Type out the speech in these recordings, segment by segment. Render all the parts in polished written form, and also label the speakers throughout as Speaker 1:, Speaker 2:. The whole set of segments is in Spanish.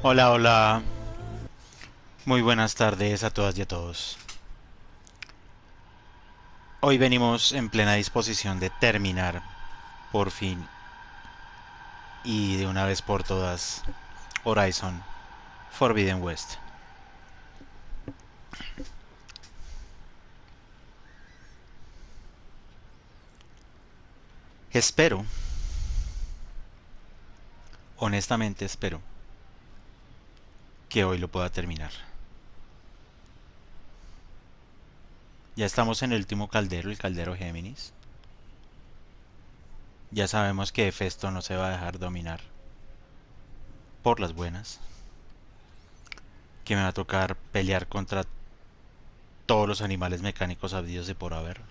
Speaker 1: Hola, hola. Muy buenas tardes a todas y a todos. Hoy venimos en plena disposición de terminar, por fin, y de una vez por todas, Horizon Forbidden West. Espero, honestamente espero, que hoy lo pueda terminar. Ya estamos en el último caldero, el caldero Géminis. Ya sabemos que Festo no se va a dejar dominar por las buenas, que me va a tocar pelear contra todos los animales mecánicos habidos de por haber,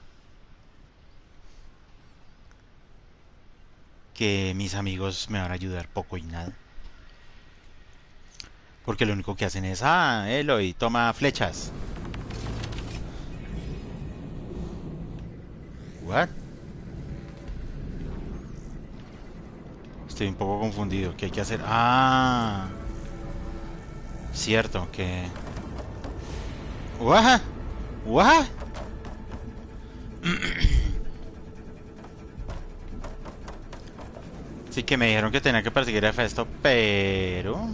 Speaker 1: que mis amigos me van a ayudar poco y nada, porque lo único que hacen es, Eloy, toma flechas. ¿What? Estoy un poco confundido. ¿Qué hay que hacer? Cierto, que... ¿What? ¿What? Sí que me dijeron que tenía que perseguir a Festo, pero...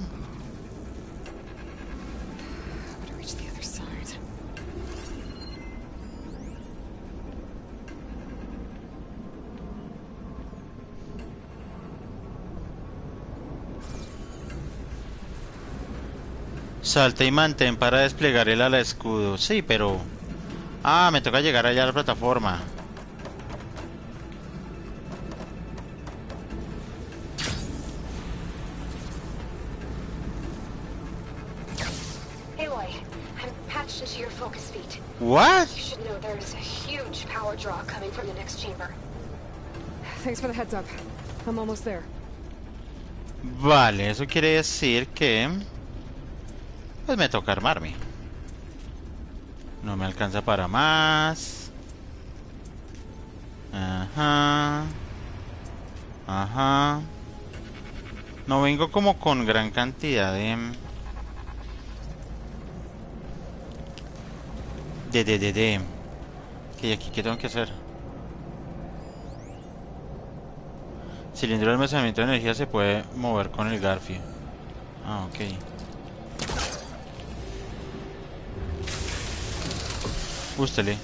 Speaker 1: Salta y mantén para desplegar el ala escudo. Sí, pero... me toca llegar allá a la plataforma.
Speaker 2: Aloy, I'm patched into your focus feet.
Speaker 1: ¿What?
Speaker 2: You should know there is a huge power draw coming from the next chamber.
Speaker 3: Thanks for the heads up. I'm almost there.
Speaker 1: Vale, eso quiere decir que... Pues me toca armarme. No me alcanza para más. Ajá. Ajá. No vengo como con gran cantidad de... De... ¿Qué aquí? ¿Qué tengo que hacer? Cilindro de almacenamiento de energía se puede mover con el garfio. Ok. Ústele.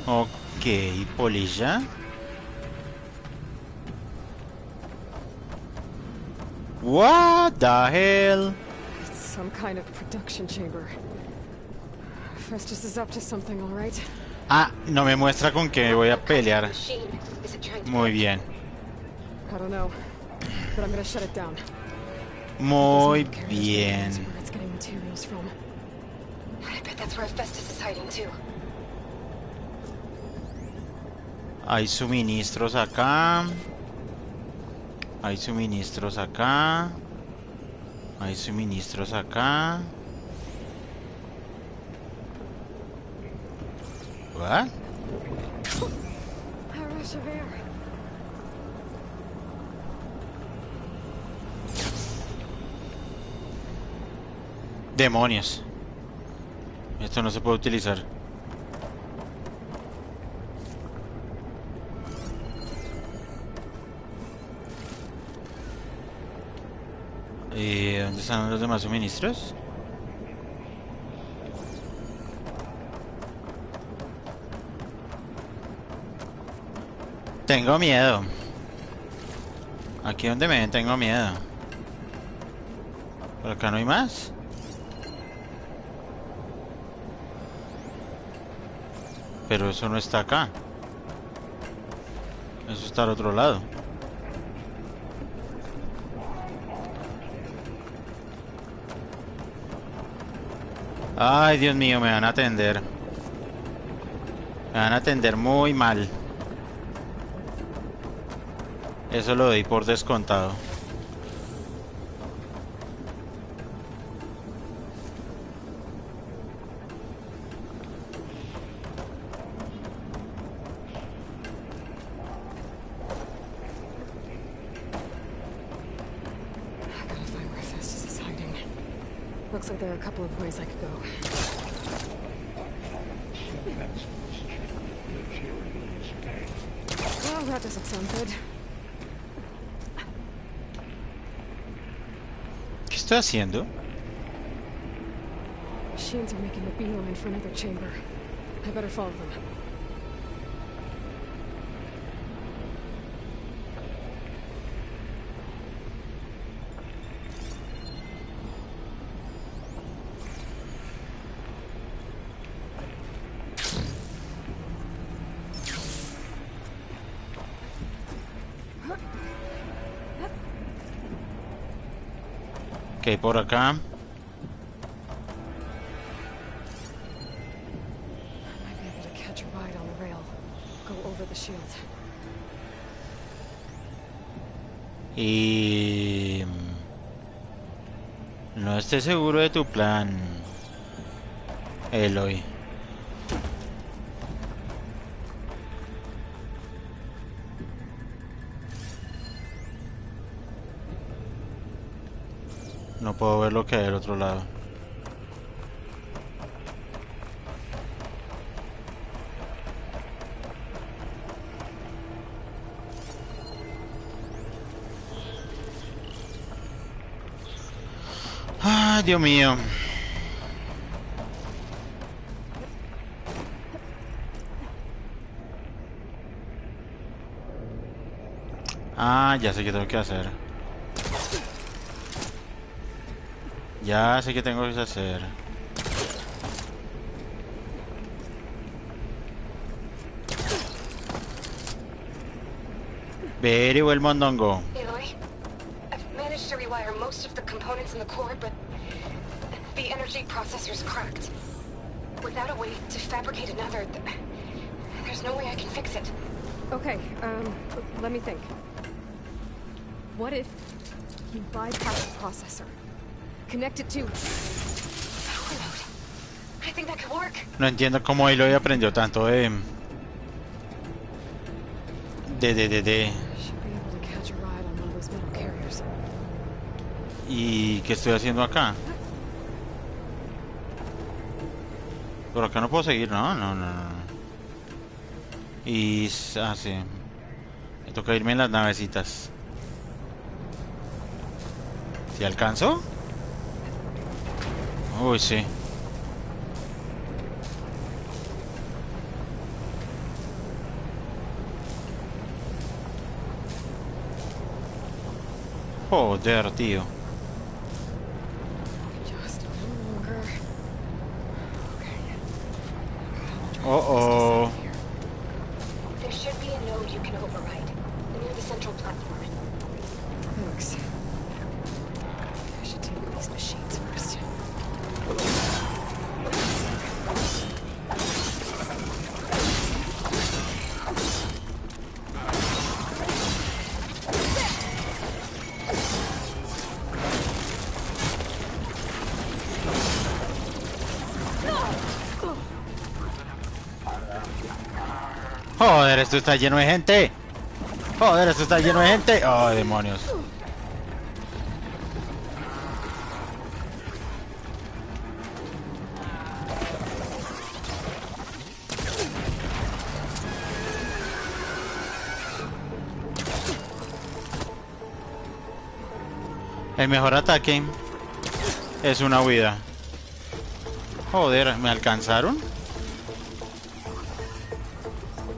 Speaker 1: Ok, polilla. What the hell?
Speaker 3: It's some kind of production chamber. Festus is up to something, all right?
Speaker 1: No me muestra con qué voy a pelear.
Speaker 2: Machine. Is it trying to
Speaker 1: Muy bien.
Speaker 3: I don't know, but I'm gonna shut it down.
Speaker 1: Muy
Speaker 3: That's
Speaker 1: bien.
Speaker 3: where it's getting materials from.
Speaker 2: I bet that's where Festus is hiding too.
Speaker 1: Hay suministros acá. Hay suministros acá. Hay suministros acá. ¿What?
Speaker 3: A rush of air.
Speaker 1: Demonios. Esto no se puede utilizar. ¿Dónde están los demás suministros? Tengo miedo. Aquí donde me ven tengo miedo. ¿Por acá no hay más? Pero eso no está acá. Eso está al otro lado. Ay, Dios mío, me van a atender. Me van a atender muy mal. Eso lo doy por descontado.
Speaker 3: Looks like there are a couple of ways I could go. Well, that doesn't sound good.
Speaker 1: ¿Qué estoy haciendo?
Speaker 3: Machines are making a beeline for another chamber. I better follow them.
Speaker 1: Ok, por acá.
Speaker 3: Might be able to catch a ride on the rail. Go over the shield.
Speaker 1: Y... no estoy seguro de tu plan, Eloy. No puedo ver lo que hay al otro lado. Ah, Dios mío. Ah, ya sé qué tengo que hacer. Ya sé qué tengo que hacer. Very well, mondongo.
Speaker 2: Aloy, I've managed to rewire most of the components in the core, but the energy processor's cracked. Without a way to fabricate another, there's no way I can fix it.
Speaker 3: Okay, let me think. What if you bypass the processor? Connect it to...
Speaker 2: Power node. I think that could work.
Speaker 1: No entiendo cómo Eloy aprendió tanto de...
Speaker 3: Should be able to catch a ride on one of those metal carriers.
Speaker 1: ¿Y qué estoy haciendo acá? Por acá no puedo seguir, no. Y... ah, sí. Me toca irme en las navecitas. ¿Si alcanzo? Uy, sí. Joder, tío.
Speaker 3: Just a little longer. Okay.
Speaker 1: Oh.
Speaker 2: There should be a node you can override near the central platform.
Speaker 3: Thanks. I should deal with these machines first.
Speaker 1: Joder, esto está lleno de gente. Joder, esto está lleno de gente. Oh, demonios. El mejor ataque es una huida. Joder, ¿me alcanzaron?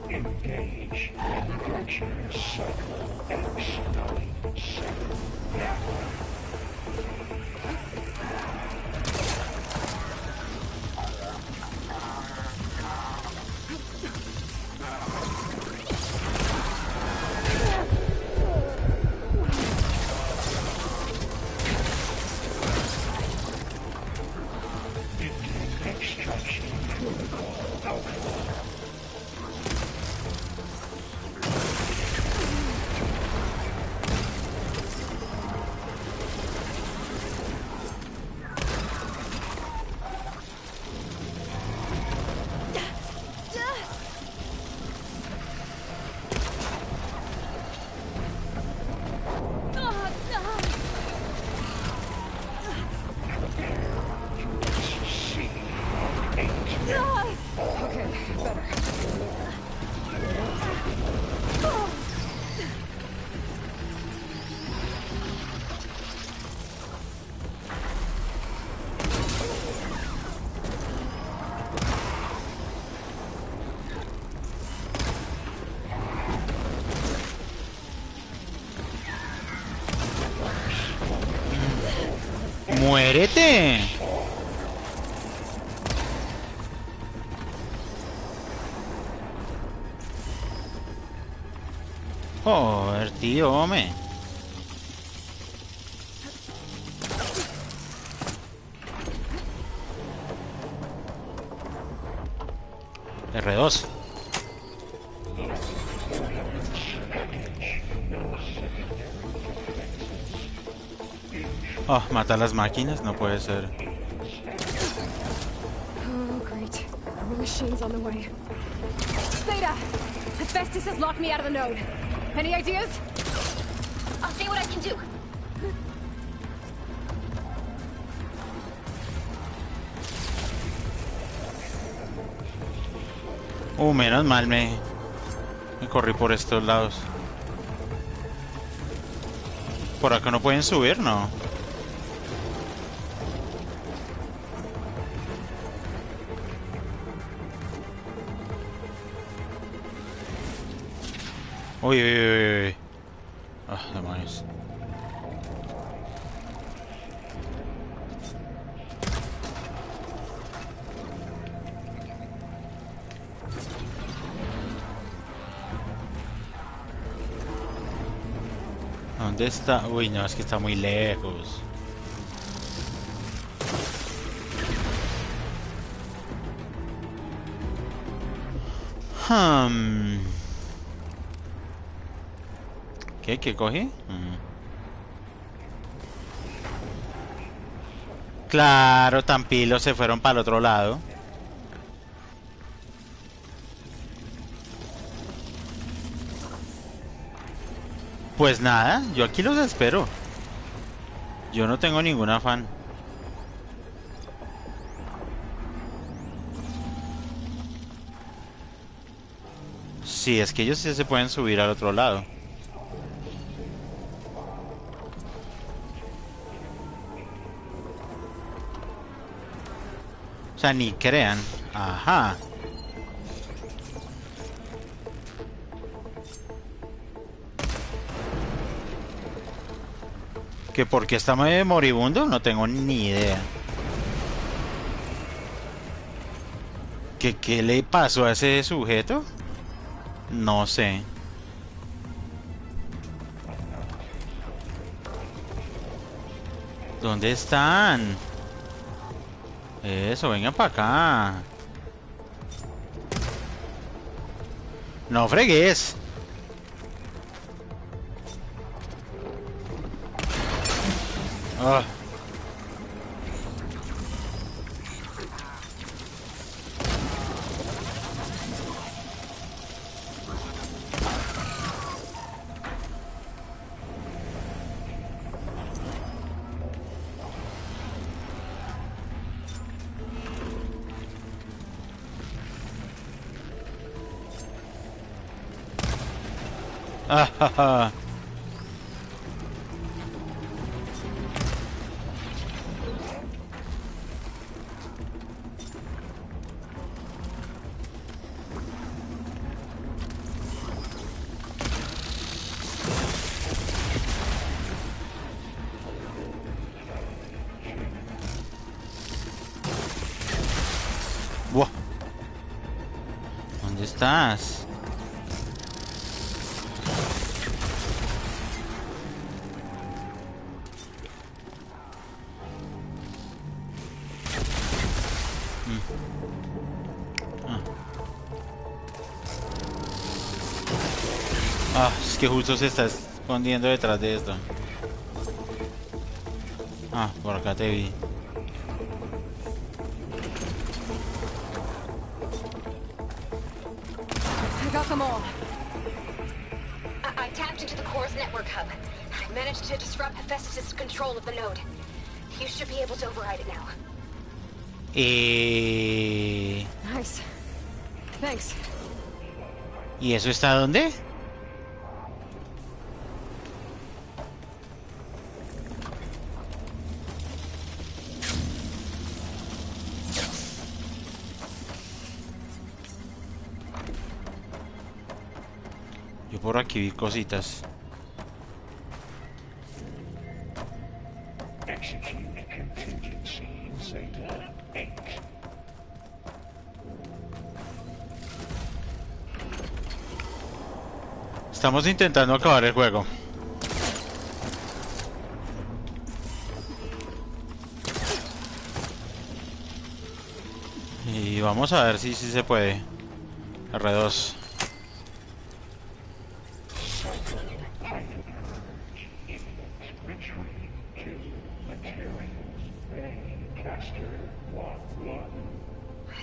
Speaker 4: Engage induction cycle X97 now. Extraction
Speaker 1: ¡Muérete! Joder, tío, hombre. R2. Oh, mata a las máquinas, no puede ser.
Speaker 3: Oh, great. More machines on the way. Theta! Hephaestus has locked me out of the node. Any ideas?
Speaker 2: I'll see what I can do.
Speaker 1: Menos mal me corrí por estos lados. Por acá no pueden subir, ¿no? Uy, uy, uy, uy. Ah, demonios. ¿Dónde está? Uy, no, es que está muy lejos. Hmm. ¿Qué? ¿Qué cogí? Claro, tan pilos se fueron para el otro lado. Pues nada, yo aquí los espero. Yo no tengo ningún afán. Sí, es que ellos sí se pueden subir al otro lado. O sea, ni crean. Ajá. ¿Que por qué está moribundo? No tengo ni idea. ¿Qué le pasó a ese sujeto? No sé. ¿Dónde están? Eso, vengan para acá. No fregues. Ah. Ah, ja, ja. Buah. ¿Dónde estás? Ah, es que justo se está escondiendo detrás de esto. Ah, por acá te vi.
Speaker 3: I got them all.
Speaker 2: I tapped into the core's network hub. I managed to disrupt Hephaestus' control of the node. You should be able to override it now.
Speaker 3: Nice. Thanks.
Speaker 1: ¿Y eso está dónde? Yo por aquí vi cositas.
Speaker 4: Execute contingency Zeta Inc.
Speaker 1: Estamos intentando acabar el juego. Y vamos a ver si se puede. R2.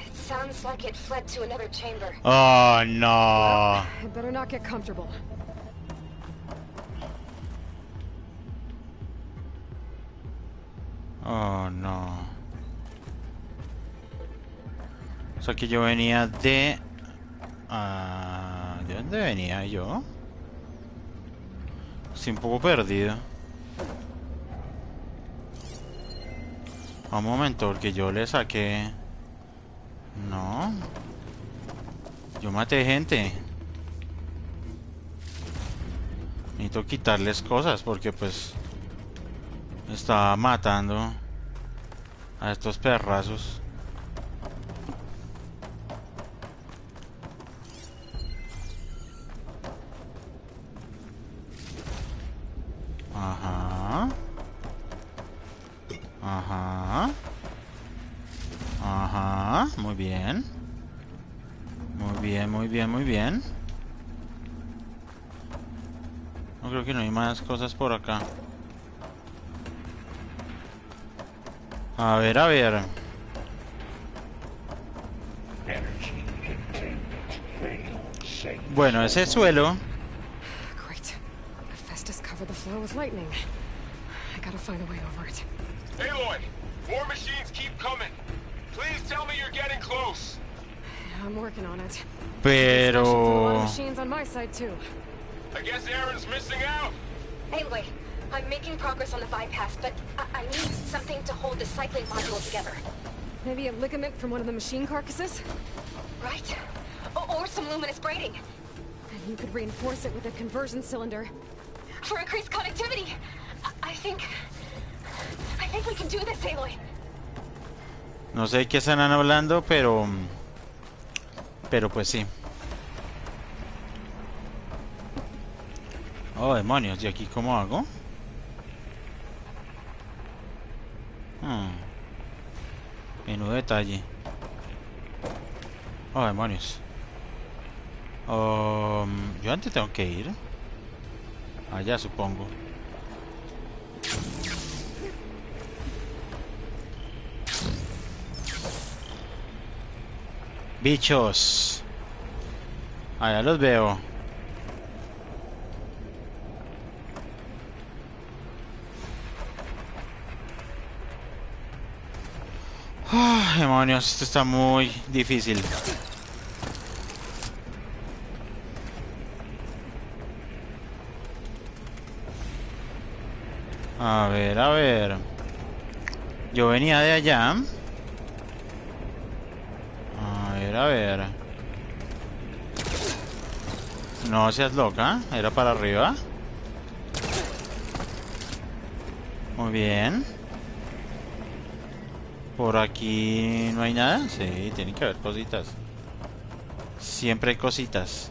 Speaker 2: It sounds like it fled to another chamber.
Speaker 1: Oh no.
Speaker 3: I better not get comfortable.
Speaker 1: Oh no. O sea que yo venía de... ¿de dónde venía yo? Estoy un poco perdido. Un momento, porque yo le saqué... No. Yo maté gente. Necesito quitarles cosas porque pues... estaba matando a estos perrazos. Ajá. Ajá. Ajá. Muy bien. Muy bien, muy bien, muy bien. No creo que no hay más cosas por acá. A ver, a ver. Bueno, ese suelo.
Speaker 3: Great. Festus covered the floor with lightning. I gotta find a way over it.
Speaker 5: Aloy, more machines keep coming. Please tell me you're getting close.
Speaker 3: I'm working on it. A lot of
Speaker 1: Pero...
Speaker 3: machines on my side too.
Speaker 5: I guess Aaron's missing out.
Speaker 2: Anyway, I'm making progress on the bypass, but I need something to hold the cycling module together.
Speaker 3: Maybe a ligament from one of the machine carcasses?
Speaker 2: Right? Or some luminous braiding.
Speaker 3: And you could reinforce it with a conversion cylinder.
Speaker 2: For increased connectivity. I think we can do this, Aloy.
Speaker 1: No sé de qué están hablando, pero... Pero pues sí. Oh, demonios. ¿Y aquí cómo hago? Menudo detalle. Oh, demonios. Yo antes tengo que ir. Allá, supongo. Bichos. Allá los veo. Demonios, esto está muy difícil. A ver, a ver. Yo venía de allá. A ver, a ver. No seas loca, era para arriba. Muy bien. Por aquí no hay nada. Sí, tiene que haber cositas. Siempre hay cositas.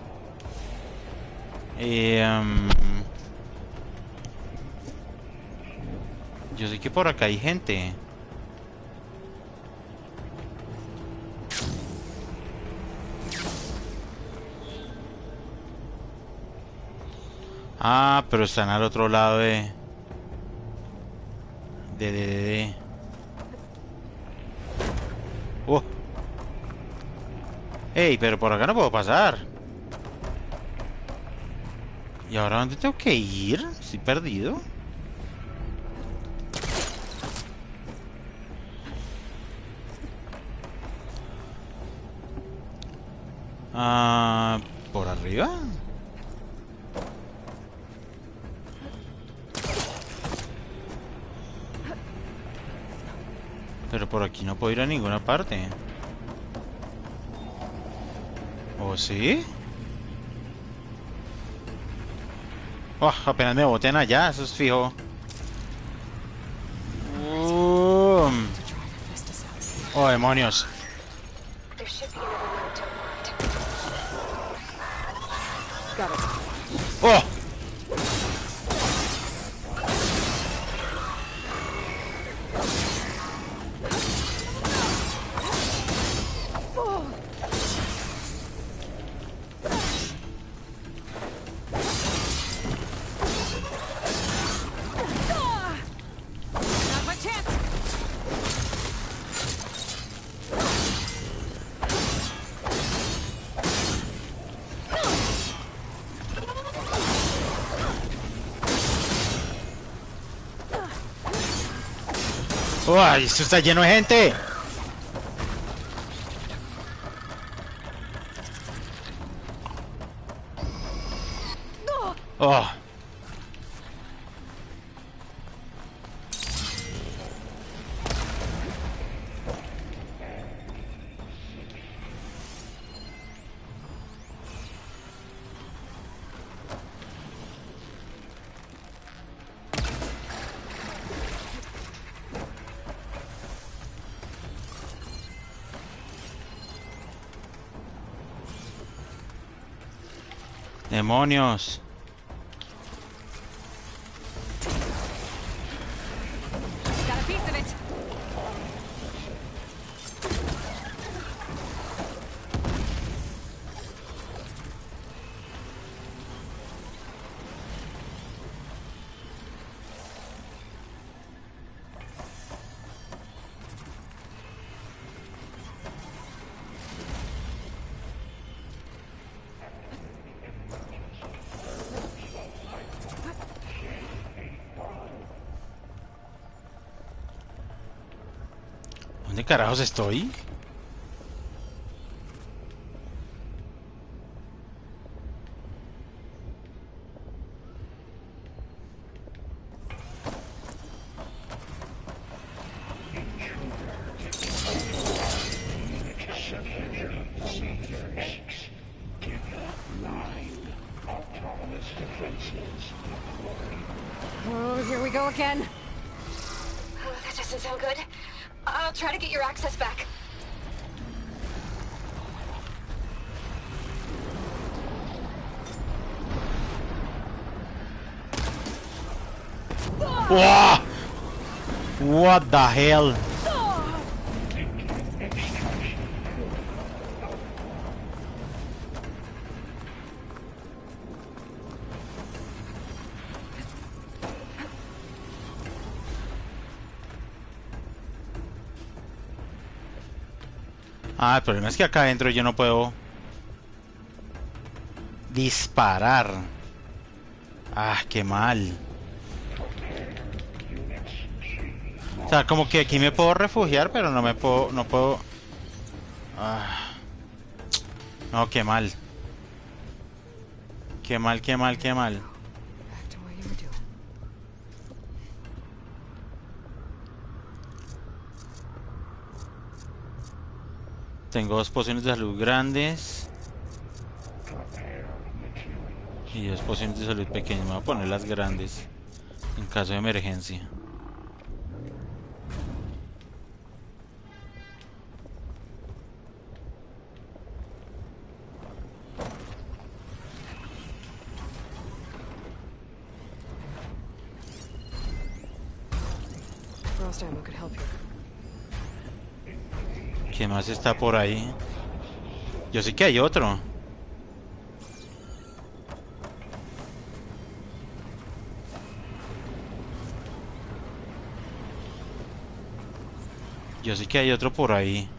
Speaker 1: Yo sé que por acá hay gente. Ah, pero están al otro lado de... Oh. Ey, pero por acá no puedo pasar. ¿Y ahora dónde tengo que ir? Estoy perdido. Ah, ¿por arriba? Pero por aquí no puedo ir a ninguna parte. ¿O sí? Oh, apenas me boten allá, eso es fijo.
Speaker 3: to try to fist us out.
Speaker 1: Oh, demonios.
Speaker 2: There should be another note to unlocked.
Speaker 3: Got it.
Speaker 1: Oh.
Speaker 3: Not my chance.
Speaker 1: ¡Ay, esto está lleno de gente! Oh. ¡Demonios!
Speaker 3: Got a piece of it.
Speaker 1: ¿Dónde carajos estoy?
Speaker 3: Oh, here we go again.
Speaker 2: Oh, that doesn't sound good. I'll try to get your access back.
Speaker 1: ¡Wow! What the hell? Ah, el problema es que acá adentro yo no puedo disparar. Ah, qué mal. O sea, como que aquí me puedo refugiar, pero no me puedo, no puedo. Ah, no, qué mal. Qué mal, qué mal, qué mal.
Speaker 3: Back to what you were doing.
Speaker 1: Tengo 2 pociones de salud grandes y 2 pociones de salud pequeñas. Me voy a poner las grandes en caso de emergencia.
Speaker 3: Frost ammo could help here.
Speaker 1: ¿Qué más está por ahí? Yo sé que hay otro. Yo sé que hay otro por ahí.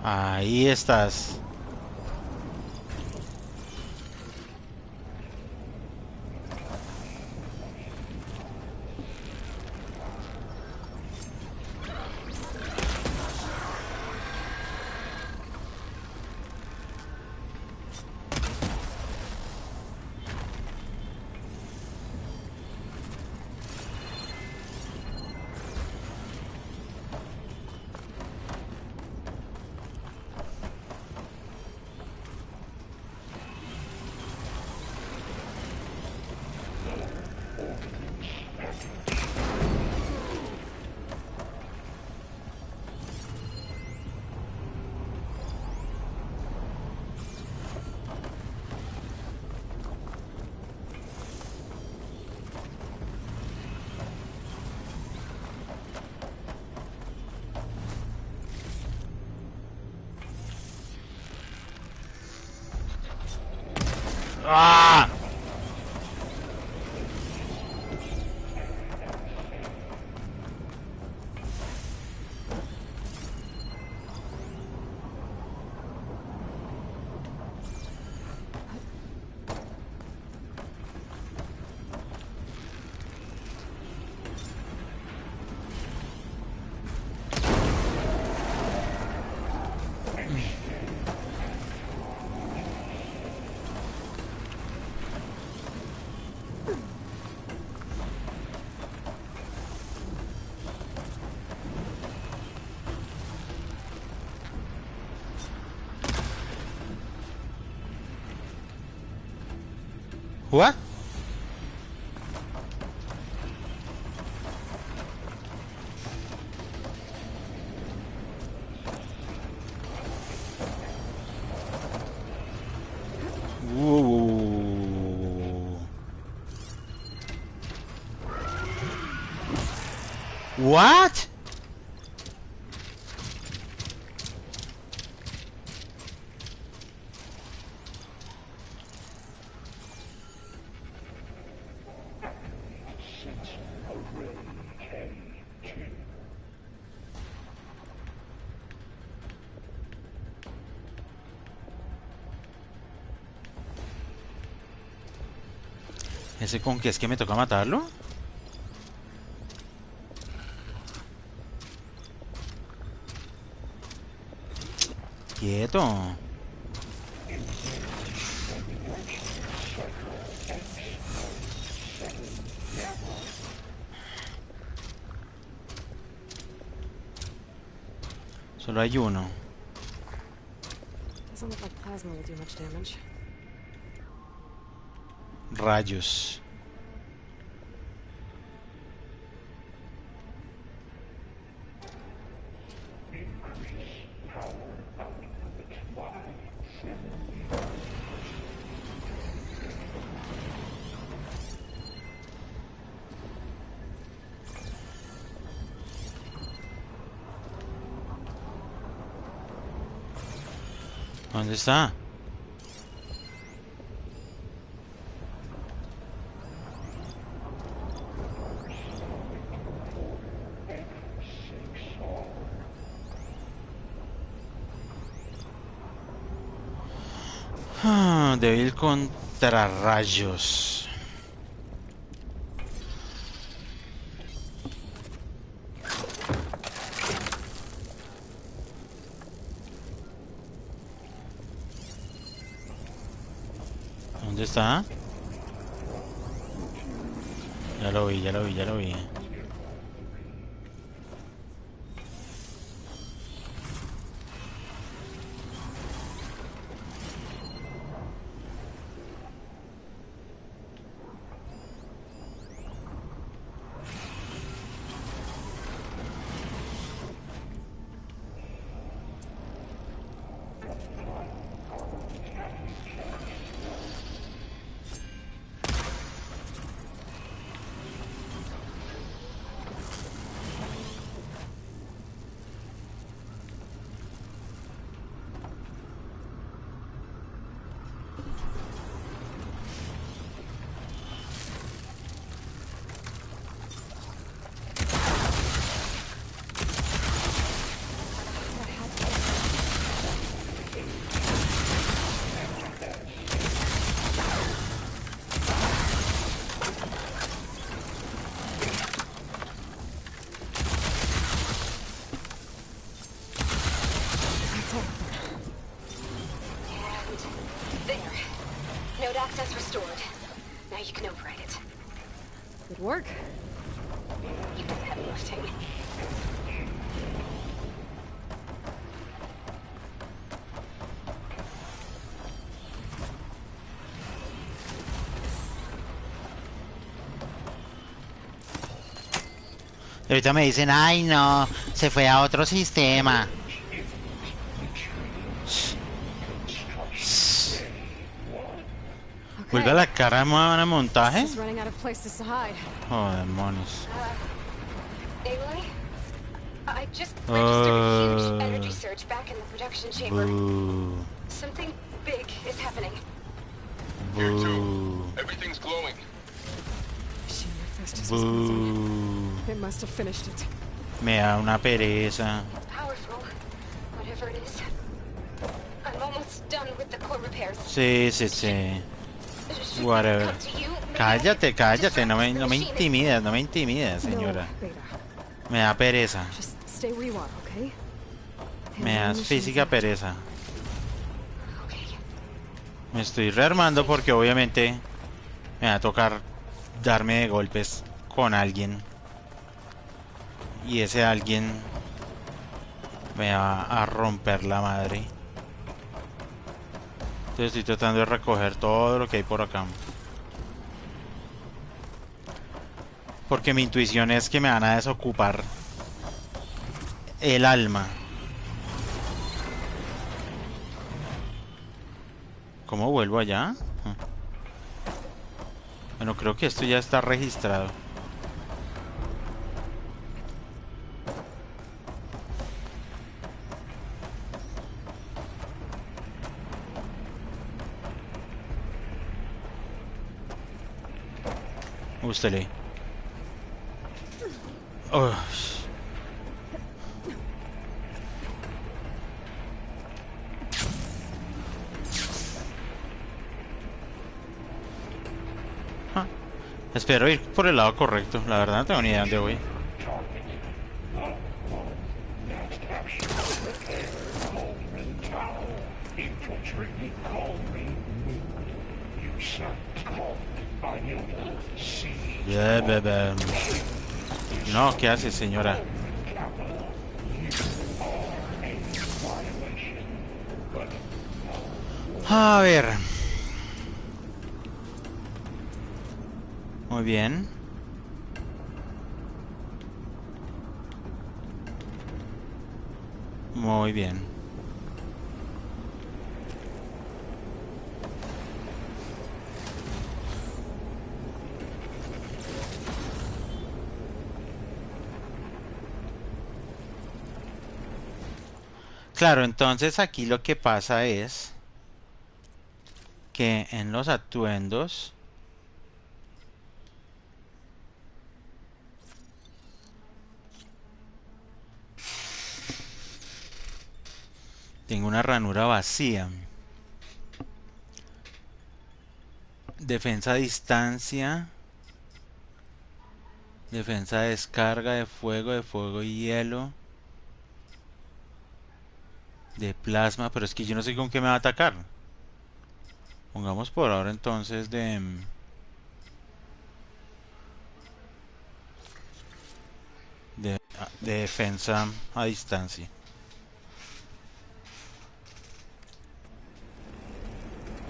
Speaker 1: Ahí estás. ¡Ah! ¿What? What? ¿Ese con qué es que me toca matarlo? Quieto. Solo hay uno.
Speaker 3: Doesn't look like plasma will do much damage.
Speaker 1: Rayos. ¿Dónde está? Débil contra rayos. ¿Dónde está? Ya lo vi, ya lo vi, ya lo vi.
Speaker 2: Node access restored. Now you can override it.
Speaker 3: Good work.
Speaker 2: You did the heavy lifting.
Speaker 1: Y ahorita me dicen, ay no, se fue a otro sistema. ¿Vuelve a la cara de montaje?
Speaker 3: Just running out of places to hide.
Speaker 1: Oh, demonios.
Speaker 2: Aloy? I just registered a huge energy surge back in the production chamber.
Speaker 1: Boo.
Speaker 2: Something big is happening.
Speaker 5: Here too.
Speaker 1: Boo.
Speaker 5: Everything's glowing.
Speaker 3: Machine Hephaestus was missing.
Speaker 1: Boo.
Speaker 3: It must have finished it.
Speaker 1: Me da una pereza.
Speaker 2: It's powerful, whatever it is. I'm almost done with the core repairs.
Speaker 1: Sí.
Speaker 2: Should
Speaker 1: Whatever.
Speaker 2: come to you? Maybe I
Speaker 1: Cállate,
Speaker 2: can
Speaker 1: cállate, no me,
Speaker 2: distract
Speaker 1: no
Speaker 2: the
Speaker 1: me
Speaker 2: machine.
Speaker 1: intimidas, no me intimidas, señora.
Speaker 3: No, Beta.
Speaker 1: Me da pereza.
Speaker 3: Just stay where you are, okay?
Speaker 1: Me
Speaker 3: Handle
Speaker 1: das
Speaker 3: the
Speaker 1: física
Speaker 3: machines
Speaker 1: pereza.
Speaker 2: Okay.
Speaker 1: Me estoy rearmando porque obviamente me va a tocar darme de golpes con alguien. Y ese alguien me va a romper la madre. Entonces estoy tratando de recoger todo lo que hay por acá. Porque mi intuición es que me van a desocupar el alma. ¿Cómo vuelvo allá? Bueno, creo que esto ya está registrado. Ústele. Oh. Ah, espero ir por el lado correcto. La verdad no tengo ni idea de dónde voy.
Speaker 4: Infiltrating Colby. You son called. I will see.
Speaker 1: Bebé. No, ¿qué hace, señora? A ver. Muy bien. Muy bien. Claro, entonces aquí lo que pasa es que en los atuendos tengo una ranura vacía. Defensa a distancia. Defensa de descarga de fuego y hielo. De plasma, pero es que yo no sé con qué me va a atacar. Pongamos por ahora entonces de defensa a distancia.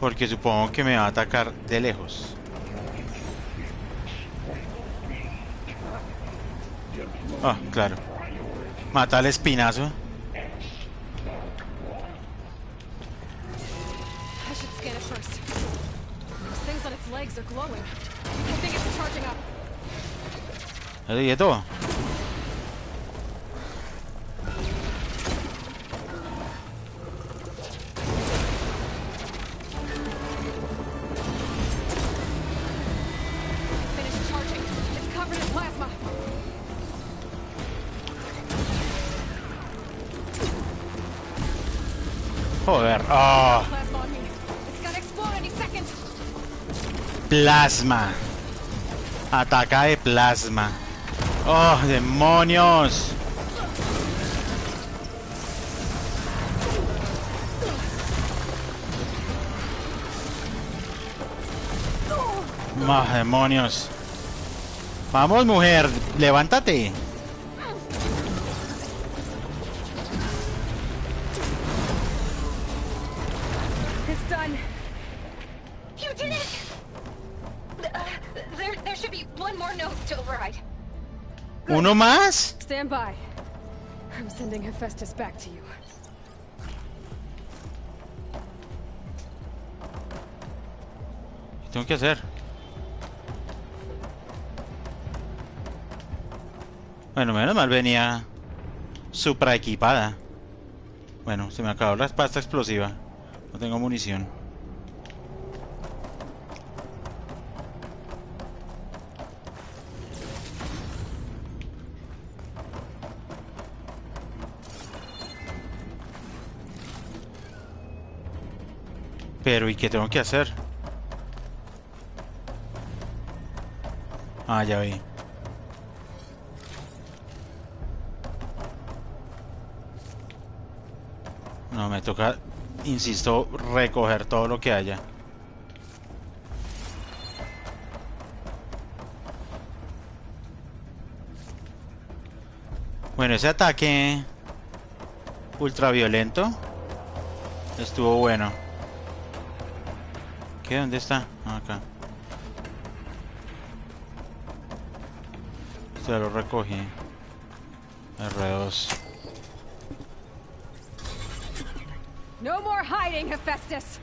Speaker 1: Porque supongo que me va a atacar de lejos. Ah, claro. Mata al espinazo.
Speaker 3: I should scan it first. Those things on its legs are glowing. I think it's charging up.
Speaker 1: ¿Ahí de todo?
Speaker 3: Finished charging. It's covered in plasma.
Speaker 1: Joder. Ah,
Speaker 3: Plasma on me. It's gonna explode any second.
Speaker 1: plasma. Ataca de plasma. Oh, demonios. Demonios. Vamos, mujer, levántate.
Speaker 3: It's done.
Speaker 2: You did it! There should be one more note to override.
Speaker 1: ¿Uno más?
Speaker 3: Stand by. I'm sending Hephaestus back to you.
Speaker 1: ¿Qué tengo que hacer? Bueno, menos mal venía supra equipada. Bueno, se me acabó la pasta explosiva. No tengo munición. Pero, ¿y qué tengo que hacer? Ah, ya vi. No, me toca, insisto, recoger todo lo que haya. Bueno, ese ataque ultraviolento estuvo bueno. ¿Qué? ¿Dónde está? Ah, acá. Se lo recogí. R2.
Speaker 3: No more hiding, Hephaestus.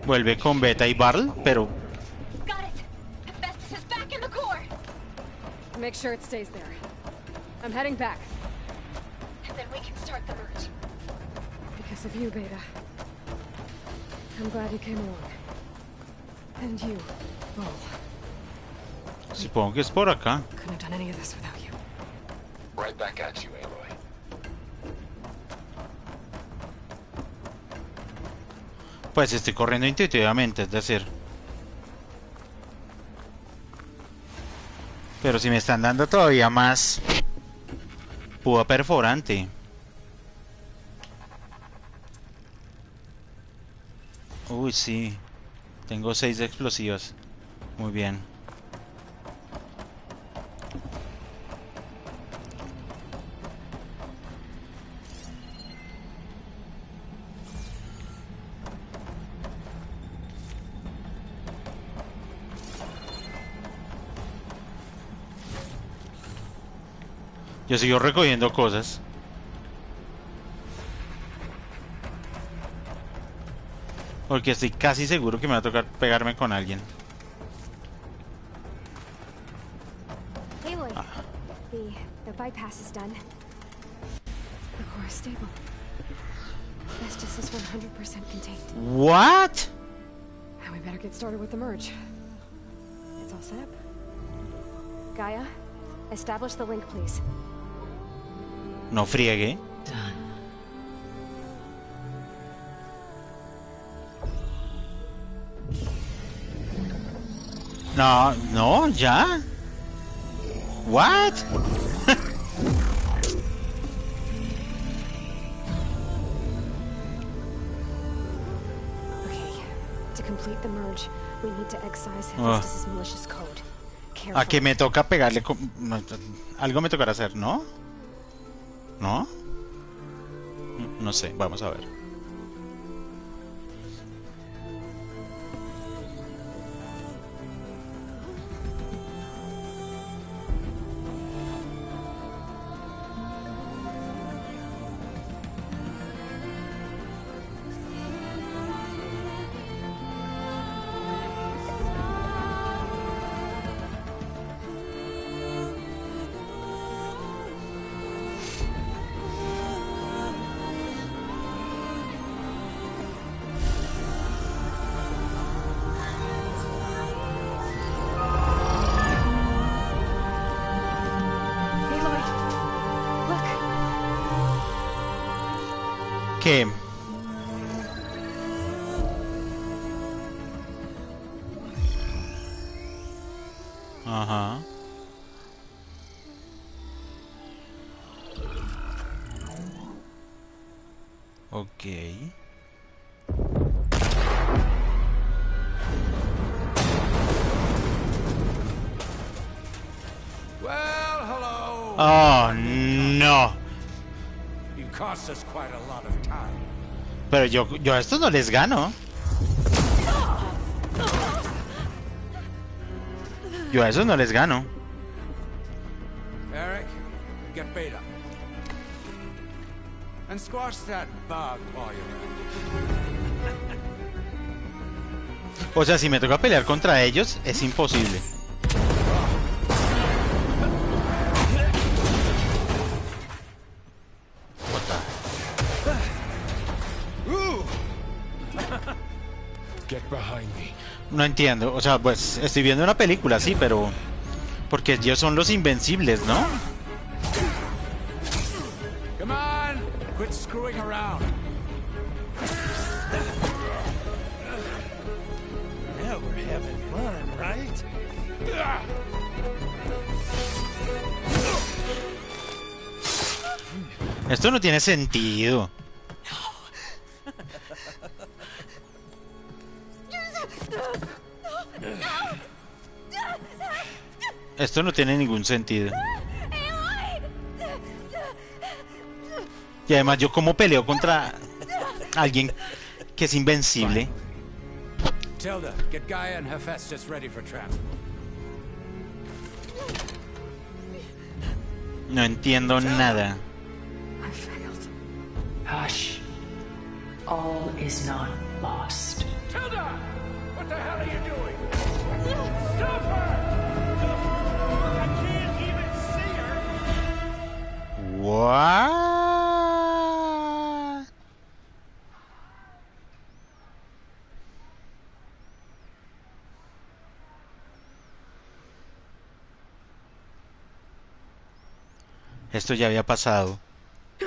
Speaker 1: Vuelve con Beta y Barl, pero
Speaker 2: Got it! Hephaestus is back in the core!
Speaker 3: Make sure it stays there. I'm heading back.
Speaker 2: And then we can start the merge.
Speaker 3: Because of you, Beta. I'm glad you came along. And you, Bull.
Speaker 1: supongo que es por acá.
Speaker 3: Couldn't have done any of this without you.
Speaker 5: Right back at you, Aloy.
Speaker 1: Pues estoy corriendo intuitivamente, es decir. Pero si me están dando todavía más púa perforante. Uy, sí. Tengo 6 explosivas. Muy bien. Yo sigo recogiendo cosas. Porque estoy casi seguro que me va a tocar pegarme con alguien.
Speaker 6: Aloy, the bypass is done.
Speaker 3: The core is stable. Hephaestus is 100% contained.
Speaker 1: What?
Speaker 3: Now we better get started with the merge. It's all set up.
Speaker 6: Gaia, establish the link, please.
Speaker 1: No friegue. No, no, ya. What?
Speaker 3: Okay, to complete the merge, we need to excise Hephaestus' malicious code.
Speaker 1: A que me toca pegarle con... no, algo me tocará hacer, ¿no? ¿No? No sé, vamos a ver.
Speaker 3: Aloy, look.
Speaker 1: ¿Qué? Ajá. Ok.
Speaker 7: Well, hello.
Speaker 1: Oh, no.
Speaker 7: You cost us quite a lot of time.
Speaker 1: Pero yo a estos no les gano. Yo a esos no les gano.
Speaker 7: Eric, get Beta. And squash that bug while you're at it.
Speaker 1: O sea, si me toca pelear contra ellos, es imposible.
Speaker 5: Get behind me.
Speaker 1: No entiendo. O sea, pues estoy viendo una película, sí, pero... porque ellos son los invencibles, ¿no?
Speaker 7: Come on, quit screwing around. having fun, right?
Speaker 1: Esto no tiene sentido. Esto no tiene ningún sentido. Y además yo como peleo contra alguien que es invencible.
Speaker 7: Tilda, get Gaia and Hephaestus ready for transport.
Speaker 1: No entiendo nada.
Speaker 3: I failed.
Speaker 8: Hush. All is not lost.
Speaker 4: Tilda! What the hell are you doing? Stop her! I can't even see her!
Speaker 1: What? Esto ya había pasado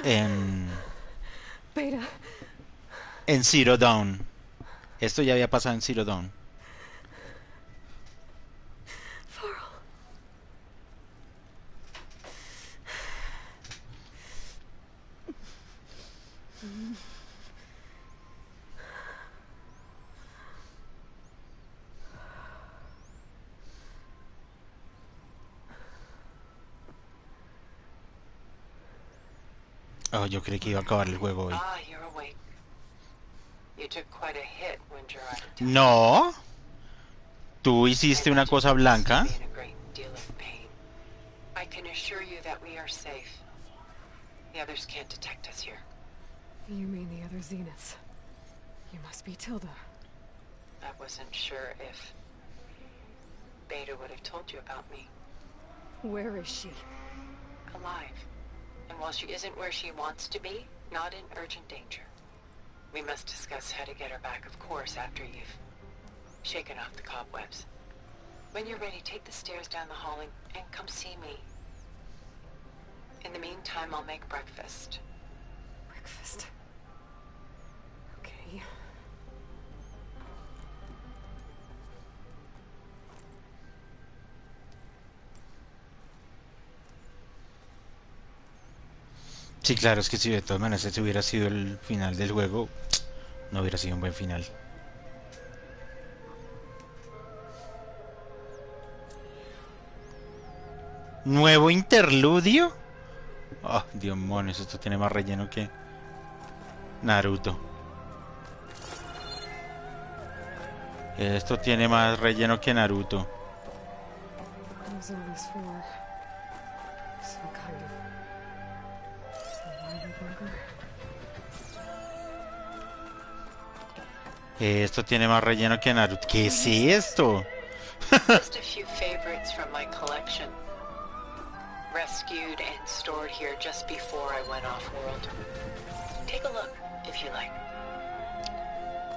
Speaker 1: en
Speaker 3: Beta,
Speaker 1: Zero Dawn. Esto ya había pasado en Zero Dawn.
Speaker 3: Farrell.
Speaker 1: Oh, yo creí que iba a acabar el juego hoy.
Speaker 8: Ah, you're awake. You took quite a hit when Gerard attacked.
Speaker 1: No. Tú hiciste una cosa blanca.
Speaker 8: In a great deal of pain. I can assure you that we are safe. The others can't detect us here.
Speaker 3: You mean the other Zeniths? You must be Tilda.
Speaker 8: I wasn't sure if Beta would have told you about me.
Speaker 3: Where is she?
Speaker 8: Alive. And while she isn't where she wants to be, not in urgent danger. We must discuss how to get her back, of course, after you've shaken off the cobwebs. When you're ready, take the stairs down the hall and come see me. In the meantime, I'll make breakfast.
Speaker 3: Breakfast. Okay.
Speaker 1: Sí, claro, es que si de todas maneras ese hubiera sido el final del juego, no hubiera sido un buen final. ¿Nuevo interludio? Oh, demonios, esto tiene más relleno que Naruto. Esto tiene más relleno que Naruto.
Speaker 3: What was all this for? Some kind of survival bunker?
Speaker 1: Esto tiene más relleno que Naruto. ¿Qué es esto?
Speaker 8: Just a few favorites from my collection. Rescued and stored here just before I went off-world. Take a look, if you like.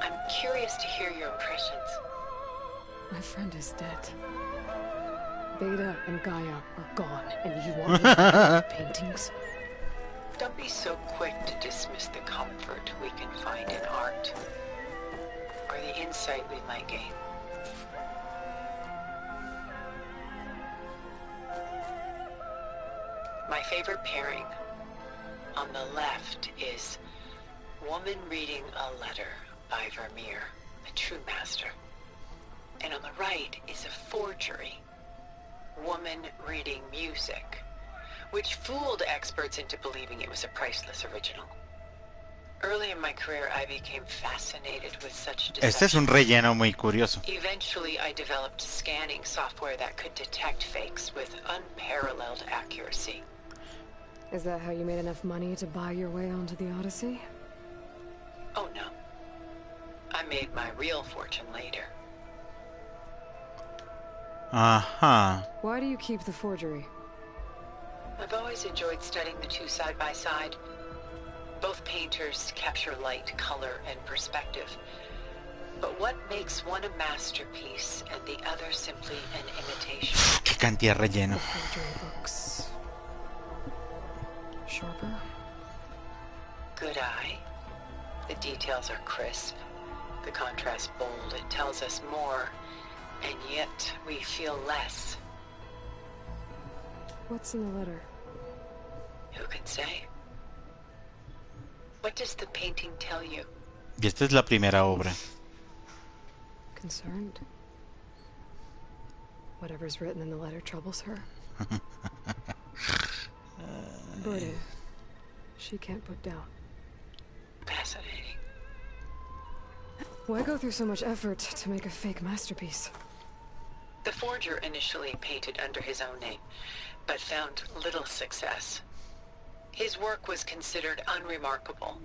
Speaker 8: I'm curious to hear your impressions.
Speaker 3: My friend is dead. Beta and Gaia are gone, and you want me to keep paintings?
Speaker 8: Don't be so quick to dismiss the comfort we can find in art, or the insight we might gain. My favorite pairing on the left is Woman Reading a Letter by Vermeer, a true master. And on the right is a forgery, Woman Reading Music, which fooled experts into believing it was a priceless original. Early in my career, I became fascinated with such
Speaker 1: Este es un
Speaker 8: deception.
Speaker 1: relleno muy curioso.
Speaker 8: Eventually, I developed scanning software that could detect fakes with unparalleled accuracy.
Speaker 3: Is that how you made enough money to buy your way onto the Odyssey?
Speaker 8: Oh no. I made my real fortune later.
Speaker 1: Ajá.
Speaker 3: Why do you keep the forgery?
Speaker 8: I've always enjoyed studying the two side by side. Both painters capture light, color, and perspective. But what makes one a masterpiece and the other simply an imitation?
Speaker 1: Qué cantidad de relleno.
Speaker 3: Forgery looks sharper.
Speaker 8: Good eye. The details are crisp. The contrast bold. It tells us more yet we feel less.
Speaker 3: What's in the letter?
Speaker 8: Who can say? What does the painting tell you?
Speaker 1: Y esta es la primera obra.
Speaker 3: Concerned. Whatever's written in the letter troubles her. Burden. She can't put down.
Speaker 8: Fascinating.
Speaker 3: Why go through so much effort to make a fake masterpiece?
Speaker 8: The forger initially painted under his own name, but found little success. His work was considered unremarkable.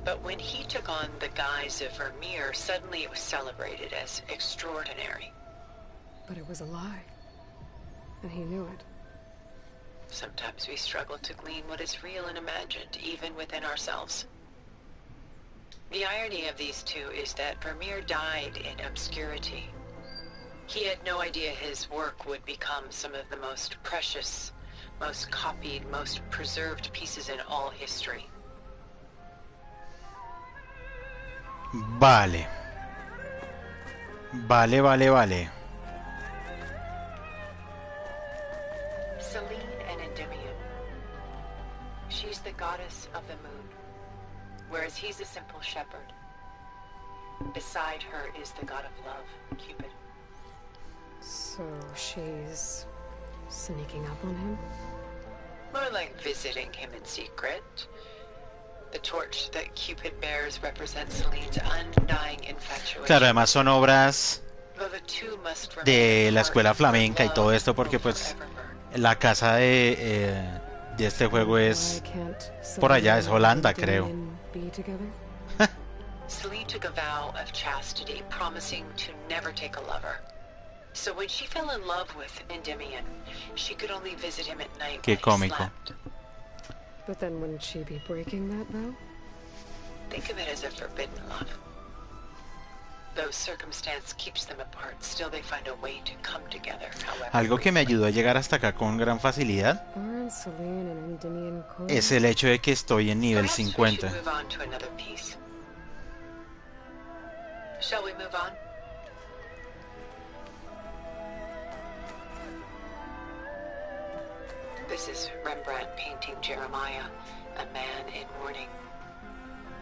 Speaker 8: But when he took on the guise of Vermeer, suddenly it was celebrated as extraordinary.
Speaker 3: But it was a lie. And he knew it.
Speaker 8: Sometimes we struggle to glean what is real and imagined, even within ourselves. The irony of these two is that Vermeer died in obscurity. He had no idea his work would become some of the most precious, most copied, most preserved pieces in all history.
Speaker 1: Vale. Vale.
Speaker 8: Selene and Endymion. She's the goddess of the moon, whereas he's a simple shepherd. Beside her is the god of love, Cupid.
Speaker 3: So she's sneaking up on him?
Speaker 8: More like visiting him in secret. The torch that Cupid bears represents Selene's undying infatuation.
Speaker 1: Claro, además son obras
Speaker 8: Though the two must
Speaker 1: de
Speaker 8: remain
Speaker 1: la
Speaker 8: apart,
Speaker 1: escuela flamenca y
Speaker 8: their
Speaker 1: todo
Speaker 8: love
Speaker 1: esto, porque
Speaker 8: will
Speaker 1: pues
Speaker 8: forever burn.
Speaker 1: la casa de este juego es
Speaker 3: Why can't
Speaker 1: por allá, es
Speaker 3: Selena
Speaker 1: Holanda,
Speaker 3: and
Speaker 1: creo.
Speaker 3: Endymion be together?
Speaker 8: Selene took a vow of chastity, promising to never take a lover. So when she fell in love with Endymion, she could only visit him at night
Speaker 1: Qué
Speaker 8: while he
Speaker 1: cómico.
Speaker 8: slept.
Speaker 3: But then wouldn't she be breaking that vow?
Speaker 8: Think of it as a forbidden love. Though circumstance keeps them apart, still they find a way to come together, however.
Speaker 1: Algo que me
Speaker 8: briefly.
Speaker 1: ayudó a llegar hasta acá con gran facilidad
Speaker 3: Aren't Selene and Endymion close?
Speaker 1: es el hecho de que estoy en nivel
Speaker 8: Perhaps we
Speaker 1: 50.
Speaker 8: should move on to another piece. Shall we move on? This is Rembrandt painting Jeremiah, a man in mourning.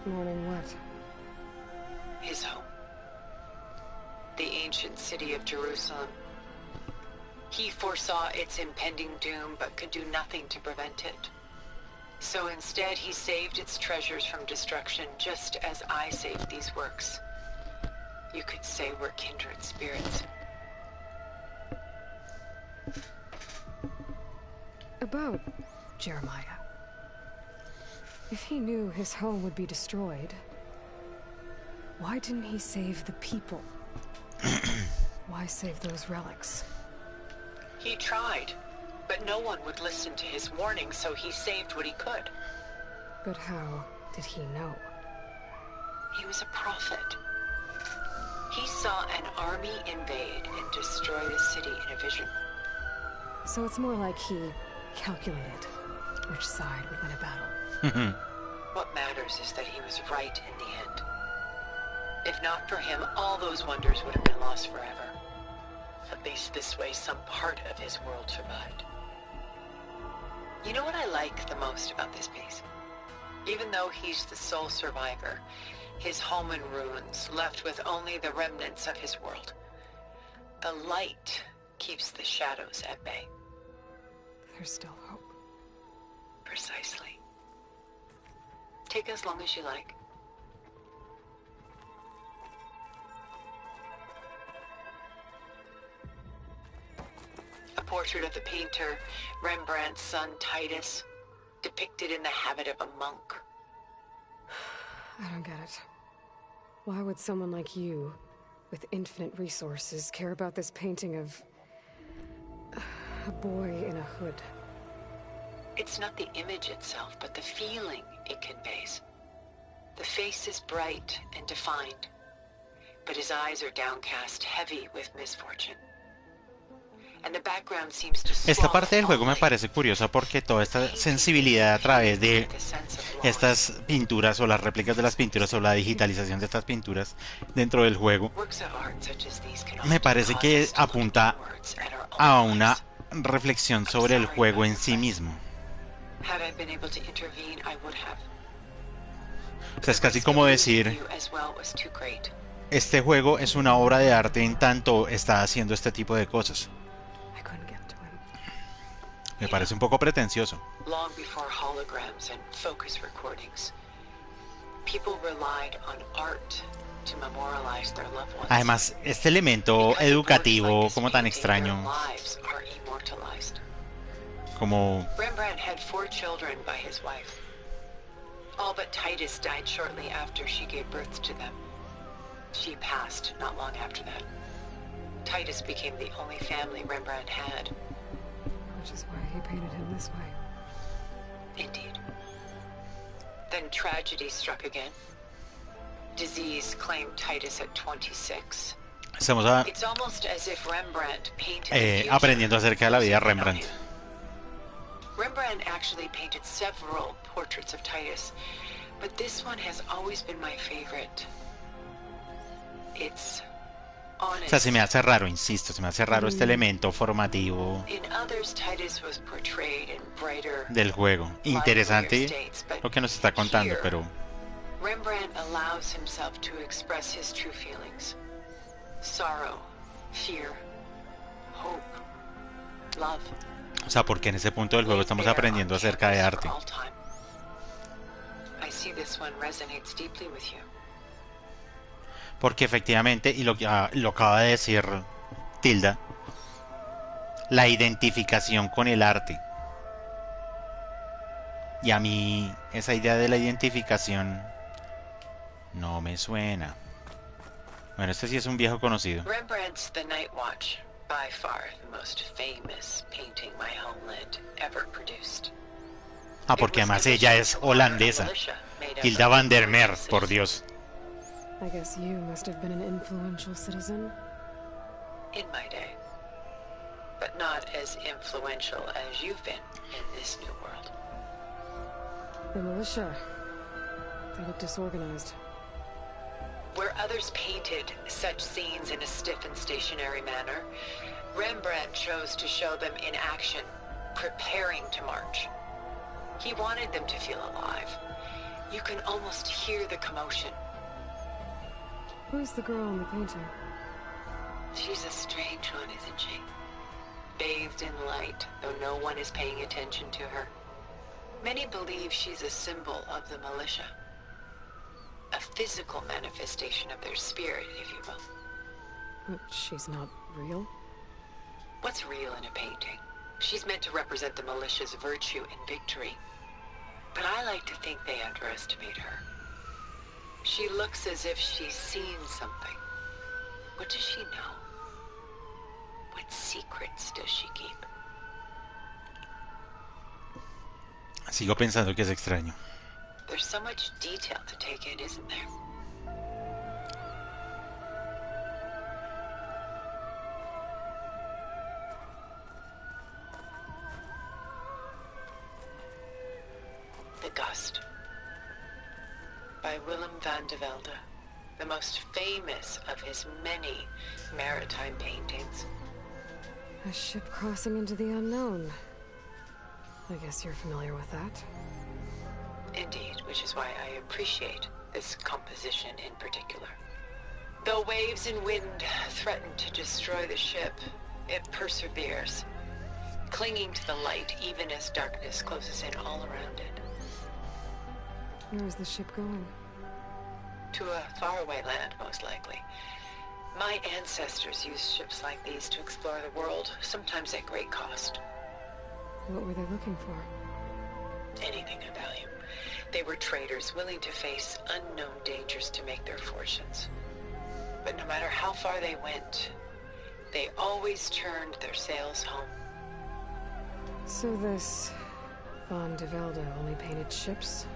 Speaker 3: Mourning what?
Speaker 8: His home. The ancient city of Jerusalem. He foresaw its impending doom, but could do nothing to prevent it. So instead, he saved its treasures from destruction, just as I saved these works. You could say we're kindred spirits.
Speaker 3: About Jeremiah. If he knew his home would be destroyed, why didn't he save the people? Why save those relics?
Speaker 8: He tried, but no one would listen to his warning, so he saved what he could.
Speaker 3: But how did he know?
Speaker 8: He was a prophet. He saw an army invade and destroy the city in a vision.
Speaker 3: So it's more like he calculated which side would win a battle.
Speaker 8: What matters is that he was right in the end. If not for him, all those wonders would have been lost forever. At least this way, some part of his world survived. You know what I like the most about this piece? Even though he's the sole survivor, his home in ruins, left with only the remnants of his world. The light keeps the shadows at bay.
Speaker 3: There's still hope.
Speaker 8: Precisely. Take as long as you like. A portrait of the painter, Rembrandt's son Titus, depicted in the habit of a monk.
Speaker 3: I don't get it. Why would someone like you, with infinite resources, care about this painting of a boy in a hood?
Speaker 8: It's not the image itself, but the feeling it conveys. The face is bright and defined, but his eyes are downcast, heavy with misfortune. and the background seems to
Speaker 1: Esta
Speaker 8: swallow
Speaker 1: parte del juego me
Speaker 8: only.
Speaker 1: parece curiosa porque toda esta sensibilidad a través de estas pinturas o las réplicas de las pinturas o la digitalización de estas pinturas dentro del juego
Speaker 8: Works of art such as these can
Speaker 1: me
Speaker 8: often
Speaker 1: parece
Speaker 8: cause
Speaker 1: que
Speaker 8: us to look
Speaker 1: apunta
Speaker 8: inwards at our
Speaker 1: a
Speaker 8: own
Speaker 1: una
Speaker 8: lives.
Speaker 1: reflexión sobre el juego en sí mismo.
Speaker 8: Had I been able to intervene, I would have.
Speaker 1: O sea, es casi como decir,
Speaker 8: You as well was too great.
Speaker 1: este juego es una obra de arte en tanto está haciendo este tipo de cosas.
Speaker 3: I couldn't get to him.
Speaker 1: Me parece un poco pretencioso.
Speaker 8: Long before holograms and focus recordings, people relied on art to memorialize their loved ones.
Speaker 1: Además, este elemento
Speaker 8: Because of
Speaker 1: educativo
Speaker 8: works like
Speaker 1: como
Speaker 8: this
Speaker 1: tan
Speaker 8: painting,
Speaker 1: extraño,
Speaker 8: their lives are immortalized.
Speaker 1: como
Speaker 8: Rembrandt had 4 children by his wife. All but Titus died shortly after she gave birth to them. She passed not long after that. Titus became the only family Rembrandt had.
Speaker 3: Which is why he painted him this way.
Speaker 8: Indeed. Then tragedy struck again. Disease claimed Titus at 26.
Speaker 1: estamos
Speaker 8: It's almost as if Rembrandt painted the future
Speaker 1: aprendiendo acerca de la vida de
Speaker 8: closing in on
Speaker 1: Rembrandt.
Speaker 8: him. Rembrandt actually painted several portraits of Titus, but this one has always been my favorite. It's
Speaker 1: O
Speaker 8: honest.
Speaker 1: sea, se me hace raro, insisto, se me hace raro este elemento formativo
Speaker 8: In others, Titus was portrayed in brighter,
Speaker 1: del juego. Interesante
Speaker 8: livelier states, but
Speaker 1: lo que nos está contando,
Speaker 8: here,
Speaker 1: pero
Speaker 8: Rembrandt allows himself to express his true feelings. Sorrow, fear, hope, love.
Speaker 1: o sea, porque en ese punto del juego estamos aprendiendo acerca de arte.
Speaker 8: I see this one resonates deeply with you.
Speaker 1: Porque efectivamente, y lo acaba de decir Tilda, la identificación con el arte. Y a mí esa idea de la identificación no me suena. Bueno, este sí es un viejo conocido.
Speaker 8: Rembrandt's The Night Watch, by far the most famous painting my homeland ever produced.
Speaker 1: Ah, porque además ella es holandesa. Tilda van der Meer, por Dios.
Speaker 3: I guess you must have been an influential citizen.
Speaker 8: In my day. But not as influential as you've been in this new world.
Speaker 3: The militia. They look disorganized.
Speaker 8: Where others painted such scenes in a stiff and stationary manner, Rembrandt chose to show them in action, preparing to march. He wanted them to feel alive. You can almost hear the commotion.
Speaker 3: Who's the girl in the painting?
Speaker 8: She's a strange one, isn't she? Bathed in light, though no one is paying attention to her. Many believe she's a symbol of the militia. A physical manifestation of their spirit, if you will.
Speaker 3: But she's not real?
Speaker 8: What's real in a painting? She's meant to represent the militia's virtue and victory. But I like to think they underestimate her. She looks as if she's seen something. What does she know? What secrets does she keep?
Speaker 1: Sigo pensando que es extraño.
Speaker 8: There's so much detail to take in, isn't there? The Gust by Willem van de Velde, the most famous of his many maritime paintings.
Speaker 3: A ship crossing into the unknown. I guess you're familiar with that.
Speaker 8: Indeed, which is why I appreciate this composition in particular. Though waves and wind threaten to destroy the ship, it perseveres, clinging to the light even as darkness closes in all around it.
Speaker 3: Where is the ship going?
Speaker 8: To a faraway land, most likely. My ancestors used ships like these to explore the world, sometimes at great cost.
Speaker 3: What were they looking for?
Speaker 8: Anything of value. They were traders willing to face unknown dangers to make their fortunes. But no matter how far they went, they always turned their sails home.
Speaker 3: So this Van de Velde only painted ships?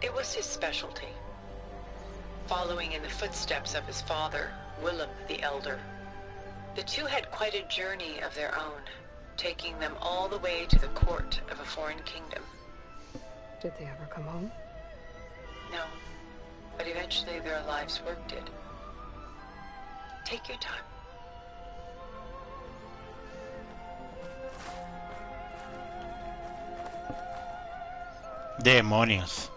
Speaker 8: It was his specialty. Following in the footsteps of his father, Willem the Elder. The two had quite a journey of their own, taking them all the way to the court of a foreign kingdom.
Speaker 3: Did they ever come home?
Speaker 8: No, but eventually their lives work did. Take your time.
Speaker 1: Demonios.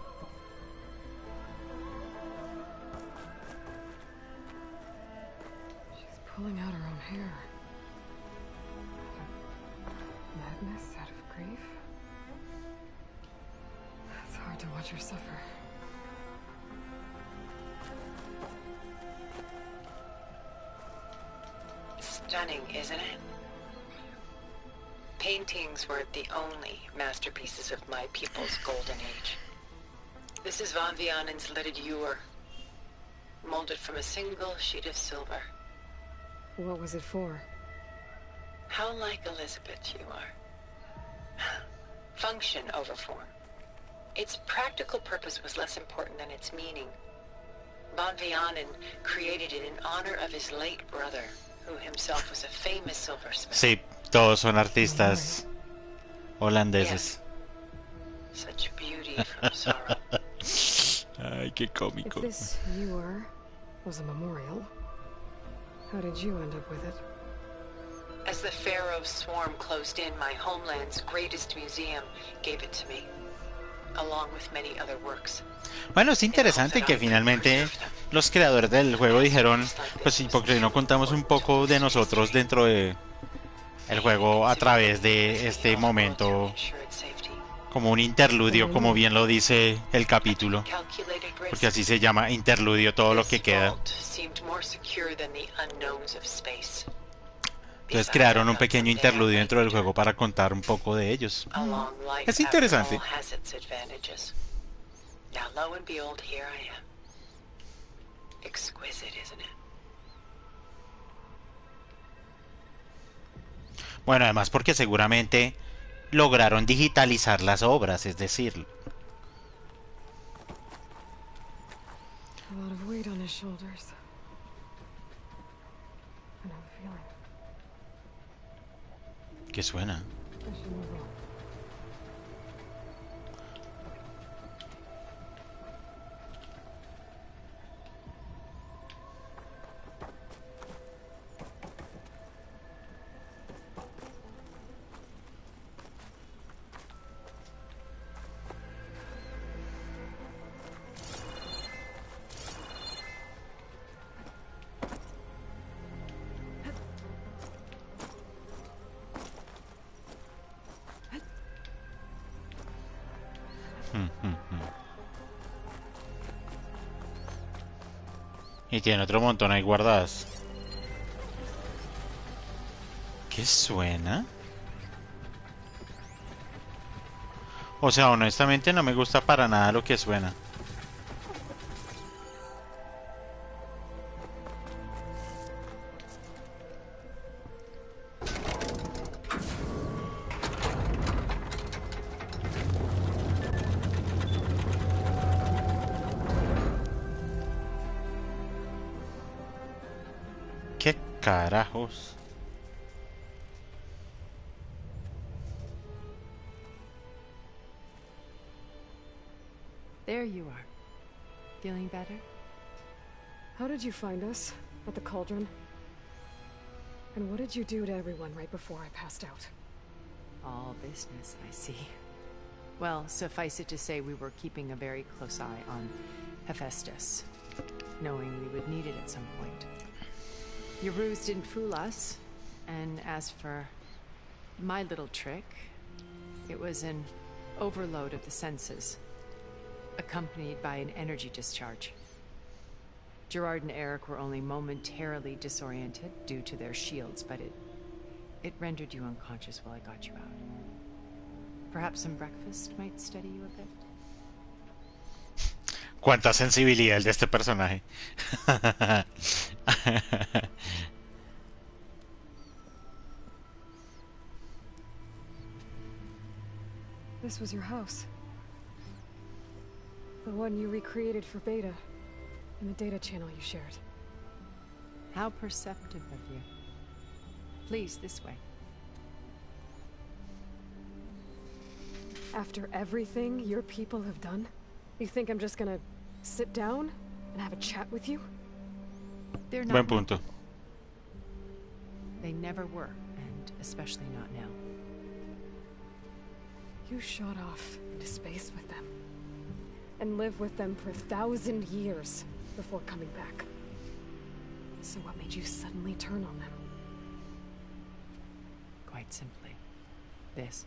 Speaker 3: She's pulling out her own hair. Madness out of grief? It's hard to watch her suffer.
Speaker 8: Stunning, isn't it? Paintings weren't the only masterpieces of my people's golden age. This is Von Vianen's leaded ewer, molded from a single sheet of silver.
Speaker 3: What was it for?
Speaker 8: How like Elizabeth you are. Function over form. Its practical purpose was less important than its meaning. Von Vianen created it in honor of his late brother, who himself was a famous silversmith.
Speaker 1: Sí, todos son artistas holandeses.
Speaker 8: Yes. Such beauty from sorrow.
Speaker 1: Ay, qué
Speaker 3: If
Speaker 1: cómico.
Speaker 3: this ewer was a memorial, how did you end up with it?
Speaker 8: As the Pharaoh's swarm closed in, my homeland's greatest museum gave it to me, along with many other works.
Speaker 1: Bueno, es interesante que finalmente los creadores del juego dijeron, pues sí, porque no contamos un poco de nosotros dentro de el juego a través de este momento, como un interludio, como bien lo dice el capítulo, porque así se llama, interludio, todo lo que queda. Entonces crearon un pequeño interludio dentro del juego para contar un poco de ellos. Es interesante.
Speaker 8: Now, lo and behold, here I am. Exquisite, isn't it?
Speaker 1: Bueno, además porque seguramente lograron digitalizar las obras, es decir,
Speaker 3: A lot of weight on his shoulders. I have a feeling.
Speaker 1: ¿qué suena?
Speaker 3: I should move on.
Speaker 1: Y tiene otro montón ahí guardadas. ¿Qué suena? O sea, honestamente no me gusta para nada lo que suena. ¿Qué carajos?
Speaker 9: There you are. Feeling better?
Speaker 3: How did you find us? At the cauldron? And what did you do to everyone right before I passed out?
Speaker 9: All business, I see. Well, suffice it to say we were keeping a very close eye on Hephaestus, knowing we would need it at some point. Your ruse didn't fool us, and as for my little trick, it was an overload of the senses, accompanied by an energy discharge. Gerard and Eric were only momentarily disoriented due to their shields, but it rendered you unconscious while I got you out. Perhaps some breakfast might steady you a bit?
Speaker 1: Cuánta sensibilidad el de este personaje.
Speaker 3: This was your house. The one you recreated for Beta, in the data channel you shared.
Speaker 9: How perceptive of you. Please, this way.
Speaker 3: After everything your people have done, you think I'm just gonna sit down and have a chat with you?
Speaker 9: They're
Speaker 1: Buen
Speaker 9: not.
Speaker 1: punto.
Speaker 9: They never were, and especially not now.
Speaker 3: You shot off into space with them, and lived with them for 1,000 years before coming back. So what made you suddenly turn on them?
Speaker 9: Quite simply, this.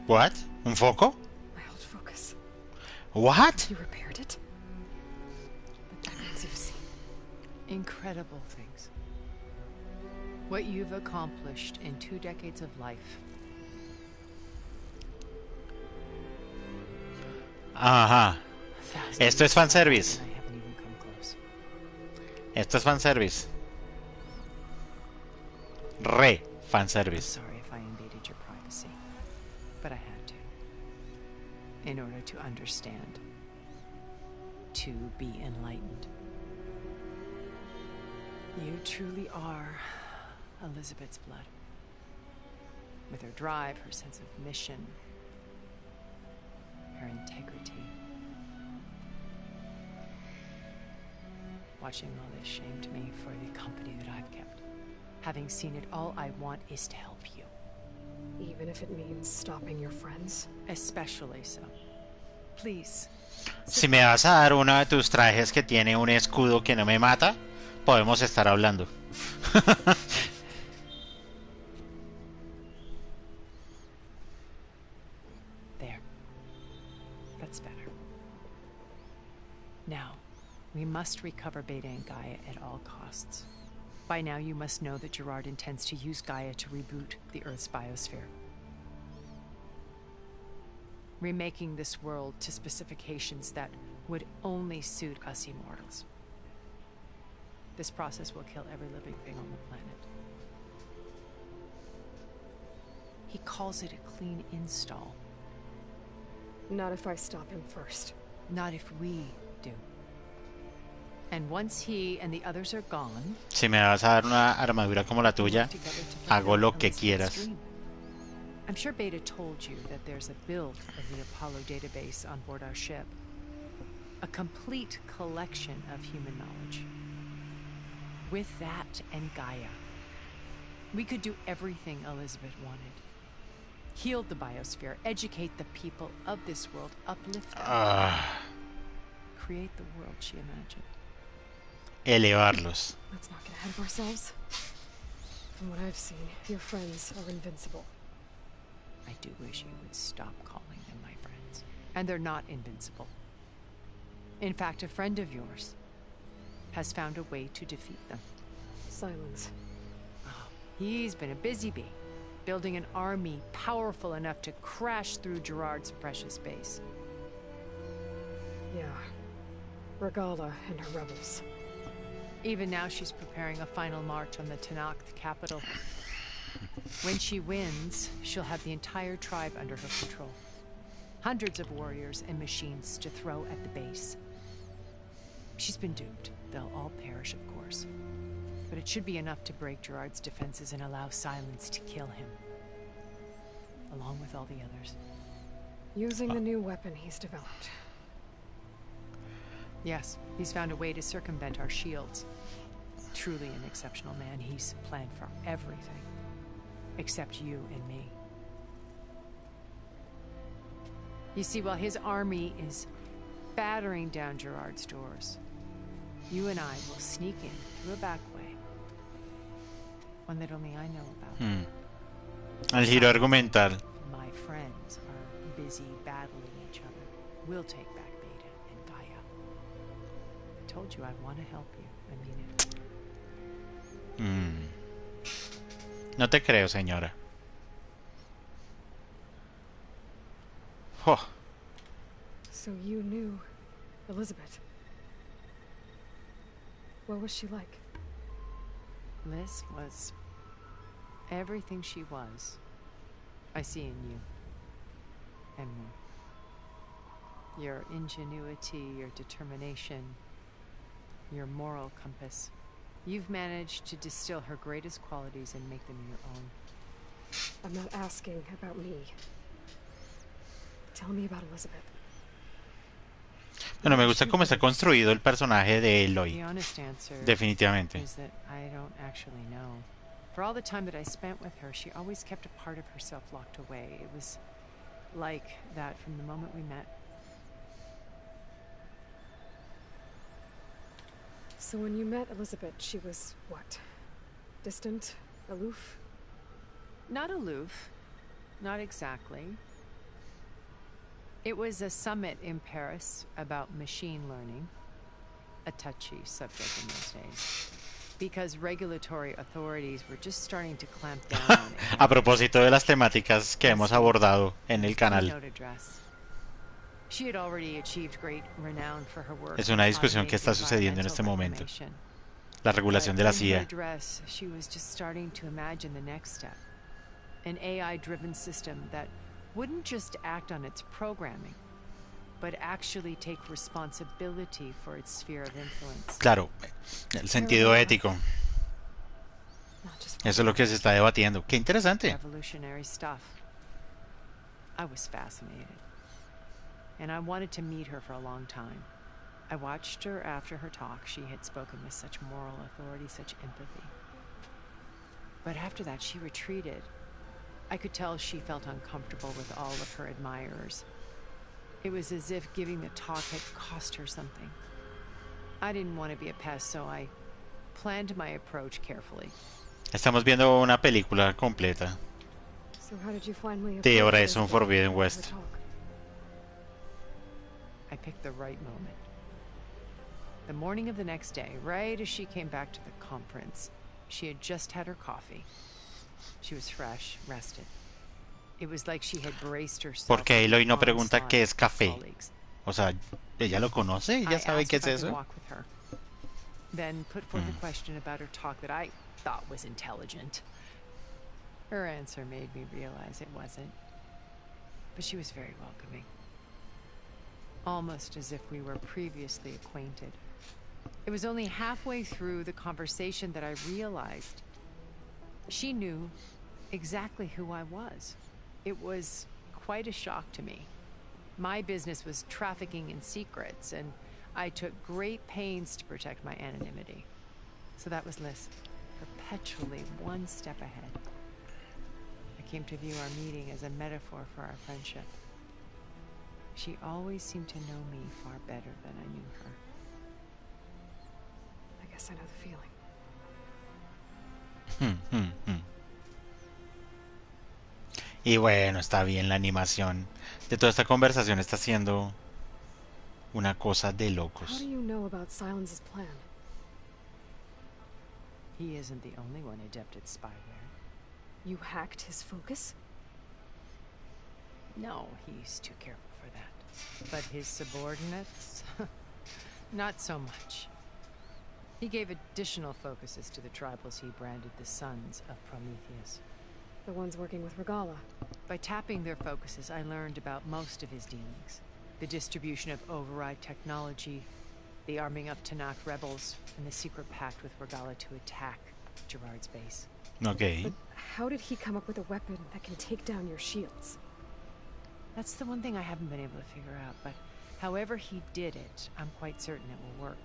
Speaker 1: What? ¿Un foco?
Speaker 3: My old focus.
Speaker 1: What?
Speaker 3: You repaired it? But that means you've seen
Speaker 9: Incredible things. What you've accomplished in 2 decades of life.
Speaker 1: Ajá.
Speaker 9: Thousands
Speaker 1: Esto es
Speaker 9: of
Speaker 1: fanservice.
Speaker 9: and I haven't even come close.
Speaker 1: Esto es fanservice. Re
Speaker 9: I'm
Speaker 1: fanservice.
Speaker 9: sorry if I invaded your privacy, but I had to. In order to understand. To be enlightened. You truly are Elizabeth's blood. With her drive, her sense of mission, her integrity. Watching all this shamed me for the company that I've kept. Having seen it, all I want is to help you.
Speaker 3: even if it means stopping your friends.
Speaker 9: Especially so. Please.
Speaker 1: Si me vas a dar uno de tus trajes que tiene un escudo que no me mata, podemos estar hablando.
Speaker 9: There. That's better. Now, we must recover Beta and Gaia at all costs. By now, you must know that Gerard intends to use Gaia to reboot the Earth's biosphere. Remaking this world to specifications that would only suit us immortals. This process will kill every living thing on the planet. He calls it a clean install.
Speaker 3: Not if I stop him first.
Speaker 9: Not if we do. And once he and the others are gone,
Speaker 1: Si me vas a dar una armadura como la tuya, hago lo que quieras.
Speaker 9: I'm sure Beta told you that there's a build of the Apollo database on board our ship. A complete collection of human knowledge. With that and Gaia, we could do everything Elizabeth wanted. Heal the biosphere, educate the people of this world, uplift them. Create the world she imagined.
Speaker 1: Elevarlos.
Speaker 3: Let's not get ahead of ourselves. From what I've seen, your friends are invincible.
Speaker 9: I do wish you would stop calling them my friends. And they're not invincible. In fact, a friend of yours has found a way to defeat them.
Speaker 3: Silence.
Speaker 9: Oh, he's been a busy bee, building an army powerful enough to crash through Gerard's precious base.
Speaker 3: Yeah. Regala and her rebels.
Speaker 9: Even now, she's preparing a final march on the Tanakh capital. When she wins, she'll have the entire tribe under her control. Hundreds of warriors and machines to throw at the base. She's been duped. They'll all perish, of course. But it should be enough to break Gerard's defenses and allow Silence to kill him. Along with all the others.
Speaker 3: Using the new weapon he's developed.
Speaker 9: Yes, he's found a way to circumvent our shields. Truly an exceptional man. He's planned for everything. Except you and me. You see, while his army is battering down Gerard's doors, you and I will sneak in through a back way. One that only I know about.
Speaker 1: El giro argumental.
Speaker 9: My friends are busy battling each other. We'll take back Beta and Gaia. I told you I'd want to help you. I mean it.
Speaker 1: No te creo, señora. Oh.
Speaker 3: So you knew Elizabeth. What was she like?
Speaker 9: Liz was everything she was. I see in you. And more. Your ingenuity, your determination, your moral compass. You've managed to distill her greatest qualities and make them your own.
Speaker 3: I'm not asking about me. Tell me about Elizabeth.
Speaker 1: Bueno, me gusta cómo está construido el personaje de Eloy.
Speaker 9: The honest answer
Speaker 1: Definitivamente.
Speaker 9: is that I don't actually know. For all the time that I spent with her, she always kept a part of herself locked away. It was like that from the moment we met.
Speaker 3: So when you met Elizabeth, she was what? Distant? Aloof?
Speaker 9: Not aloof. Not exactly. It was a summit in Paris about machine learning, a touchy subject in those days, because regulatory authorities were just starting to clamp down on it.
Speaker 1: A propósito de las temáticas que hemos abordado en el canal.
Speaker 9: She had already achieved great renown for her work.
Speaker 1: Es una discusión que está sucediendo en este momento. La regulación de la CIA.
Speaker 9: She was just starting to imagine the next step. An AI-driven system that wouldn't just act on its programming, but actually take responsibility for its sphere of influence.
Speaker 1: Claro, el sentido ético. Eso es lo que se está debatiendo. Qué interesante.
Speaker 9: Revolutionary stuff. I was fascinated. And I wanted to meet her for a long time. I watched her after her talk. She had spoken with such moral authority, such empathy. But after that, she retreated. I could tell she felt uncomfortable with all of her admirers. It was as if giving the talk had cost her something. I didn't want to be a pest, so I planned my approach carefully.
Speaker 1: Estamos viendo una película completa
Speaker 3: So how did you finally
Speaker 1: de Horizon Forbidden West.
Speaker 9: I picked the right moment. The morning of the next day, right as she came back to the conference, she had just had her coffee. She was fresh, rested. It was like she had braced herself.
Speaker 1: ¿Por qué Eloy no pregunta qué es café? O sea, ella lo conoce, ella sabe qué es eso.
Speaker 9: Then put forth a question about her talk that I thought was intelligent. Her answer made me realize it wasn't. But she was very welcoming. Almost as if we were previously acquainted. It was only halfway through the conversation that I realized she knew exactly who I was. It was quite a shock to me. My business was trafficking in secrets, and I took great pains to protect my anonymity. So that was Liz, perpetually one step ahead. I came to view our meeting as a metaphor for our friendship. She always seemed to know me far better than I knew her.
Speaker 3: I guess I know the feeling.
Speaker 1: Y bueno, está bien la animación de toda esta conversación, está siendo una cosa de locos.
Speaker 3: How do you know about Silence's plan?
Speaker 9: He isn't the only one adept at spyware.
Speaker 3: You hacked his focus?
Speaker 9: No, he's too careful for that. But his subordinates? Not so much. He gave additional focuses to the tribals he branded the Sons of Prometheus.
Speaker 3: The ones working with Regala.
Speaker 9: By tapping their focuses, I learned about most of his dealings. The distribution of override technology, the arming of Tanakh rebels, and the secret pact with Regala to attack Gerard's base.
Speaker 1: Okay.
Speaker 3: But how did he come up with a weapon that can take down your shields?
Speaker 9: That's the one thing I haven't been able to figure out, but however he did it, I'm quite certain it will work.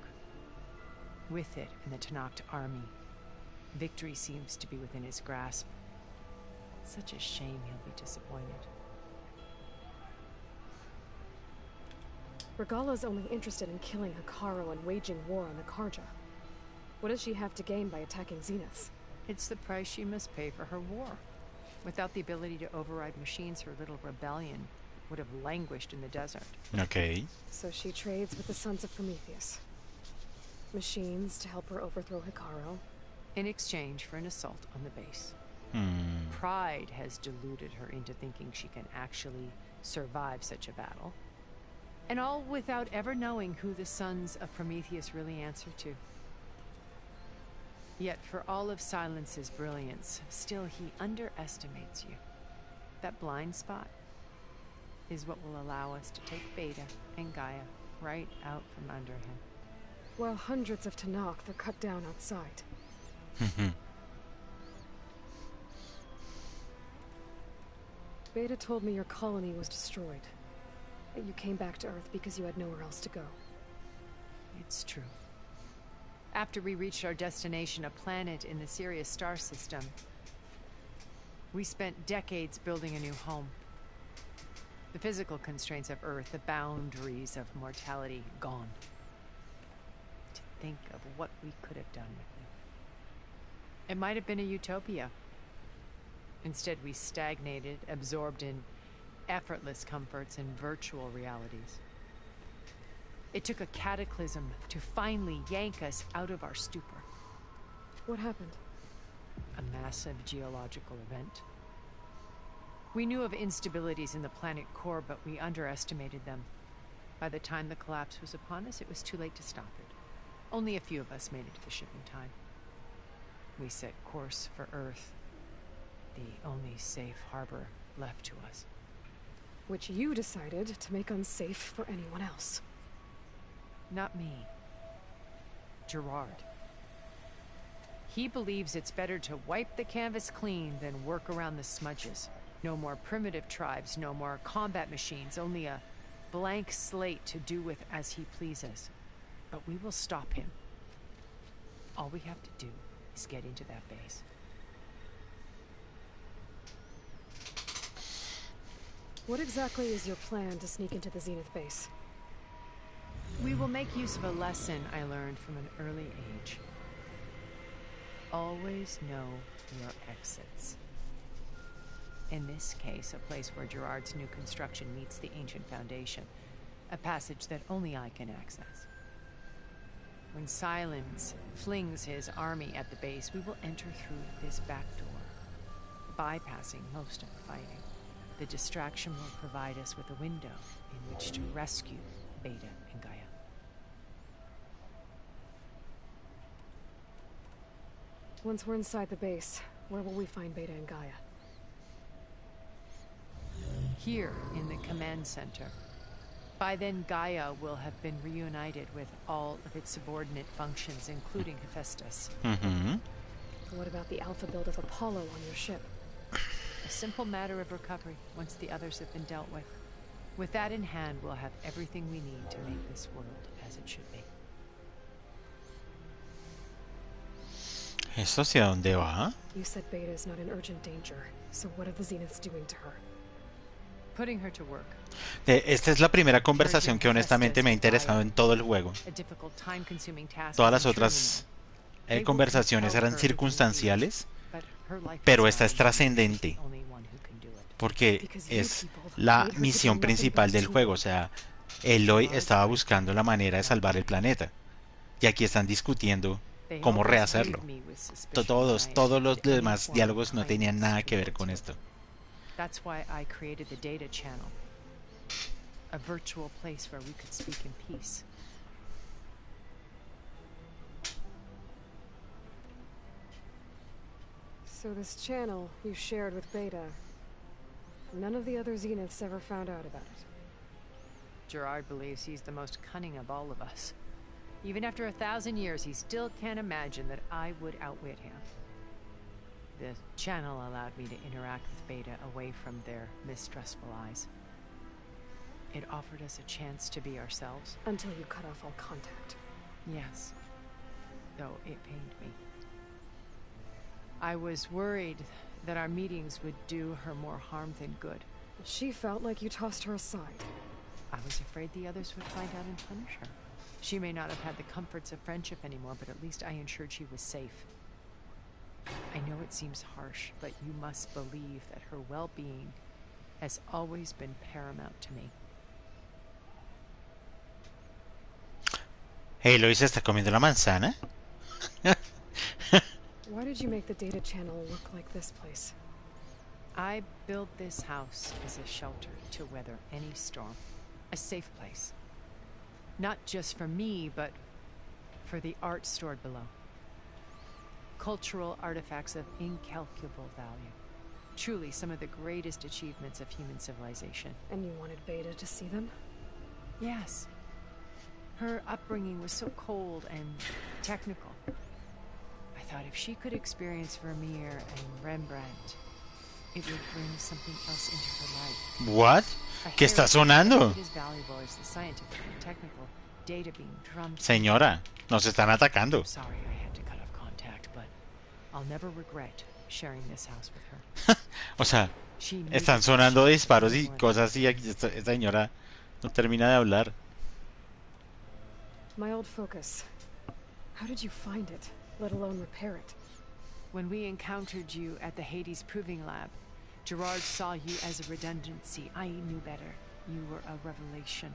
Speaker 9: With it and the Tanakh army, victory seems to be within his grasp. Such a shame he'll be disappointed.
Speaker 3: Regala's only interested in killing Hikaru and waging war on the Karja. What does she have to gain by attacking Zenith?
Speaker 9: It's the price she must pay for her war. Without the ability to override machines, her little rebellion would have languished in the desert.
Speaker 1: Okay.
Speaker 3: So she trades with the Sons of Prometheus. Machines to help her overthrow Hikaru.
Speaker 9: In exchange for an assault on the base. Pride has deluded her into thinking she can actually survive such a battle. And all without ever knowing who the Sons of Prometheus really answer to. Yet for all of Silence's brilliance, still he underestimates you. That blind spot is what will allow us to take Beta and Gaia right out from under him.
Speaker 3: while hundreds of Tanakh are cut down outside. Beta told me your colony was destroyed. That you came back to Earth because you had nowhere else to go.
Speaker 9: It's true. After we reached our destination, a planet in the Sirius star system, we spent decades building a new home. The physical constraints of Earth, the boundaries of mortality, gone. To think of what we could have done with it. It might have been a utopia. Instead, we stagnated, absorbed in effortless comforts and virtual realities. It took a cataclysm to finally yank us out of our stupor.
Speaker 3: What happened?
Speaker 9: A massive geological event. We knew of instabilities in the planet core, but we underestimated them. By the time the collapse was upon us, it was too late to stop it. Only a few of us made it to the ship in time. We set course for Earth, the only safe harbor left to us.
Speaker 3: Which you decided to make unsafe for anyone else.
Speaker 9: Not me. Gerard. He believes it's better to wipe the canvas clean than work around the smudges. No more primitive tribes, no more combat machines, only a blank slate to do with as he pleases. But we will stop him. All we have to do is get into that base.
Speaker 3: What exactly is your plan to sneak into the Zenith base?
Speaker 9: We will make use of a lesson I learned from an early age. Always know your exits. In this case, a place where Gerard's new construction meets the ancient foundation. A passage that only I can access. When Silence flings his army at the base, we will enter through this back door, bypassing most of the fighting. The distraction will provide us with a window in which to rescue Beta and Gaia.
Speaker 3: Once we're inside the base, where will we find Beta and Gaia?
Speaker 9: Here in the command center. By then, Gaia will have been reunited with all of its subordinate functions, including Hephaestus.
Speaker 3: What about the alpha build of Apollo on your ship?
Speaker 9: A simple matter of recovery once the others have been dealt with. With that in hand, we'll have everything we need to make this world as it should be.
Speaker 1: ¿Esto hacia dónde va?
Speaker 3: You said Beta is not in urgent danger, so what are the Zeniths doing to her?
Speaker 9: Putting her to work.
Speaker 1: Esta es la primera conversación que honestamente me ha interesado en todo el juego. Todas las otras conversaciones eran circunstanciales, pero esta es trascendente, porque es la misión principal del juego. O sea, Eloy estaba buscando la manera de salvar el planeta, y aquí están discutiendo cómo rehacerlo. Todos los demás diálogos no tenían nada que ver con esto.
Speaker 9: That's why I created the data channel. A virtual place where we could speak in peace.
Speaker 3: So this channel you shared with Beta, none of the other Zeniths ever found out about it.
Speaker 9: Gerard believes he's the most cunning of all of us. Even after 1,000 years, he still can't imagine that I would outwit him. The channel allowed me to interact with Beta away from their mistrustful eyes. It offered us a chance to be ourselves.
Speaker 3: Until you cut off all contact.
Speaker 9: Yes. Though it pained me. I was worried that our meetings would do her more harm than good.
Speaker 3: She felt like you tossed her aside.
Speaker 9: I was afraid the others would find out and punish her. She may not have had the comforts of friendship anymore, but at least I ensured she was safe. I know it seems harsh, but you must believe that her well-being has always been paramount to me.
Speaker 1: Hey, Eloy se está comiendo la manzana.
Speaker 3: Why did you make the data channel look like this place?
Speaker 9: I built this house as a shelter to weather any storm. A safe place. Not just for me, but for the art stored below. Cultural artifacts of incalculable value. Truly some of the greatest achievements of human civilization.
Speaker 3: And you wanted Beta to see them?
Speaker 9: Yes. Her upbringing was so cold and technical. I thought if she could experience Vermeer and Rembrandt, it would bring something else into her life.
Speaker 1: What? ¿Qué está sonando?
Speaker 9: As valuable as the scientific and technical data being drummed.
Speaker 1: Señora, nos están atacando.
Speaker 9: Sorry, I had to cut off contact, but I'll never regret sharing this house with her.
Speaker 1: O sea, están sonando disparos y cosas así. Esta señora no termina de hablar.
Speaker 3: My old focus. How did you find it, let alone repair it?
Speaker 9: When we encountered you at the Hades Proving Lab, Gerard saw you as a redundancy. I knew better. You were a revelation.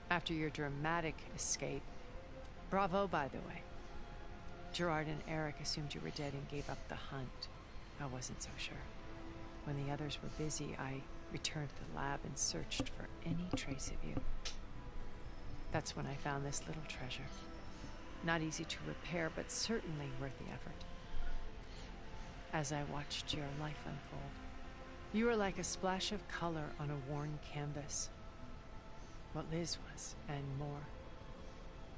Speaker 9: After your dramatic escape, bravo, by the way. Gerard and Eric assumed you were dead and gave up the hunt. I wasn't so sure. When the others were busy, I returned to the lab and searched for any trace of you. That's when I found this little treasure. Not easy to repair, but certainly worth the effort. As I watched your life unfold, you were like a splash of color on a worn canvas. What Liz was, and more.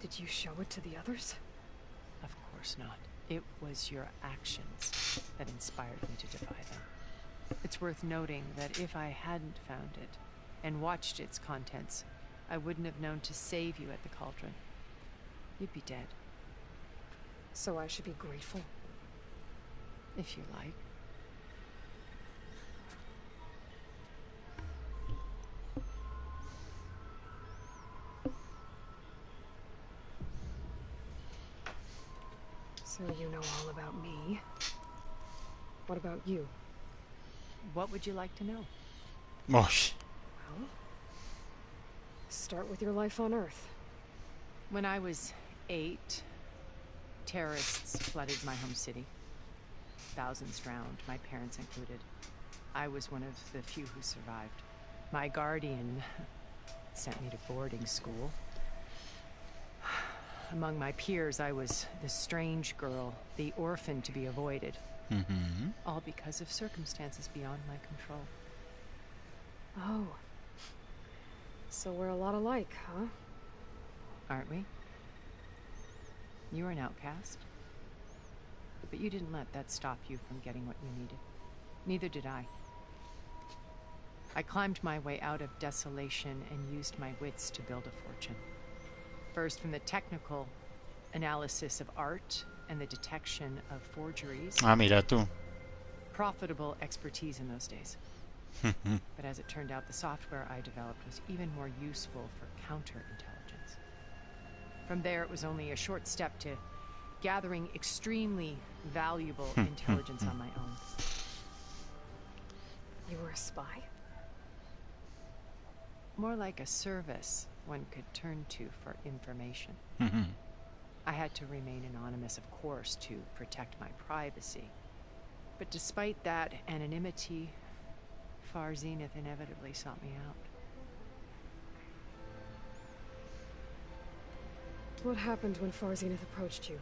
Speaker 3: Did you show it to the others?
Speaker 9: Of course not. It was your actions that inspired me to defy them. It's worth noting that if I hadn't found it and watched its contents, I wouldn't have known to save you at the cauldron. You'd be dead.
Speaker 3: So I should be grateful?
Speaker 9: If you like.
Speaker 3: So you know all about me. What about you?
Speaker 9: What would you like to know?
Speaker 1: Mosh.
Speaker 3: Well, start with your life on Earth.
Speaker 9: When I was 8, terrorists flooded my home city. Thousands drowned, my parents included. I was one of the few who survived. My guardian sent me to boarding school. Among my peers, I was the strange girl, the orphan to be avoided.
Speaker 1: Mm-hmm.
Speaker 9: All because of circumstances beyond my control.
Speaker 3: Oh. So we're a lot alike, huh?
Speaker 9: Aren't we? You were an outcast. But you didn't let that stop you from getting what you needed. Neither did I. I climbed my way out of desolation and used my wits to build a fortune. First from the technical analysis of art and the detection of forgeries.
Speaker 1: Ah, mira tú.
Speaker 9: Profitable expertise in those days. But as it turned out, the software I developed was even more useful for counterintelligence. From there, it was only a short step to gathering extremely valuable intelligence on my own.
Speaker 3: You were a spy?
Speaker 9: More like a service one could turn to for information. I had to remain anonymous, of course, to protect my privacy. But despite that anonymity, Far Zenith inevitably sought me out.
Speaker 3: What happened when Far Zenith approached you?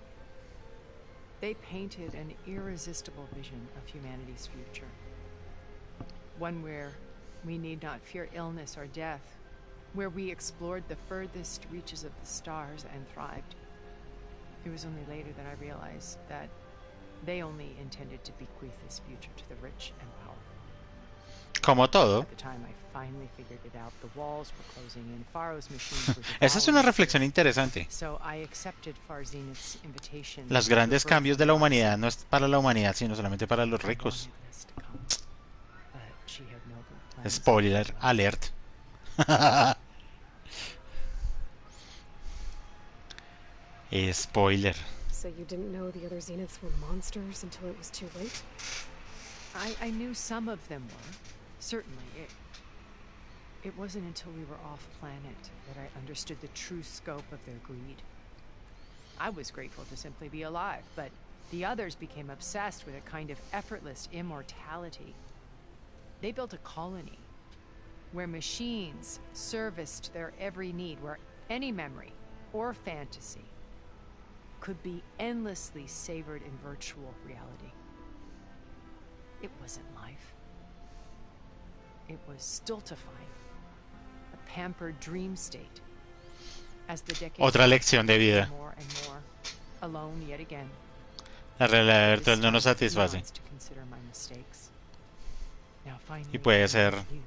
Speaker 9: They painted an irresistible vision of humanity's future. One where we need not fear illness or death, where we explored the furthest reaches of the stars and thrived. It was only later that I realized that they only intended to bequeath this future to the rich and powerful.
Speaker 1: Como todo.
Speaker 9: At the time I finally figured it out, the walls were closing in, Pharaoh's machines were
Speaker 1: Esa es una
Speaker 9: devouring
Speaker 1: reflexión
Speaker 9: us.
Speaker 1: interesante.
Speaker 9: So I accepted Far Zenith's invitation.
Speaker 1: Los grandes cambios de la humanidad no es para la humanidad, sino solamente para los ricos. Spoiler alert. Spoiler.
Speaker 3: So you didn't know the other Zeniths were monsters until it was too late?
Speaker 9: I knew some of them were. Certainly. It wasn't until we were off-planet that I understood the true scope of their greed. I was grateful to simply be alive, but the others became obsessed with a kind of effortless immortality. They built a colony where machines serviced their every need, where any memory or fantasy could be endlessly savored in virtual reality. It wasn't life. It was stultifying, a pampered dream state. As the decades
Speaker 1: Otra lección de vida.
Speaker 9: more and more alone yet again.
Speaker 1: La realidad
Speaker 9: This
Speaker 1: virtual no
Speaker 9: time,
Speaker 1: nos
Speaker 9: he
Speaker 1: satisface.
Speaker 9: wants to consider my mistakes. Now, finally,
Speaker 1: Y puede
Speaker 9: I'm
Speaker 1: ser
Speaker 9: with you.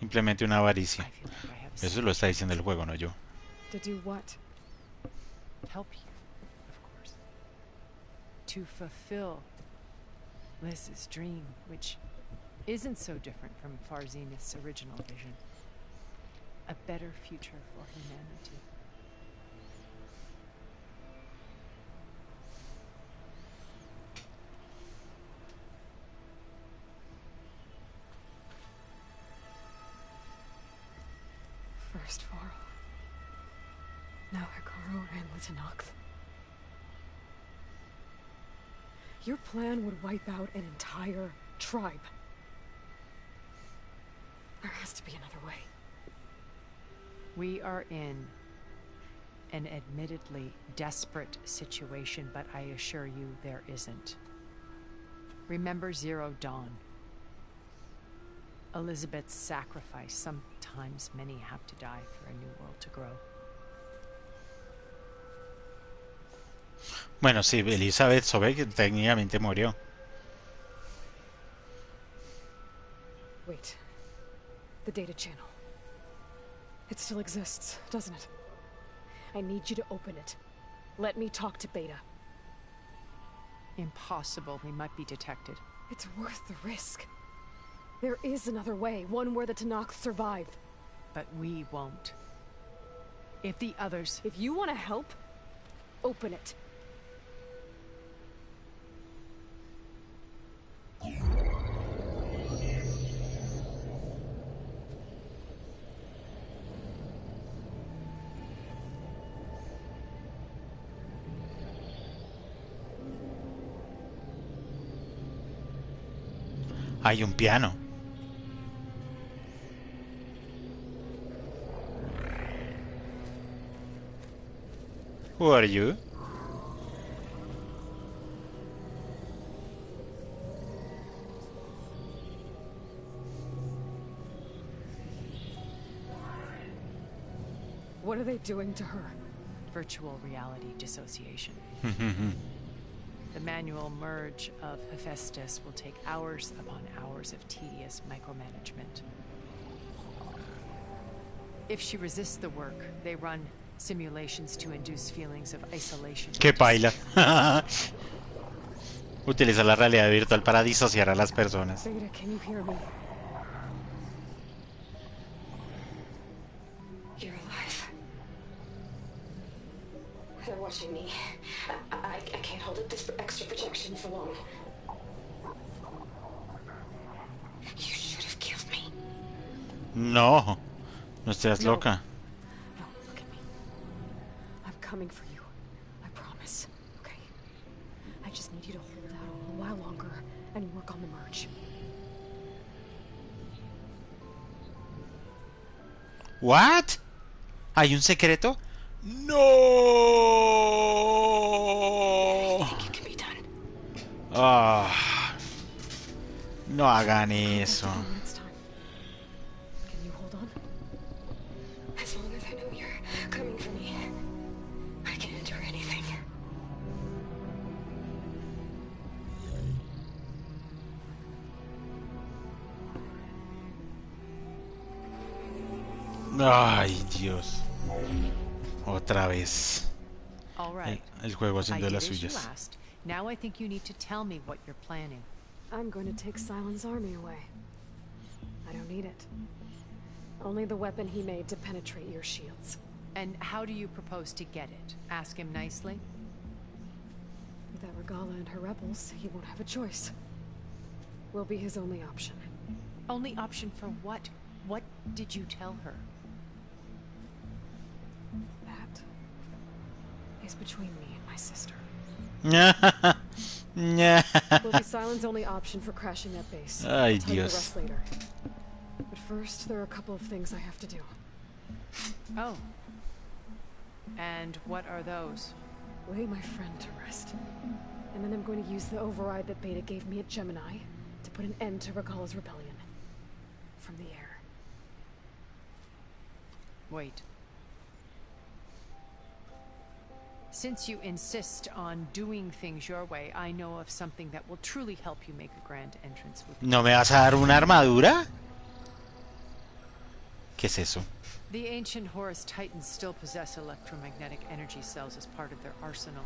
Speaker 1: simplemente una avaricia.
Speaker 9: I feel like I have
Speaker 1: Eso lo está diciendo el juego, no yo.
Speaker 3: To do what?
Speaker 9: help you, of course. To fulfill Liz's dream, which isn't so different from Farzenith's original vision. A better future for humanity.
Speaker 3: First Varl. Now Hikaru and Litanokth. Your plan would wipe out an entire tribe. There has to be another way.
Speaker 9: We are in an admittedly desperate situation, but I assure you there isn't. Remember Zero Dawn. Elizabeth's sacrifice. Sometimes many have to die for a new world to grow.
Speaker 1: Bueno, sí, Elizabeth Sobek técnicamente murió.
Speaker 3: Wait. The data channel. It still exists, doesn't it? I need you to open it. Let me talk to Beta.
Speaker 9: Impossible. We might be detected.
Speaker 3: It's worth the risk. There is another way, one where the Tenakth survive.
Speaker 9: But we won't. If the others...
Speaker 3: If you want to help, open it.
Speaker 1: Hay un piano. Who are you?
Speaker 3: What are they doing to her?
Speaker 9: Virtual reality dissociation. The manual merge of Hephaestus will take hours upon hours of tedious micromanagement. If she resists the work, they run simulations to induce feelings of isolation.
Speaker 1: Que baila. Utiliza la realidad virtual para disociar a las personas.
Speaker 3: Beta, can you hear me?
Speaker 2: You're alive. They're watching me. I can't hold up this extra protection for long. You should have killed me.
Speaker 1: No, no estás loca.
Speaker 3: No, look at me. I'm coming for you. I promise. Okay? I just need you to hold out a while longer and work on the merge.
Speaker 1: What? ¿Hay un secreto? No.
Speaker 2: I think it can be done.
Speaker 1: Ah, no hagan eso.
Speaker 3: It's time. Can you hold on?
Speaker 2: As long as I know you're coming for me, I can endure anything.
Speaker 1: Ay, Dios. Otra vez.
Speaker 9: All right.
Speaker 1: El juego
Speaker 9: I
Speaker 1: haciendo
Speaker 9: did
Speaker 1: las
Speaker 9: as you
Speaker 1: suyas.
Speaker 9: asked. Now I think you need to tell me what you're planning.
Speaker 3: I'm going to take Silent's army away. I don't need it. Only the weapon he made to penetrate your shields.
Speaker 9: And how do you propose to get it? Ask him nicely?
Speaker 3: Without Regala and her rebels, he won't have a choice. We'll be his only option.
Speaker 9: Only option for what? What did you tell her?
Speaker 3: That is between me and my sister. Will be Silent's only option for crashing that base.
Speaker 1: Ay,
Speaker 3: I'll tell you the
Speaker 1: Dios.
Speaker 3: rest later. But first, there are a couple of things I have to do.
Speaker 9: Oh. And what are those?
Speaker 3: Lay my friend to rest. And then I'm going to use the override that Beta gave me at Gemini to put an end to Regala's rebellion. From the air.
Speaker 9: Wait. Since you insist on doing things your way, I know of something that will truly help you make a grand entrance with
Speaker 1: ¿No me vas a dar una armadura? ¿Qué es eso?
Speaker 9: The ancient Horus Titans still possess electromagnetic energy cells as part of their arsenal.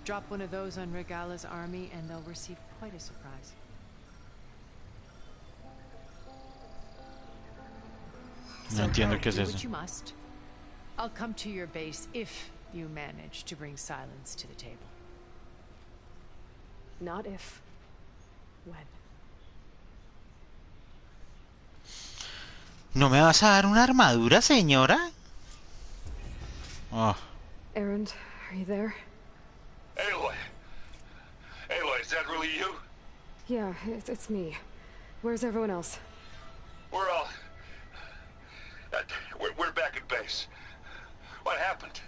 Speaker 9: Drop one of those on Regala's army and they'll receive quite a surprise.
Speaker 1: No entiendo qué es
Speaker 9: do
Speaker 1: eso.
Speaker 9: what you must. I'll come to your base if you manage to bring silence to the table.
Speaker 3: Not if. When.
Speaker 1: ¿No me vas a dar una armadura, señora? Oh.
Speaker 3: Erend, are you there?
Speaker 5: Aloy! Aloy, is that really you?
Speaker 3: Yeah, it's me. Where's everyone else?
Speaker 5: We're all... we're back at base. What happened?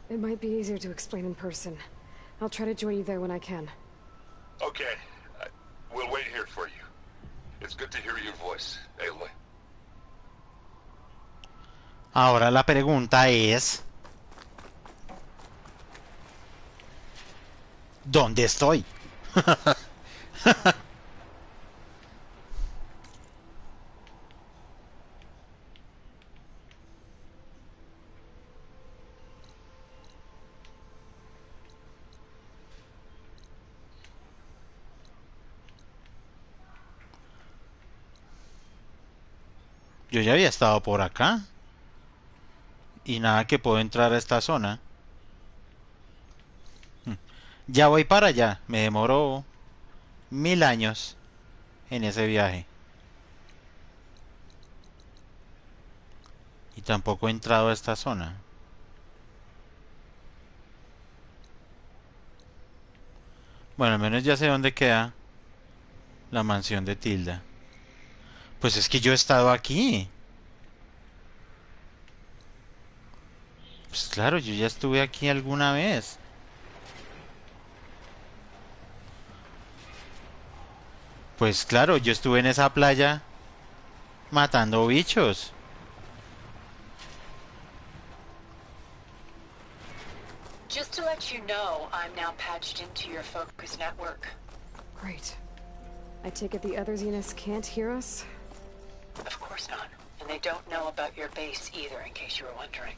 Speaker 3: It might be easier to explain in person. I'll try to join you there when I can.
Speaker 5: Okay. We'll wait here for you. It's good to hear your voice, Aloy.
Speaker 1: Ahora la pregunta es... ¿dónde estoy? Yo ya había estado por acá. Y nada que puedo entrar a esta zona. Ya voy para allá. Me demoró 1000 años en ese viaje. Y tampoco he entrado a esta zona. Bueno, al menos ya sé dónde queda la mansión de Tilda. Pues es que yo he estado aquí. Pues claro, yo ya estuve aquí alguna vez. Pues claro, yo estuve en esa playa matando bichos.
Speaker 8: Just to let you know, I'm now patched into your focus network.
Speaker 3: Great. I take it the other Zeniths can't hear us?
Speaker 8: Of course not. And they don't know about your base either, in case you were wondering.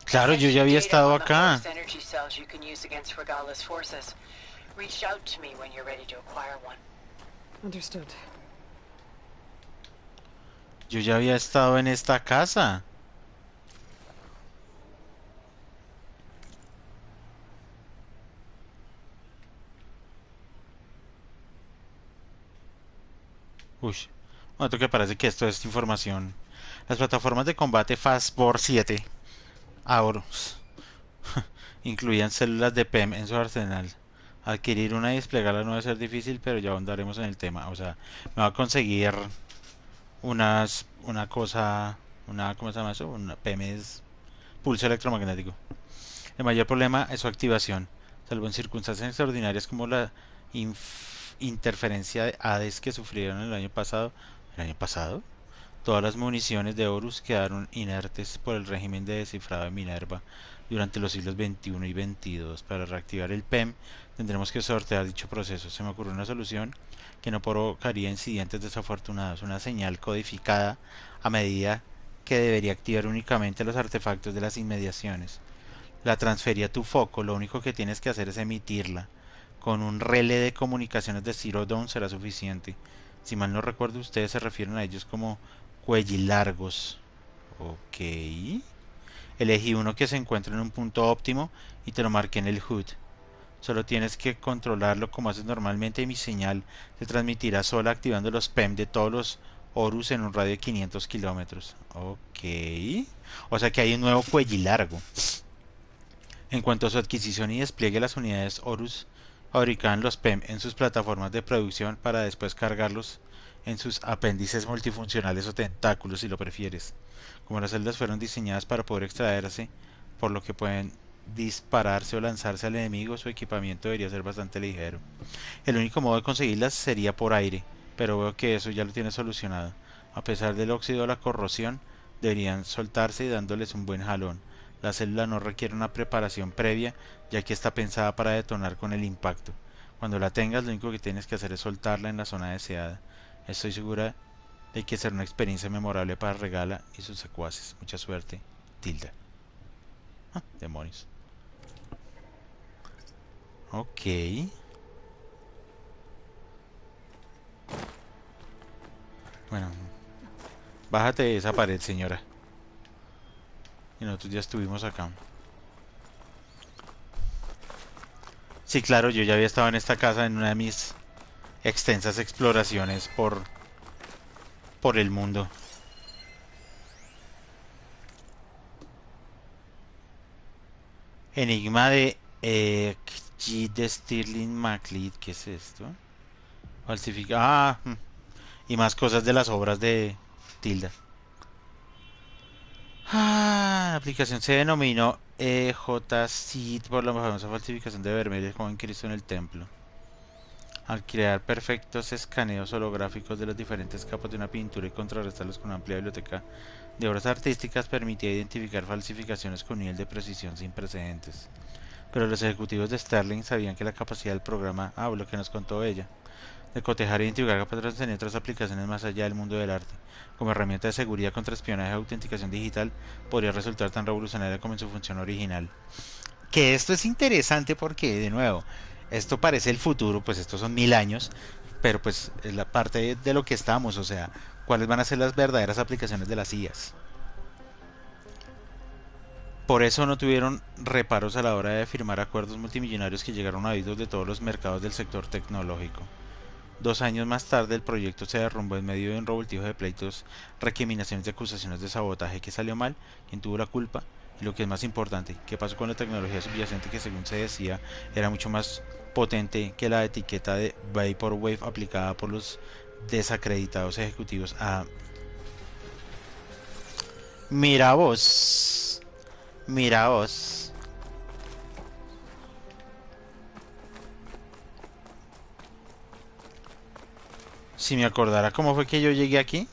Speaker 1: Claro, yo ya había estado acá.
Speaker 8: Energy cells you can use against Regala's forces. Reach out to me when you're ready to acquire one.
Speaker 3: Understood.
Speaker 1: Yo ya había estado en esta casa. Uy, un momento que parece que esto es información. Las plataformas de combate Fastbore 7 Auros incluían células de PEM en su arsenal. Adquirir una y desplegarla no debe ser difícil, pero ya ahondaremos en el tema. O sea, me va a conseguir una cosa, ¿cómo se llama eso? Una PEM es pulso electromagnético. El mayor problema es su activación, salvo en circunstancias extraordinarias como la interferencia de Hades que sufrieron el año pasado. ¿El año pasado? Todas las municiones de Horus quedaron inertes por el régimen de descifrado de Minerva durante los siglos XXI y XXII. Para reactivar el PEM tendremos que sortear dicho proceso. Se me ocurrió una solución que no provocaría incidentes desafortunados, una señal codificada a medida que debería activar únicamente los artefactos de las inmediaciones. La transferí a tu foco, lo único que tienes que hacer es emitirla. Con un relé de comunicaciones de Zero Dawn será suficiente. Si mal no recuerdo, ustedes se refieren a ellos como cuellilargos. Ok. Elegí uno que se encuentra en un punto óptimo y te lo marqué en el HUD. Solo tienes que controlarlo como haces normalmente y mi señal se transmitirá sola activando los PEM de todos los Horus en un radio de 500 kilómetros. Ok. O sea que hay un nuevo cuellilargo. En cuanto a su adquisición y despliegue, las unidades Horus fabricaban los PEM en sus plataformas de producción para después cargarlos en sus apéndices multifuncionales o tentáculos si lo prefieres. Como las celdas fueron diseñadas para poder extraerse, por lo que pueden dispararse o lanzarse al enemigo, su equipamiento debería ser bastante ligero. El único modo de conseguirlas sería por aire, pero veo que eso ya lo tiene solucionado. A pesar del óxido o la corrosión, deberían soltarse y dándoles un buen jalón. La célula no requiere una preparación previa, ya que está pensada para detonar con el impacto. Cuando la tengas, lo único que tienes que hacer es soltarla en la zona deseada. Estoy segura de que será una experiencia memorable para Regala y sus secuaces. Mucha suerte, Tilda. Ah, demonios. Ok. Bueno, bájate de esa pared, señora. Y nosotros ya estuvimos acá. Sí, claro, yo ya había estado en esta casa en una de mis extensas exploraciones por el mundo. Enigma de G. de Stirling MacLeod. ¿Qué es esto? Falsifica. Ah, y más cosas de las obras de Tilda. Ah, la aplicación se denominó EJCID por la famosa falsificación de Vermeer, el joven Cristo en el templo. Al crear perfectos escaneos holográficos de las diferentes capas de una pintura y contrarrestarlos con una amplia biblioteca de obras artísticas, permitía identificar falsificaciones con un nivel de precisión sin precedentes. Pero los ejecutivos de Sterling sabían que la capacidad del programa, lo que nos contó ella, de cotejar e identificar patrones tenía otras aplicaciones más allá del mundo del arte. Como herramienta de seguridad contra espionaje y autenticación digital, podría resultar tan revolucionaria como en su función original. Que esto es interesante porque, de nuevo, esto parece el futuro, pues estos son 1000 años, pero pues es la parte de lo que estamos, o sea, cuáles van a ser las verdaderas aplicaciones de las IAs. Por eso no tuvieron reparos a la hora de firmar acuerdos multimillonarios que llegaron a oídos de todos los mercados del sector tecnológico. 2 años más tarde, el proyecto se derrumbó en medio de un revoltijo de pleitos, recriminaciones y acusaciones de sabotaje. ¿Qué salió mal? ¿Quién tuvo la culpa? Y lo que es más importante, ¿qué pasó con la tecnología subyacente que, según se decía, era mucho más potente que la etiqueta de Vaporwave aplicada por los desacreditados ejecutivos? Mira vos. Mira vos. Si me acordara cómo fue que yo llegué aquí.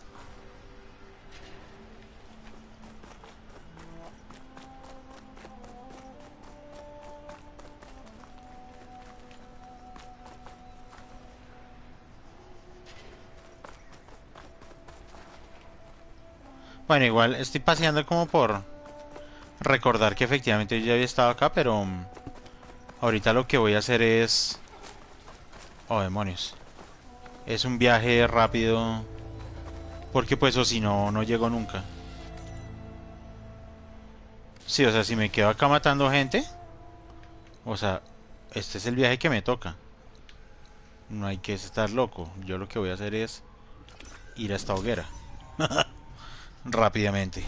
Speaker 1: Bueno, igual estoy paseando como por recordar que efectivamente yo ya había estado acá, pero ahorita lo que voy a hacer es... Oh, demonios. Es un viaje rápido, porque pues o si no, no llego nunca. Sí, o sea, si me quedo acá matando gente, o sea, este es el viaje que me toca. No hay que estar loco. Yo lo que voy a hacer es ir a esta hoguera. Rápidamente.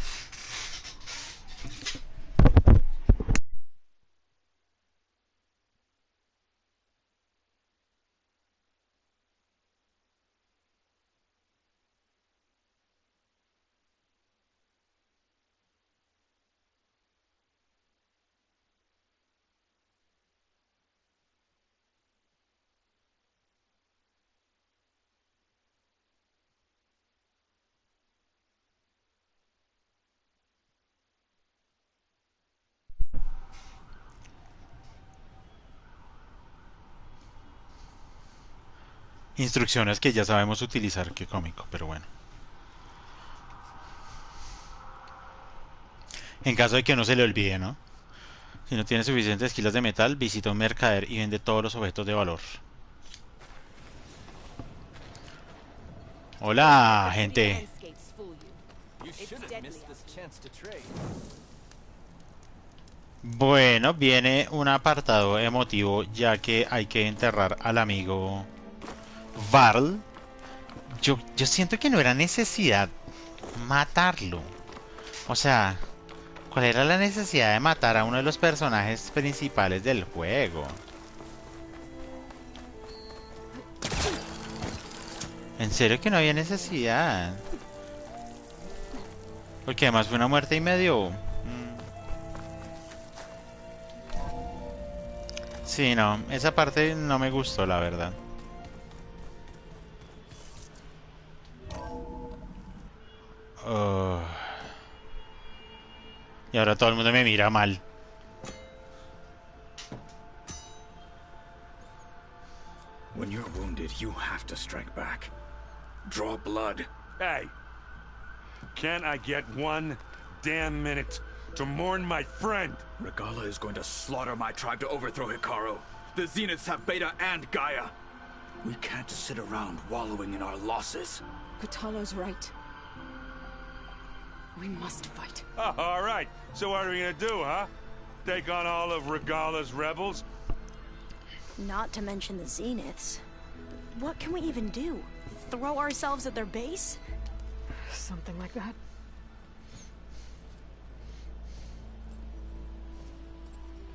Speaker 1: Instrucciones que ya sabemos utilizar, qué cómico, pero bueno. En caso de que no se le olvide, ¿no? Si no tiene suficientes kilos de metal, visita un mercader y vende todos los objetos de valor. Hola, gente. Bueno, viene un apartado emotivo ya que hay que enterrar al amigo Varl. Yo siento que no era necesidad matarlo. O sea, ¿cuál era la necesidad de matar a uno de los personajes principales del juego? En serio que no había necesidad. Porque además fue una muerte y medio. Sí, no, esa parte no me gustó, la verdad. Y ahora todo el mundo me mira mal.
Speaker 10: When you're wounded, you have to strike back. Draw blood.
Speaker 4: Hey, can't I get one damn minute to mourn my friend?
Speaker 10: Regala is going to slaughter my tribe to overthrow Hikaru. The Zeniths have Beta and Gaia. We can't sit around wallowing in our losses.
Speaker 3: Patalo's right. We must fight.
Speaker 4: Oh, all right. So what are we gonna do, huh? Take on all of Regala's rebels?
Speaker 11: Not to mention the Zeniths. What can we even do? Throw ourselves at their base?
Speaker 3: Something like that.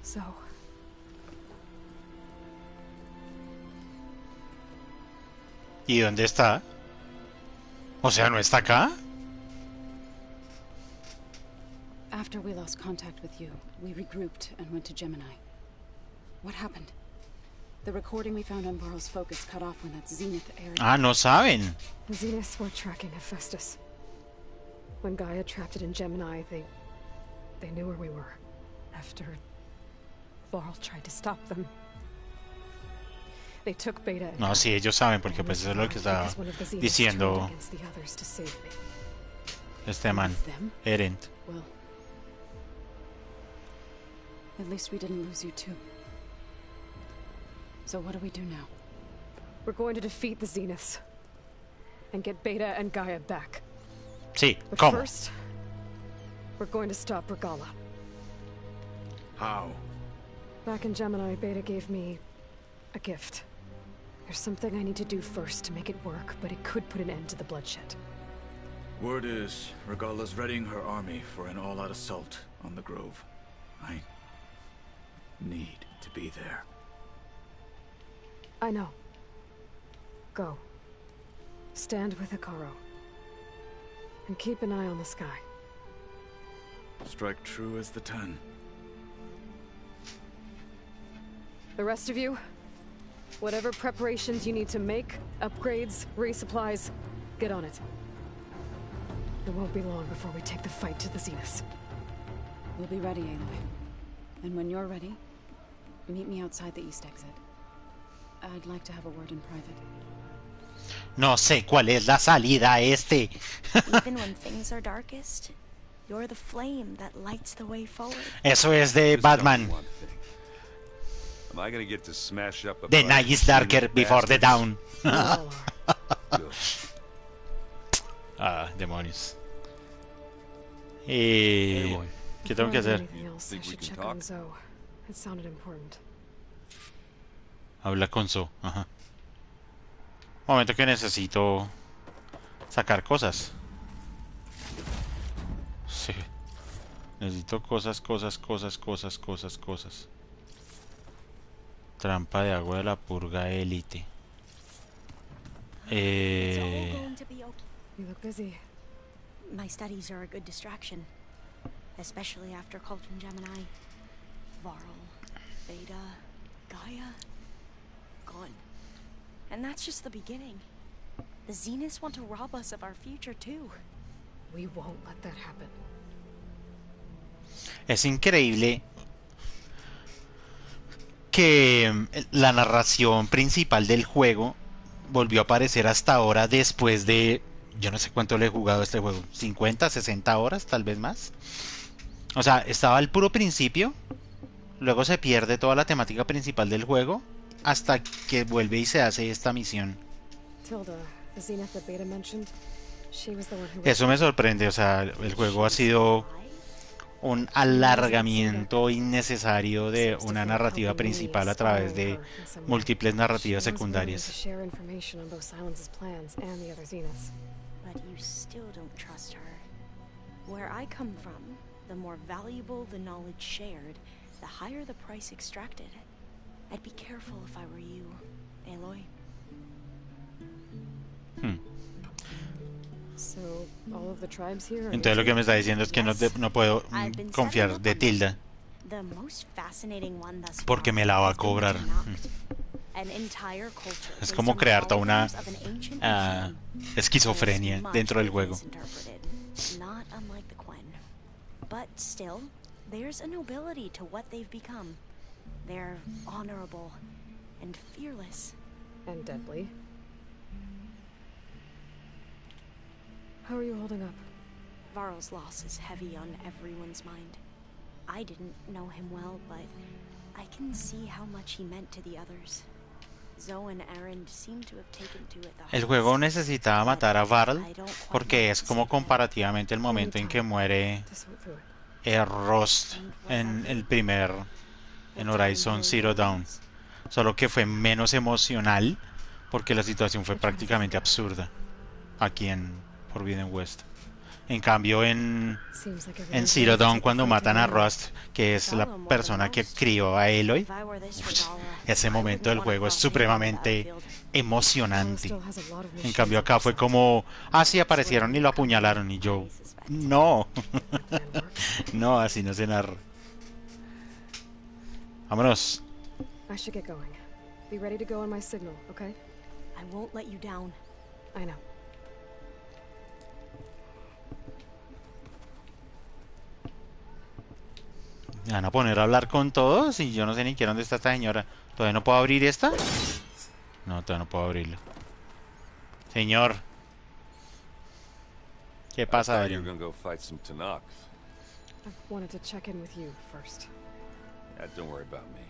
Speaker 3: So...
Speaker 1: ¿Y dónde está? O sea, ¿no está acá?
Speaker 12: After we lost contact with you, we regrouped and went to Gemini. What happened? The recording we found on Varl's focus cut off when that Zenith aired.
Speaker 1: Ah, no saben.
Speaker 3: The Zeniths were tracking Hephaestus. When Gaia trapped it in Gemini, they knew where we were. After Varl tried to stop them. They took Beta and
Speaker 1: No, sí, ellos saben, porque pues eso es lo que estaba diciendo este man, Erend.
Speaker 12: Well, at least we didn't lose you too. So what do we do now?
Speaker 3: We're going to defeat the Zeniths and get Beta and Gaia back.
Speaker 1: Sí,
Speaker 3: But
Speaker 1: ¿cómo?
Speaker 3: first, we're going to stop Regala.
Speaker 10: How?
Speaker 3: Back in Gemini, Beta gave me a gift. There's something I need to do first to make it work, but it could put an end to the bloodshed.
Speaker 10: Word is, Regala's readying her army for an all-out assault on the Grove. I need to be there.
Speaker 3: I know. Go. Stand with Hikaru. And keep an eye on the sky.
Speaker 10: Strike true as the 10.
Speaker 3: The rest of you, whatever preparations you need to make, upgrades, resupplies, get on it. It won't be long before we take the fight to the Zeniths.
Speaker 12: We'll be ready, Aloy. And when you're ready, meet me outside the east exit. I'd like to have a word in private.
Speaker 1: No sé cuál es la salida a este.
Speaker 11: Even when things are darkest, you're the flame that lights the way forward.
Speaker 1: Eso es de Batman.
Speaker 4: Am I gonna get to smash up a
Speaker 1: The night is darker before the dawn. Ah, demonios. ¿Qué tengo que hacer?
Speaker 3: It sounded important.
Speaker 1: Habla con So. Ajá. Momento que necesito sacar cosas. Sí. Necesito cosas. Trampa de agua de la purga élite.
Speaker 3: You look busy.
Speaker 11: My studies are a good distraction, especially after Cauldron Gemini. Varl, Beta, Gaia, gone. And that's just the beginning. The Zeniths want to rob us of our future too.
Speaker 3: We won't let that happen.
Speaker 1: Es increíble que la narración principal del juego volvió a aparecer hasta ahora después de... Yo no sé cuánto le he jugado a este juego. 50, 60 horas, tal vez más. O sea, estaba al puro principio. Luego se pierde toda la temática principal del juego. Hasta que vuelve y se hace esta misión. Eso me sorprende. O sea, el juego ha sido un alargamiento innecesario de una narrativa principal a través de múltiples narrativas secundarias.
Speaker 11: But you still don't trust her. Where I come from, the more valuable the knowledge shared, the higher the price extracted. I'd be careful if I were you, Aloy.
Speaker 1: Entonces lo que me está diciendo es que no puedo confiar de Tilda porque me la va a cobrar. Es como crear toda una esquizofrenia dentro del juego.
Speaker 11: But still, there's a nobility to what they've become. They're honorable and fearless.
Speaker 3: And deadly. How are you holding up?
Speaker 11: Varl's loss is heavy on everyone's mind. I didn't know him well, but I can see how much he meant to the others. Zoe and Aaron seem to have taken to it the
Speaker 1: El juego
Speaker 11: hardest,
Speaker 1: necesitaba
Speaker 11: but
Speaker 1: matar a Varl
Speaker 11: I don't quite know
Speaker 1: porque
Speaker 11: what
Speaker 1: es
Speaker 11: to
Speaker 1: como
Speaker 11: say yet.
Speaker 1: comparativamente el momento en que muere
Speaker 3: Just wait through it.
Speaker 1: Rost en el primer, en Horizon Zero Dawn. Solo que fue menos emocional porque la situación fue prácticamente absurda aquí en Forbidden West. En cambio en Zero Dawn, cuando matan a Rust, que es la persona que crió a Aloy, ese momento del juego es supremamente emocionante. En cambio acá fue como, sí, aparecieron y lo apuñalaron y yo, no. No, así no se narra. Vámonos.
Speaker 3: I should get going. Be ready to go on my signal, okay?
Speaker 11: I won't let you down.
Speaker 3: I know.
Speaker 1: Me van a poner a hablar con todos y yo no sé ni siquiera dónde está esta señora. ¿Todavía no puedo abrir esta? No, todavía no puedo abrirla. Señor. ¿Qué pasa, Adrian?
Speaker 3: I wanted to check in with you first.
Speaker 5: Don't worry about me.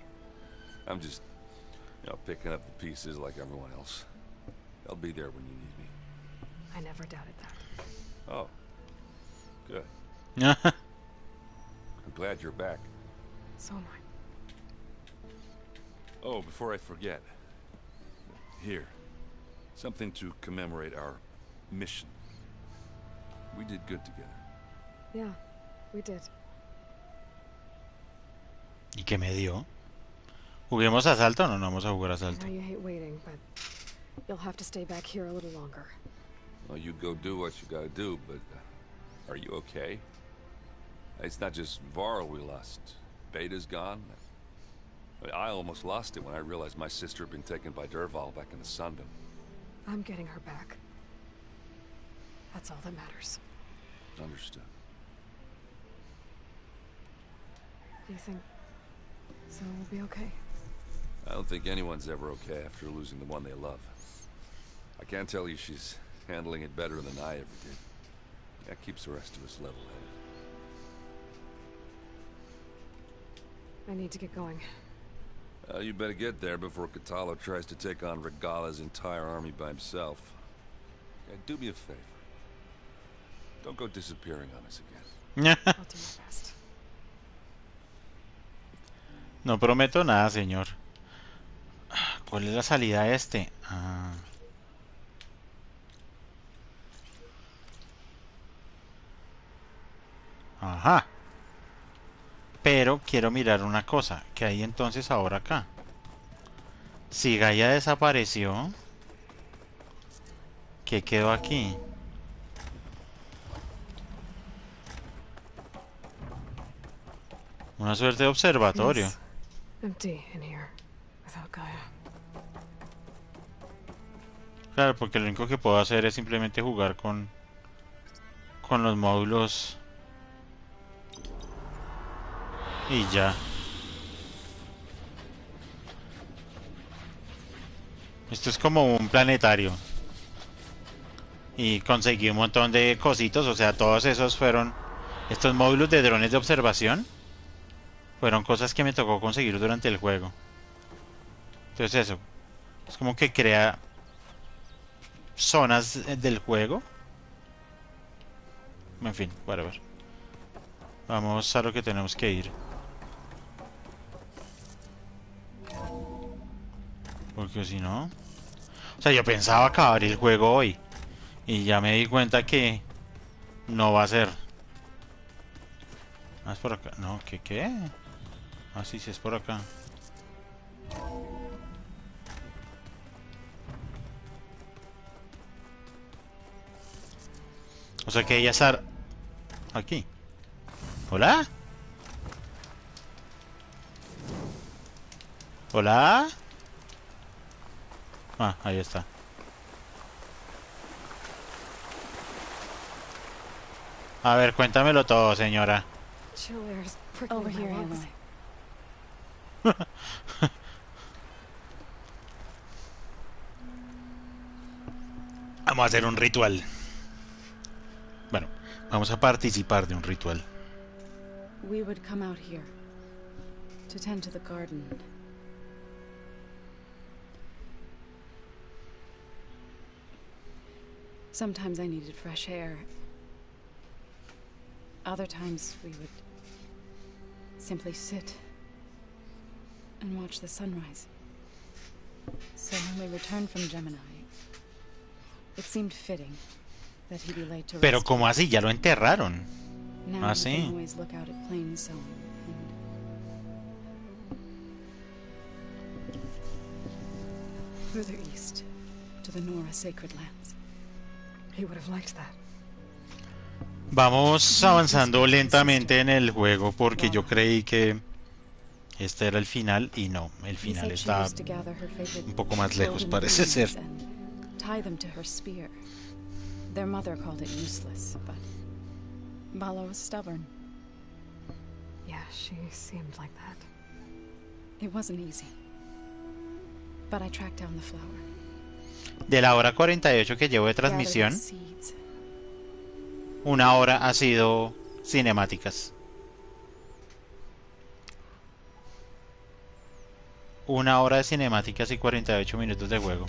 Speaker 5: I'm just, picking up the pieces like everyone else. I'll be there when you need me.
Speaker 3: I never doubted that.
Speaker 5: Oh. Good. I'm glad you're back.
Speaker 3: So am I.
Speaker 5: Oh, before I forget. Here. Something to commemorate our mission. We did good together.
Speaker 3: Yeah, we did.
Speaker 1: ¿Y qué me dio? ¿Juguemos asalto o no? No vamos a jugar
Speaker 3: I
Speaker 1: asalto.
Speaker 3: know you hate waiting, but you'll have to stay back here a little longer.
Speaker 5: Well, you go do what you gotta do, but are you okay? It's not just Varl we lost. Beta's gone. I almost lost it when I realized my sister had been taken by Derval back in the Sundom.
Speaker 3: I'm getting her back. That's all that matters.
Speaker 5: Understood.
Speaker 3: Do you think Zoe will be okay?
Speaker 5: I don't think anyone's ever okay after losing the one they love. I can't tell you she's handling it better than I ever did. That keeps the rest of us level-headed.
Speaker 3: I need to get going.
Speaker 5: You better get there before Katalo tries to take on Regala's entire army by himself. Do me a favor. Don't go disappearing on us again.
Speaker 3: I'll do my best.
Speaker 1: No prometo nada, señor. ¿Cuál es la salida a este? Ajá. Pero quiero mirar una cosa. ¿Qué hay entonces ahora acá? Si Gaia desapareció, ¿qué quedó aquí? Una suerte de observatorio.
Speaker 3: Yes. Empty in here, without Gaia.
Speaker 1: Claro, porque lo único que puedo hacer es simplemente jugar con los módulos. Y ya. Esto es como un planetario. Y conseguí un montón de cositos. O sea, todos esos fueron... Estos módulos de drones de observación fueron cosas que me tocó conseguir durante el juego. Entonces eso. Es como que crea zonas del juego. En fin, whatever. Vamos a lo que tenemos que ir. Porque si no... O sea, yo pensaba acabar el juego hoy. Y ya me di cuenta que no va a ser. ¿Es por acá? No, ¿qué? Sí, sí es por acá. O sea que ella está aquí. ¿Hola? ¿Hola? Ahí está. A ver, cuéntamelo todo, señora.
Speaker 3: chill air is prickling
Speaker 12: Over
Speaker 3: my
Speaker 12: here,
Speaker 3: lungs.
Speaker 12: Aloy.
Speaker 1: Vamos a hacer un ritual. Bueno, vamos a participar de un ritual.
Speaker 12: We would come out here to tend to the garden. Sometimes I needed fresh air. Other times we would simply sit and watch the sunrise. So when we returned from Gemini, it seemed fitting that he be laid to rest.
Speaker 1: Pero ¿cómo así? Ya lo enterraron.
Speaker 12: Now
Speaker 1: Ah,
Speaker 12: we can
Speaker 1: sí.
Speaker 12: always look out at plains song and further east to the Nora sacred lands.
Speaker 3: He would have liked that.
Speaker 1: Vamos avanzando lentamente en el juego porque yo creí que este era el final y no, el
Speaker 12: He
Speaker 1: final
Speaker 12: said she
Speaker 1: está
Speaker 12: used to gather her favorite
Speaker 1: un poco más lejos,
Speaker 12: golden
Speaker 1: parece ser.
Speaker 12: beans and tie them to her spear. Their mother called it useless, but Bala was stubborn.
Speaker 3: Yeah, she seemed like that.
Speaker 12: It wasn't easy. But I tracked down the flower.
Speaker 1: De la hora 48 que llevo de
Speaker 12: gathered
Speaker 1: transmisión,
Speaker 12: its seeds.
Speaker 1: una hora ha sido cinemáticas. Una hora de cinemáticas y 48 minutos de juego.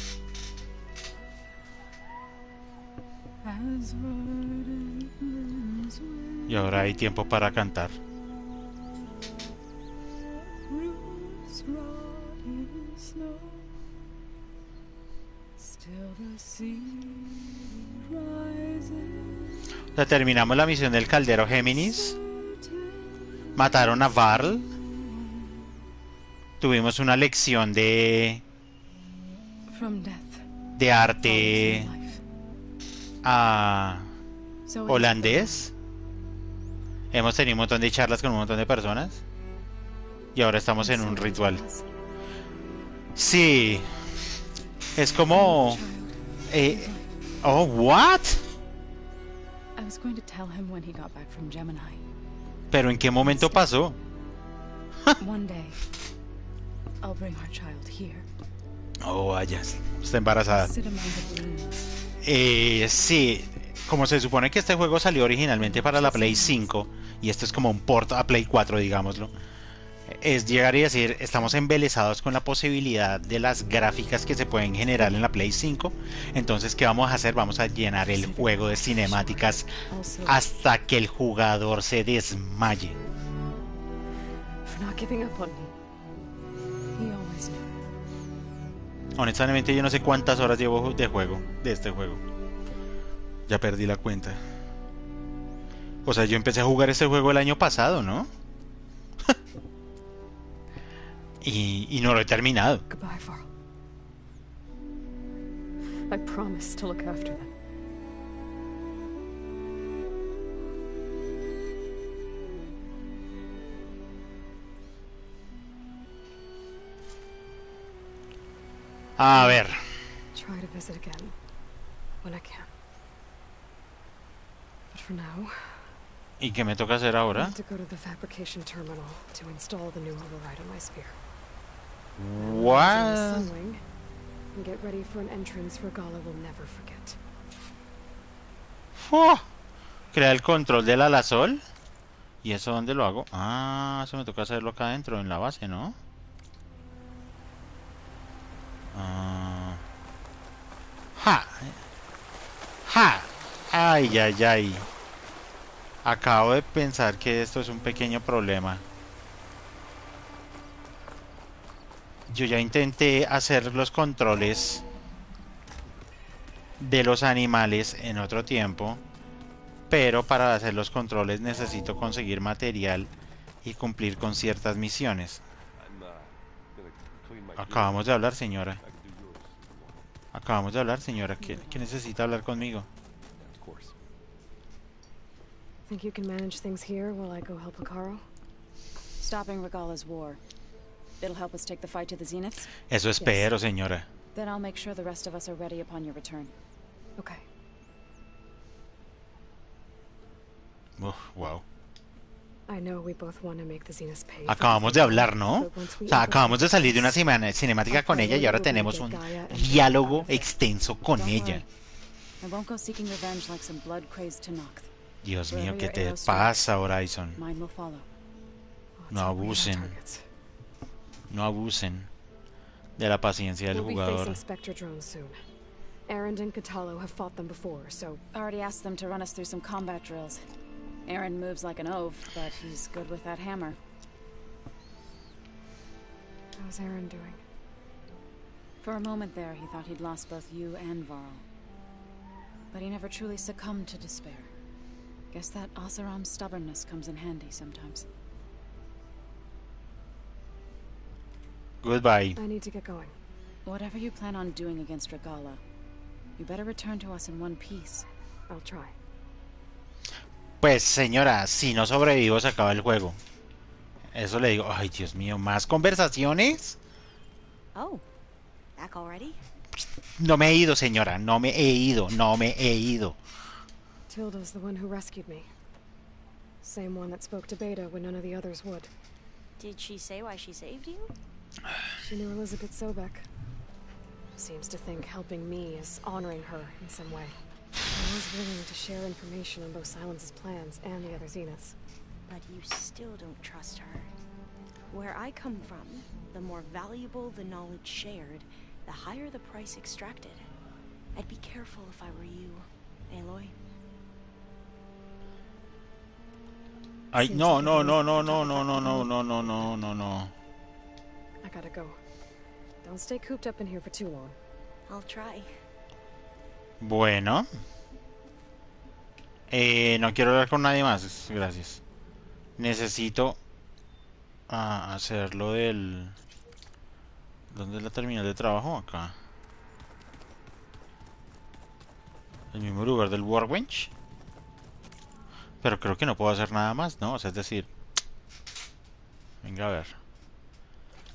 Speaker 1: Y ahora hay tiempo para cantar. O sea, terminamos la misión del caldero Géminis. Mataron a Varl. Tuvimos una lección de
Speaker 12: From death,
Speaker 1: arte
Speaker 12: so
Speaker 1: holandés. Hemos tenido un montón de charlas con un montón de personas. Y ahora estamos en un ritual. Sí. Es como... oh, what?
Speaker 12: I was going to tell him when he got back from Gemini.
Speaker 1: ¿Pero en qué momento pasó?
Speaker 12: One day, I'll bring our child here.
Speaker 1: Oh, vaya, está embarazada.
Speaker 12: Sit among the blooms.
Speaker 1: Sí, como se supone que este juego salió originalmente para la Play 5 y esto es como un port a Play 4, digámoslo, es llegar y decir, estamos embelesados con la posibilidad de las gráficas que se pueden generar en la Play 5. Entonces, ¿qué vamos a hacer? Vamos a llenar el juego de cinemáticas hasta que el jugador se desmaye.
Speaker 3: For not giving up on me.
Speaker 12: He always knew.
Speaker 1: Honestamente, yo no sé cuántas horas llevo de este juego. Ya perdí la cuenta. O sea, yo empecé a jugar este juego el año pasado, ¿no? y no lo he terminado.
Speaker 3: Goodbye, Varl. I promise to look after them.
Speaker 1: A ver.
Speaker 3: Try to visit again when I can. But for now,
Speaker 1: ¿Y qué me toca hacer
Speaker 3: I
Speaker 1: ahora?
Speaker 3: need to go to the fabrication terminal to install the new override on my spear.
Speaker 1: What?
Speaker 3: Sunwing, and get ready for an entrance Regala will never forget.
Speaker 1: Crea el control del alasol. ¿Y eso dónde lo hago? Ah, eso me toca hacerlo acá adentro, en la base, ¿no? ¡Ja! ¡Ja! ¡Ay, ay, ay! Acabo de pensar que esto es un pequeño problema. Yo ya intenté hacer los controles de los animales en otro tiempo, pero para hacer los controles necesito conseguir material y cumplir con ciertas misiones. Acabamos de hablar, señora. Acabamos de hablar, señora. ¿Qué necesita hablar conmigo?
Speaker 3: Think you can manage things here while I go help Akaro?
Speaker 12: Stopping Regala's war. It'll help us take the fight to the Zeniths?
Speaker 1: Eso espero, señora.
Speaker 12: Then I'll make sure the rest of us are ready upon your return.
Speaker 3: Okay.
Speaker 1: Uf, wow.
Speaker 3: I know we both want to make the Zeniths pay for
Speaker 1: Acabamos de hablar, ¿no? O sea, acabamos de salir de una cinemática con ella y ahora tenemos un diálogo extenso con ella.
Speaker 12: I won't go seeking revenge like some blood-crazed Tenakth.
Speaker 1: Dios mío, ¿qué te pasa, Horizon?
Speaker 12: Mine will follow.
Speaker 1: No abusen. No abusen de la paciencia del jugador.
Speaker 3: Erend and Katalo have fought them before, so...
Speaker 12: Already asked them to run us through some combat drills. Erend moves like an oaf, but he's good with that hammer.
Speaker 3: How's Erend doing?
Speaker 12: For a moment there, he thought he'd lost both you and Varl. But he never truly succumbed to despair. Guess that Oseram's stubbornness comes in handy sometimes.
Speaker 1: Goodbye.
Speaker 3: I need to get going.
Speaker 12: Whatever you plan on doing against Regala, you better return to us in one piece.
Speaker 3: I'll try.
Speaker 1: Pues señora, si no sobrevivo se acaba el juego. Eso le digo. Ay, Dios mío, ¿más conversaciones?
Speaker 11: Oh, back already?
Speaker 1: No me he ido, señora. No me he ido. No me he ido.
Speaker 3: Tilda's the one who rescued me. Same one that spoke to Beta when none of the others would.
Speaker 11: Did she say why she saved you?
Speaker 3: She knew Elizabeth Sobek. Seems to think helping me is honoring her in some way. I was willing to share information on both Silence's plans and the other Zeniths.
Speaker 11: But you still don't trust her. Where I come from, the more valuable the knowledge shared, the higher the price extracted. I'd be careful if I were you, Aloy.
Speaker 1: Ay, no, no, no, no, no, no, no, no, no, no, no, no, no.
Speaker 3: I gotta go. Don't stay cooped up in here for too long.
Speaker 11: I'll try.
Speaker 1: Bueno. No quiero hablar con nadie más, gracias. Necesito hacerlo del... ¿Dónde es la terminal de trabajo? Acá. El mismo lugar del Workbench. Pero creo que no puedo hacer nada más, ¿no? O sea, es decir... Venga a ver.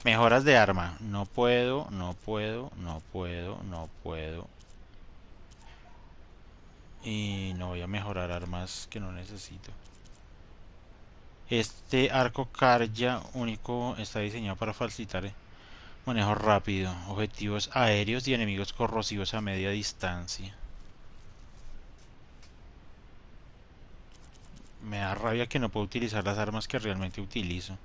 Speaker 1: Mejoras de arma. No puedo, no puedo, no puedo, no puedo. Y no voy a mejorar armas que no necesito. Este arco carya único está diseñado para facilitar manejo rápido, objetivos aéreos y enemigos corrosivos a media distancia. Me da rabia que no puedo utilizar las armas que realmente utilizo.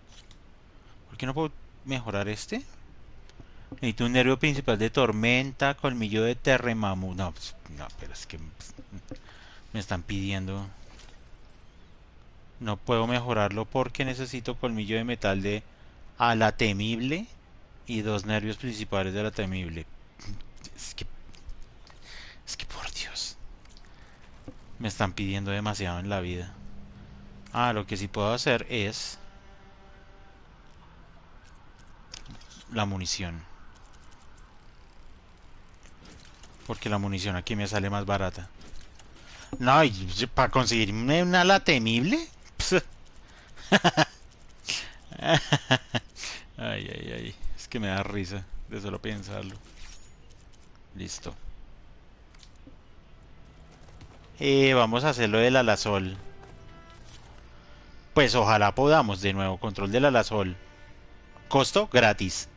Speaker 1: ¿Por qué no puedo mejorar este? Necesito un nervio principal de tormenta, colmillo de terremamu. No, no, pero es que me están pidiendo. No puedo mejorarlo porque necesito colmillo de metal de ala temible y 2 nervios principales de la temible. Es que por Dios. Me están pidiendo demasiado en la vida. Lo que sí puedo hacer es la munición. Porque la munición aquí me sale más barata. No, y para conseguirme una ala temible. Ay, ay, ay. Es que me da risa de solo pensarlo. Listo. Vamos a hacerlo del alasol. Pues ojalá podamos de nuevo. Control del alasol. Costo gratis.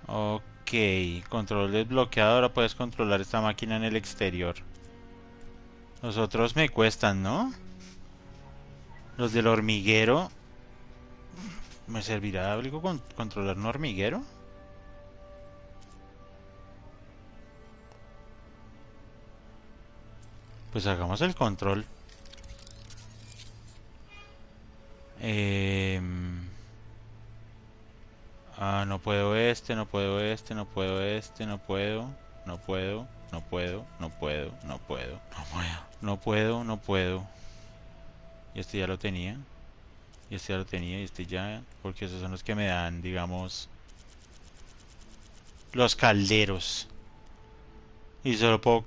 Speaker 1: Ok. Control desbloqueado. Ahora puedes controlar esta máquina en el exterior. Los otros me cuestan, ¿no? Los del hormiguero. ¿Me servirá de algo controlar un hormiguero? Pues hagamos el control. No puedo este, no puedo este, no puedo este, no puedo, no puedo, no puedo, no puedo, no puedo, no puedo, no puedo. Y este ya lo tenía. Y este ya lo tenía, y este ya. Porque esos son los que me dan, digamos, los calderos. Y solo puedo...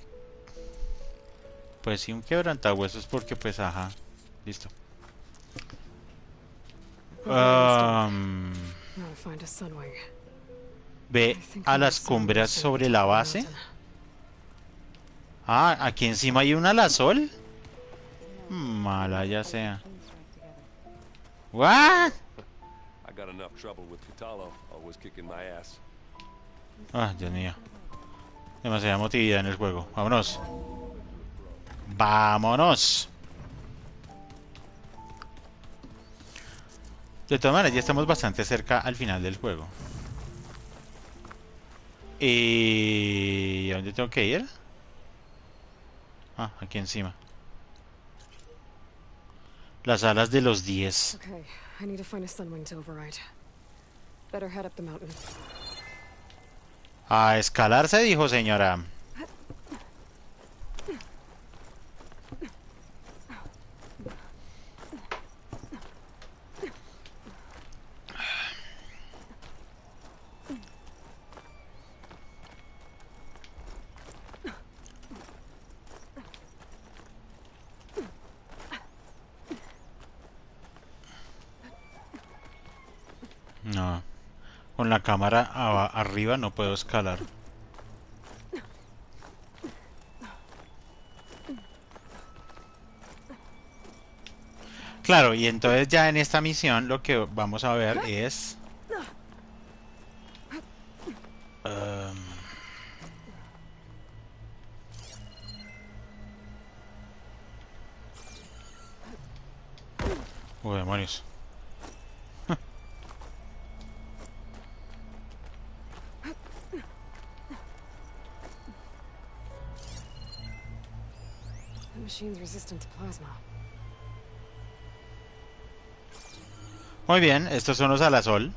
Speaker 1: Pues sí, un quebrantahuesos porque pues ajá. Listo. Ve a las cumbres sobre la base. Aquí encima hay un alasol. Mala ya sea. What?
Speaker 5: I got enough trouble with Catalo, always kicking my ass.
Speaker 1: Ah, Dios mío. Demasiada emotividad en el juego. Vámonos. Vámonos. De todas maneras, ya estamos bastante cerca al final del juego. ¿Y a dónde tengo que ir? Ah, aquí encima. Las alas de los 10.
Speaker 3: Okay, I need to find a sunwing to override. Better head up the mountain.
Speaker 1: A escalar se dijo, señora. No. Con la cámara arriba no puedo escalar. Claro, y entonces ya en esta misión lo que vamos a ver es... Uy, demonios.
Speaker 3: The machine's resistant to plasma.
Speaker 1: Muy bien, estos son los alasol.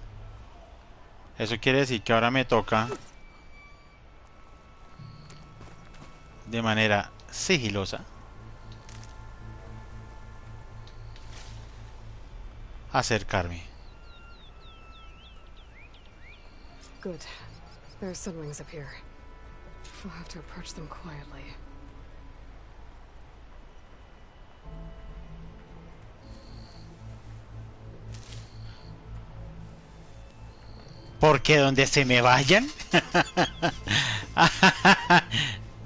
Speaker 1: Eso quiere decir que ahora me toca de manera sigilosa acercarme.
Speaker 3: Good. There are sunwings up here. We'll have to approach them quietly.
Speaker 1: Porque donde se me vayan,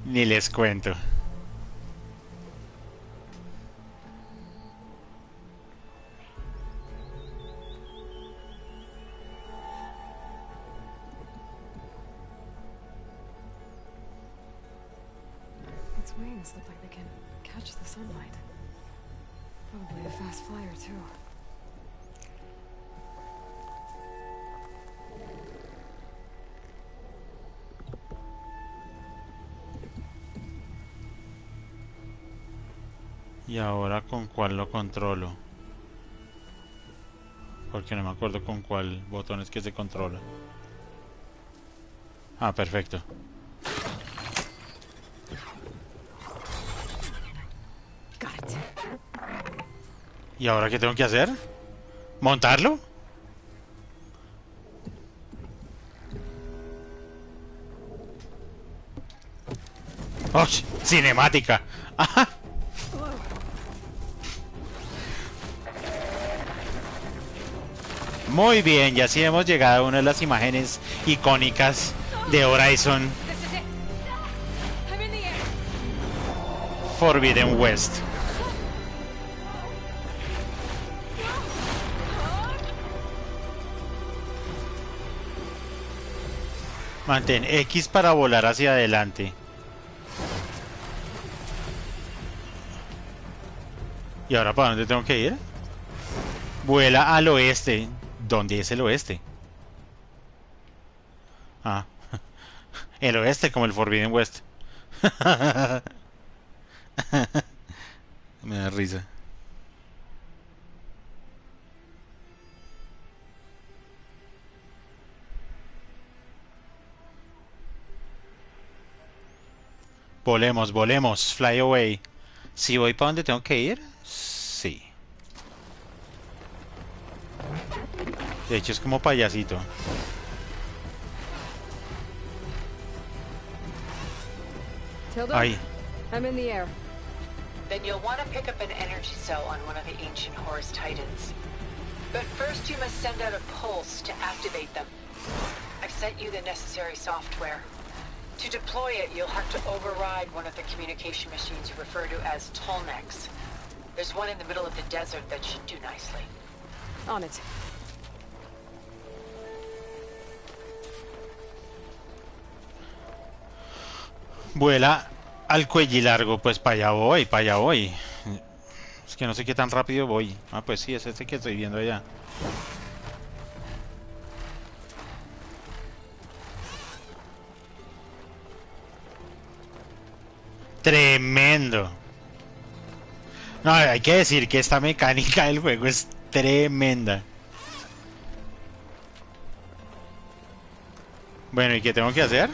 Speaker 1: ni les cuento.
Speaker 3: Its wings look like they can catch the sunlight. Probably a fast flyer, too.
Speaker 1: Y ahora con cuál lo controlo. Porque no me acuerdo con cuál botón es que se controla. Ah, perfecto. ¿Y ahora qué tengo que hacer? ¿Montarlo? ¡Oh! ¡Cinemática! ¡Ajá! Muy bien, y así hemos llegado a una de las imágenes icónicas de Horizon Forbidden West. Mantén X para volar hacia adelante. ¿Y ahora para dónde tengo que ir? Vuela al oeste. ¿Dónde es el oeste? Ah, el oeste como el Forbidden West. Me da risa. Volemos, volemos, fly away. ¿Si voy para donde tengo que ir? Sí. De hecho es como payasito. Ahí.
Speaker 2: I'm in the air. Then you'll want to pick up an energy cell on one of the ancient Horus Titans. But first you must send out a pulse to activate them. I've sent you the necessary software. To deploy it, you'll have to override one of the communication machines you refer to as Tolnex.
Speaker 8: There's one in the middle of the desert that should do nicely.
Speaker 3: On it.
Speaker 1: Vuela al cuello largo, pues para allá voy, para allá voy. Es que no sé qué tan rápido voy. Ah, pues sí, es este que estoy viendo allá. Tremendo. No, hay que decir que esta mecánica del juego es tremenda. Bueno, ¿y qué tengo que hacer?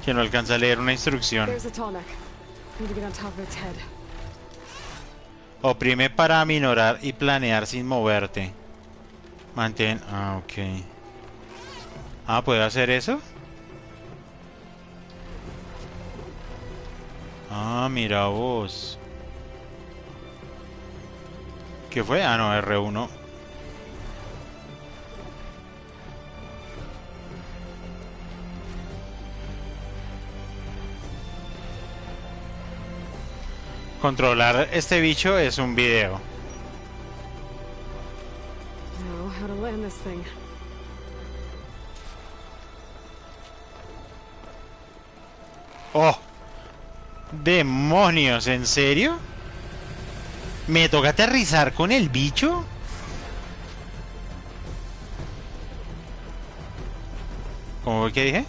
Speaker 1: Que no alcanza a leer una instrucción.
Speaker 3: There's a tall neck. Need to get on top of its head.
Speaker 1: Oprime para aminorar y planear sin moverte. Mantén... Ah, ok. Ah, ¿puedo hacer eso? Ah, mira vos. ¿Qué fue? Ah, no, R1. Controlar este bicho es un video.
Speaker 3: Now, how to land this thing.
Speaker 1: ¡Oh! ¡Demonios! ¿En serio? ¿Me toca aterrizar con el bicho? ¿Cómo fue que dije?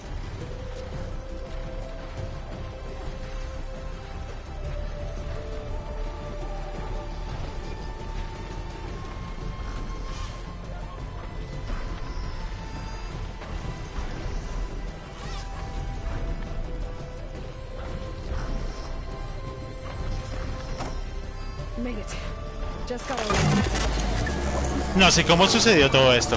Speaker 3: Made it. Just gotta...
Speaker 1: No sé cómo sucedió todo esto.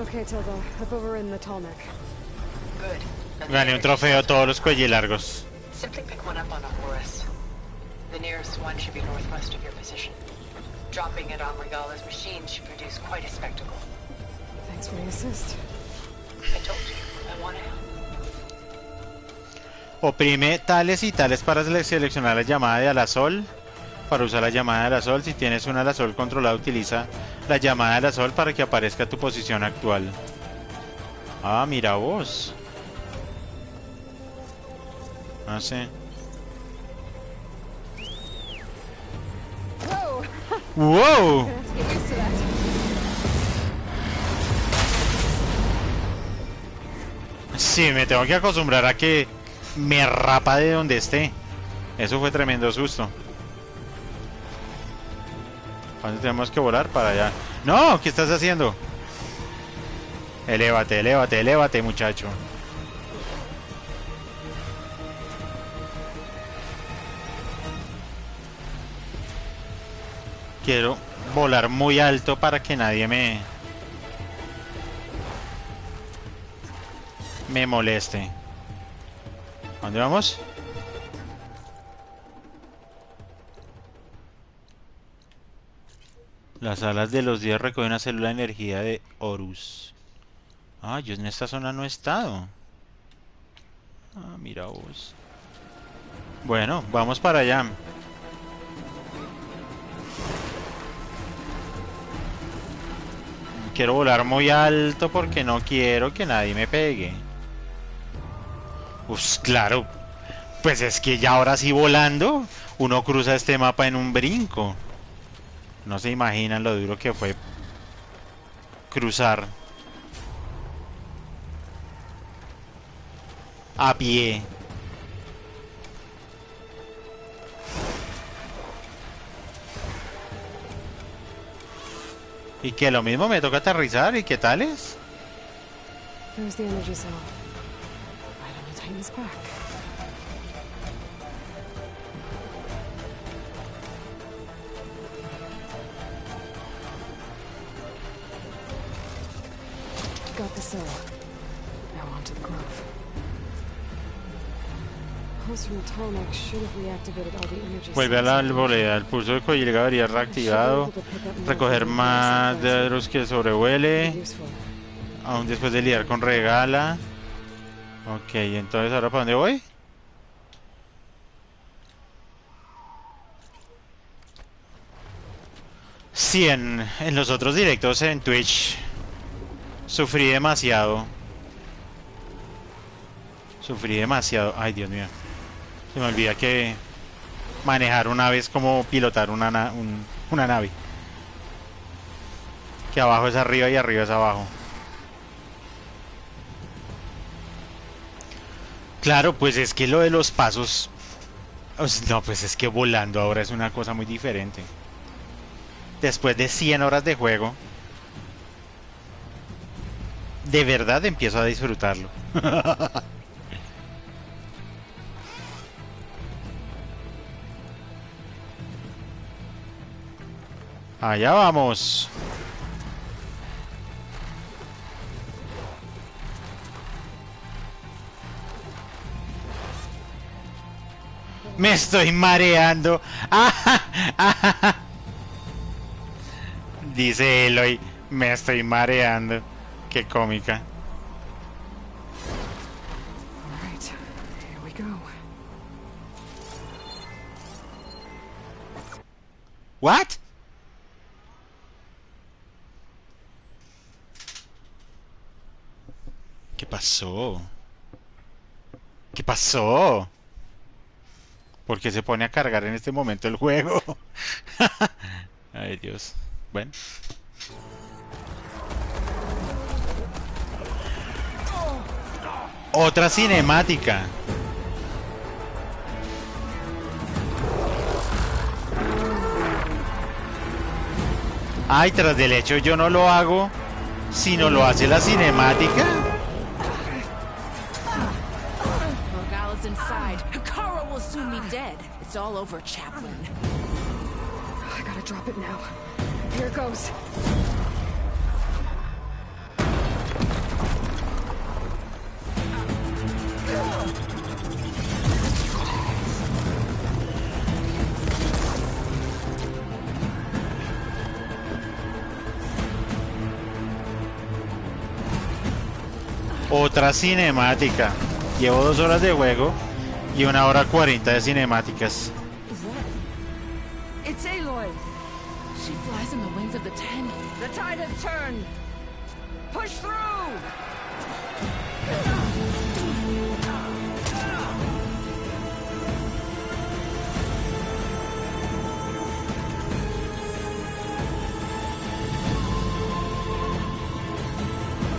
Speaker 3: Okay, Tilda. Up over in the tall neck.
Speaker 8: Good.
Speaker 1: Gané un trofeo todos los cuellilargos.
Speaker 8: Simply pick one up on a horse. The nearest one should be northwest of your position. Dropping it on Regala's machine should produce quite a spectacle.
Speaker 3: Thanks for the assist.
Speaker 8: I told you, I want to help.
Speaker 1: Oprime tales y tales para seleccionar la llamada de Alasol. Para usar la llamada de Alasol, si tienes un Alasol controlado, utiliza la llamada de Alasol para que aparezca tu posición actual. Ah, mira vos. Ah, sí. ¡Wow! Sí, me tengo que acostumbrar a que me rapa de donde esté. Eso fue tremendo susto. ¿Cuándo tenemos que volar? Para allá. ¡No! ¿Qué estás haciendo? Elévate, elévate, elévate, muchacho. Quiero volar muy alto para que nadie me moleste. ¿A dónde vamos? Las alas de los 10 recogen una célula de energía de Horus. Ah, yo en esta zona no he estado. Ah, mira vos. Bueno, vamos para allá. Quiero volar muy alto porque no quiero que nadie me pegue. Pues claro. Pues es que ya ahora sí volando, uno cruza este mapa en un brinco. No se imaginan lo duro que fue cruzar a pie. Y que lo mismo me toca aterrizar. ¿Y qué tal es?
Speaker 3: There's the energy cell. Right on the Titan's back. Got the cell. Now onto the grove. pulse from the tarmac should have reactivated all the energy.
Speaker 1: Vuelve a la arboleda. El pulso de Koyiga habría reactivado. Recoger más de los que sobrevuele. Aún después de lidiar con Regala. Ok, entonces ¿ahora para dónde voy? Sí, en los otros directos en Twitch sufrí demasiado. Sufrí demasiado. Ay, Dios mío. Se me olvida que manejar una vez como pilotar una nave. Que abajo es arriba y arriba es abajo. Claro, pues es que lo de los pasos... No, pues es que volando ahora es una cosa muy diferente. Después de 100 horas de juego, de verdad empiezo a disfrutarlo. Allá vamos. Me estoy mareando. Dice Eloy, me estoy mareando. Qué cómica.
Speaker 3: All right, here we go.
Speaker 1: What? ¿Qué pasó? ¿Qué pasó? ¿Por qué se pone a cargar en este momento el juego? Ay, Dios. Bueno. Otra cinemática. Ay, tras del hecho yo no lo hago, sino lo hace la cinemática.
Speaker 13: Regala's inside. Kara will soon be dead. It's all over, Chaplain.
Speaker 3: I gotta drop it now. Here goes.
Speaker 1: Otra cinemática. Llevo 2 horas de juego y 1 hora 40 de cinemáticas.
Speaker 13: It's Aloy. She flies in the wings of the Ten. The tide has turned. Push through.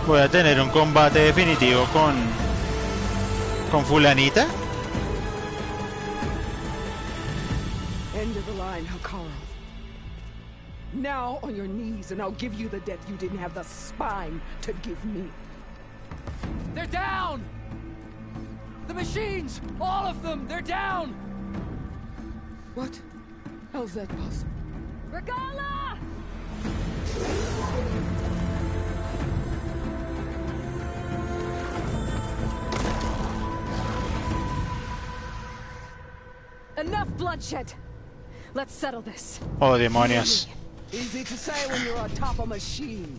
Speaker 1: Voy a tener un combate definitivo con fulanita.
Speaker 14: End of the line, Hakaro. Now on your knees and I'll give you the death you didn't have the spine to give me.
Speaker 15: They're down! The machines! All of them! They're down!
Speaker 14: What? How's that possible?
Speaker 13: Regala!
Speaker 3: Enough bloodshed. Let's settle this.
Speaker 1: Oh, demonios.
Speaker 14: Easy to say when you're on top of a machine.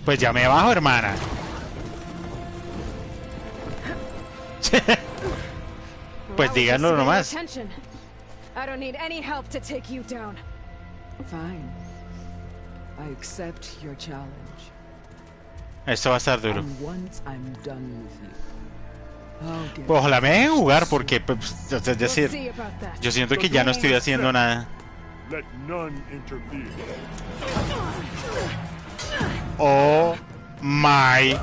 Speaker 1: Pues ya me bajo, hermana. Pues díganlo nomás.
Speaker 3: Attention. I don't need any help to take you down.
Speaker 14: Fine. I accept your challenge.
Speaker 1: Esto va a estar duro.
Speaker 14: And once I'm done with you, I'll get
Speaker 1: Ojalá me dejen jugar porque, pues, es decir, yo siento que ya no estoy haciendo nada.
Speaker 4: Let none interfere.
Speaker 1: Oh my.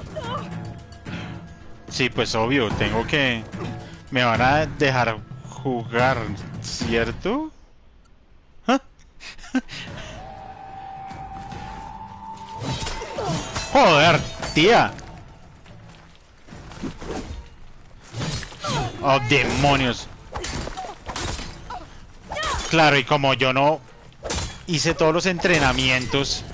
Speaker 1: Sí, pues obvio, tengo que... Me van a dejar jugar, ¿cierto? Joder, tía. Oh, demonios. Claro, y como yo no hice todos los entrenamientos.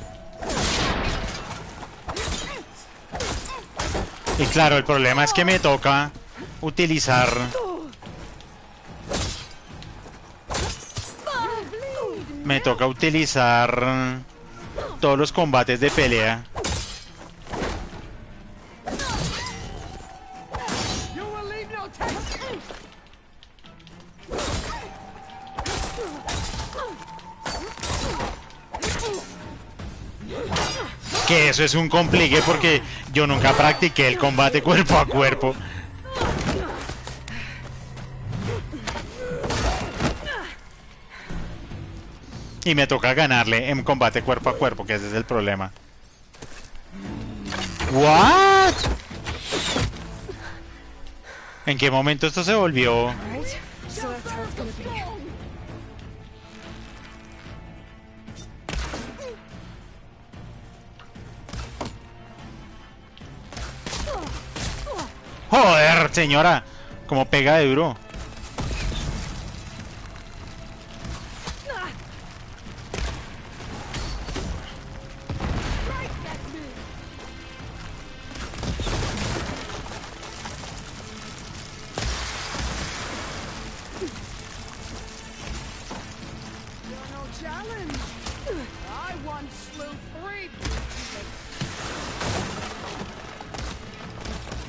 Speaker 1: Y claro, el problema es que me toca utilizar me toca utilizar todos los combates de pelea. Que eso es un complique porque yo nunca practiqué el combate cuerpo a cuerpo. Y me toca ganarle en combate cuerpo a cuerpo, que ese es el problema. ¿What? ¿En qué momento esto se volvió? Joder, señora, como pega de duro.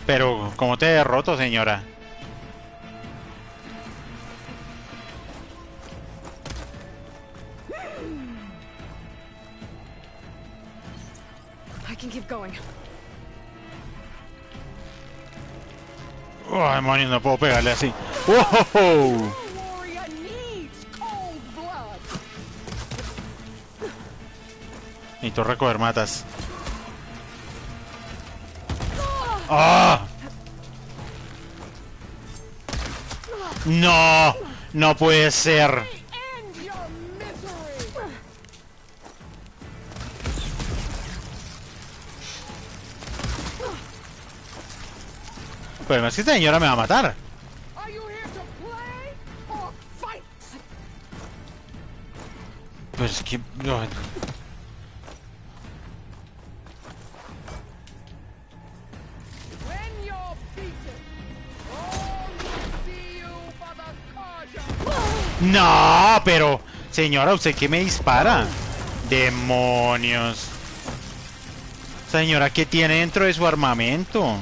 Speaker 1: Pero, ¿cómo te derroto, señora?
Speaker 3: I can keep going.
Speaker 1: Oh, demonios, no puedo pegarle así. ¡Wow! Necesito recoger matas. ¡Ah! ¡No! ¡No puede ser! Pues más que esta señora me va a matar. Pues es que... no. No, pero... Señora, ¿usted qué me dispara? Demonios. Señora, ¿qué tiene dentro de su armamento?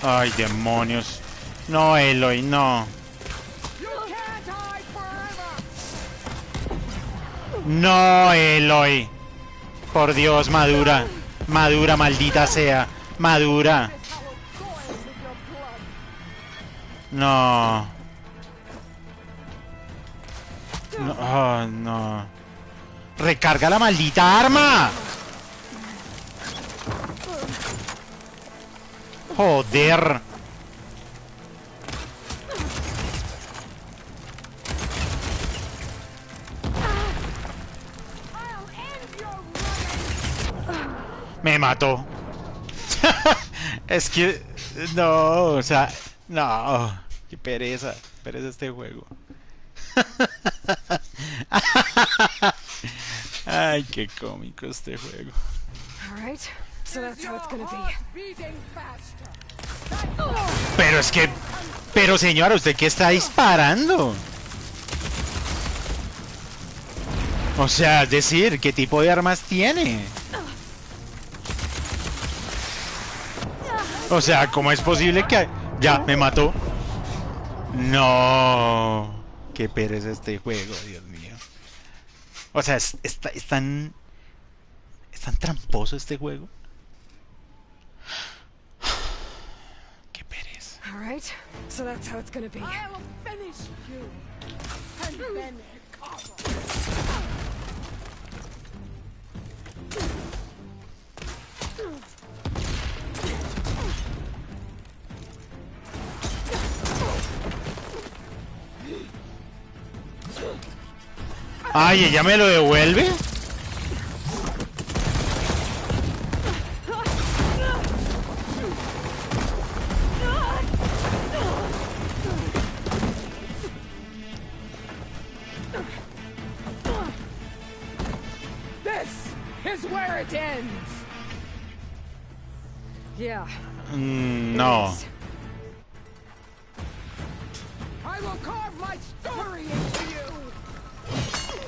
Speaker 1: Ay, demonios. No, Eloy, no. No, Eloy. Por Dios, madura. Madura, maldita sea. Madura. No. No, oh, no. Recarga la maldita arma. Joder. Me mató. Es que... No, o sea... No. Qué pereza. Pereza este juego. Ay, qué cómico este juego.
Speaker 3: Alright, so that's how it's gonna be.
Speaker 1: Pero es que... Pero señora, ¿usted qué está disparando? O sea, es decir, ¿qué tipo de armas tiene? O sea, ¿cómo es posible que... Ya, me mató. No. Qué pereza este juego, Dios mío. O sea, es tan... Es tan tramposo este juego. Qué pereza.
Speaker 3: Alright, so that's how it's gonna be.
Speaker 14: I'll finish you. And then
Speaker 1: Ay, ¿ella me lo devuelve?
Speaker 14: this is where it ends.
Speaker 3: Yeah.
Speaker 1: No.
Speaker 14: I will carve my story into you.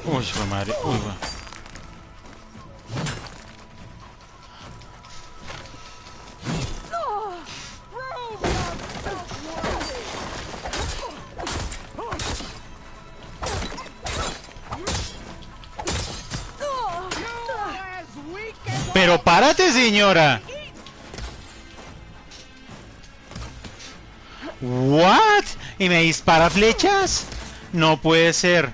Speaker 1: Uy, fue madre. Uy, va. Pero párate, señora. What? ¿Y me dispara flechas? No puede ser.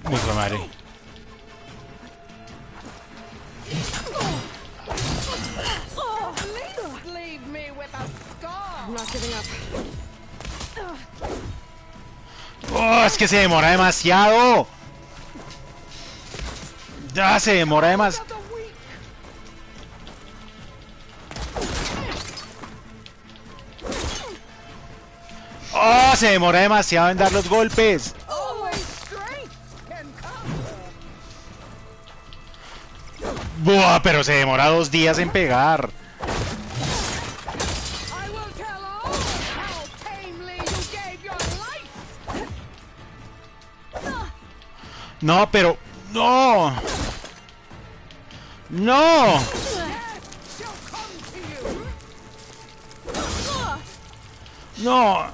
Speaker 1: Uy, fue madre. Oh, es que se demora demasiado. Ya se demora demasiado. Oh, se demora demasiado en dar los golpes. Buah, pero se demora 2 días en pegar. No, pero... ¡No! ¡No! ¡No!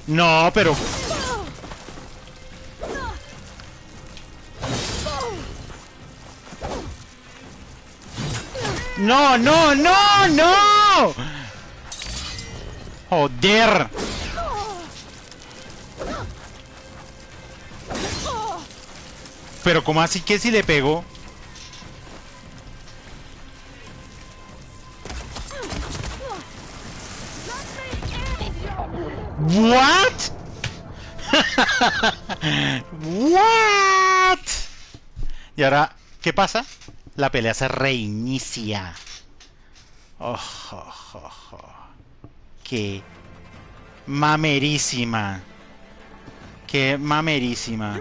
Speaker 1: No, pero... ¡No, no, no, no! ¡Joder! Pero ¿cómo así que si le pegó? What? What? Y ahora, ¿qué pasa? La pelea se reinicia. Oh, oh, oh, oh. Qué mamerísima. Qué mamerísima.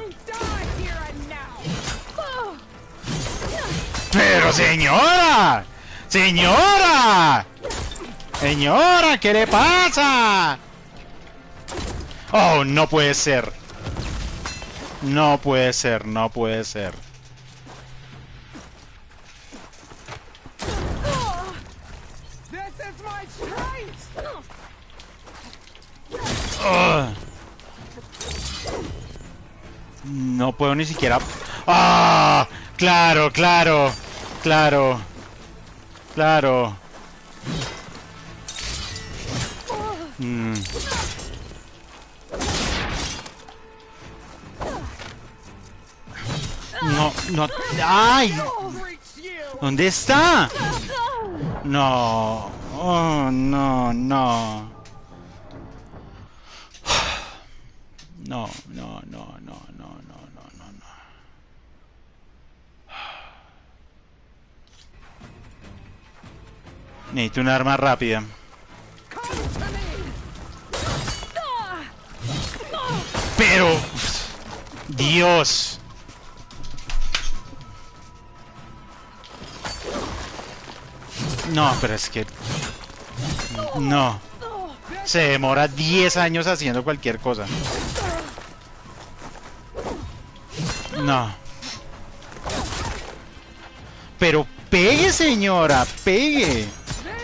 Speaker 1: Pero señora, señora, señora, ¿qué le pasa? Oh, no puede ser. No puede ser, no puede ser. No puedo ni siquiera... ¡Ah! ¡Claro, claro! ¡Claro! ¡Claro! No, no... ¡Ay! ¿Dónde está? No. Oh, no, no. No, no, no, no, no, no, no, no, no. Necesito un arma rápida. Pero... Dios. No, pero es que... No. Se demora 10 años haciendo cualquier cosa. No. Pero pegue, señora, pegue.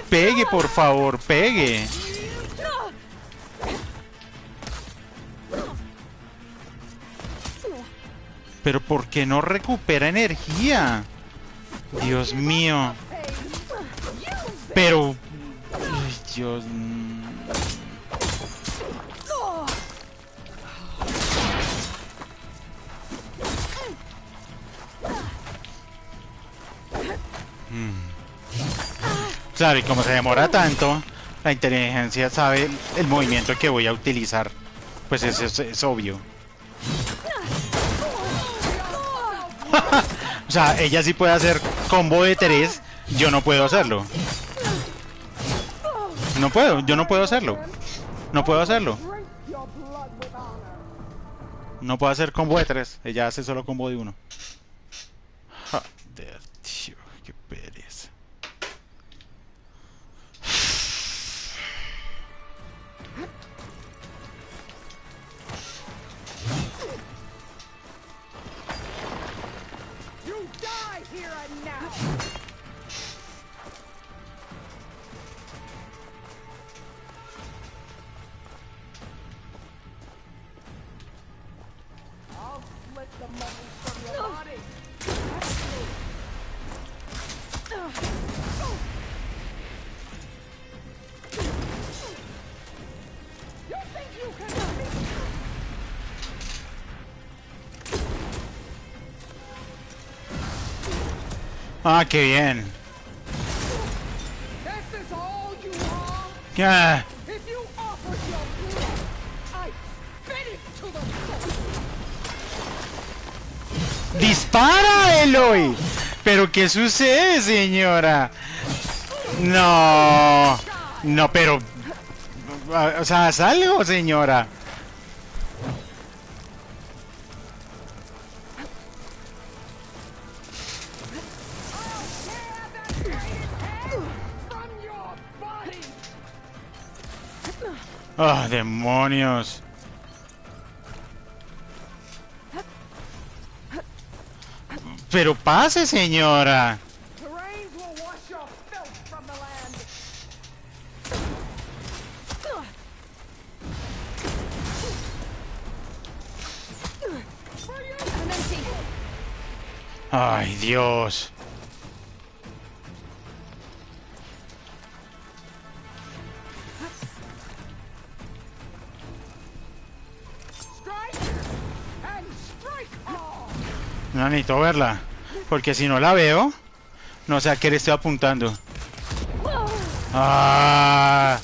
Speaker 1: Pegue, por favor, pegue. Pero ¿por qué no recupera energía? Dios mío. Pero... Ay, Dios... Claro, y como se demora tanto, la inteligencia sabe el movimiento que voy a utilizar. Pues eso es obvio. O sea, ella sí puede hacer combo de 3, yo no puedo hacerlo. No puedo, yo no puedo hacerlo. No puedo hacerlo. No puedo hacer combo de 3. Ella hace solo combo de 1. Joder, tío, qué pereza.
Speaker 14: You die here and now. I'll split the muscles from your body. You think you can beat me?
Speaker 1: Ah, qué bien.
Speaker 14: This is all you are?
Speaker 1: Ah,
Speaker 14: If you offered your blood, I'd spit it to the floor.
Speaker 1: ¡dispara, Eloy! ¿Pero qué sucede, señora? No. No, pero... O sea, haz algo, señora. ¡Ah, demonios! Pero pase, señora.
Speaker 14: The rains will wash your filth from the land.
Speaker 1: Ay, Dios.
Speaker 14: Strike and strike all.
Speaker 1: No necesito verla. Porque si no la veo, no sé a qué le estoy apuntando. Ah,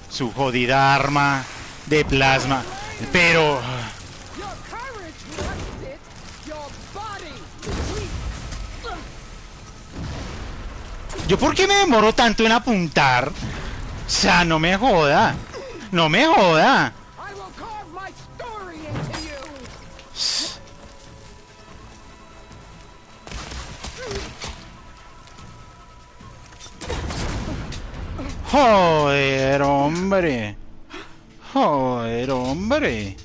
Speaker 1: su jodida arma de plasma. Pero...
Speaker 14: Your courage left it. Your body weak.
Speaker 1: ¿yo por qué me demoro tanto en apuntar? O sea, no me joda. No me joda.
Speaker 14: I will carve my story into you.
Speaker 1: Joder, hombre. Joder, hombre.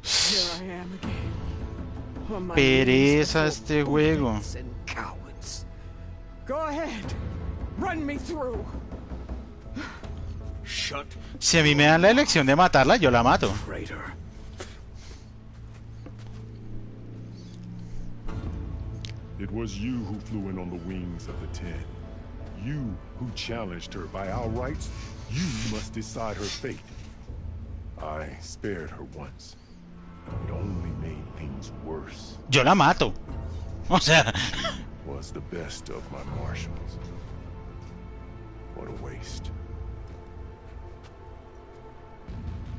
Speaker 14: Here I am again. On my
Speaker 1: Pereza
Speaker 14: knees
Speaker 1: este
Speaker 14: before
Speaker 1: juego.
Speaker 14: impotents and cowards. Go ahead. Run me through.
Speaker 10: Shut.
Speaker 1: Si a mí me dan la elección de matarla, yo la mato.
Speaker 10: Traitor.
Speaker 16: It was you who flew in on the wings of the Ten. You who challenged her by our rights. You must decide her fate. I spared her once. It only made things worse.
Speaker 1: Yo la mato. O sea...
Speaker 16: Was the best of my marshals. What a waste.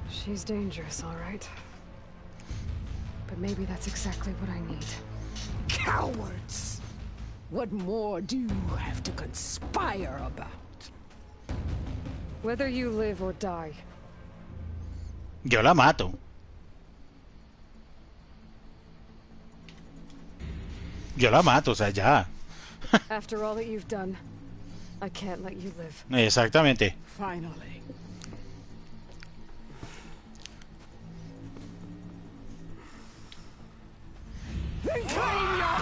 Speaker 3: She's dangerous, all right. But maybe that's exactly what I need.
Speaker 14: Cowards! What more do you have to conspire about?
Speaker 3: Whether you live or die.
Speaker 1: Yo la mato. Yo la mato, o sea, ya.
Speaker 3: After all that you've done, I can't let you live.
Speaker 1: Exactamente.
Speaker 14: Finally. Then claim your...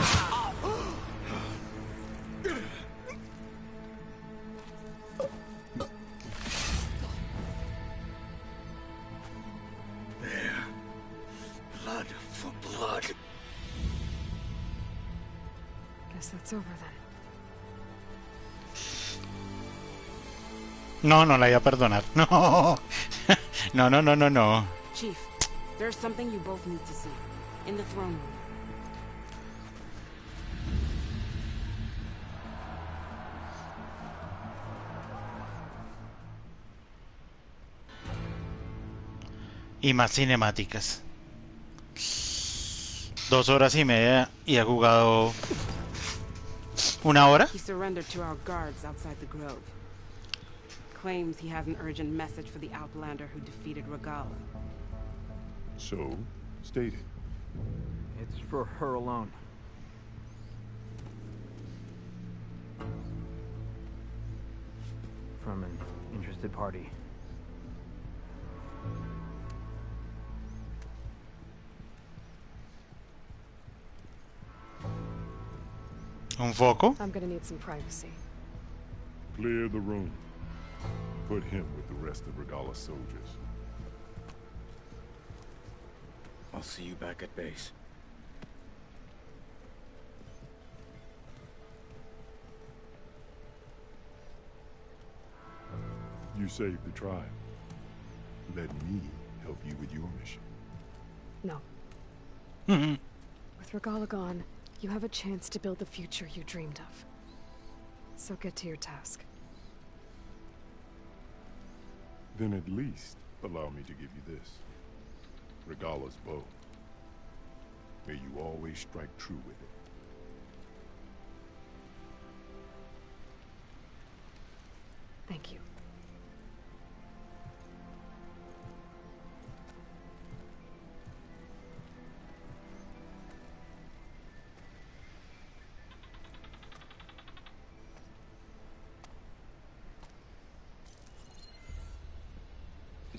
Speaker 10: There. Blood for blood.
Speaker 3: Guess that's over then.
Speaker 1: No, no la voy a perdonar. No. No, no, no, no, no.
Speaker 17: Chief, there's something you both need to see. In the throne room.
Speaker 1: Y más cinemáticas. 2 horas y media y ha jugado 1 hora.
Speaker 17: He surrendered to our guards outside the grove. Claims he has an urgent message for the Outlander who defeated Regala.
Speaker 16: So, State it.
Speaker 15: It's for her alone. From an interested party.
Speaker 1: ¿Un foco?
Speaker 3: I'm gonna need some privacy.
Speaker 16: Clear the room. Put him with the rest of Regala's soldiers.
Speaker 10: I'll see you back at base.
Speaker 16: You saved the tribe. Let me help you with your mission.
Speaker 3: No. With Regala gone, you have a chance to build the future you dreamed of. So get to your task.
Speaker 16: Then at least allow me to give you this. Regala's bow. May you always strike true with it.
Speaker 3: Thank you.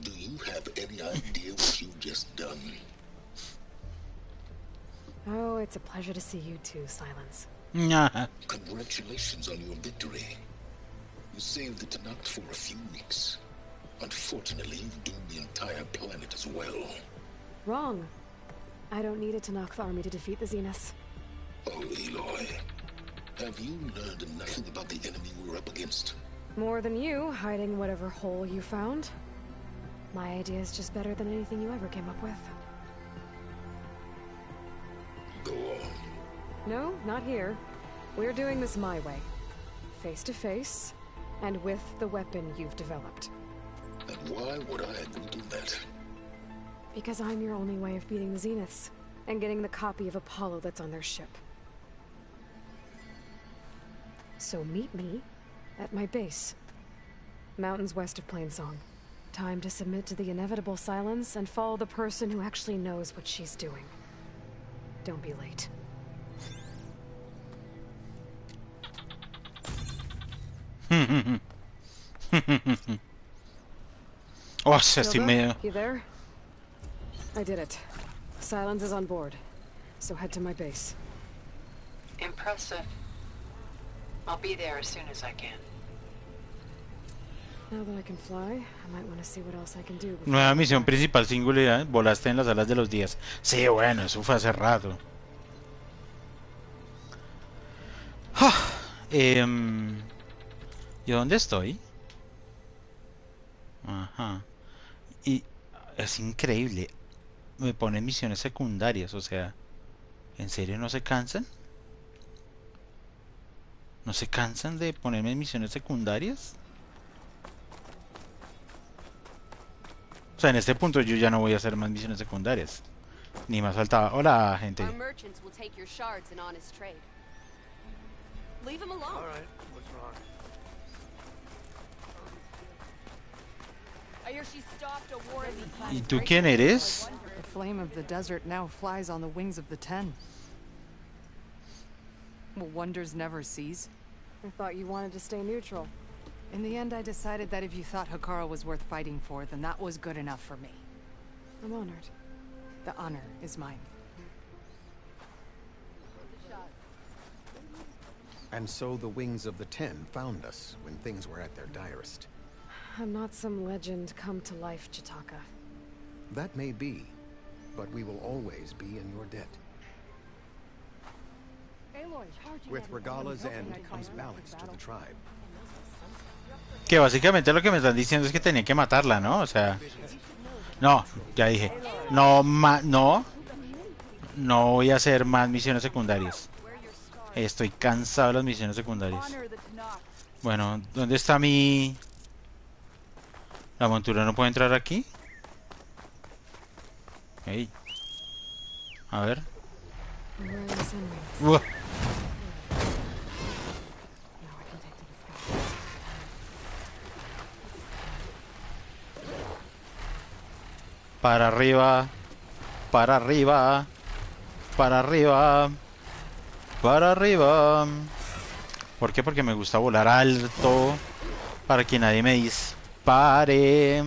Speaker 18: Do you have any idea what you've just done?
Speaker 3: Oh, it's a pleasure to see you too, Silence.
Speaker 18: Congratulations on your victory. You saved the Tanakh for a few weeks. Unfortunately, you've doomed the entire planet as well.
Speaker 3: Wrong. I don't need a Tanakh army to defeat the Zeniths.
Speaker 18: Oh, Eloy. Have you learned nothing about the enemy we're up against?
Speaker 3: More than you, hiding whatever hole you found. My idea is just better than anything you ever came up with.
Speaker 18: Go on.
Speaker 3: No, not here. We're doing this my way. Face to face, and with the weapon you've developed.
Speaker 18: And why would I agree to that?
Speaker 3: Because I'm your only way of beating the Zeniths, and getting the copy of Apollo that's on their ship. So meet me at my base. Mountains west of Plainsong. Time to submit to the inevitable silence and follow the person who actually knows what she's doing. Don't be late.
Speaker 1: Oh, estoy medio...
Speaker 3: You there? I did it. Silence is on board. So head to my base.
Speaker 8: Impressive. I'll be there as soon as I can.
Speaker 3: Now that I can fly, I might want to see what else I can do.
Speaker 1: Nueva misión principal, singularidad. Volaste en las alas de los días. Sí, bueno, eso fue hace rato. ¿Y dónde estoy? Ajá. Y es increíble. Me ponen misiones secundarias, o sea, ¿en serio no se cansan? ¿No se cansan de ponerme misiones secundarias? O sea, en este punto yo ya no voy a hacer más misiones secundarias. Ni más faltaba. Hola, gente.
Speaker 19: Our merchants will take your shards in honest trade. Leave him alone.
Speaker 4: All right, what's wrong?
Speaker 19: I hear she stopped a war in the
Speaker 1: ¿Y tú quién eres?
Speaker 9: The flame of the desert now flies on the wings of the Ten. Will wonders never cease?
Speaker 3: I thought you wanted to stay neutral.
Speaker 9: In the end, I decided that if you thought Hekara was worth fighting for, then that was good enough for me.
Speaker 3: I'm honored.
Speaker 9: The honor is mine.
Speaker 20: And so the wings of the Ten found us when things were at their direst.
Speaker 3: I'm not some legend come to life, Chitaka.
Speaker 20: That may be, but we will always be in your debt. With Regala's end comes balance to the tribe.
Speaker 1: Que básicamente lo que me están diciendo es que tenía que matarla, ¿no? O sea... No, ya dije. No voy a hacer más misiones secundarias. Estoy cansado de las misiones secundarias. Bueno, ¿dónde está mi...? ¿La montura no puede entrar aquí? Hey. A ver. Uah. Para arriba. Para arriba. Para arriba. Para arriba. ¿Por qué? Porque me gusta volar alto. Para que nadie me dispare.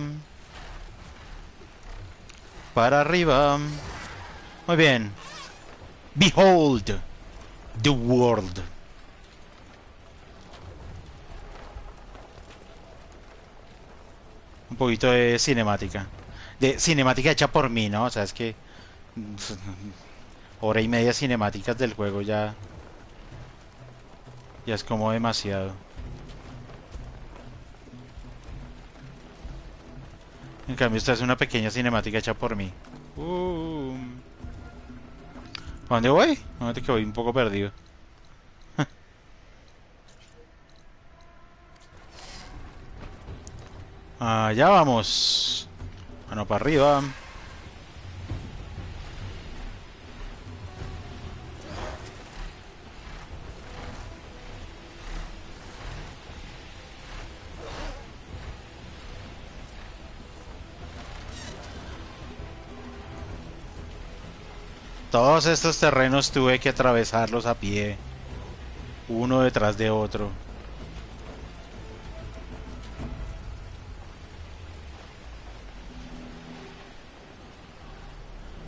Speaker 1: Para arriba. Muy bien. Behold the world. Un poquito de cinemática. De cinemática hecha por mí, ¿no? O sea, es que... hora y media cinemáticas del juego ya... Ya es como demasiado. En cambio, esta es una pequeña cinemática hecha por mí. ¿A dónde voy? ¿A dónde que voy? Un poco perdido. Allá vamos. Mano para arriba. Todos estos terrenos tuve que atravesarlos a pie. Uno detrás de otro.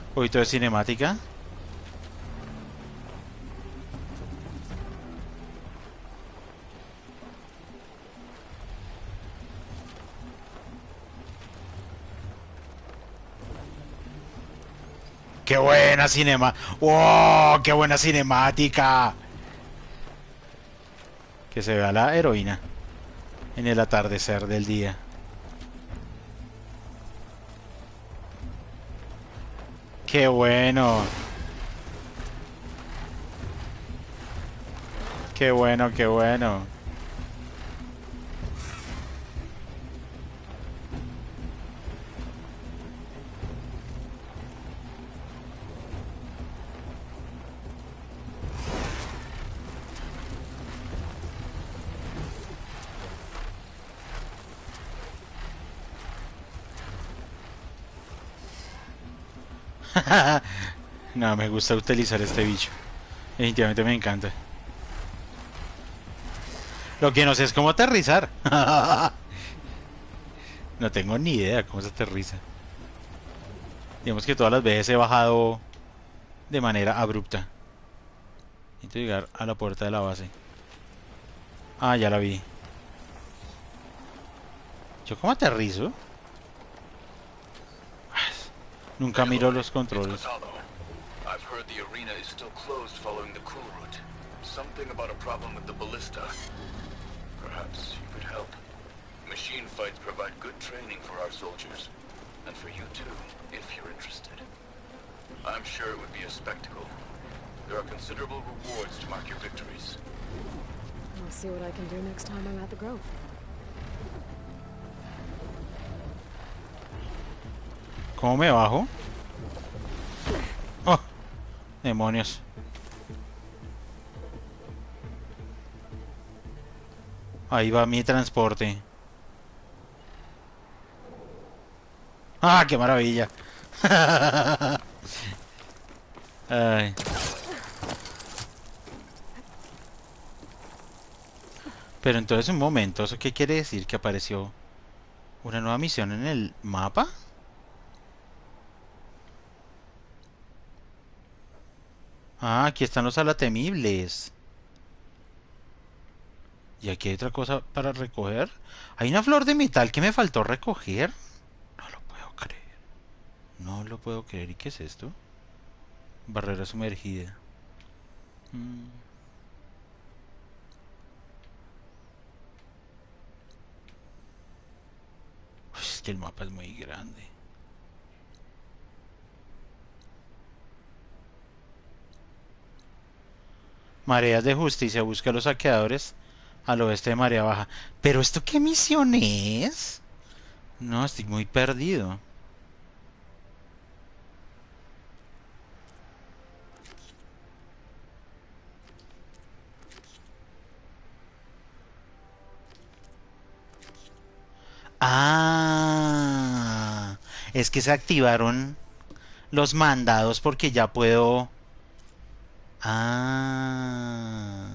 Speaker 1: Un poquito de cinemática. ¡Qué buena cinema! ¡Wow! ¡Qué buena cinemática! Que se vea la heroína en el atardecer del día. ¡Qué bueno! ¡Qué bueno, qué bueno! No, me gusta utilizar este bicho. Definitivamente me encanta. Lo que no sé es cómo aterrizar. No tengo ni idea cómo se aterriza. Digamos que todas las veces he bajado de manera abrupta. Necesito llegar a la puerta de la base. Ah, ya la vi. ¿Yo cómo aterrizo? Nunca miro los controles.
Speaker 10: I've heard the arena is still closed following the cool route. Something about a problem with the ballista. Perhaps you could help. Machine fights provide good training for our soldiers. And for you too, if you're interested. I'm sure it would be a spectacle. There are considerable rewards to mark your victories.
Speaker 3: I'll see what I can do next time I'm at the Grove.
Speaker 1: ¿Cómo me bajo? ¡Oh! Demonios. Ahí va mi transporte. ¡Ah, qué maravilla! Ay. Pero entonces un momento, ¿eso qué quiere decir? ¿Que apareció una nueva misión en el mapa? Ah, aquí están los alatemibles. ¿Y aquí hay otra cosa para recoger? Hay una flor de metal que me faltó recoger. No lo puedo creer. No lo puedo creer. ¿Y qué es esto? Barrera sumergida. Uy, es que el mapa es muy grande. Mareas de justicia. Busca a los saqueadores al oeste de Marea Baja. ¿Pero esto qué misión es? No, estoy muy perdido. Ah, es que se activaron los mandados porque ya puedo... Ah...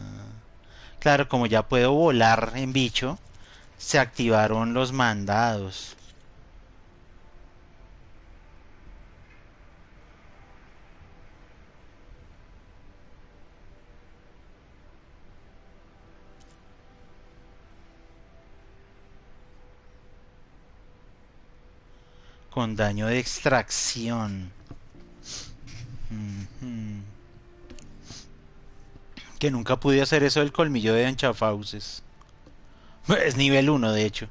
Speaker 1: Claro, como ya puedo volar en bicho, se activaron los mandados. Con daño de extracción. Que nunca pude hacer eso del colmillo de anchafauces. Es nivel 1 de hecho.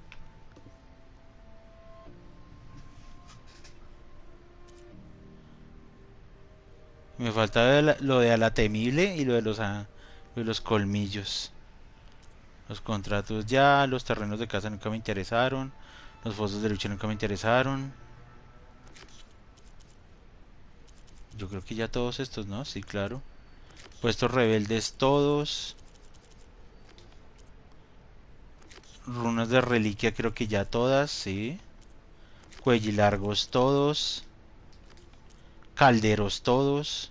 Speaker 1: Me falta lo de a la temible y lo de los colmillos. Los contratos ya, los terrenos de casa nunca me interesaron. Los fosos de lucha nunca me interesaron. Yo creo que ya todos estos, ¿no? Sí, claro. Puestos rebeldes todos. Runas de reliquia creo que ya todas, sí. Cuellilargos todos. Calderos todos.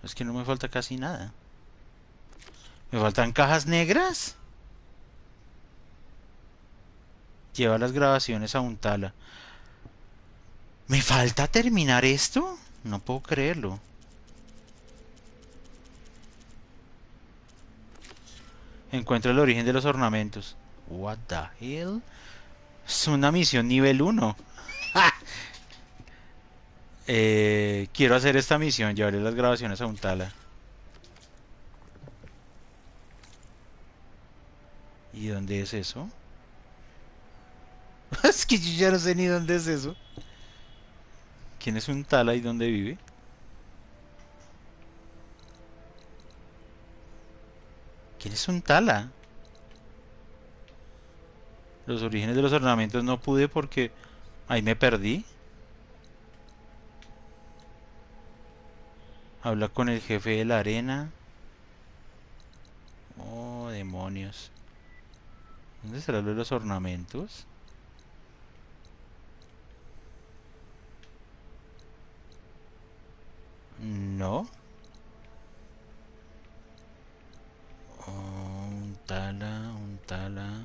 Speaker 1: Es que no me falta casi nada. ¿Me faltan cajas negras? Lleva las grabaciones a un tala. ¿Me falta terminar esto? No puedo creerlo. Encuentra el origen de los ornamentos. What the hell? Es una misión nivel 1. Quiero hacer esta misión. Llevaré las grabaciones a un tala. ¿Y dónde es eso? Es que yo ya no sé ni dónde es eso. ¿Quién es un tala y dónde vive? ¿Quién es un tala? Los orígenes de los ornamentos no pude porque ahí me perdí. Habla con el jefe de la arena. Oh, demonios. ¿Dónde será lo de los ornamentos? No. Oh, un tala, un tala.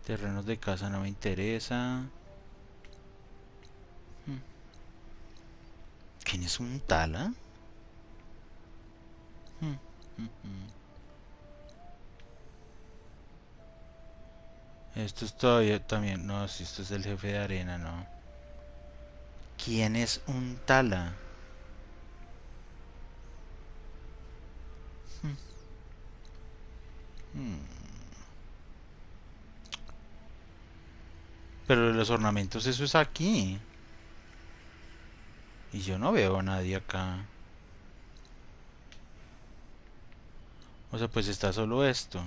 Speaker 1: Terrenos de casa no me interesa. ¿Quién es un tala? Esto es todavía también. No, si esto es el jefe de arena, no. ¿Quién es un tala? Pero de los ornamentos, eso es aquí. Y yo no veo a nadie acá. O sea, pues está solo esto.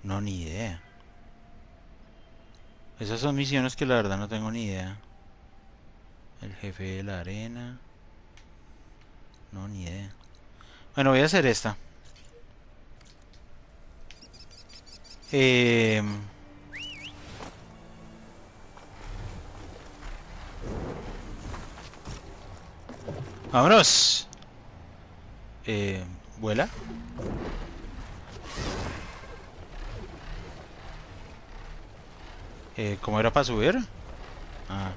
Speaker 1: No, ni idea. Esas son misiones que la verdad no tengo ni idea. El jefe de la arena. No, ni idea. Bueno, voy a hacer esta. Vámonos. Vuela. ¿Cómo era para subir? Ah.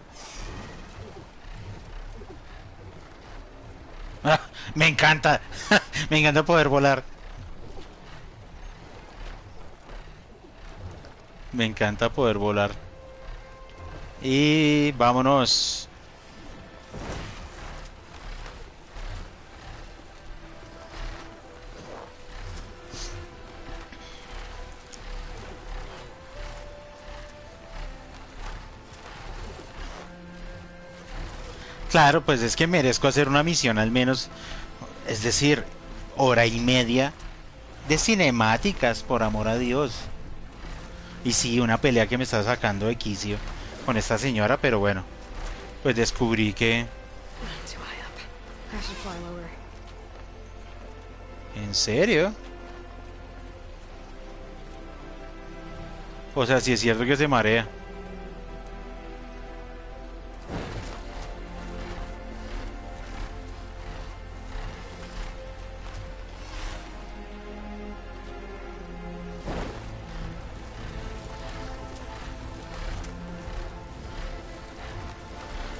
Speaker 1: Ah, me encanta. Me encanta poder volar. Me encanta poder volar. Y vámonos. Claro, pues es que merezco hacer una misión al menos, es decir, hora y media de cinemáticas, por amor a Dios. Y sí, una pelea que me está sacando de quicio con esta señora, pero bueno, pues descubrí que... ¿En serio? O sea, si es cierto que se marea.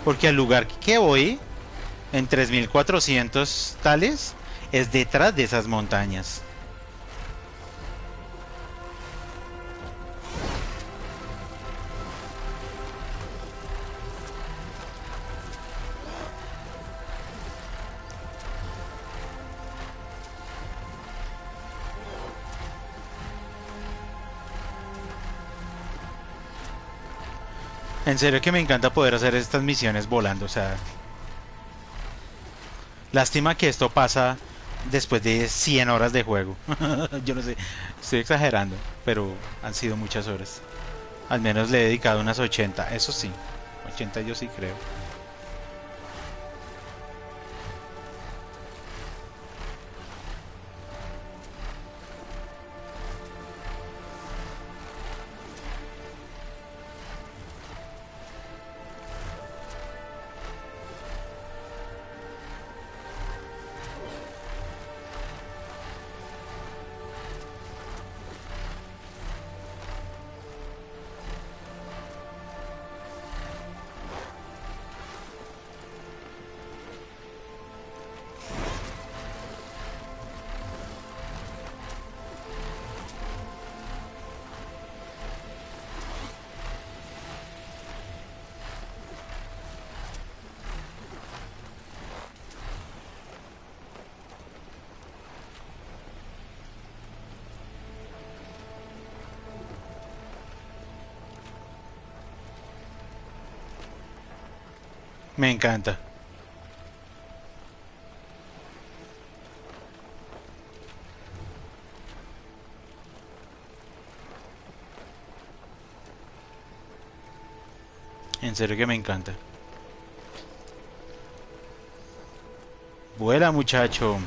Speaker 1: Porque al lugar que voy, en 3400 tales, es detrás de esas montañas. En serio que me encanta poder hacer estas misiones volando, o sea... Lástima que esto pasa después de 100 horas de juego. Yo no sé, estoy exagerando, pero han sido muchas horas. Al menos le he dedicado unas 80, eso sí. 80 yo sí creo. Me encanta. En serio que me encanta. Vuela, muchacho.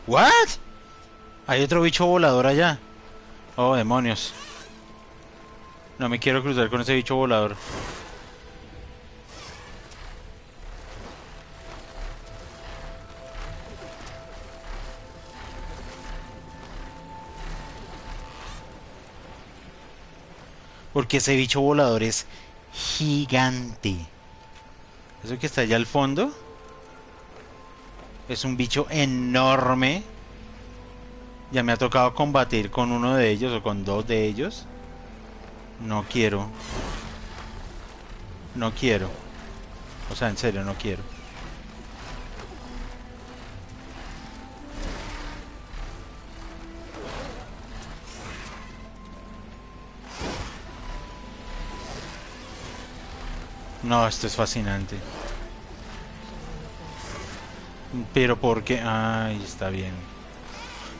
Speaker 1: ¿What? Hay otro bicho volador allá. Oh, demonios. No me quiero cruzar con ese bicho volador. Porque ese bicho volador es gigante. Eso que está allá al fondo es un bicho enorme. Ya me ha tocado combatir con uno de ellos o con dos de ellos. No quiero. No quiero. O sea, en serio, no quiero. No, esto es fascinante. Pero porque... Ay, está bien.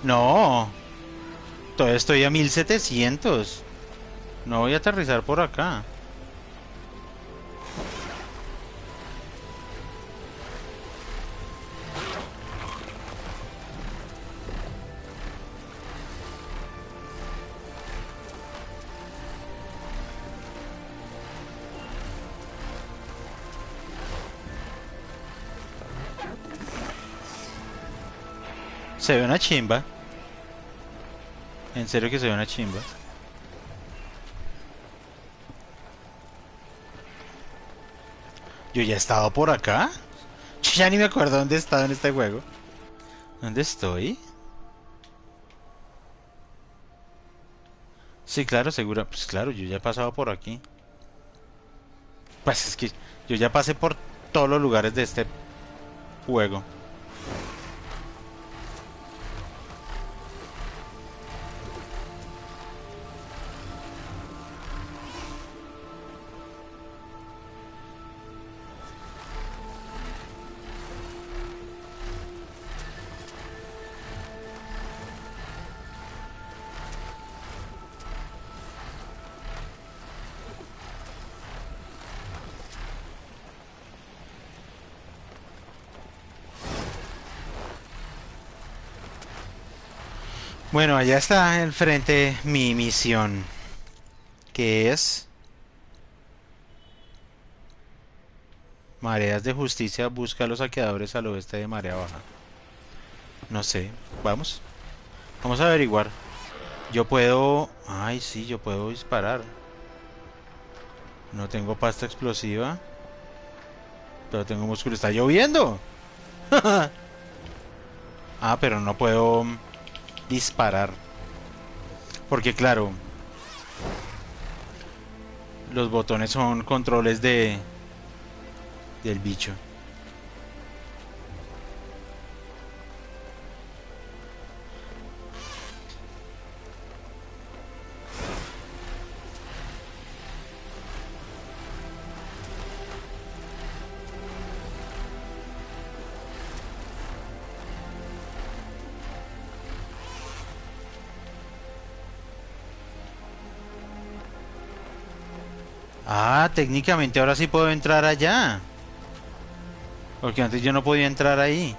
Speaker 1: No. Todavía estoy a 1700. No voy a aterrizar por acá. Se ve una chimba. En serio que se ve una chimba. Yo ya he estado por acá. Yo ya ni me acuerdo dónde he estado en este juego. ¿Dónde estoy? Sí, claro, seguro. Pues claro, yo ya he pasado por aquí. Pues es que yo ya pasé por todos los lugares de este juego. Bueno, allá está enfrente mi misión, que es Mareas de Justicia busca a los saqueadores al oeste de Marea Baja. No sé, vamos. Vamos a averiguar. Yo puedo... Ay, sí, yo puedo disparar. No tengo pasta explosiva. Pero tengo músculo. ¡Está lloviendo! Ah, pero no puedo disparar. Porque claro, los botones son controles del bicho. Ah, técnicamente ahora sí puedo entrar allá. Porque antes yo no podía entrar ahí.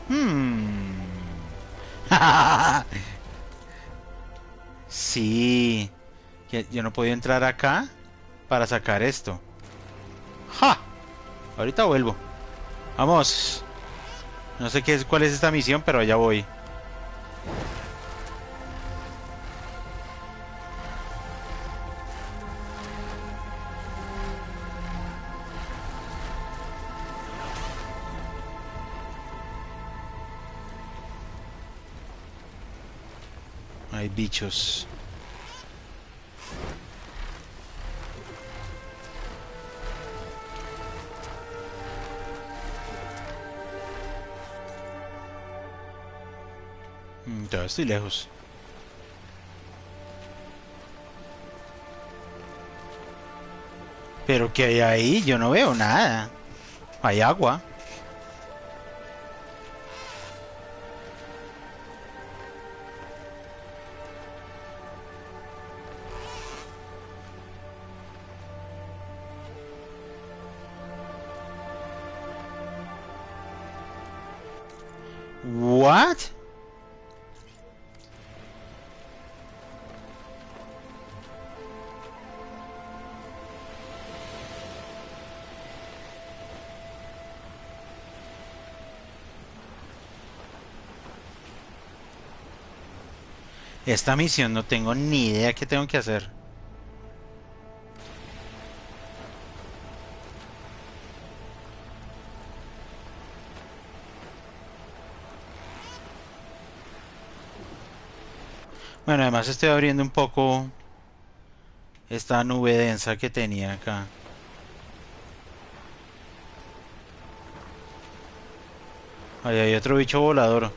Speaker 1: Hmm. Sí. Que yo no podía entrar acá para sacar esto. ¡Ja! Ahorita vuelvo. Vamos. No sé qué es, cuál es esta misión, pero allá voy. Hay bichos. Todavía estoy lejos. Pero ¿qué hay ahí? Yo no veo nada. Hay agua. What? Esta misión no tengo ni idea qué tengo que hacer. Bueno, además estoy abriendo un poco esta nube densa que tenía acá. Ahí hay otro bicho volador.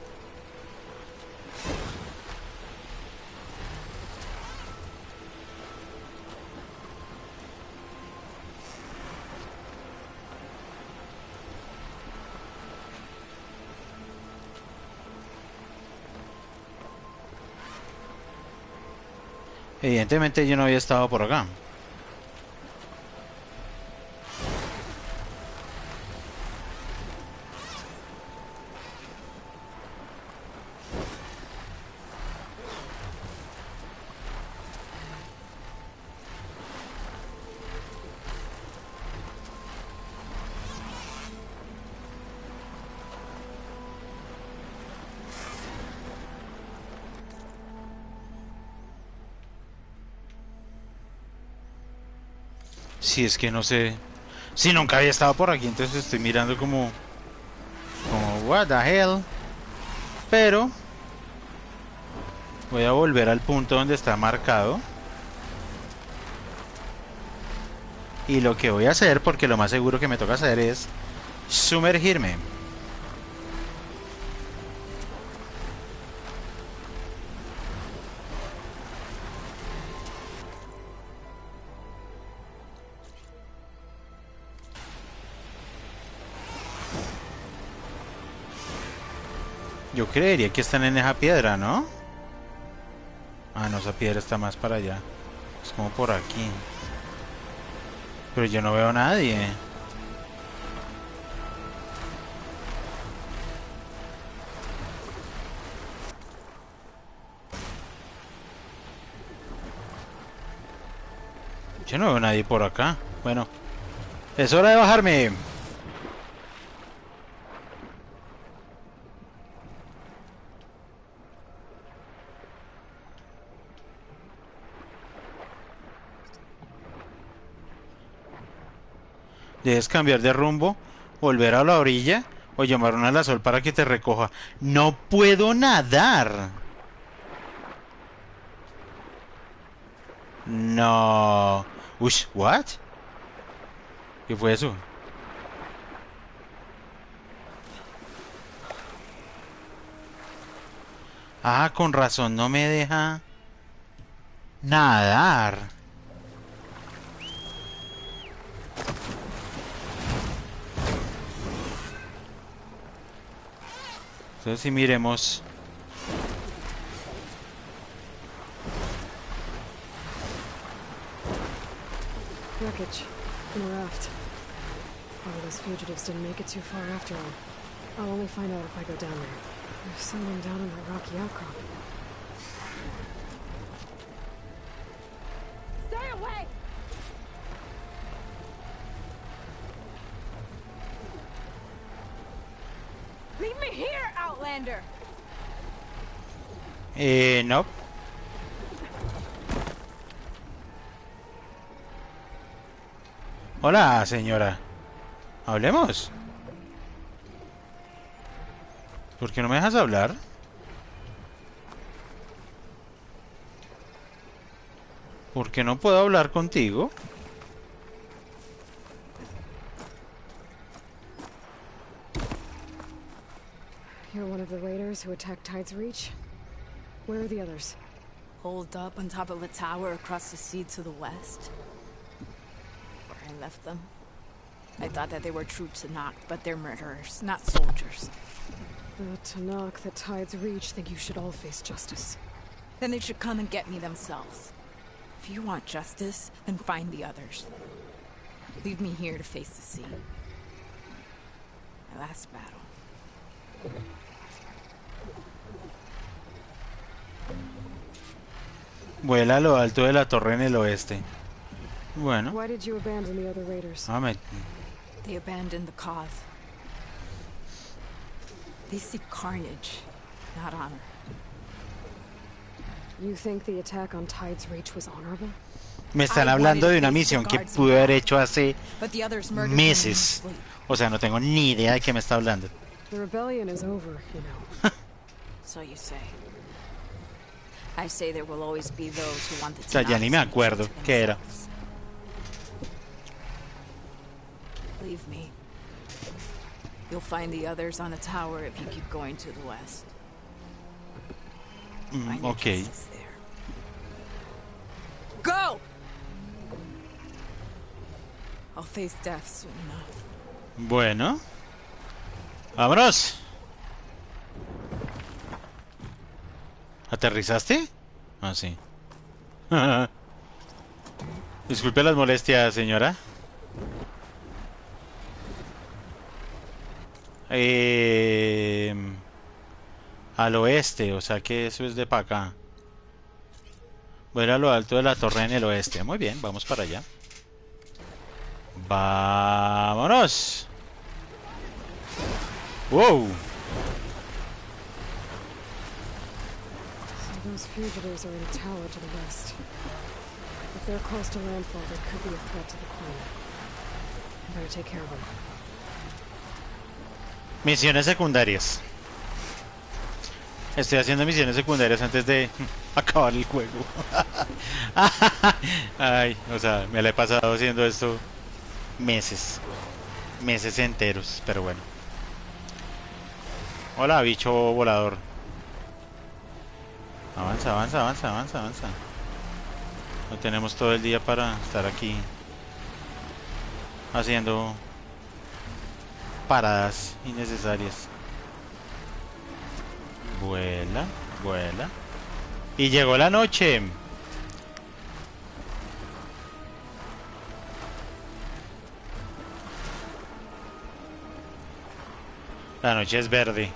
Speaker 1: Evidentemente yo no había estado por acá. Si es que no sé. Si nunca había estado por aquí, entonces estoy mirando como what the hell. Pero voy a volver al punto donde está marcado. Y lo que voy a hacer, porque lo más seguro que me toca hacer es sumergirme. Yo creería que están en esa piedra, ¿no? Ah, no, esa piedra está más para allá. Es como por aquí. Pero yo no veo a nadie. Yo no veo a nadie por acá. Bueno, es hora de bajarme. Debes cambiar de rumbo, volver a la orilla o llamar a una la sol para que te recoja. No puedo nadar. No. Ush, what? ¿Qué fue eso? Ah, con razón, no me deja nadar. Entonces si miremos.
Speaker 3: Wreckage in a raft. All those fugitives didn't make it too far after all. I'll only find out if I go down there. There's someone down in that rocky outcrop.
Speaker 13: Stay away! Leave me here, Outlander!
Speaker 1: No. Hola, señora. Hablemos. ¿Por qué no me dejas hablar? ¿Por qué no puedo hablar contigo?
Speaker 3: You're one of the raiders who attacked Tide's Reach? Where are the others?
Speaker 12: Holed up on top of a tower across the sea to the west. Where I left them. I thought that they were true Tanakh, but they're murderers, not soldiers.
Speaker 3: The Tanakh that Tide's Reach think you should all face justice.
Speaker 12: Then they should come and get me themselves. If you want justice, then find the others. Leave me here to face the sea. My last battle.
Speaker 1: Vuela a lo alto de la torre en el oeste. Bueno.
Speaker 3: Why did you abandon the other raiders?
Speaker 12: They abandoned the cause. They seek carnage, not honor.
Speaker 3: You think the attack on Tide's Reach was honorable?
Speaker 1: Me están hablando de una misión que pude haber hecho hace meses. O sea, no tengo ni idea de qué me está hablando.
Speaker 3: The rebellion is over, you know.
Speaker 12: So you say. I say there will always be those who want the
Speaker 1: O sea, ya ni me acuerdo qué era.
Speaker 12: Believe me. You'll find the others on a tower if you keep going to the west.
Speaker 1: Okay.
Speaker 12: Go! I'll face death soon enough.
Speaker 1: Bueno. ¡Vámonos! ¿Aterrizaste? Ah, sí. Disculpe las molestias, señora. Al oeste, o sea que eso es de para acá. Voy a ir a lo alto de la torre en el oeste. Muy bien, vamos para allá. ¡Vámonos! ¡Wow!
Speaker 3: So those fugitives are in a tower to the west. If they're close to landfall, there could be a threat to the queen. I better take care of them.
Speaker 1: Misiones secundarias. Estoy haciendo misiones secundarias antes de acabar el juego. Ay, o sea, me la he pasado haciendo esto meses. Meses enteros, pero bueno. Hola, bicho volador. Avanza, avanza, avanza, avanza, avanza. No tenemos todo el día para estar aquí haciendo paradas innecesarias. Vuela, vuela. Y llegó la noche. La noche es verde.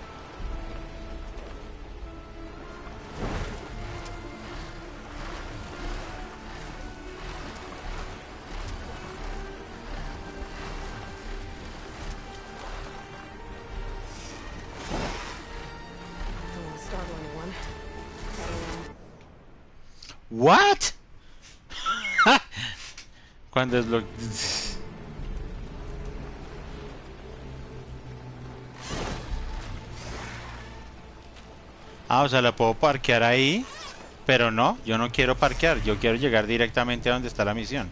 Speaker 1: What? Cuando es lo... Ah, o sea, la puedo parquear ahí. Pero no, yo no quiero parquear. Yo quiero llegar directamente a donde está la misión.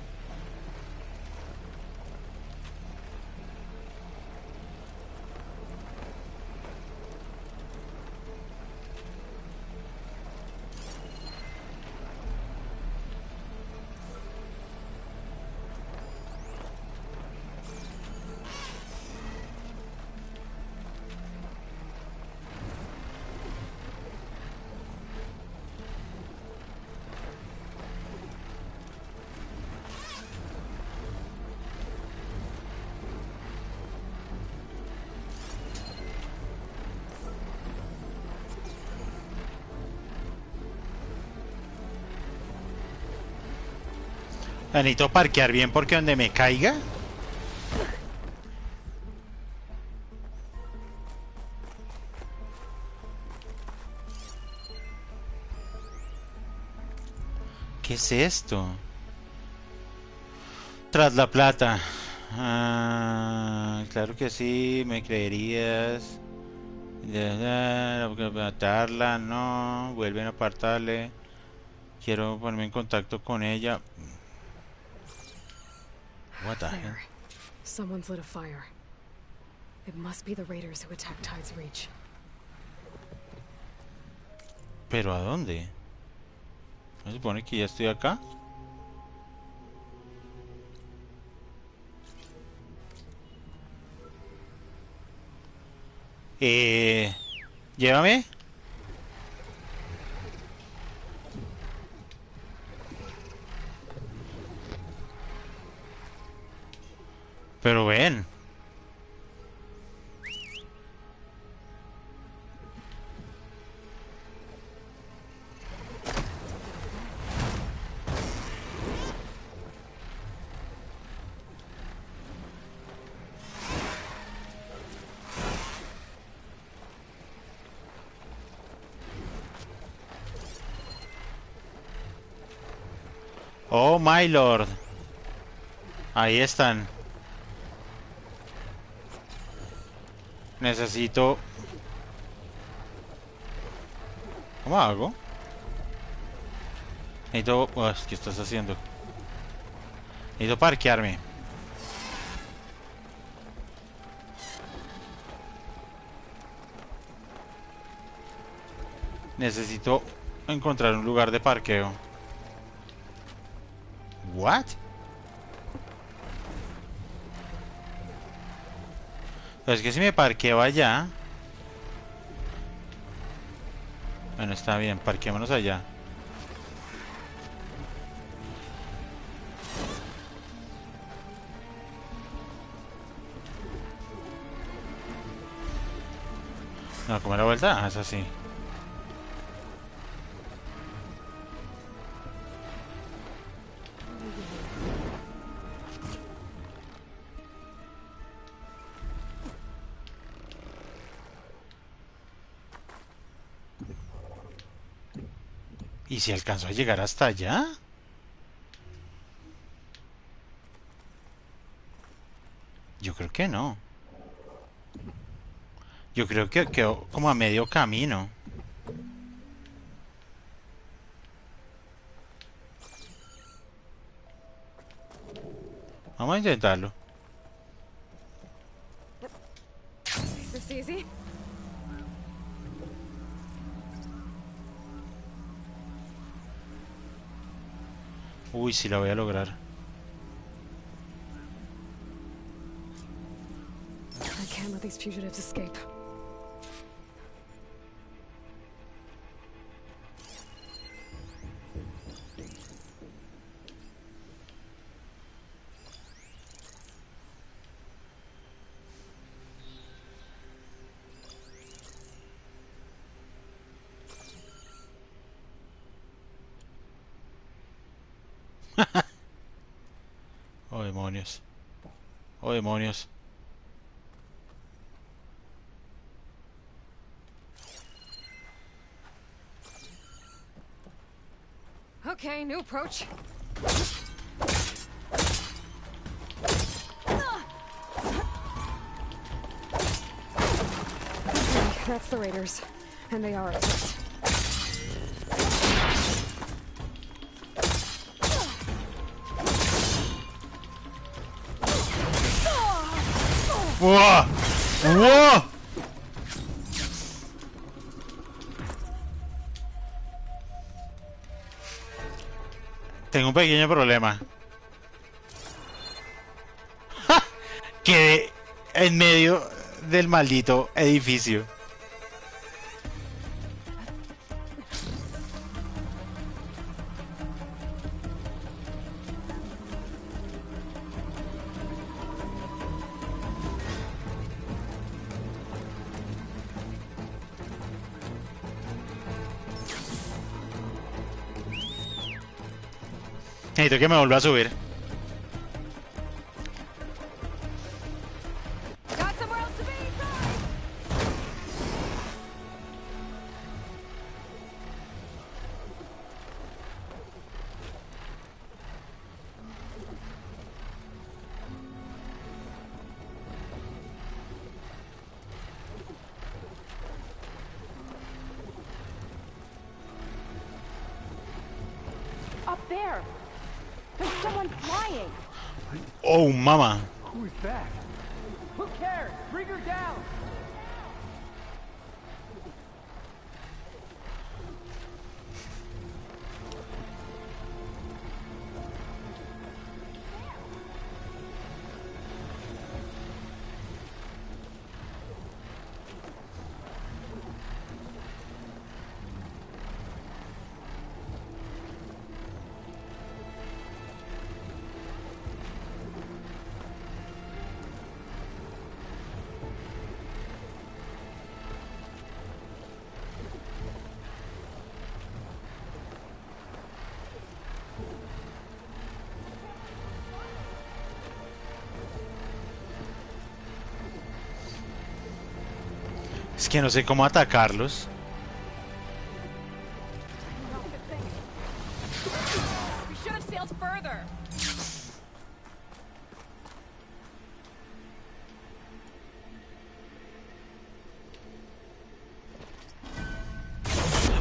Speaker 1: Necesito parquear bien porque donde me caiga. ¿Qué es esto? Tras la plata. Ah, claro que sí, me creerías. Matarla, no. Vuelven a apartarle. Quiero ponerme en contacto con ella. What the hell?
Speaker 3: There. Someone's lit a fire. It must be the raiders who attacked Tide's Reach.
Speaker 1: ¿Pero a dónde? ¿No se supone que ya estoy acá? Llévame. Pero ven. Oh, my lord. Ahí están. Necesito... ¿Cómo hago? Necesito... ¿Qué estás haciendo? Necesito parquearme. Necesito encontrar un lugar de parqueo. What? Pero es que si me parqueo allá... Bueno, está bien, parquémonos allá. No, ¿cómo era la vuelta? Ah, es así. ¿Y si alcanzó a llegar hasta allá? Yo creo que no. Yo creo que quedó como a medio camino. Vamos a intentarlo.
Speaker 3: Is this easy?
Speaker 1: Uy, sí la voy a lograr.
Speaker 3: I can't let these fugitives escape.
Speaker 1: Oh, demonios. Oh, demonios.
Speaker 3: Okay, new approach. Okay, that's the raiders. And they are upset.
Speaker 1: ¡Wow! ¡Wow! Tengo un pequeño problema. ¡Ja! Quedé en medio del maldito edificio. Necesito que me vuelva a subir.
Speaker 13: Up there! There's someone flying!
Speaker 1: Oh, mama.
Speaker 15: Who's that? Who cares? Bring her down!
Speaker 1: Es que no sé cómo atacarlos.
Speaker 13: We should have sailed further!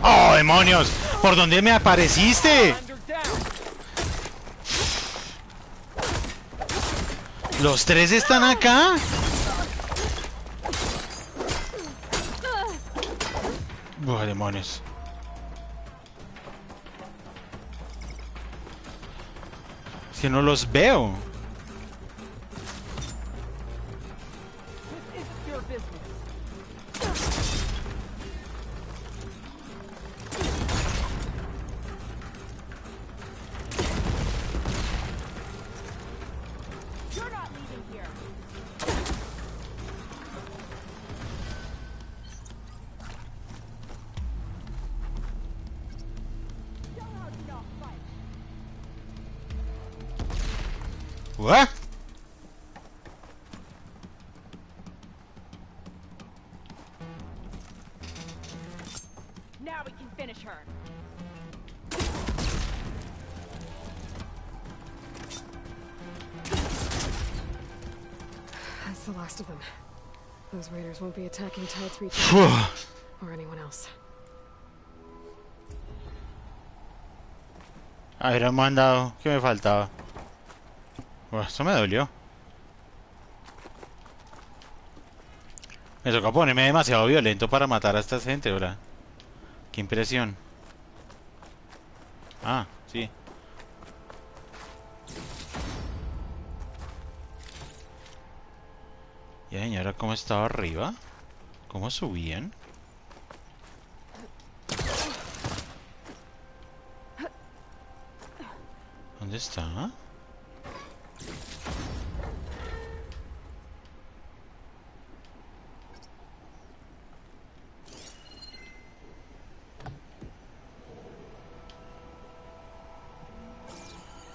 Speaker 1: ¡Oh, demonios! ¿Por dónde me apareciste? ¿Los tres están acá? ¡Oh, demonios! Es que no los veo.
Speaker 15: This isn't your business.
Speaker 13: You're not leaving here!
Speaker 1: ¿What?
Speaker 13: Now we can finish her!
Speaker 3: That's the last of them. Those raiders won't be attacking Tide 3 or anyone else.
Speaker 1: Haber mandado. ¿Qué me faltaba? Esto me dolió. Me toca ponerme demasiado violento para matar a esta gente, ¿verdad? Qué impresión. Ah, sí. Ya, señora, ¿cómo estaba arriba? ¿Cómo subían? ¿Dónde está?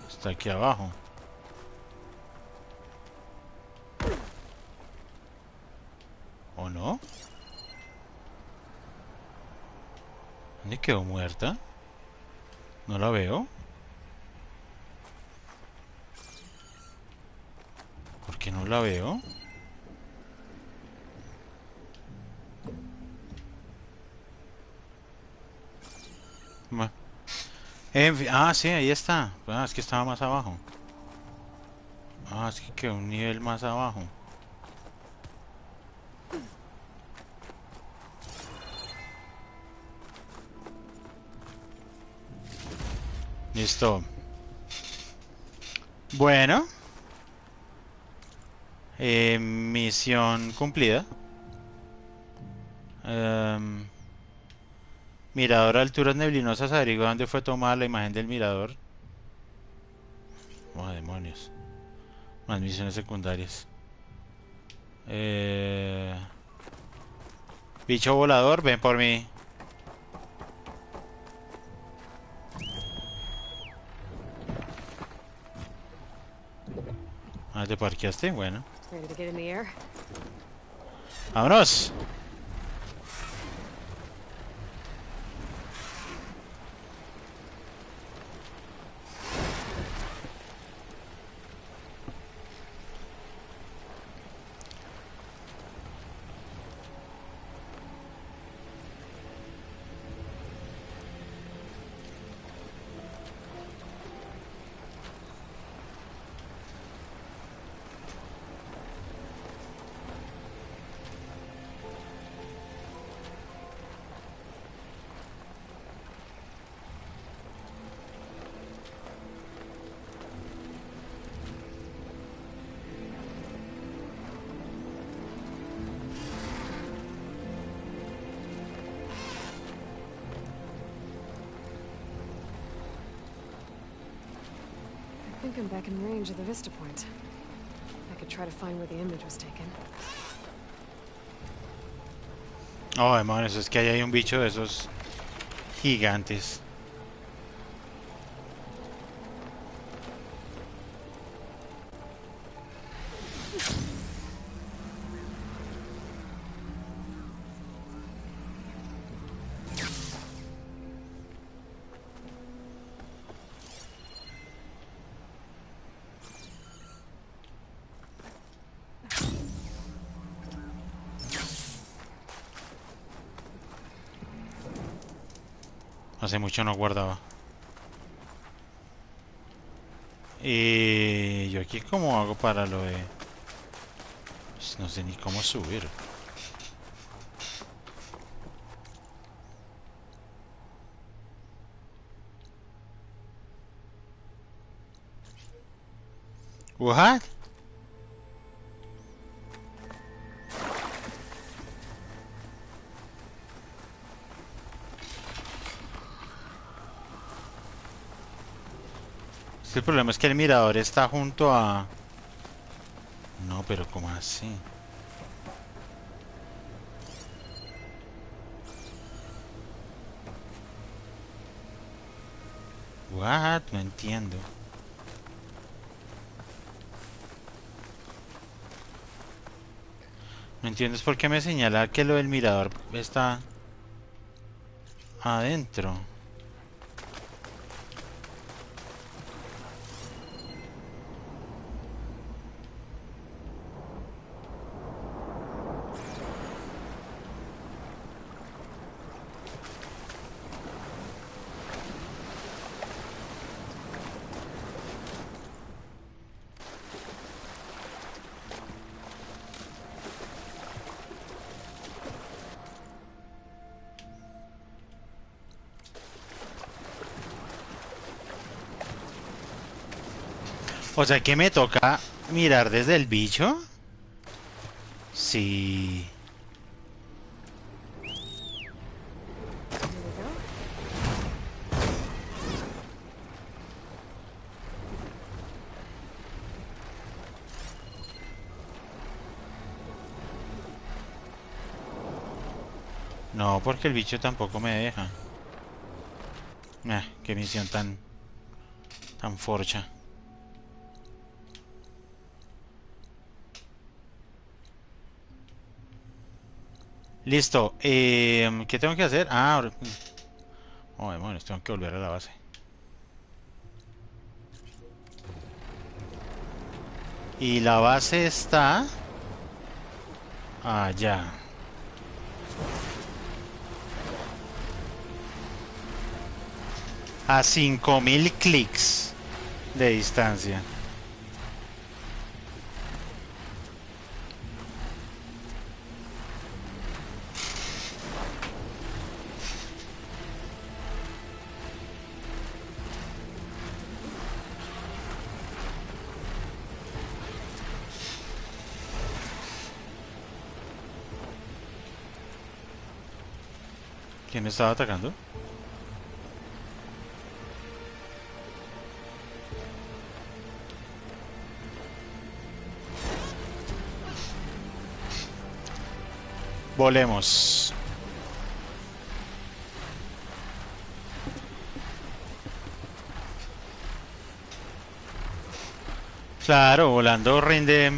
Speaker 1: Está aquí abajo. ¿O no? ¿Dónde quedó muerta? No la veo. ¿Por qué no la veo? Bueno. Ah, sí, ahí está. Ah, es que estaba más abajo. Ah, es que quedó un nivel más abajo. Listo. Bueno. Misión cumplida. Em, Mirador a alturas neblinosas. Averigua dónde fue tomada la imagen del mirador. Oh, demonios. Más misiones secundarias. Eh... Bicho volador, ven por mí. Ah, te parqueaste, bueno.
Speaker 3: Ready to get in the air?
Speaker 1: ¡Vámonos!
Speaker 3: I think I'm back in range of the vista point. I could try to find where the image was taken.
Speaker 1: Oh, demonios, es que ahí hay un bicho de esos gigantes. Hace mucho no guardaba. Y yo aquí cómo hago para lo de... Pues no sé ni cómo subir. What? Es que el problema es que el mirador está junto a... No, pero ¿cómo así? What? No entiendo. No entiendo es por qué me señala que lo del mirador está adentro. O sea que me toca mirar desde el bicho. Sí. No, porque el bicho tampoco me deja. Qué misión tan forcha. Listo. ¿Qué tengo que hacer? Ah, oh, demonios, tengo que volver a la base. Y la base está allá. A 5000 clics de distancia. ¿Quién estaba atacando? Volemos. Claro, volando rinde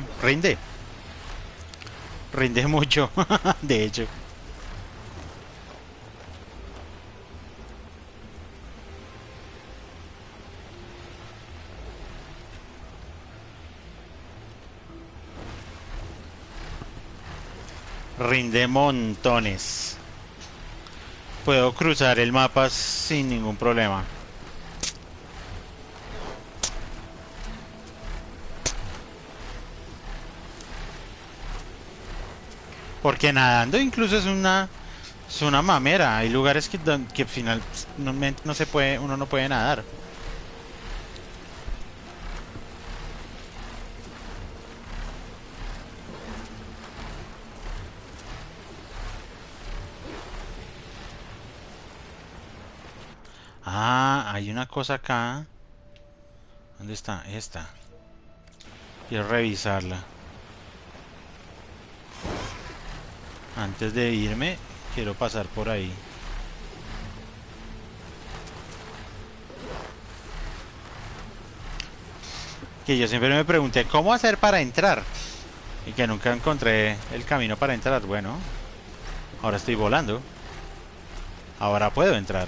Speaker 1: mucho, de hecho. Rinde montones. Puedo cruzar el mapa sin ningún problema. Porque nadando incluso es una mamera. Hay lugares que al final no se puede, uno no puede nadar. Ah, hay una cosa acá. ¿Dónde está? Esta. Quiero revisarla. Antes de irme, quiero pasar por ahí. Que yo siempre me pregunté cómo hacer para entrar. Y que nunca encontré el camino para entrar. Bueno, ahora estoy volando. Ahora puedo entrar.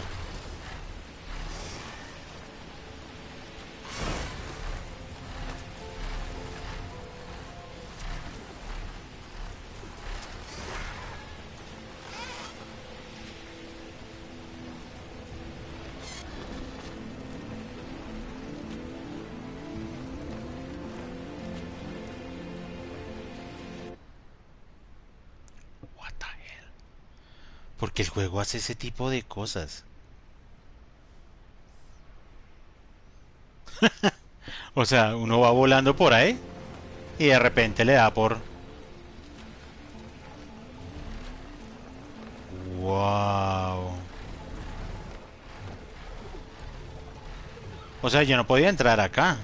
Speaker 1: Porque el juego hace ese tipo de cosas. O sea, uno va volando por ahí y de repente le da por... Wow. O sea, yo no podía entrar acá.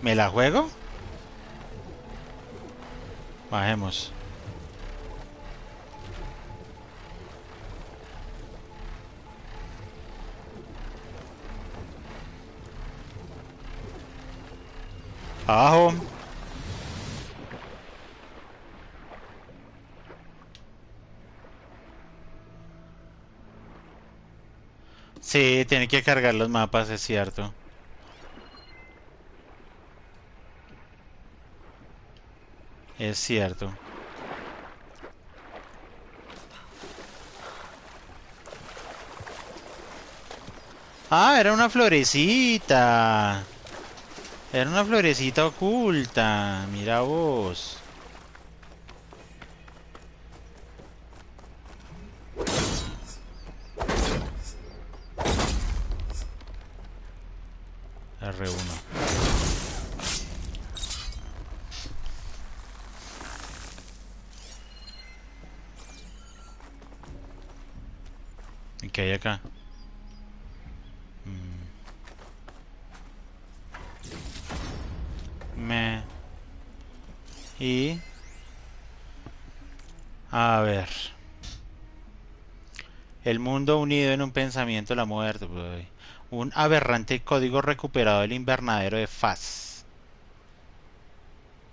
Speaker 1: ¿Me la juego? Bajemos. Abajo. Sí, tiene que cargar los mapas, es cierto. Es cierto. Ah, era una florecita. Era una florecita oculta. Mira vos. R1. ¿Y qué hay acá? Me... Y... A ver. El mundo unido en un pensamiento de la muerte. Pues, un aberrante código recuperado del invernadero de Faz.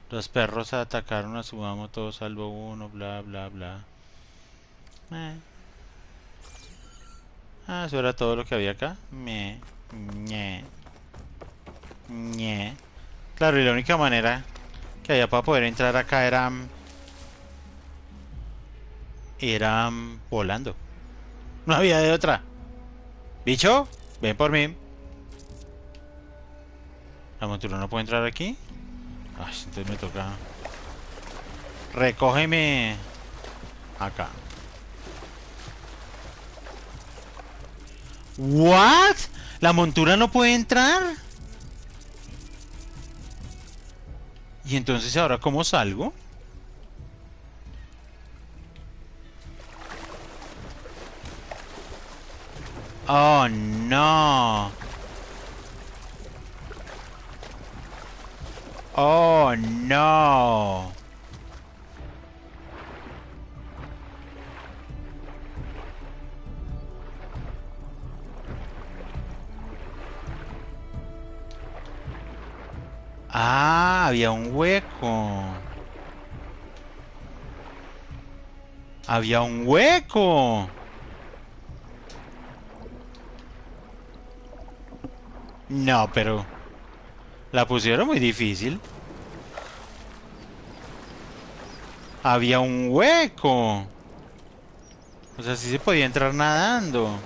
Speaker 1: Los perros atacaron a su amo, todos salvo uno, bla, bla, bla. Ah, eso era todo lo que había acá. Ñe. Claro, y la única manera que había para poder entrar acá era volando. No había de otra. Bicho, ven por mí. La montura no puede entrar aquí. Ay, entonces me toca. Recógeme acá. ¿What? ¿La montura no puede entrar? ¿Y entonces ahora cómo salgo? Oh, no. Oh, no. Ah, había un hueco. Había un hueco. No, pero la pusieron muy difícil. Había un hueco. O sea, sí se podía entrar nadando.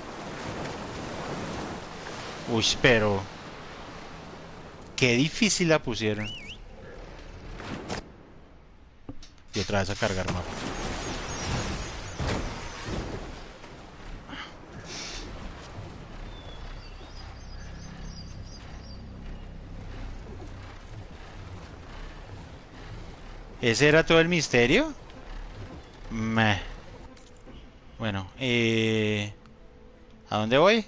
Speaker 1: Uy, pero qué difícil la pusieron. Y otra vez a cargar mapa. ¿Ese era todo el misterio? Meh. Bueno, ¿a dónde voy?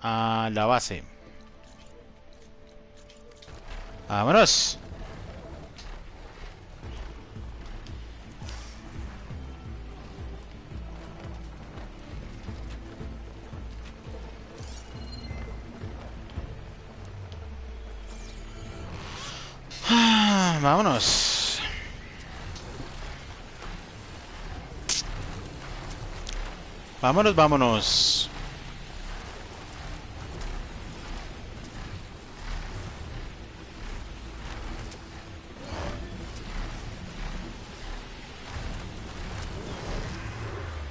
Speaker 1: A la base. ¡Vámonos! Vámonos. Vámonos, vámonos.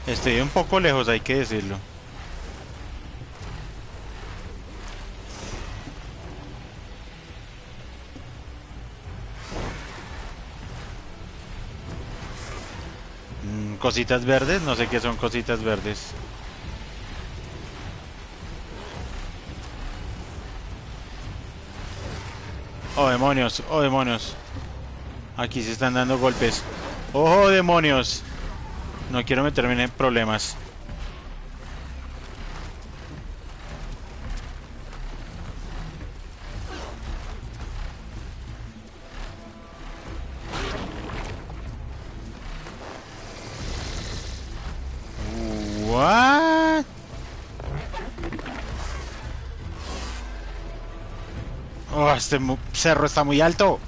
Speaker 1: Estoy un poco lejos, hay que decirlo. Cositas verdes, no sé qué son cositas verdes. Oh, demonios, oh, demonios. Aquí se están dando golpes. ¡Oh, demonios! No quiero meterme en problemas. What? Oh, este cerro está muy alto.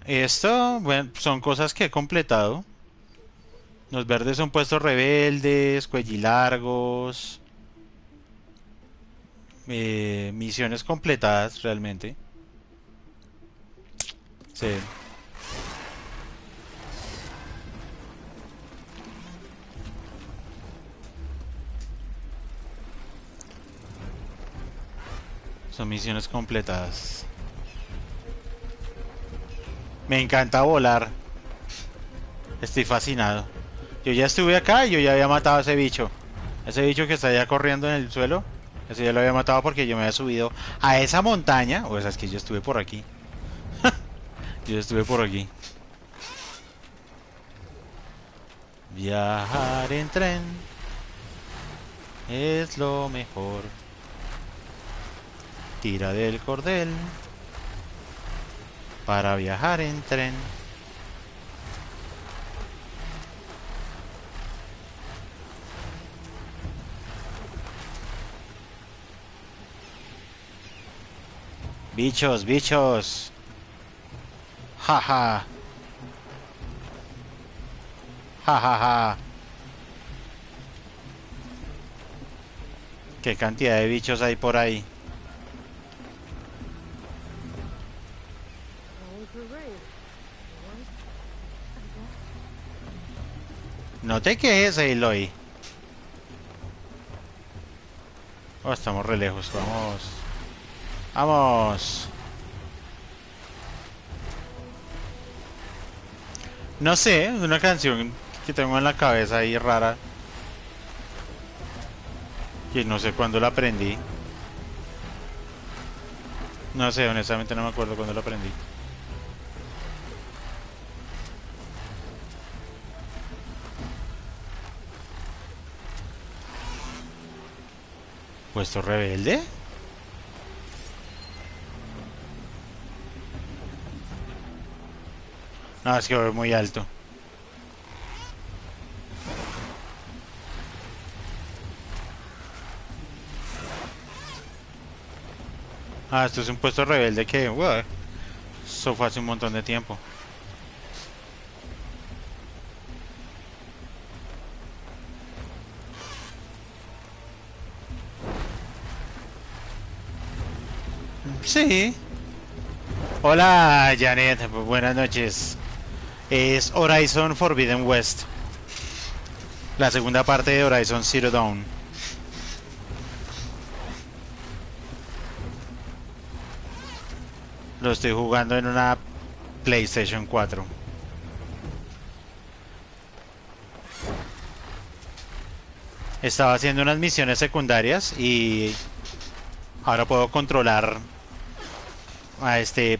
Speaker 1: Esto, bueno, son cosas que he completado. Los verdes son puestos rebeldes, cuellilargos. Misiones completadas, realmente. Sí. Son misiones completadas. Me encanta volar. Estoy fascinado. Yo ya estuve acá y yo ya había matado a ese bicho. Ese bicho que está allá corriendo en el suelo. Ese ya lo había matado porque yo me había subido a esa montaña. O sea, es que yo estuve por aquí. Yo estuve por aquí. Viajar en tren es lo mejor. Tira del cordel para viajar en tren. Bichos, bichos. Jaja. Jajaja. Qué cantidad de bichos hay por ahí. No te quejes, Aloy. Oh, estamos re lejos, vamos. Vamos. No sé, es una canción que tengo en la cabeza ahí rara. Que no sé cuándo la aprendí. No sé, honestamente no me acuerdo cuándo la aprendí. ¿Puesto rebelde? No, es que voy muy alto. Ah, esto es un puesto rebelde que... Wow, eso fue hace un montón de tiempo. Sí. Hola, Janet. Buenas noches. Es Horizon Forbidden West. La segunda parte de Horizon Zero Dawn. Lo estoy jugando en una PlayStation 4. Estaba haciendo unas misiones secundarias y ahora puedo controlar a este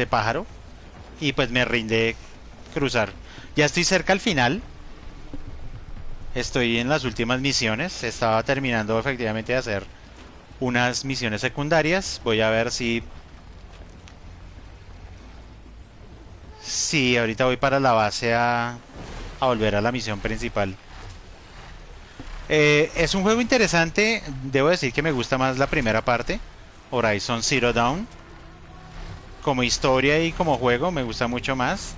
Speaker 1: pájaro y pues me rinde cruzar. Ya estoy cerca al final. Estoy en las últimas misiones. Estaba terminando efectivamente de hacer unas misiones secundarias. Voy a ver si ahorita voy para la base a volver a la misión principal. Es un juego interesante. Debo decir que me gusta más la primera parte, Horizon Zero Dawn. Como historia y como juego me gusta mucho más.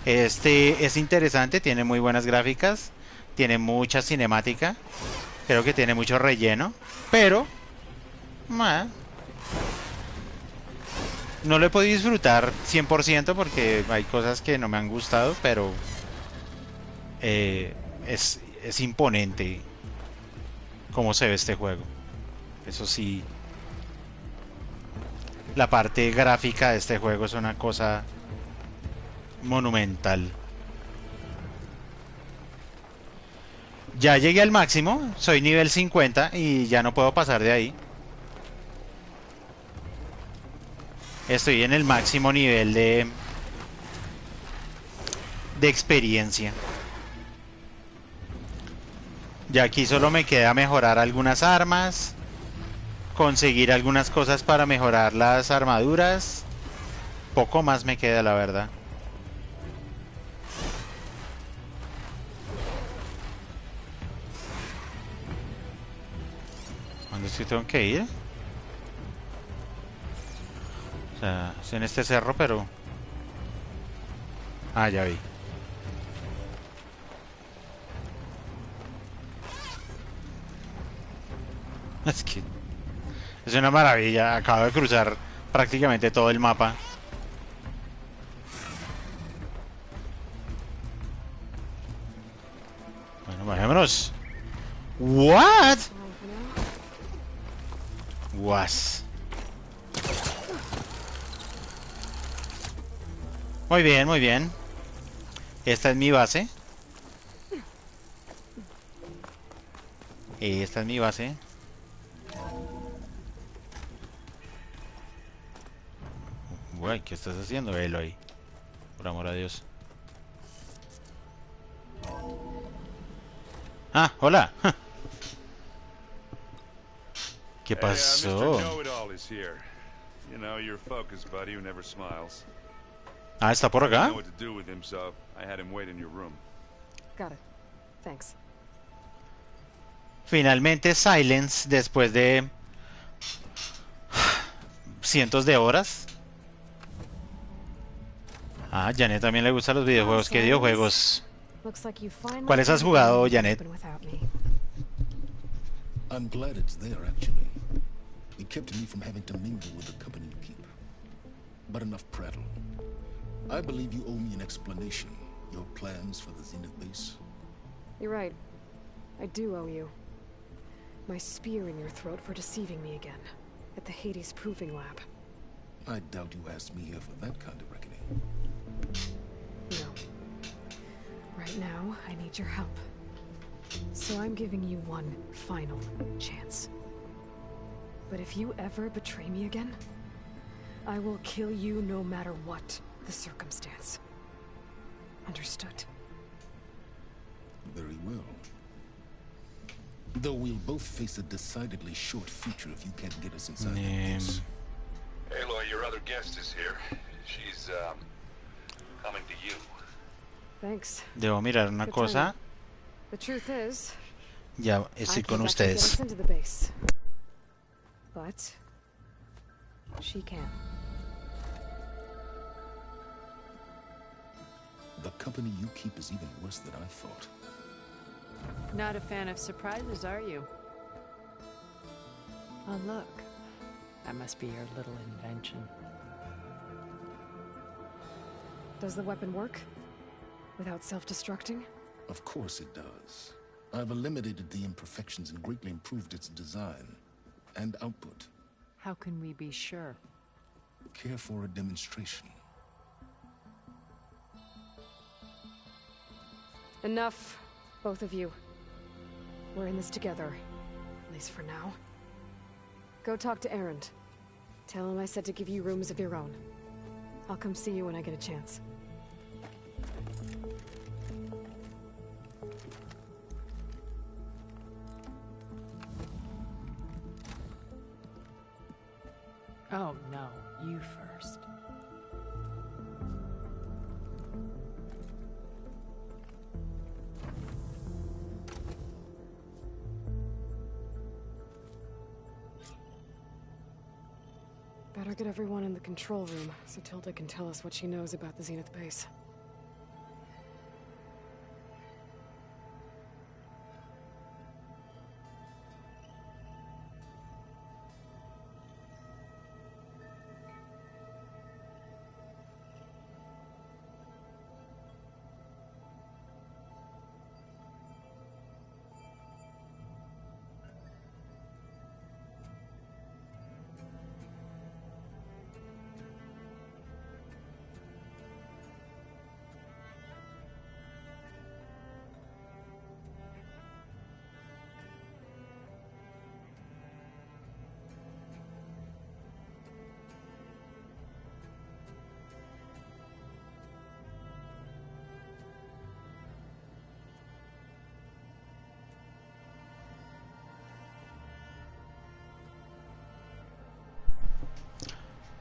Speaker 1: Este es interesante, tiene muy buenas gráficas, tiene mucha cinemática, creo que tiene mucho relleno, pero no lo he podido disfrutar 100% porque hay cosas que no me han gustado, pero es imponente cómo se ve este juego. Eso sí, la parte gráfica de este juego es una cosa monumental. Ya llegué al máximo, soy nivel 50 y ya no puedo pasar de ahí. Estoy en el máximo nivel de experiencia. Ya aquí solo me queda mejorar algunas armas, conseguir algunas cosas para mejorar las armaduras. Poco más me queda, la verdad. ¿Dónde es que tengo que ir? O sea, es en este cerro, pero... Ah, ya vi. Es que... es una maravilla. Acabo de cruzar prácticamente todo el mapa. Bueno, bajémonos. What? Was. Muy bien, muy bien. Esta es mi base. Esta es mi base. Güey, ¿qué estás haciendo, Eloy? Por amor a Dios. Ah, hola. ¿Qué pasó?
Speaker 5: Mr. Know-it-all is here. You know, your focus buddy who never smiles.
Speaker 1: Ah, ¿está por
Speaker 5: I didn't
Speaker 1: acá?
Speaker 5: know what to do with him, so I had him wait in your room.
Speaker 3: Got it. Thanks.
Speaker 1: Finalmente Silence, después de cientos de horas. Ah, Janet también le gustan los videojuegos. ¿Qué videojuegos?
Speaker 3: Looks like you finally
Speaker 1: ¿Cuáles has
Speaker 3: figured the
Speaker 1: jugado,
Speaker 3: link
Speaker 1: Janet?
Speaker 3: open without me.
Speaker 18: I'm glad it's there, actually. It kept me from having to mingle with the company you keep. But enough prattle. I believe you owe me an explanation. Your plans for the Zenith base?
Speaker 3: You're right. I do owe you. My spear in your throat for deceiving me again. At the Hades Proving Lab.
Speaker 18: I doubt you asked me here for that kind of reckoning.
Speaker 3: No. Right now, I need your help. So I'm giving you one final chance. But if you ever betray me again, I will kill you no matter what the circumstance. Understood?
Speaker 18: Very well. Though we'll both face a decidedly short future if you can't get us inside the base.
Speaker 10: Aloy, your other guest is here. She's, coming to you.
Speaker 3: Thanks.
Speaker 1: Debo mirar una cosa.
Speaker 3: The truth is,
Speaker 1: Ya estoy con
Speaker 3: I can't actually get
Speaker 1: ustedes.
Speaker 3: us into the base. But she can.
Speaker 18: The company you keep is even worse than I thought.
Speaker 9: Not a fan of surprises, are you? Oh, look. That must be your little invention.
Speaker 3: Does the weapon work? Without self-destructing?
Speaker 18: Of course it does. I've eliminated the imperfections and greatly improved its design and output.
Speaker 9: How can we be sure?
Speaker 18: Care for a demonstration?
Speaker 3: Enough, both of you. We're in this together, at least for now. Go talk to Erend. Tell him I said to give you rooms of your own. I'll come see you when I get a chance.
Speaker 9: Oh, no. You first.
Speaker 3: Better get everyone in the control room so Tilda can tell us what she knows about the Zenith base.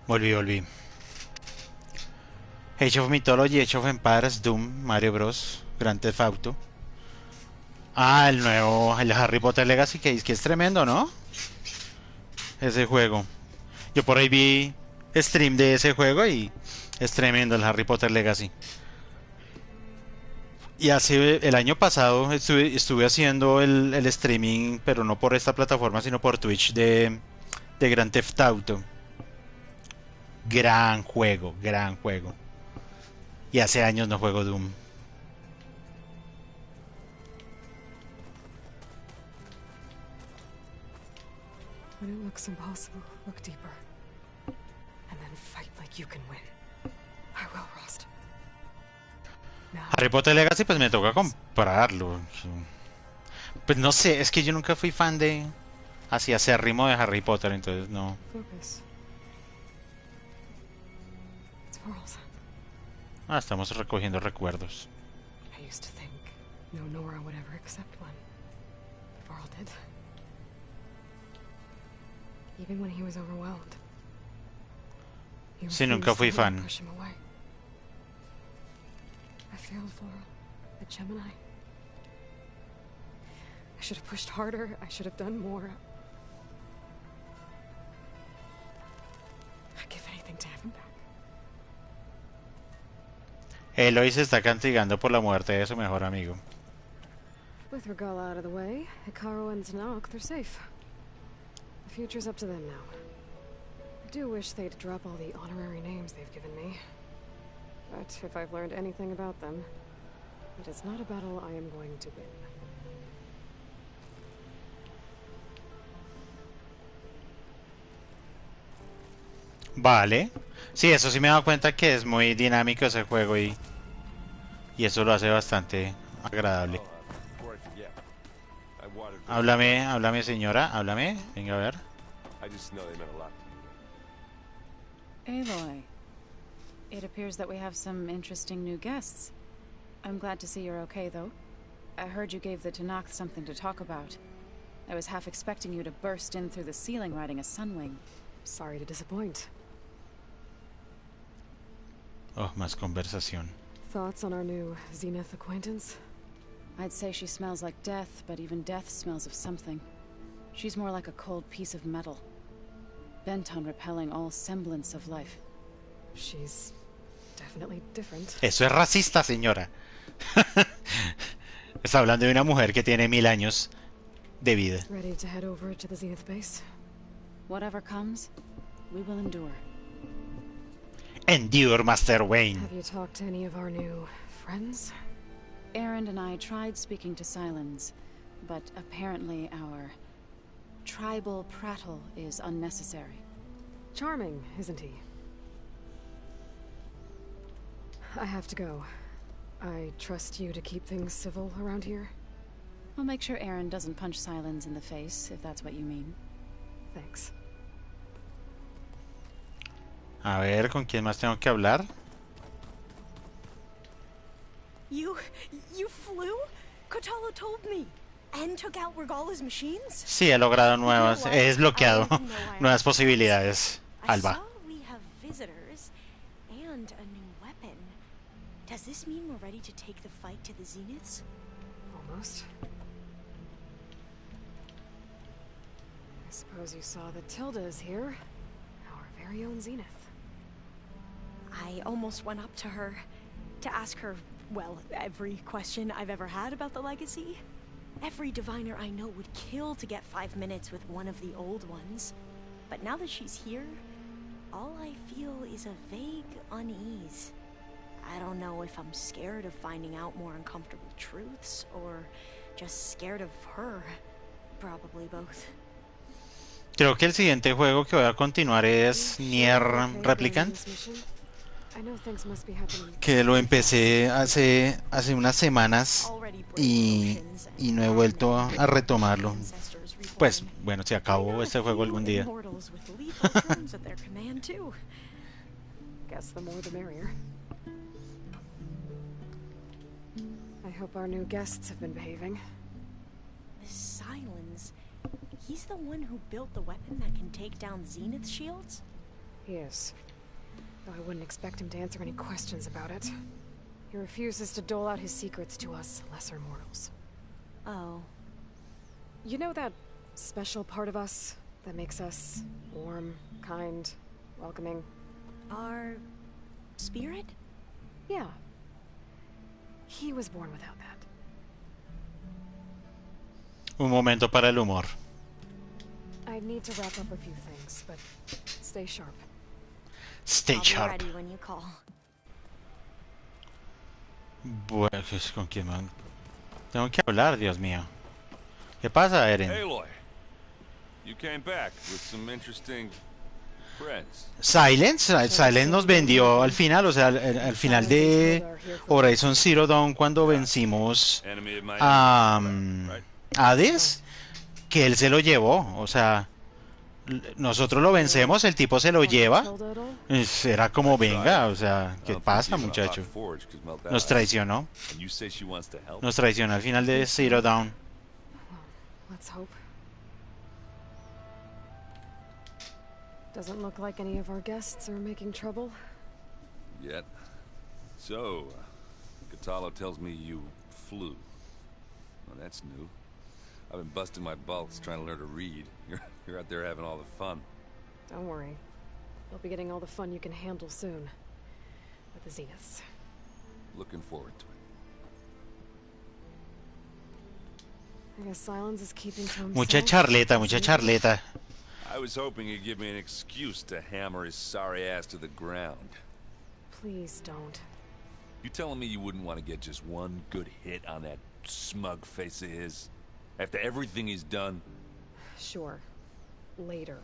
Speaker 1: Volví. Age of Mythology, Age of Empires, Doom, Mario Bros, Grand Theft Auto. Ah, el nuevo, el Harry Potter Legacy, que es tremendo, ¿no? Ese juego. Yo por ahí vi stream de ese juego y es tremendo el Harry Potter Legacy. Y hace el año pasado estuve haciendo el streaming, pero no por esta plataforma, sino por Twitch de Grand Theft Auto. Gran juego, gran juego. Y hace años no juego Doom.
Speaker 3: When it looks impossible, look deeper. And then fight like you can win. I will, Rost.
Speaker 1: Harry Potter Legacy, pues me toca comprarlo. Pues no sé, es que yo nunca fui fan de así acérrimo de Harry Potter, entonces no.
Speaker 3: Focus. It's Varl's.
Speaker 1: Ah, estamos recogiendo recuerdos.
Speaker 3: I used to think no Nora would ever accept one. But Varl did. Even when he was overwhelmed. He
Speaker 1: Sí, nunca
Speaker 3: refused
Speaker 1: fui
Speaker 3: to let me
Speaker 1: fan.
Speaker 3: push him away. I failed Varl at Gemini. I should have pushed harder. I should have done more.
Speaker 1: Eloy se está castigando por la muerte de su mejor amigo.
Speaker 3: With Regala out of the way, Hikaru and Tanakh, they're safe. The future's up to them now. I do wish they'd drop all the honorary names they've given me. But if I've learned anything about them, it is not a battle I am going to win.
Speaker 1: Vale. Sí, eso sí me he dado cuenta que es muy dinámico ese juego y eso lo hace bastante agradable. Háblame señora, háblame. Venga a ver.
Speaker 12: Aloy, it appears that we have some interesting new guests. I'm glad to see you're okay, though. I heard you gave the Tanakh something to talk about. I was half expecting you to burst in through the ceiling riding a sunwing.
Speaker 3: Sorry to disappoint.
Speaker 1: Oh, más conversación.
Speaker 3: Thoughts on our new Zenith acquaintance?
Speaker 12: I'd say she smells like death, but even death smells of something. She's more like a cold piece of metal, bent on repelling all semblance of life.
Speaker 3: She's definitely different.
Speaker 1: Eso es racista, señora. Está hablando de una mujer que tiene 1000 años de vida.
Speaker 3: Ready to head over to the Zenith base?
Speaker 12: Whatever comes, we will endure.
Speaker 1: Endure, Master Wayne.
Speaker 3: Have you talked to any of our new friends?
Speaker 12: Aaron and I tried speaking to Silence, but apparently our tribal prattle is unnecessary.
Speaker 3: Charming, isn't he? I have to go. I trust you to keep things civil around here?
Speaker 12: I'll make sure Aaron doesn't punch Silence in the face, if that's what you mean.
Speaker 3: Thanks.
Speaker 1: A ver, ¿con quién más tengo que hablar?
Speaker 11: You flew? Kotalo told me. And took out Regala's machines?
Speaker 1: Sí, he logrado nuevas. He desbloqueado nuevas posibilidades, Alba.
Speaker 11: I saw we have visitors and a new weapon. Does this mean we're ready to take the fight to the Zeniths?
Speaker 3: Almost. I suppose you saw that Tilda is here. Our very own Zenith.
Speaker 11: I almost went up to her to ask her, well, every question I've ever had about the legacy. Every diviner I know would kill to get 5 minutes with one of the old ones. But now that she's here, all I feel is a vague unease. I don't know if I'm scared of finding out more uncomfortable truths, or just scared of her. Probably both.
Speaker 1: Creo que el siguiente juego que voy a continuar es Nier Replicant, que lo empecé hace unas semanas y no he vuelto a retomarlo. Pues bueno, se acabó este juego algún día.
Speaker 3: Guess the more the merrier. I hope our new guests have been behaving.
Speaker 11: This Silence, he's the one who built the weapon that can take down Zenith shields?
Speaker 3: He is. Though I wouldn't expect him to answer any questions about it. He refuses to dole out his secrets to us lesser mortals.
Speaker 11: Oh.
Speaker 3: You know that special part of us that makes us warm, kind, welcoming?
Speaker 11: Our spirit?
Speaker 3: Yeah. He was born without that.
Speaker 1: Un momento para el humor.
Speaker 3: I need to wrap up a few things, but stay sharp.
Speaker 1: Stay sharp.
Speaker 11: I'll be ready when you call.
Speaker 1: Bueno, ¿con quién más? Tengo que hablar, Dios mío. ¿Qué pasa, Eren?
Speaker 5: Aloy, you came back with some interesting friends.
Speaker 1: Silence nos vendió al final, o sea, al final de Horizon Zero Dawn, cuando vencimos a Hades, que él se lo llevó, o sea, nosotros lo vencemos, el tipo se lo lleva. Era como, venga, o sea, ¿qué pasa, muchacho? Nos traicionó. Nos traicionó al final de Zero Dawn.
Speaker 3: Let's hope. Doesn't look like any of our guests are making trouble.
Speaker 5: Yet. So, Kotalo tells me you flew. Well, that's new. I've been busting my balls trying to learn to read. You're out there having all the fun.
Speaker 3: Don't worry. You'll be getting all the fun you can handle soon. With the Zeniths.
Speaker 5: Looking forward to it.
Speaker 3: I guess silence is keeping to
Speaker 1: Mucha
Speaker 3: himself.
Speaker 1: charleta, mucha charleta.
Speaker 5: I was hoping you'd give me an excuse to hammer his sorry ass to the ground.
Speaker 3: Please don't.
Speaker 5: You telling me you wouldn't want to get just one good hit on that smug face of his? After everything he's done?
Speaker 3: Sure. Later.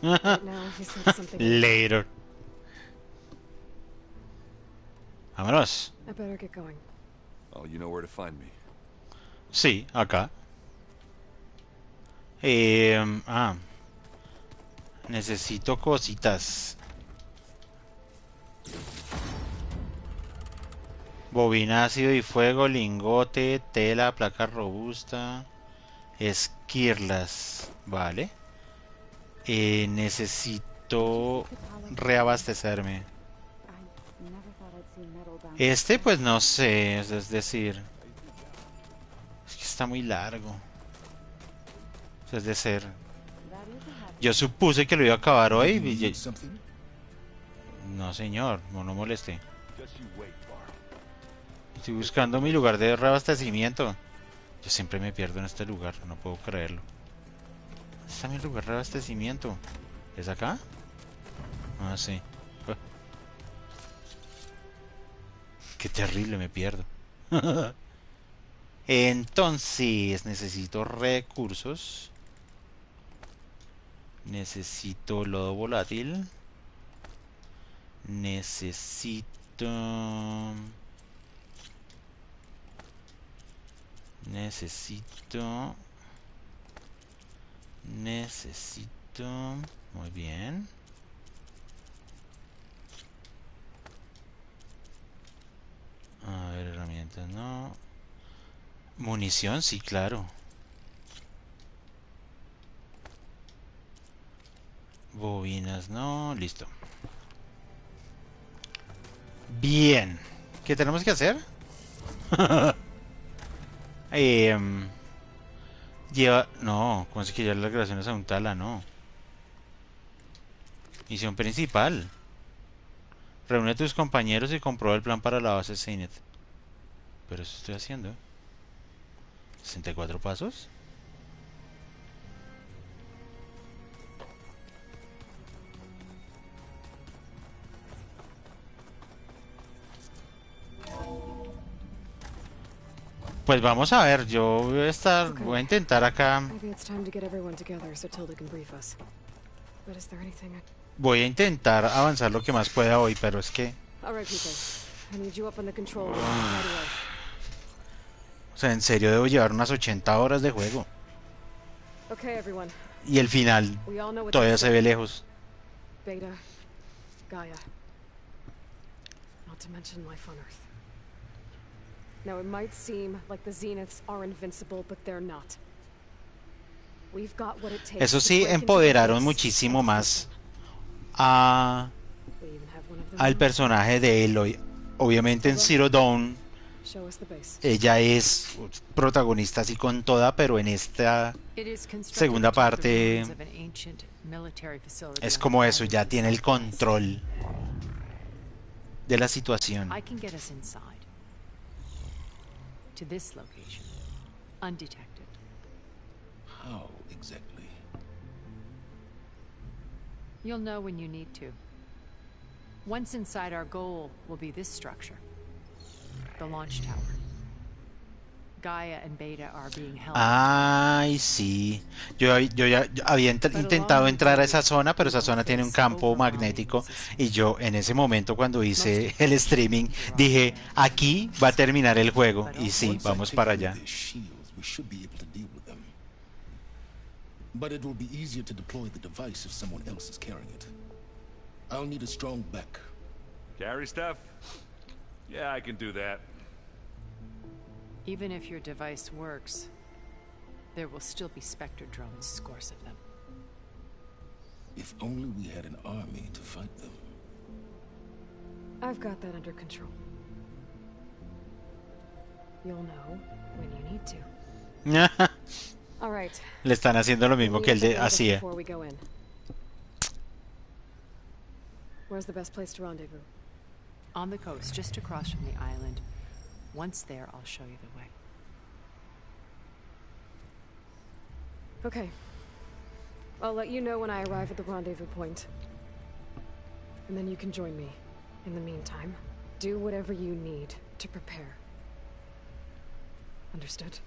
Speaker 3: Right now, he's got something.
Speaker 1: Later. Vámonos.
Speaker 3: I better get going.
Speaker 5: Oh, you know where to find me.
Speaker 1: Sí, acá. Necesito cositas. Bobina, ácido y fuego, lingote, tela, placa robusta, esquirlas. Vale. Necesito reabastecerme. Este, pues no sé, es decir, es que está muy largo. Es de ser. Yo supuse que lo iba a acabar hoy. No, señor, no moleste. Estoy buscando mi lugar de reabastecimiento. Yo siempre me pierdo en este lugar, no puedo creerlo. ¿Dónde está mi lugar de reabastecimiento? ¿Es acá? Ah, sí. Qué terrible, me pierdo. Entonces, necesito recursos. Necesito lodo volátil. Necesito... Muy bien. A ver, herramientas no. Munición, sí, claro. Bobinas no, listo. Bien. ¿Qué tenemos que hacer? Lleva... No, ¿cómo es que llevar las grabaciones a un tala? No. Misión principal. Reúne a tus compañeros y comprueba el plan para la base CNET. Pero eso estoy haciendo. 64 pasos. Pues vamos a ver, yo voy a intentar acá. Voy a intentar avanzar lo que más pueda hoy, pero es que... O sea, en serio debo llevar unas 80 horas de juego. Y el final todavía se ve lejos.
Speaker 3: Beta, Gaia. Not to mention life on Earth. Now it might seem like the Zeniths are invincible, but they're not. We've got what it takes.
Speaker 1: Eso sí, empoderaron muchísimo más al personaje de Eloy. Obviamente en Zero Dawn ella es protagonista así con toda, pero en esta segunda parte es como eso, ya tiene el control de la situación.
Speaker 9: To this location, undetected.
Speaker 18: How exactly?
Speaker 9: You'll know when you need to. Once inside, our goal will be this structure, the launch tower. Gaia and Beta are being held.
Speaker 1: Ay, sí. Yo ya había intentado entrar a esa zona, pero esa zona tiene un campo magnético. Y yo en ese momento cuando hice el streaming dije, aquí va a terminar el juego. Y sí, vamos para allá.
Speaker 18: But it will be easier to deploy the device if someone else is carrying it. I'll need a strong back.
Speaker 5: Carry stuff? Yeah, I can do that.
Speaker 9: Even if your device works, there will still be Spectre drones, scores of them.
Speaker 18: If only we had an army to fight them.
Speaker 3: I've got that under control. You'll know when you need to. All right.
Speaker 1: Le están haciendo lo mismo que él hacía.
Speaker 3: Where's the best place to rendezvous?
Speaker 9: On the coast, just across from the island. Once there, I'll show you the way.
Speaker 3: Okay. I'll let you know when I arrive at the rendezvous point. And then you can join me. In the meantime, do whatever you need to prepare. Understood?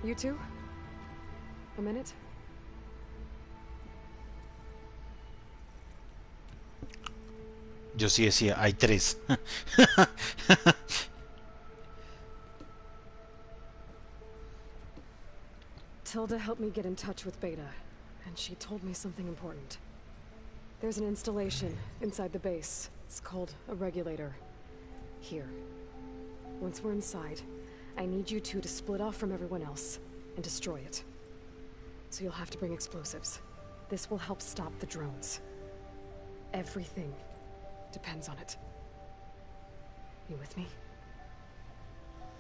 Speaker 3: You two? A minute?
Speaker 1: Yo sí decía, hay tres.
Speaker 3: Tilda helped me get in touch with Beta, and she told me something important. There's an installation inside the base. It's called a regulator. Here. Once we're inside, I need you two to split off from everyone else and destroy it. So you'll have to bring explosives. This will help stop the drones. Everything depends on it. You with me?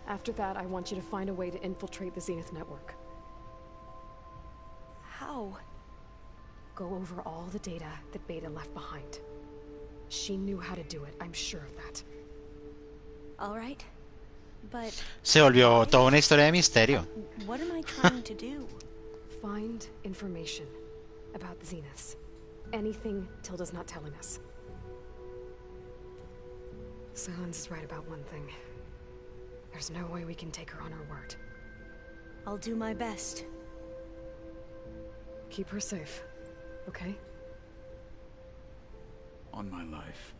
Speaker 3: After that, I want you to find a way to infiltrate the Zenith network.
Speaker 11: How?
Speaker 3: Go over all the data that Beta left behind. She knew how to do it, I'm sure of that.
Speaker 11: All right. But
Speaker 1: Se volvió toda una historia de misterio.
Speaker 11: what am I trying to do?
Speaker 3: Find information about the Zeniths. Anything Tilda's not telling us. Silence is right about one thing. There's no way we can take her on her word.
Speaker 11: I'll do my best.
Speaker 3: Keep her safe, okay?
Speaker 10: On my life.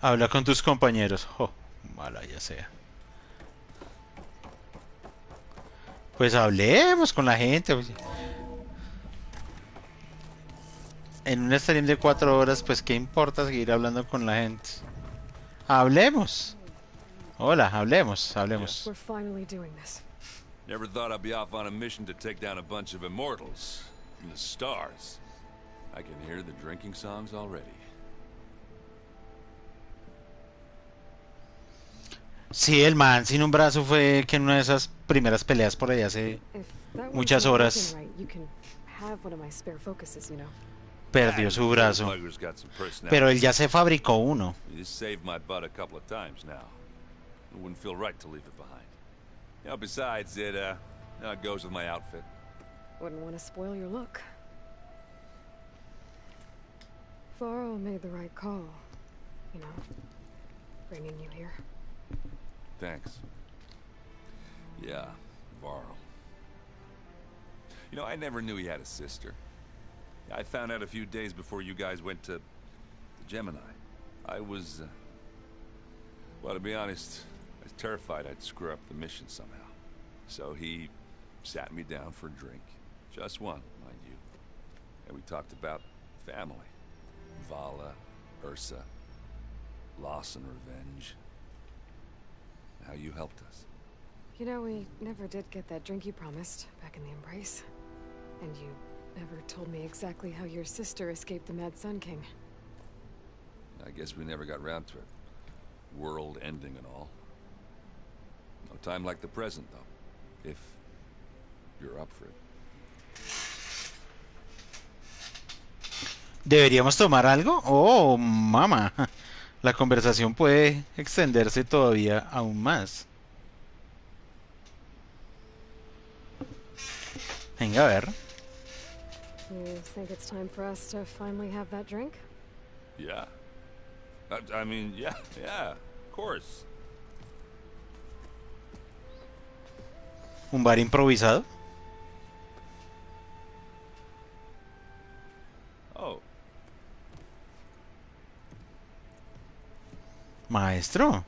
Speaker 1: Habla con tus compañeros. Oh, mala ya sea. Pues hablemos con la gente. En un stream de 4 horas, pues qué importa seguir hablando con la gente. Hablemos. Hola, hablemos.
Speaker 3: We're finally doing this.
Speaker 5: Never thought I'd be off on a mission to take down a bunch of immortals from the stars. I can hear the drinking songs already.
Speaker 1: Sí, el man sin un brazo fue que en una de esas primeras peleas por ahí hace muchas horas perdió su brazo. Pero él ya se fabricó uno.
Speaker 5: You saved my butt a couple of times now. It wouldn't feel right to leave it behind. You know, besides, it goes with my outfit.
Speaker 3: Wouldn't want to spoil your look. Varro made the right call. You know, bringing you here.
Speaker 5: Thanks. Yeah, Varl. You know, I never knew he had a sister. I found out a few days before you guys went to Gemini. I was, well, to be honest, I was terrified I'd screw up the mission somehow. So he sat me down for a drink. Just one, mind you. And we talked about family. Vala, Ursa, loss and revenge. How you helped us.
Speaker 3: You know, we never did get that drink you promised back in the Embrace. And you never told me exactly how your sister escaped the Mad Sun King.
Speaker 5: I guess we never got round to it. World ending and all. No time like the present, though. If you're up for it.
Speaker 1: ¿Deberíamos tomar algo? Oh, mamá. La conversación puede extenderse todavía aún más. Venga, a ver.
Speaker 3: You think it's time for us to finally have that drink?
Speaker 5: Yeah. I mean, yeah, of course.
Speaker 1: ¿Un bar improvisado?
Speaker 5: Oh.
Speaker 1: Maestro.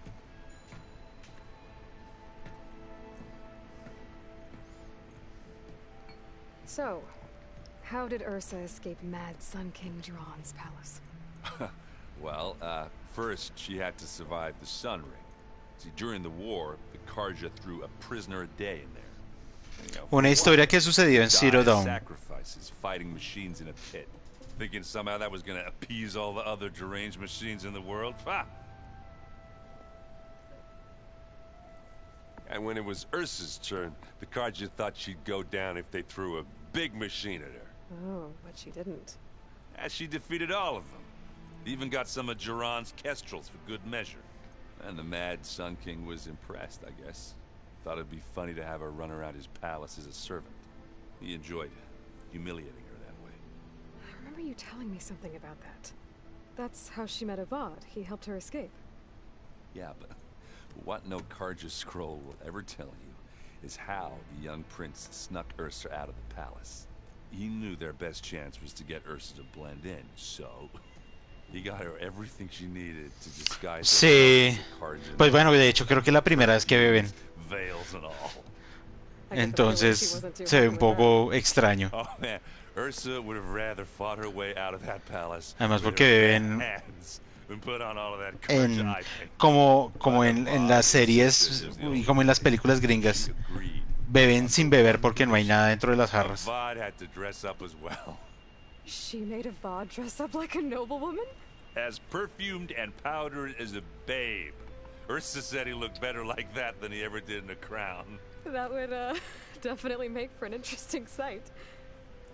Speaker 3: So, how did Ursa escape Mad Sun King Dron's palace?
Speaker 5: Well, first she had to survive the Sun Ring. See, during the war, the Karja threw a prisoner a day in there.
Speaker 1: Una historia que sucedió en Zero Dawn.
Speaker 5: Sacrifices fighting machines in a pit, thinking somehow that was gonna appease all the other deranged machines in the world. Ha! And when it was Ursa's turn, the Carja thought she'd go down if they threw a big machine at her.
Speaker 3: Oh, but she didn't.
Speaker 5: And she defeated all of them. Even got some of Jiran's Kestrels for good measure. And the mad Sun King was impressed, I guess. Thought it'd be funny to have her run around his palace as a servant. He enjoyed humiliating her that way.
Speaker 3: I remember you telling me something about that. That's how she met Avad. He helped her escape.
Speaker 5: Yeah, but what no Carja scroll will ever tell you is how the young prince snuck Ursa out of the palace. He knew their best chance was to get Ursa to blend in, so he got her everything she needed to disguise
Speaker 1: Sí. Pues bueno, de hecho creo que es la primera vez que beben.
Speaker 5: Veils and all.
Speaker 1: Entonces se ve un poco extraño.
Speaker 5: Oh man, Ursa would have rather fought her way out of that palace.
Speaker 1: Además porque beben como en las series y como en las películas gringas. Beben sin beber porque no hay nada dentro de las jarras.
Speaker 3: She made Avad dress up like a noblewoman?
Speaker 5: As perfumed and powdered as a babe. Ursa said he looked better like that than he ever did in a crown.
Speaker 3: That would, definitely make for an interesting sight.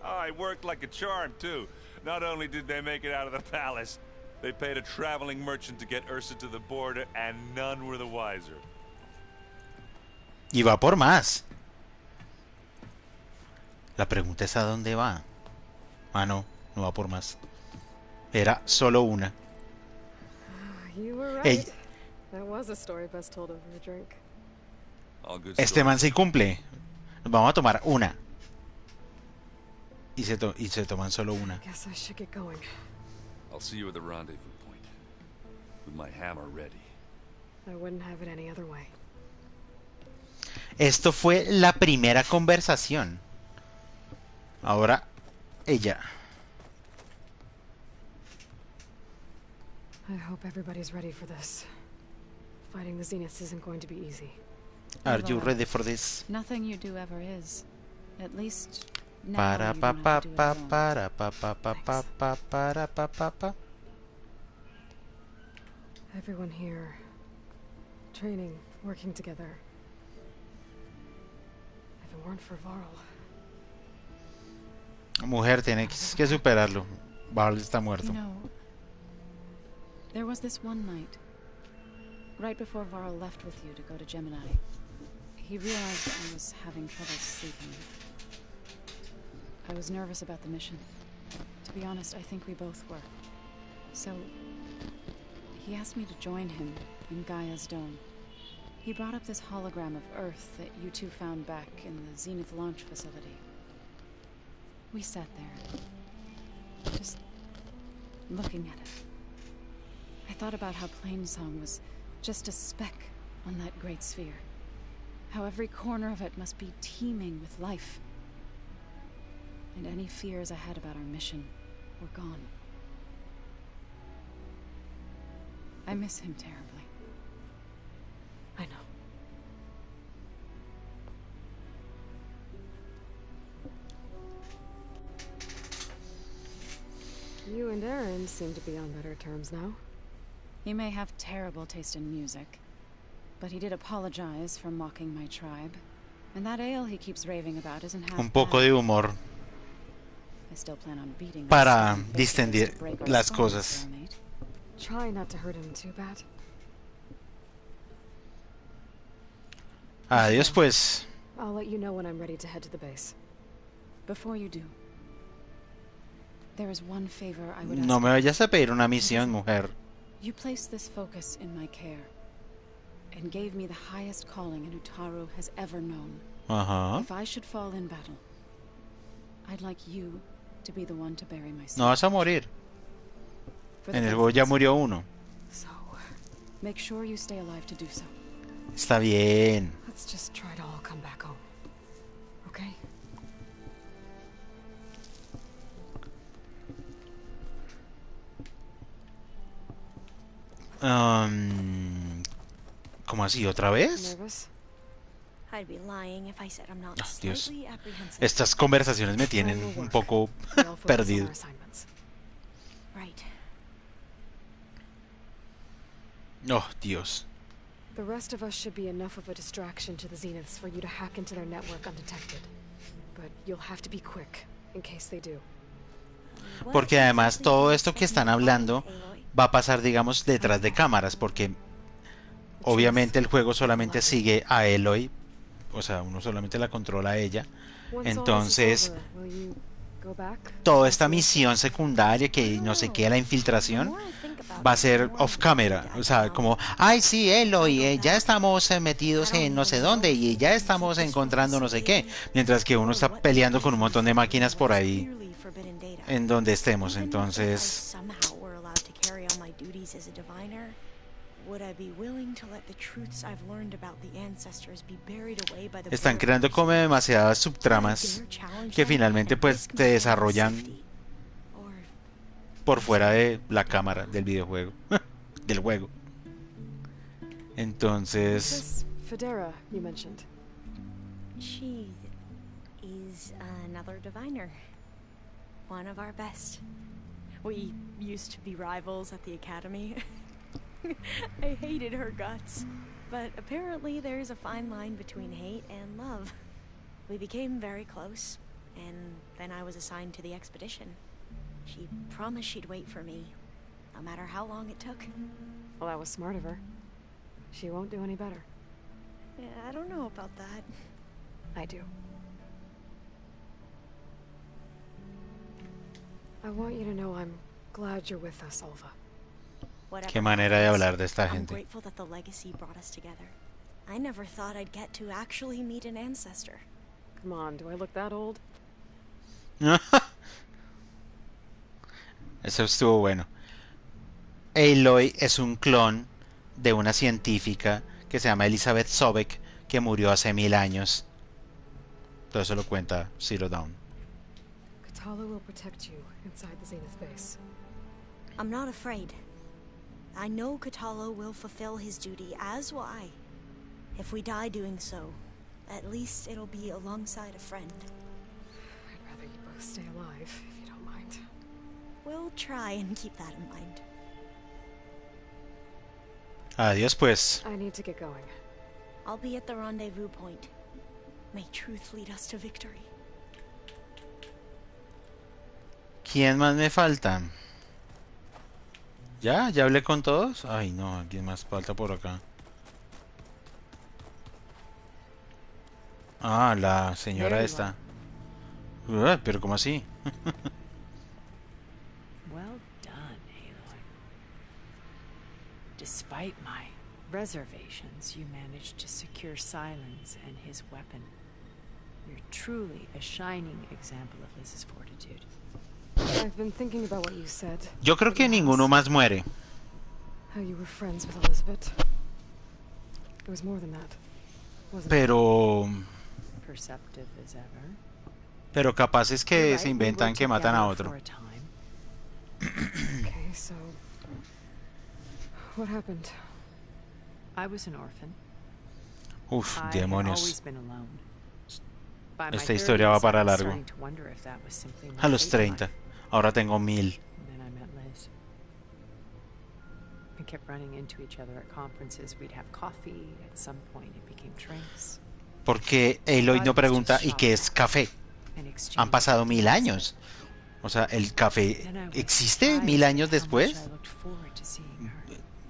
Speaker 5: Oh, it worked like a charm, too. Not only did they make it out of the palace, they paid a traveling merchant to get Ursa to the border, and none were the wiser.
Speaker 1: Y va por más. La pregunta es a dónde va. Ah, no, no va por más. Era solo una.
Speaker 3: You were right. That was a story best told over a drink.
Speaker 1: Este man se cumple. Nos vamos a tomar una. Y se toman solo una.
Speaker 3: Guess I should get going.
Speaker 5: I'll see you at the rendezvous point. With my hammer ready.
Speaker 3: I wouldn't have it any other way.
Speaker 1: Esto fue la primera conversación. Ahora ella.
Speaker 3: I hope everybody's ready for this. Fighting the Zeniths isn't going to be easy.
Speaker 1: Are you ready for this?
Speaker 12: Nothing you do ever is. At least now
Speaker 1: Para
Speaker 12: you
Speaker 1: pa
Speaker 12: don't
Speaker 1: pa
Speaker 12: have to do it
Speaker 1: pa
Speaker 12: alone.
Speaker 1: para pa pa pa pa pa para pa pa pa.
Speaker 3: Everyone here, training, working together. If it weren't for Varl.
Speaker 1: Mujer, tiene que superarlo. Varl está muerto.
Speaker 12: You know, there was this one night, right before Varl left with you to go to Gemini. He realized I was having trouble sleeping. I was nervous about the mission. To be honest, I think we both were. So, he asked me to join him in Gaia's dome. He brought up this hologram of Earth that you two found back in the Zenith launch facility. We sat there, just looking at it. I thought about how Plainsong was just a speck on that great sphere. How every corner of it must be teeming with life. And any fears I had about our mission were gone. I miss him terribly.
Speaker 3: I know. You and Aaron seem to be on better terms now.
Speaker 12: He may have terrible taste in music, but he did apologize for mocking my tribe. And that ale he keeps raving about isn't half
Speaker 1: Un poco
Speaker 12: bad.
Speaker 1: de humor
Speaker 12: I still plan on beating
Speaker 1: para
Speaker 12: this
Speaker 1: distender
Speaker 12: to break our
Speaker 1: las
Speaker 12: spine,
Speaker 1: cosas.
Speaker 12: Sir Mate.
Speaker 3: Try not to hurt him too bad.
Speaker 1: Adiós pues.
Speaker 3: I'll let you know when I'm ready to head to the base.
Speaker 12: Before you do, there is one favor I would ask.
Speaker 1: No me vayas a pedir una misión, mujer.
Speaker 12: You placed this focus in my care and gave me the highest calling an Utaru has ever known.
Speaker 1: Ajá.
Speaker 12: If I should fall in battle, I'd like you to be the one to bury my son.
Speaker 1: No vas a morir. En el juego ya murió uno.
Speaker 12: So, make sure you stay alive to do so.
Speaker 1: Está bien.
Speaker 3: Let's just try to all come back home. Okay?
Speaker 1: ¿Cómo así? ¿Otra vez?
Speaker 3: Nervous?
Speaker 11: I'd be lying if I said I'm not
Speaker 1: Dios.
Speaker 11: slightly apprehensive.
Speaker 1: Estas conversaciones me tienen un poco perdido.
Speaker 11: Right.
Speaker 1: Oh, Dios.
Speaker 3: The rest of us should be enough of a distraction to the Zeniths for you to hack into their network undetected. But you'll have to be quick, in case they do.
Speaker 1: Porque además todo esto que están hablando va a pasar, digamos, detrás de cámaras, porque obviamente el juego solamente sigue a Aloy, o sea, uno solamente la controla a ella. Entonces, toda esta misión secundaria, que no sé qué, la infiltración, va a ser off camera, o sea, como, ay sí, Aloy, ya estamos metidos en no sé dónde y ya estamos encontrando no sé qué, mientras que uno está peleando con un montón de máquinas por ahí en donde estemos. Entonces están creando como demasiadas subtramas que finalmente pues se desarrollan por fuera de la cámara del videojuego, del juego. Entonces,
Speaker 3: Federa, you mentioned.
Speaker 11: She is another diviner. One of our best. We used to be rivals at the academy. I hated her guts, but apparently there's a fine line between hate and love. We became very close, and then I was assigned to the expedition. She promised she'd wait for me, no matter how long it took.
Speaker 3: Well, that was smart of her. She won't do any better.
Speaker 11: Yeah, I don't know about that.
Speaker 3: I do. I want you to know I'm glad you're with us, Olva.
Speaker 1: qué manera de hablar de esta gente.
Speaker 11: I'm grateful that the legacy brought us together. I never thought I'd get to actually meet an ancestor.
Speaker 3: Come on, do I look that old?
Speaker 1: Eso estuvo bueno. Aloy es un clon de una científica que se llama Elizabeth Sobek, que murió hace 1000 años. Todo eso lo cuenta Zero Dawn.
Speaker 3: Katala will protect you inside the Zenith base.
Speaker 11: I'm not afraid. I know Katala will fulfill his duty, as will I. If we die doing so, at least it'll be alongside a friend.
Speaker 3: I'd rather you both stay alive, if you don't mind.
Speaker 11: We'll try and keep that in mind.
Speaker 1: Adiós, pues.
Speaker 3: I need to get going.
Speaker 11: I'll be at the rendezvous point. May truth lead us to victory.
Speaker 1: ¿Quién más me falta? ¿Ya? ¿Ya hablé con todos? Ay, no, ¿quién más falta por acá? Ah, la señora esta. Pero ¿cómo así?
Speaker 9: Well done, Aloy. Despite my reservations, you managed to secure Silence and his weapon. You're truly a shining example of Liz's fortitude.
Speaker 3: I've been thinking about what you said.
Speaker 1: Yo creo que ninguno más muere.
Speaker 3: How you were friends with Elizabeth. It was more than that, wasn't
Speaker 1: Pero
Speaker 9: Perceptive as ever.
Speaker 1: Pero capaz es que se inventan que matan a otro.
Speaker 3: Okay, so what happened?
Speaker 9: I was an orphan.
Speaker 1: Uf,
Speaker 9: I had
Speaker 1: demonios.
Speaker 9: always been alone. By my
Speaker 1: Esta historia va
Speaker 9: 30s,
Speaker 1: para
Speaker 9: I was
Speaker 1: largo.
Speaker 9: starting to wonder if that was simply my
Speaker 1: A los
Speaker 9: fate in
Speaker 1: 30.
Speaker 9: life.
Speaker 1: Ahora tengo 1000.
Speaker 9: And then I met Liz. We kept running into each other at conferences. We'd have coffee. At some point, it became drinks.
Speaker 1: Porque Aloy no pregunta ¿y qué es café? Han pasado 1000 años. O sea, ¿el café existe 1000 años después?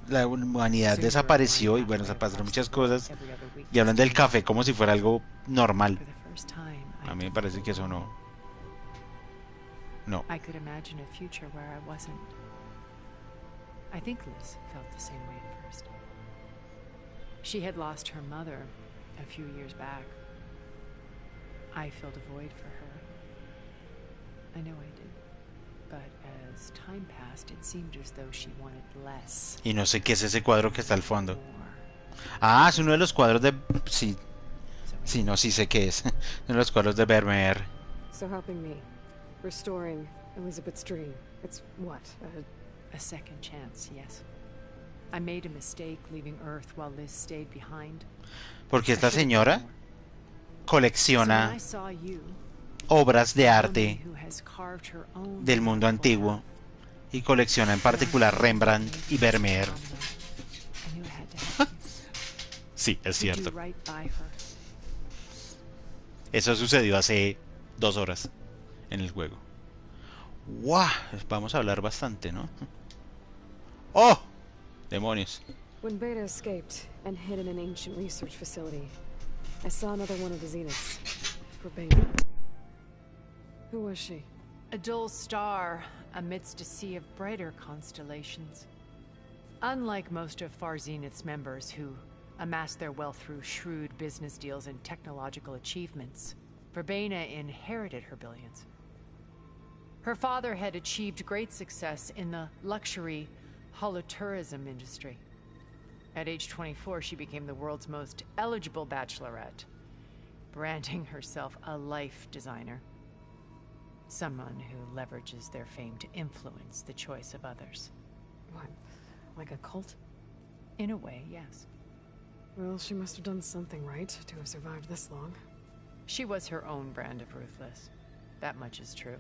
Speaker 1: La humanidad desapareció y bueno, se pasaron muchas cosas. Y hablan del café como si fuera algo normal. A mí me parece que eso no. No.
Speaker 9: I could imagine a future where I wasn't. I think Liz felt the same way at first. She had lost her mother a few years back. I filled a void for her. I know I did. But as time passed, it seemed as though she wanted less.
Speaker 1: Y no sé qué es ese cuadro que está al fondo. Ah, es uno de los cuadros de... Sí. Sí, no, sí sé qué es. Uno de los cuadros de Vermeer.
Speaker 3: So helping me, restoring Elizabeth's dream. It's what?
Speaker 9: A second chance, yes. I made a mistake leaving Earth while Liz stayed behind.
Speaker 1: Porque esta señora colecciona obras de arte del mundo antiguo y colecciona en particular Rembrandt y Vermeer. Sí, es cierto. Eso sucedió hace 2 horas en el juego. ¡Wow! Vamos a hablar bastante, ¿no? ¡Oh! Demonios.
Speaker 3: When Beta escaped and hid in an ancient research facility, I saw another one of the Zeniths. For Beta. Who was she?
Speaker 9: A dull star amidst a sea of brighter constellations. Unlike most of Far Zenith's members who amassed their wealth through shrewd business deals and technological achievements, Verbena inherited her billions. Her father had achieved great success in the luxury holotourism industry. At age 24, she became the world's most eligible bachelorette, branding herself a life designer. Someone who leverages their fame to influence the choice of others.
Speaker 3: What? Like a cult?
Speaker 9: In a way, yes.
Speaker 3: Well, she must have done something right to have survived this long.
Speaker 9: She was her own brand of ruthless. That much is true.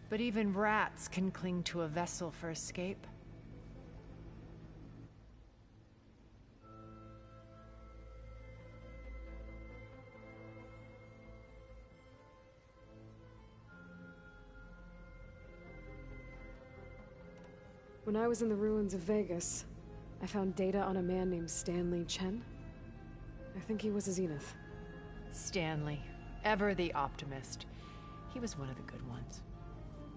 Speaker 9: But even rats can cling to a vessel for escape.
Speaker 3: When I was in the ruins of Vegas, I found data on a man named Stanley Chen. I think he was a Zenith.
Speaker 9: Stanley, ever the optimist. He was one of the good ones.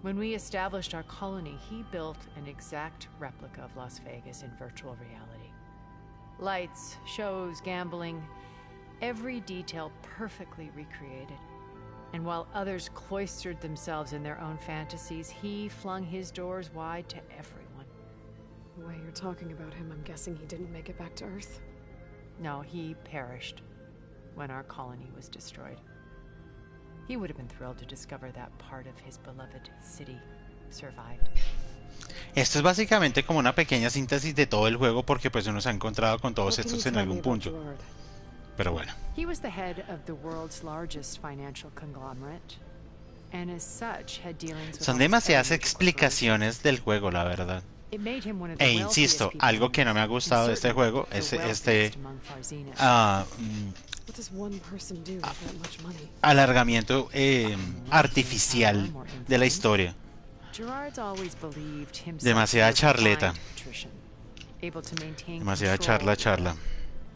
Speaker 9: When we established our colony, he built an exact replica of Las Vegas in virtual reality. Lights, shows, gambling, every detail perfectly recreated. And while others cloistered themselves in their own fantasies, he flung his doors wide to everyone.
Speaker 3: The way you're talking about him, I'm guessing he didn't make it back to Earth?
Speaker 9: No, he perished when our colony was destroyed. He would have been thrilled to discover that part of his beloved city survived.
Speaker 1: Esto es básicamente como una pequeña síntesis de todo el juego porque pues uno se ha encontrado con todos estos en algún punto. Pero bueno.
Speaker 9: He was the head of the world's largest financial conglomerate, and as such had dealings with
Speaker 1: Son demasiadas explicaciones del juego, la verdad. E insisto, algo que no me ha gustado de este juego es alargamiento artificial de la historia. Demasiada charleta. Demasiada charla.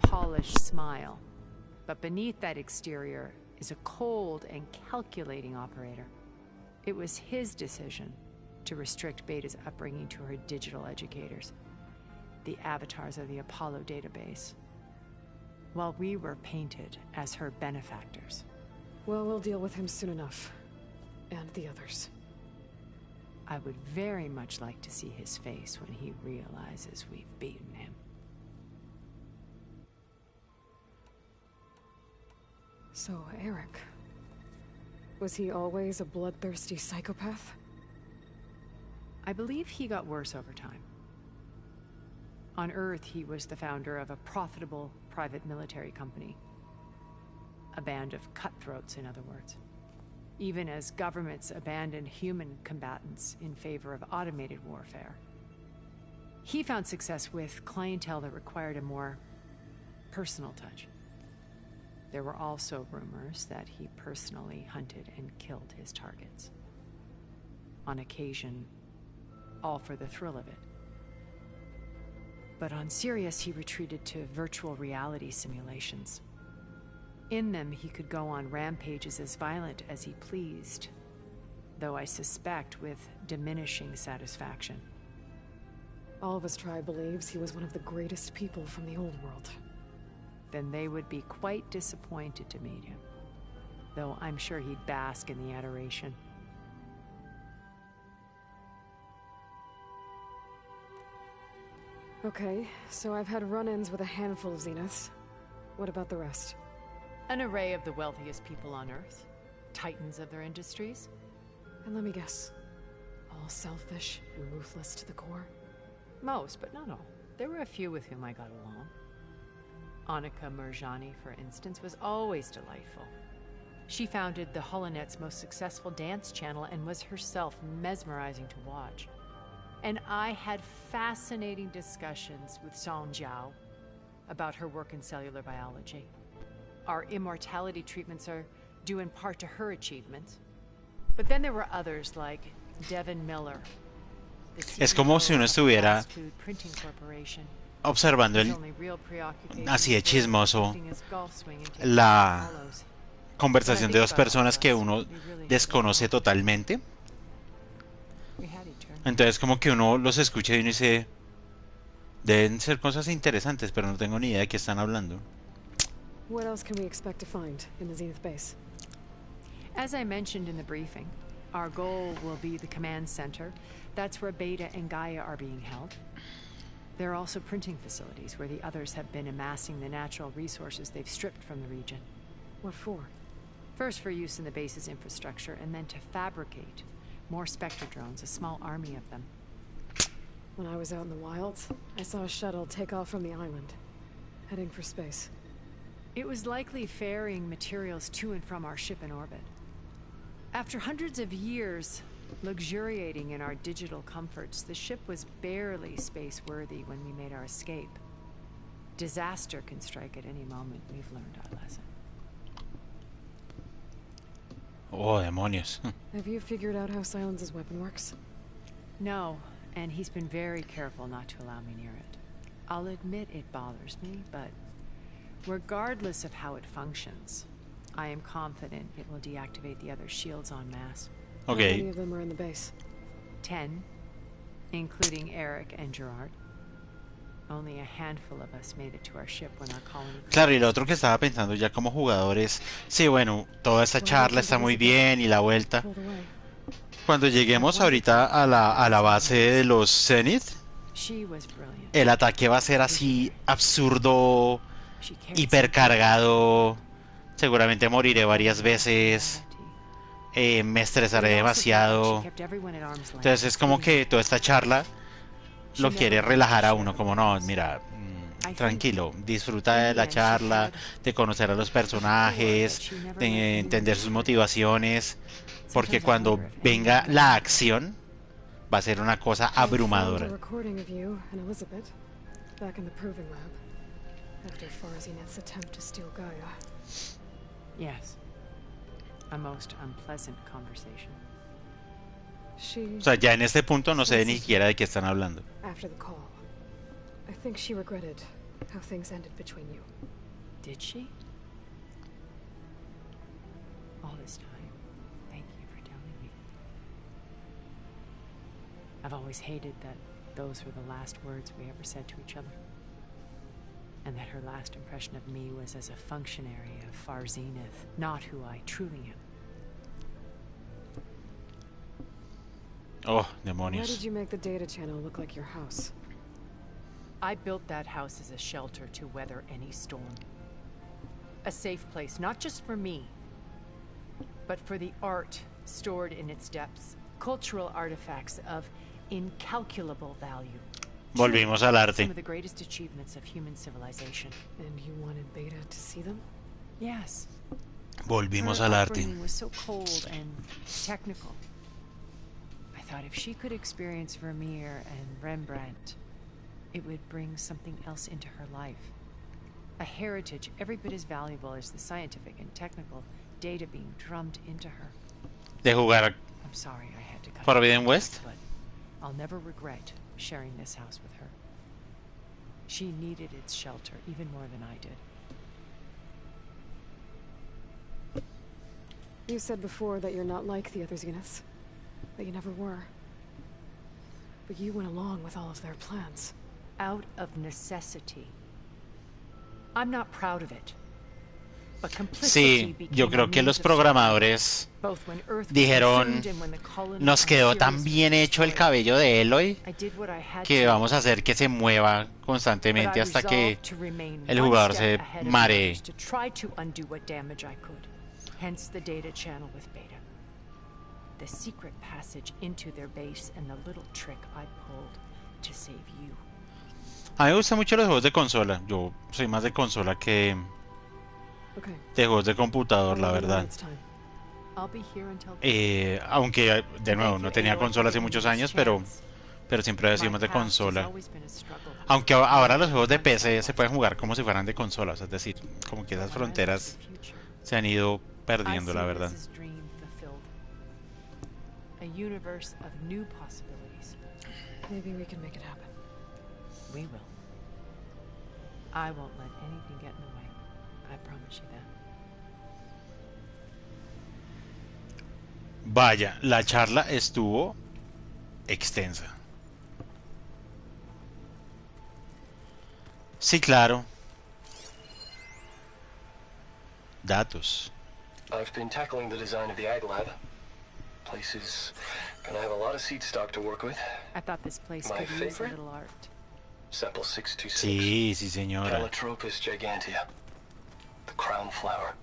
Speaker 9: Polished smile, but beneath that exterior is a cold and calculating operator. It was his decision to restrict Beta's upbringing to her digital educators, the avatars of the Apollo database, while we were painted as her benefactors.
Speaker 3: Well, we'll deal with him soon enough. And the others.
Speaker 9: I would very much like to see his face when he realizes we've beaten him.
Speaker 3: So, Eric. Was he always a bloodthirsty psychopath?
Speaker 9: I believe he got worse over time. On Earth, he was the founder of a profitable private military company. A band of cutthroats, in other words. Even as governments abandoned human combatants in favor of automated warfare. He found success with clientele that required a more personal touch. There were also rumors that he personally hunted and killed his targets. On occasion, all for the thrill of it. But on Sirius, he retreated to virtual reality simulations. In them, he could go on rampages as violent as he pleased, though I suspect with diminishing satisfaction.
Speaker 3: All of his tribe believes he was one of the greatest people from the old world.
Speaker 9: Then they would be quite disappointed to meet him, though I'm sure he'd bask in the adoration.
Speaker 3: Okay, so I've had run-ins with a handful of Zeniths. What about the rest?
Speaker 9: An array of the wealthiest people on Earth, titans of their industries.
Speaker 3: And let me guess, all selfish and ruthless to the core?
Speaker 9: Most, but not all. There were a few with whom I got along. Annika Murjani, for instance, was always delightful. She founded the Holonet's most successful dance channel and was herself mesmerizing to watch. And I had fascinating discussions with Song Jiao about her work in cellular biology. Our immortality treatments are due in part to her achievements. But then there were others like Devin Miller.
Speaker 1: Es como si uno estuviera observando así de chismoso la conversación de dos personas que uno desconoce totalmente. Entonces como que uno los escucha y uno dice, deben ser cosas interesantes, pero no tengo ni idea de qué están hablando.
Speaker 3: What else can we expect to find in the Zenith base?
Speaker 9: As I mentioned in the briefing, our goal will be the command center. That's where Beta and Gaia are being held. There are also printing facilities where the others have been amassing the natural resources they've stripped from the region.
Speaker 3: What for?
Speaker 9: First for use in the base's infrastructure, and then to fabricate more Spectre drones, a small army of them.
Speaker 3: When I was out in the wilds, I saw a shuttle take off from the island, heading for space.
Speaker 9: It was likely ferrying materials to and from our ship in orbit. After hundreds of years luxuriating in our digital comforts, the ship was barely space-worthy when we made our escape. Disaster can strike at any moment. We've learned our lesson.
Speaker 1: Oh, demonios.
Speaker 3: Have you figured out how Silence's weapon works?
Speaker 9: No, and he's been very careful not to allow me near it. I'll admit it bothers me, but regardless of how it functions, I am confident it will deactivate the other shields en masse.
Speaker 1: Okay.
Speaker 3: How many of them are in the base?
Speaker 9: 10, including Eric and Gerard. Only a handful of us made it to our ship when our colony...
Speaker 1: Claro, y lo otro que estaba pensando ya como jugador es, sí, bueno, toda esta charla está muy bien y la vuelta. Cuando lleguemos ahorita a la base de los Zenith, el ataque va a ser así absurdo, hipercargado, seguramente moriré varias veces, me estresaré demasiado. Entonces es como que toda esta charla lo quiere relajar a uno, como no, mira, tranquilo, disfruta de la charla, de conocer a los personajes, de entender sus motivaciones, porque cuando venga la acción va a ser una cosa abrumadora.
Speaker 9: Yes. A most unpleasant conversation.
Speaker 1: O sea, ya en este punto no sé ni siquiera de qué están hablando.
Speaker 3: After the call, I think she regretted how things ended between you.
Speaker 9: Did she? All this time, thank you for telling me. I've always hated that those were the last words we ever said to each other. And that her last impression of me was as a functionary of Far Zenith, not who I truly am.
Speaker 1: Oh, demonios.
Speaker 3: Why did you make the data channel look like your house?
Speaker 9: I built that house as a shelter to weather any storm. A safe place, not just for me, but for the art stored in its depths, cultural artifacts of incalculable value.
Speaker 1: Volvimos al arte.
Speaker 9: Some of the greatest achievements of human civilization.
Speaker 3: And you wanted Beta to see them?
Speaker 9: Yes.
Speaker 1: Volvimos
Speaker 9: Her
Speaker 1: al arte.
Speaker 9: upbringing was so cold and technical. I thought if she could experience Vermeer and Rembrandt, it would bring something else into her life. A heritage every bit as valuable as the scientific and technical data being drummed into her.
Speaker 1: De jugar
Speaker 9: I'm sorry I had to cut
Speaker 1: Forbidden West.
Speaker 9: but I'll never regret sharing this house with her. She needed its shelter even more than I did.
Speaker 3: You said before that you're not like the other Zeniths. That you never were. But you went along with all of their plans.
Speaker 9: Out of necessity. I'm not proud of it. But complicity
Speaker 1: Sí, yo creo que los programadores dijeron, nos quedó tan bien hecho el cabello de Eloy que vamos a hacer que se mueva constantemente hasta que el jugador se maree.
Speaker 9: Hence the data channel with Beta. The secret passage into their base and the little trick I pulled to save you.
Speaker 1: A mí me gustan mucho los juegos de consola. Yo soy más de consola que
Speaker 3: Okay.
Speaker 1: de juegos de computador, la
Speaker 3: I'll let you know when
Speaker 1: verdad.
Speaker 3: it's time.
Speaker 9: I'll be here until
Speaker 1: Aunque, de nuevo,
Speaker 9: Thank
Speaker 1: no
Speaker 9: you,
Speaker 1: tenía
Speaker 9: Aloy, for
Speaker 1: consola hace
Speaker 9: giving me
Speaker 1: muchos
Speaker 9: this
Speaker 1: años,
Speaker 9: chance.
Speaker 1: pero siempre he sido
Speaker 9: My
Speaker 1: más de
Speaker 9: past has
Speaker 1: consola.
Speaker 9: always been a struggle.
Speaker 1: Aunque ahora los juegos de PC se pueden jugar como si fueran de consolas, es decir, como que esas
Speaker 9: When I look to the
Speaker 1: fronteras
Speaker 9: future,
Speaker 1: se han ido
Speaker 9: I
Speaker 1: perdiendo,
Speaker 9: see
Speaker 1: la
Speaker 9: it
Speaker 1: verdad.
Speaker 9: as his dream fulfilled. A universe of new possibilities.
Speaker 3: Maybe we can make it happen.
Speaker 9: We will. I won't let anything get in the way. I promise you that.
Speaker 1: Vaya, la charla estuvo extensa. Sí, claro. Datos.
Speaker 21: I've been tackling the design of the Ag Lab. Place is gonna have a lot of seed stock to work with.
Speaker 9: I thought this place
Speaker 21: My
Speaker 9: could use a
Speaker 21: favorite?
Speaker 9: little art.
Speaker 21: Sample 626.
Speaker 1: Sí, sí, señora.
Speaker 21: Calotropis gigantea. The crown flower.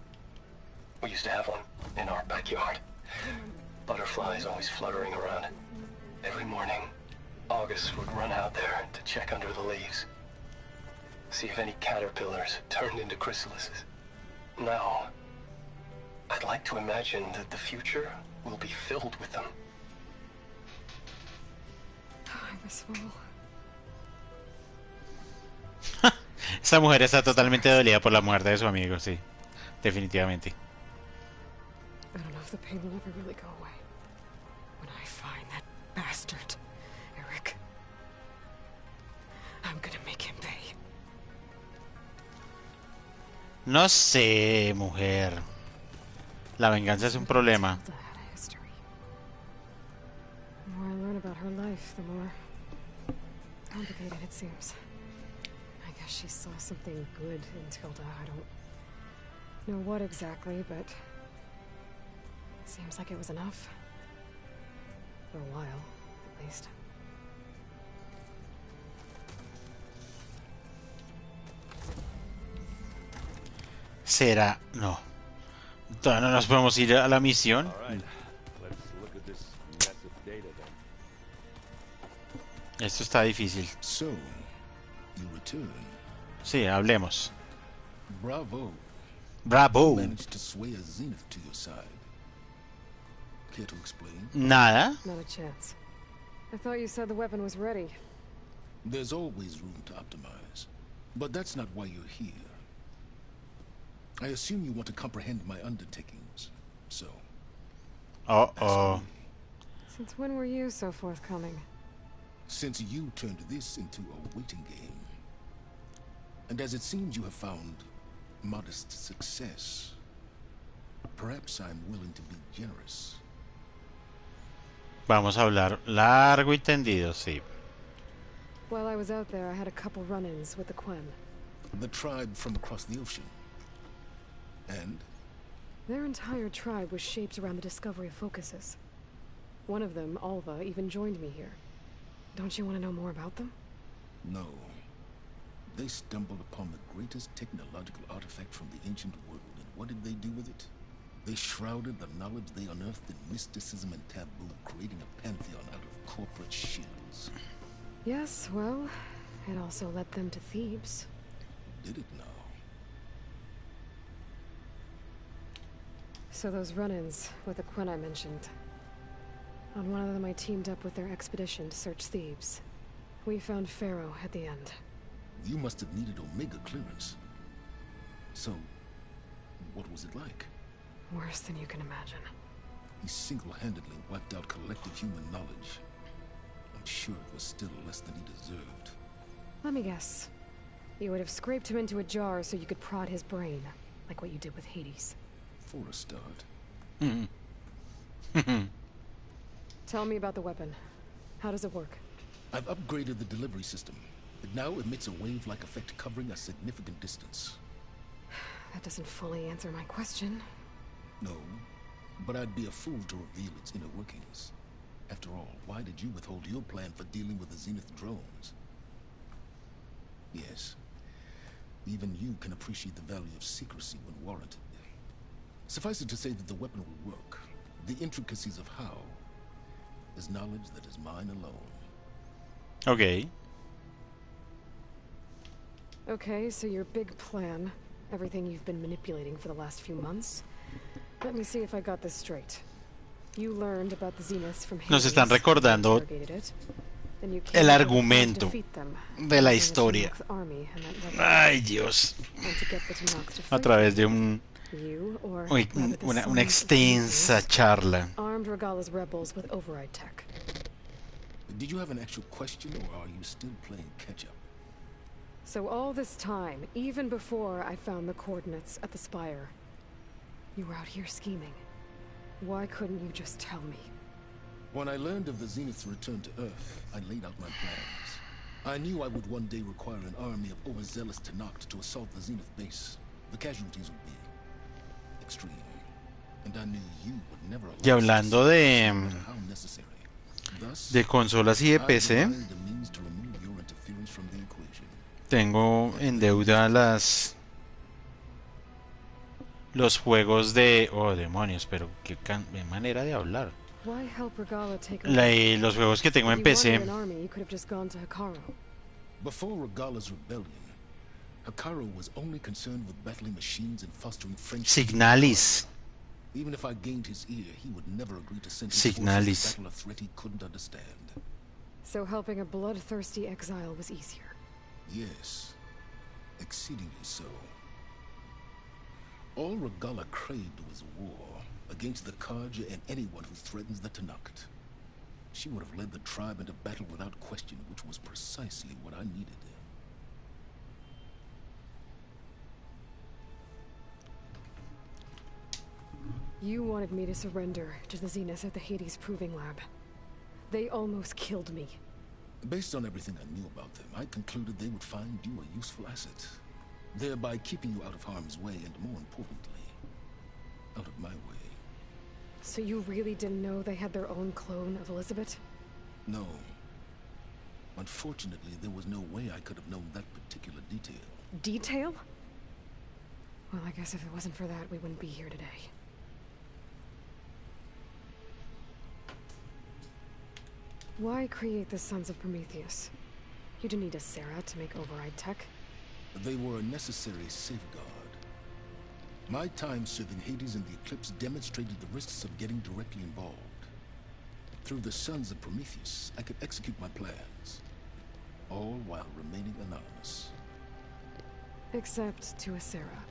Speaker 21: We used to have one in our backyard. Butterflies always fluttering around. Every morning, August would run out there to check under the leaves. See if any caterpillars turned into chrysalises. Now, I'd like to imagine that the future will be filled with them.
Speaker 3: I miss fall.
Speaker 1: Esa mujer está totalmente dolida por la muerte de su amigo, sí. Definitivamente.
Speaker 3: I don't know if the pain will ever really go away. When I find that bastard, Eric, I'm gonna make him pay.
Speaker 1: No sé, mujer. La venganza es un problema.
Speaker 3: The more I learn about her life, the more complicated it seems. I guess she saw something good in Tilda. I don't know what exactly, but seems like it was enough. For a while, at least.
Speaker 1: ¿Será? No. Todavía no nos podemos ir a la misión. Esto está difícil.
Speaker 18: So, you return.
Speaker 1: Sí, hablemos.
Speaker 18: Bravo.
Speaker 1: Bravo.
Speaker 18: You managed to sway a Zenith to your side. Care to explain?
Speaker 1: Nada.
Speaker 3: Not a chance. I thought you said the weapon was ready.
Speaker 18: There's always room to optimize. But that's not why you're here. I assume you want to comprehend my undertakings. So.
Speaker 1: Uh-oh.
Speaker 3: Since when were you so forthcoming?
Speaker 18: Since you turned this into a waiting game. And as it seems you have found modest success, perhaps I'm willing to be generous.
Speaker 1: Vamos a hablar largo y tendido, sí.
Speaker 3: While I was out there, I had a couple run-ins with the Quen.
Speaker 18: The tribe from across the ocean. And?
Speaker 3: Their entire tribe was shaped around the discovery of focuses. One of them, Alva, even joined me here. Don't you want to know more about them?
Speaker 18: No. They stumbled upon the greatest technological artifact from the ancient world, and what did they do with it? They shrouded the knowledge they unearthed in mysticism and taboo, creating a pantheon out of corporate shills.
Speaker 3: Yes, well, it also led them to Thebes.
Speaker 18: Did it now?
Speaker 3: So those run-ins with the Quen I mentioned. On one of them I teamed up with their expedition to search Thebes. We found Pharaoh at the end.
Speaker 18: You must have needed Omega clearance. So, what was it like?
Speaker 3: Worse than you can imagine.
Speaker 18: He single-handedly wiped out collective human knowledge. I'm sure it was still less than he deserved.
Speaker 3: Let me guess. You would have scraped him into a jar so you could prod his brain, like what you did with Hades.
Speaker 18: For a start.
Speaker 3: Tell me about the weapon. How does it work?
Speaker 18: I've upgraded the delivery system. It now emits a wave-like effect covering a significant distance.
Speaker 3: That doesn't fully answer my question.
Speaker 18: No, but I'd be a fool to reveal its inner workings. After all, why did you withhold your plan for dealing with the Zenith drones? Yes, even you can appreciate the value of secrecy when warranted. Suffice it to say that the weapon will work. The intricacies of how is knowledge that is mine alone.
Speaker 1: Okay.
Speaker 3: Okay, so your big plan, everything you've been manipulating for the last few months. Let me see if I got this straight. You learned about the Zeniths from
Speaker 1: Nos
Speaker 3: Hades,
Speaker 1: están
Speaker 3: and
Speaker 1: recordando
Speaker 3: interrogated it. Then you
Speaker 1: el
Speaker 3: came up with a plan to
Speaker 1: argumento
Speaker 3: defeat them,
Speaker 1: de la
Speaker 3: using the
Speaker 1: historia.
Speaker 3: Tennox army, and that led
Speaker 1: Ay, Dios.
Speaker 3: and to get the Tennox to
Speaker 1: A
Speaker 3: free
Speaker 1: través de
Speaker 3: them. You, or rather the
Speaker 1: una
Speaker 3: Sons of
Speaker 1: extensa
Speaker 3: Prometheus,
Speaker 1: charla.
Speaker 3: armed Regala's rebels with override tech.
Speaker 18: Did you have an actual question, or are you still playing catch-up?
Speaker 3: So all this time, even before I found the coordinates at the Spire, you were out here scheming. Why couldn't you just tell me?
Speaker 18: When I learned of the Zenith's return to Earth, I laid out my plans. I knew I would one day require an army of overzealous Tennox to assault the Zenith base. The casualties would be extreme. And I knew you would never allow
Speaker 1: Y hablando
Speaker 18: no matter how necessary. Thus,
Speaker 1: de consolas y de
Speaker 18: I
Speaker 1: PC,
Speaker 18: devised a means to remove your interference from the equation.
Speaker 1: tengo en deuda los juegos de... Oh, demonios, pero qué manera de hablar.
Speaker 3: Why help Regala take
Speaker 1: Los juegos que tengo en PC.
Speaker 18: Before Regala's rebellion, Hikaru was only concerned with battling machines and fostering friendship.
Speaker 1: Signalis.
Speaker 18: Even if I gained his ear, he would never agree to send his
Speaker 1: Signalis.
Speaker 18: forces to battle a threat he couldn't understand.
Speaker 3: So helping a bloodthirsty exile was easier.
Speaker 18: Yes, exceedingly so. All Regala craved was war against the Karja and anyone who threatens the Tennox. She would have led the tribe into battle without question, which was precisely what I needed.
Speaker 3: You wanted me to surrender to the Zeniths at the Hades Proving Lab. They almost killed me.
Speaker 18: Based on everything I knew about them, I concluded they would find you a useful asset, thereby keeping you out of harm's way and, more importantly, out of my way.
Speaker 3: So you really didn't know they had their own clone of Elizabeth?
Speaker 18: No. Unfortunately, there was no way I could have known that particular detail.
Speaker 3: Detail? Well, I guess if it wasn't for that, we wouldn't be here today. Why create the Sons of Prometheus? You didn't need a Sarah to make override tech.
Speaker 18: They were a necessary safeguard. My time serving Hades and the Eclipse demonstrated the risks of getting directly involved. Through the Sons of Prometheus, I could execute my plans, all while remaining anonymous.
Speaker 3: Except to a Sarah.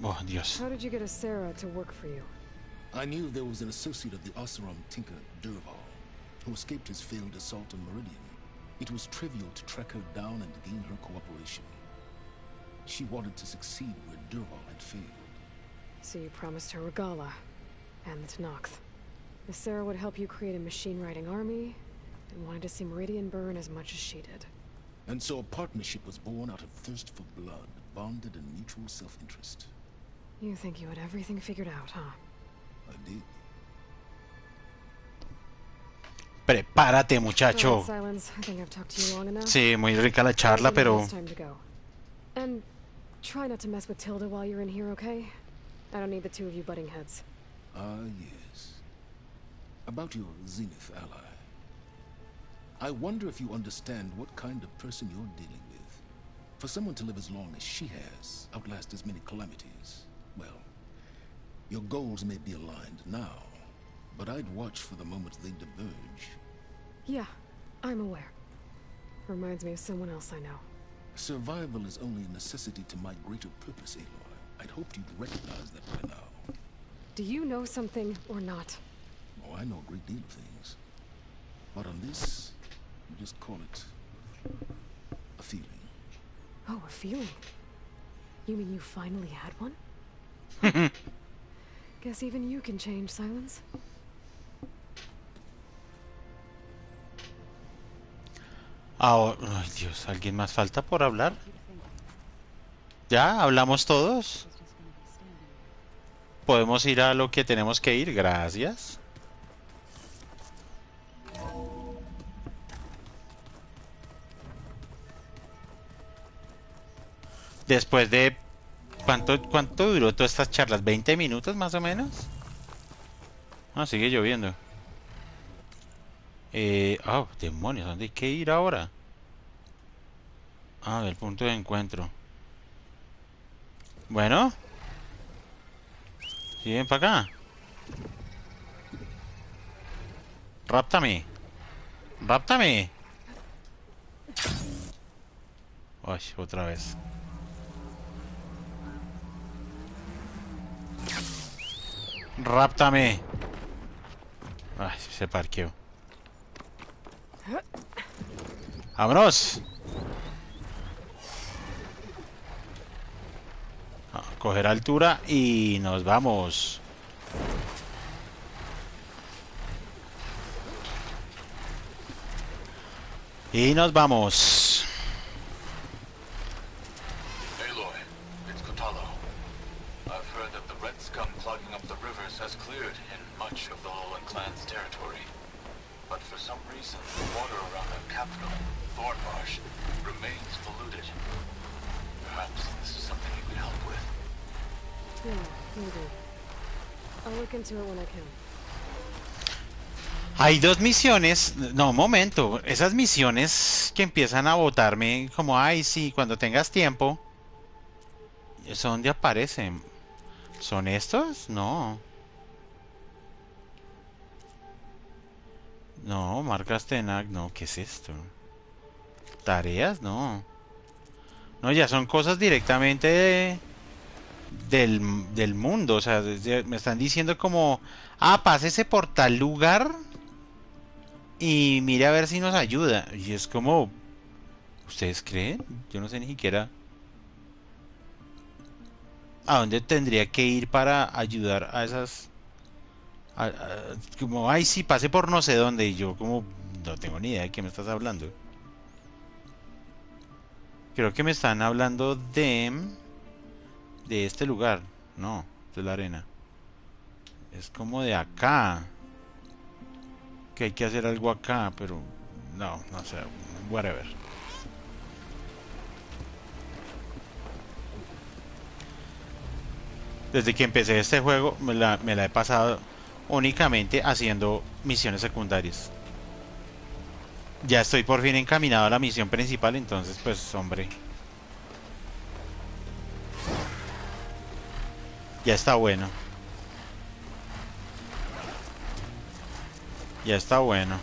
Speaker 1: Oh, Dios.
Speaker 3: How did you get a Sarah to work for you?
Speaker 18: I knew there was an associate of the Oseram tinker, Durval, who escaped his failed assault on Meridian. It was trivial to track her down and gain her cooperation. She wanted to succeed where Durval had failed.
Speaker 3: So you promised her Regala and the Tennox. The Sarah would help you create a machine-riding army, and wanted to see Meridian burn as much as she did.
Speaker 18: And so a partnership was born out of thirst for blood, bonded in mutual self-interest.
Speaker 3: You think you had everything figured out, huh?
Speaker 18: I did.
Speaker 1: Prepárate, muchacho.
Speaker 3: Right, Silence. I think I've talked to you long enough.
Speaker 1: Sí, muy rica la charla, pero...
Speaker 3: It's time to go. And try not to mess with Tilda while you're in here, okay? I don't need the two of you butting heads.
Speaker 18: Ah, yes. About your Zenith ally. I wonder if you understand what kind of person you're dealing with. For someone to live as long as she has, outlast as many calamities, well, your goals may be aligned now, but I'd watch for the moment they diverge.
Speaker 3: Yeah, I'm aware. Reminds me of someone else I know.
Speaker 18: Survival is only a necessity to my greater purpose, Aloy. I'd hoped you'd recognize that by now.
Speaker 3: Do you know something or not?
Speaker 18: Oh, I know a great deal of things. But on this, you just call it a feeling.
Speaker 3: Oh, a feeling? You mean you finally had one? Guess even you can change, Silence.
Speaker 1: Oh, ay, Dios, ¿alguien más falta por hablar? ¿Ya? ¿Hablamos todos? ¿Podemos ir a lo que tenemos que ir? Gracias. Después de... ¿Cuánto duró todas estas charlas? ¿20 minutos más o menos? Ah, sigue lloviendo. Demonios, ¿dónde hay que ir ahora? El punto de encuentro. Bueno. Sí, ven para acá. Ráptame. Ráptame. Uy, otra vez. Ráptame. Ay, se parqueó. ¡Vámonos! Coger altura y nos vamos. Y nos vamos.
Speaker 10: Aloy, it's Kotalo. I've heard that the red scum clogging up the rivers has cleared in much of the Lowland clan's territory. But for some reason, the water around their capital, Thornmarsh, remains polluted. Perhaps this is something you could help with.
Speaker 3: Yeah, maybe. I'll look into it when I can.
Speaker 1: Hay dos misiones. No, momento. Esas misiones que empiezan a botarme como, ay, sí, cuando tengas tiempo. ¿Eso dónde aparecen? ¿Son estos? No. No, marcas Tenac. No, ¿qué es esto? Tareas, no. No, ya son cosas directamente del mundo. O sea, me están diciendo como, pásese por tal lugar y mire a ver si nos ayuda. Y es como, ¿ustedes creen? Yo no sé ni siquiera a dónde tendría que ir para ayudar a esas... como, ay, sí, pase por no sé dónde. Y yo como, no tengo ni idea de qué me estás hablando. Creo que me están hablando de este lugar. No, de la arena. Es como de acá. Que hay que hacer algo acá, pero no sé, whatever. Desde que empecé este juego me la he pasado únicamente haciendo misiones secundarias. Ya estoy por fin encaminado a la misión principal, entonces pues hombre. Ya está bueno. Ya está bueno.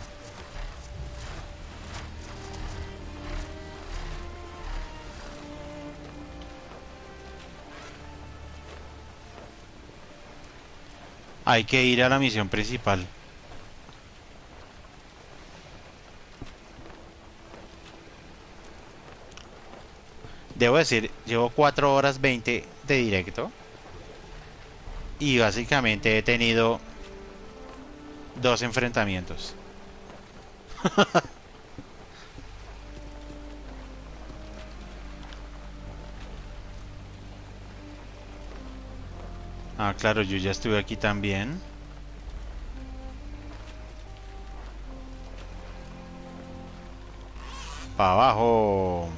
Speaker 1: Hay que ir a la misión principal. Debo decir, llevo 4 horas 20 de directo. Y básicamente he tenido 2 enfrentamientos. Claro, yo ya estuve aquí también. Para abajo.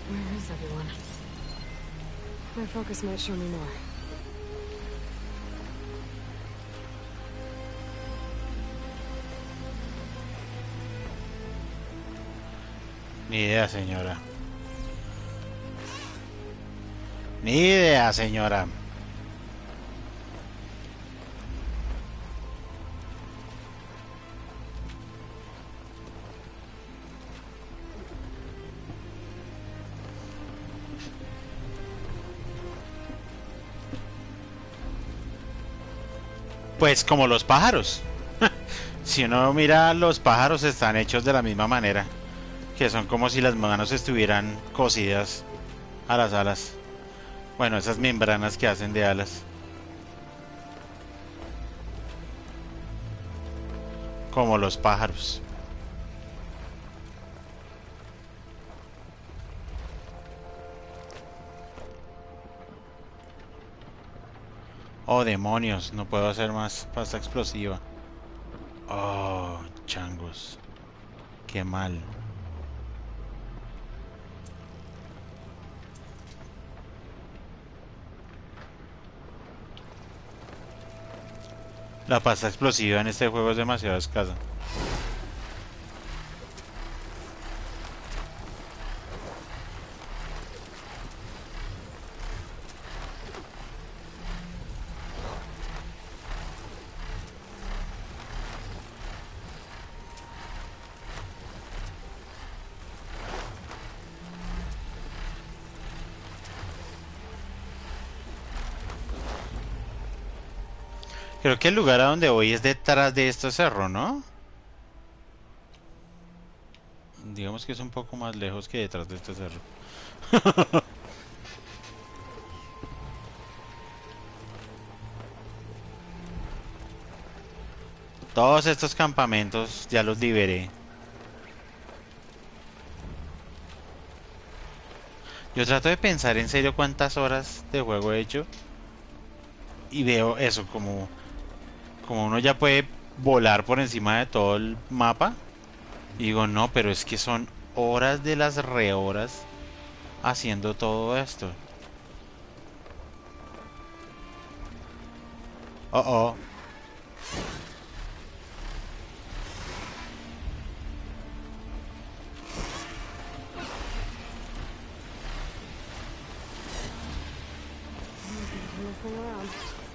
Speaker 3: Where is everyone? My focus might show me more.
Speaker 1: Ni idea, señora. Ni idea, señora. Pues como los pájaros. Si uno mira, los pájaros están hechos de la misma manera. Que son como si las manos estuvieran cosidas a las alas. Bueno, esas membranas que hacen de alas. Como los pájaros. Oh, demonios, no puedo hacer más pasta explosiva. Oh, changos. Qué mal. La pasta explosiva en este juego es demasiado escasa. Creo que el lugar a donde voy es detrás de este cerro, ¿no? Digamos que es un poco más lejos que detrás de este cerro. Todos estos campamentos ya los liberé. Yo trato de pensar en serio cuántas horas de juego he hecho. Y veo eso, como uno ya puede volar por encima de todo el mapa. Y digo, no, pero es que son horas de las rehoras haciendo todo esto. Oh, oh.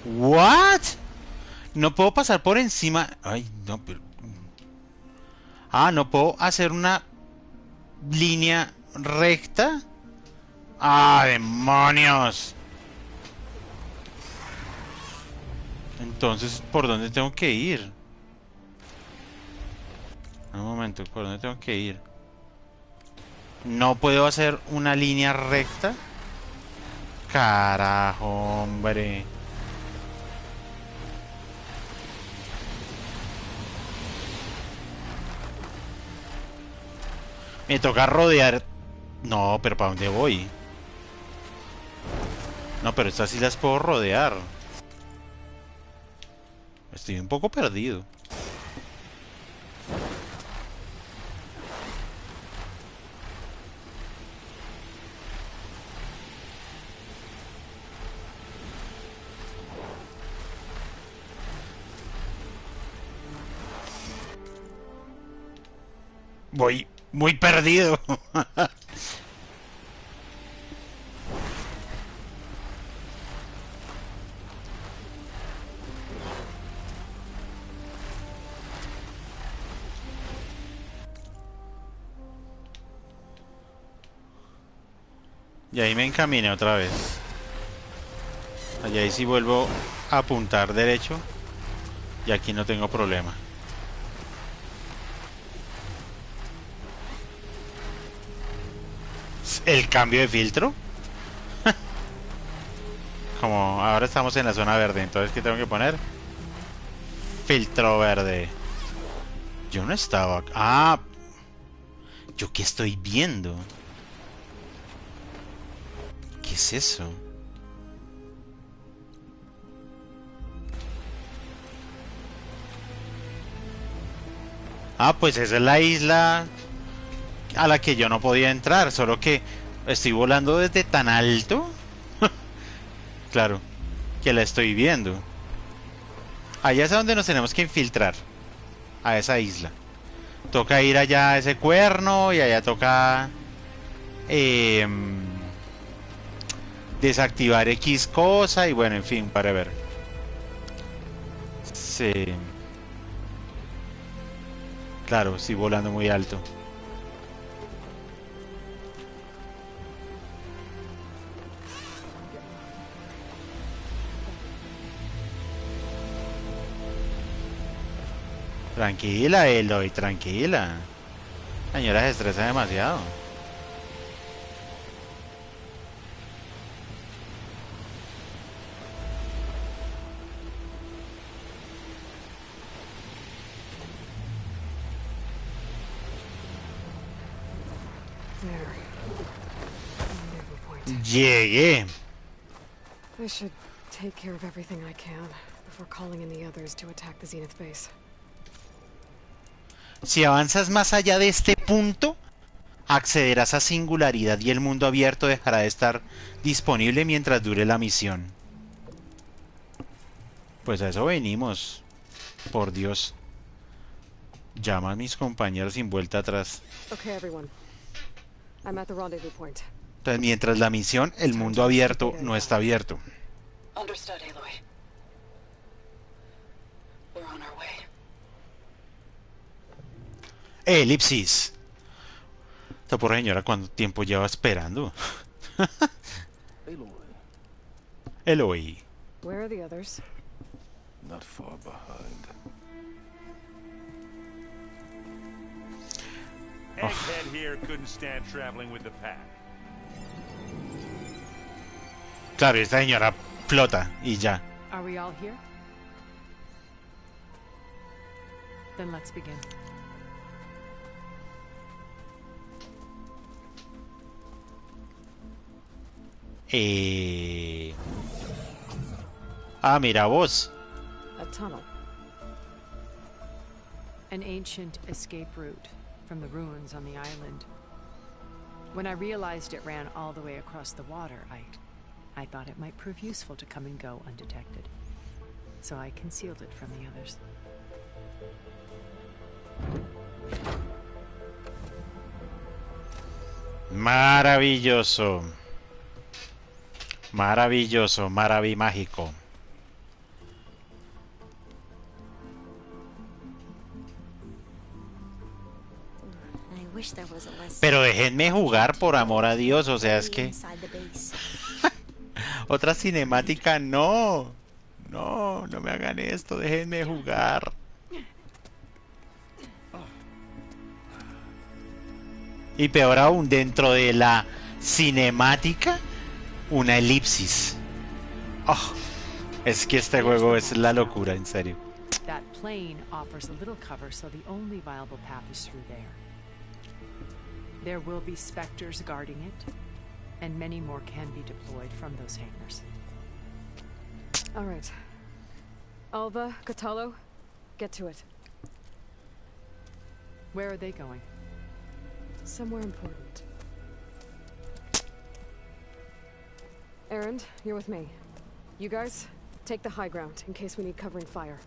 Speaker 1: What? No puedo pasar por encima. Ay, no, pero. Ah, no puedo hacer una línea recta. ¡Ah, demonios! Entonces, ¿por dónde tengo que ir? Un momento, ¿por dónde tengo que ir? No puedo hacer una línea recta. Carajo, hombre. Me toca rodear. No, pero ¿para dónde voy? No, pero estas sí las puedo rodear. Estoy un poco perdido. Voy muy perdido. Y ahí me encaminé otra vez. Allá sí vuelvo a apuntar derecho. Y aquí no tengo problema. ¿El cambio de filtro? Como ahora estamos en la zona verde, entonces ¿qué tengo que poner? Filtro verde. Yo no estaba... Ah, ¿yo qué estoy viendo? ¿Qué es eso? Ah, pues esa es la isla a la que yo no podía entrar, solo que estoy volando desde tan alto. Claro, que la estoy viendo. Allá es a donde nos tenemos que infiltrar, a esa isla. Toca ir allá a ese cuerno y allá toca desactivar X cosa y bueno, en fin, para ver. Sí. Claro, estoy volando muy alto. Tranquila, Eloy, tranquila. La señora se estresa demasiado. Llegué.
Speaker 3: I should take care of everything I can before calling in the others to attack the Zenith base.
Speaker 1: Si avanzas más allá de este punto, accederás a singularidad y el mundo abierto dejará de estar disponible mientras dure la misión. Pues a eso venimos. Por Dios. Llama a mis compañeros sin vuelta atrás.
Speaker 3: Okay, everyone. I'm at the rendezvous point.
Speaker 1: Entonces, mientras la misión, el mundo abierto no está abierto.
Speaker 8: Understood, Aloy. We're on our way.
Speaker 1: Elipsis. Esta pobre señora, ¿cuánto tiempo lleva esperando? Eloy.
Speaker 3: Where are the others?
Speaker 16: Not far behind.
Speaker 4: Egghead here couldn't stand traveling with the pack.
Speaker 1: Claro, esta señora flota y ya.
Speaker 9: Are we all here? Then let's begin.
Speaker 1: Ah, mira vos.
Speaker 3: A tunnel.
Speaker 9: An ancient escape route from the ruins on the island. When I realized it ran all the way across the water, I thought it might prove useful to come and go undetected. So I concealed it from the others.
Speaker 1: Maravilloso. Maravilloso, maravimágico. Pero déjenme jugar, por amor a Dios, o sea, es que... Otra cinemática, no. No, no me hagan esto, déjenme jugar. Y peor aún, dentro de la cinemática, una elipsis. Oh, es que este juego es la locura, en serio.
Speaker 9: That plane offers a little cover, so the only viable path is through there. There will be specters guarding it, and many more can be deployed from those hangars.
Speaker 3: All right. Alva, Catalo, get to it.
Speaker 9: Where are they going?
Speaker 3: Somewhere important. Erend, you're with me. You guys, take the high ground in case we need covering fire.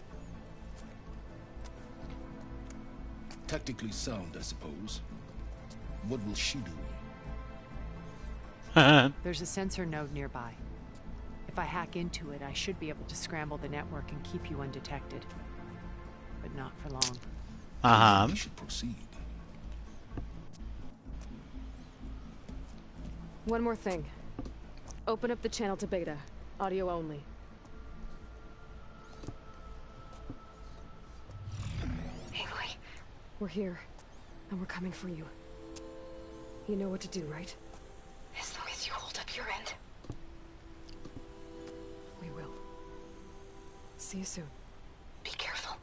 Speaker 18: Tactically sound, I suppose. What will she do?
Speaker 9: There's a sensor node nearby. If I hack into it, I should be able to scramble the network and keep you undetected. But not for long.
Speaker 18: We should proceed.
Speaker 3: One more thing. Open up the channel to Beta. Audio only.
Speaker 2: Aloy.
Speaker 3: We're here. And we're coming for you. You know what to do, right?
Speaker 2: As long as you hold up your end.
Speaker 3: We will. See you soon.
Speaker 2: Be careful.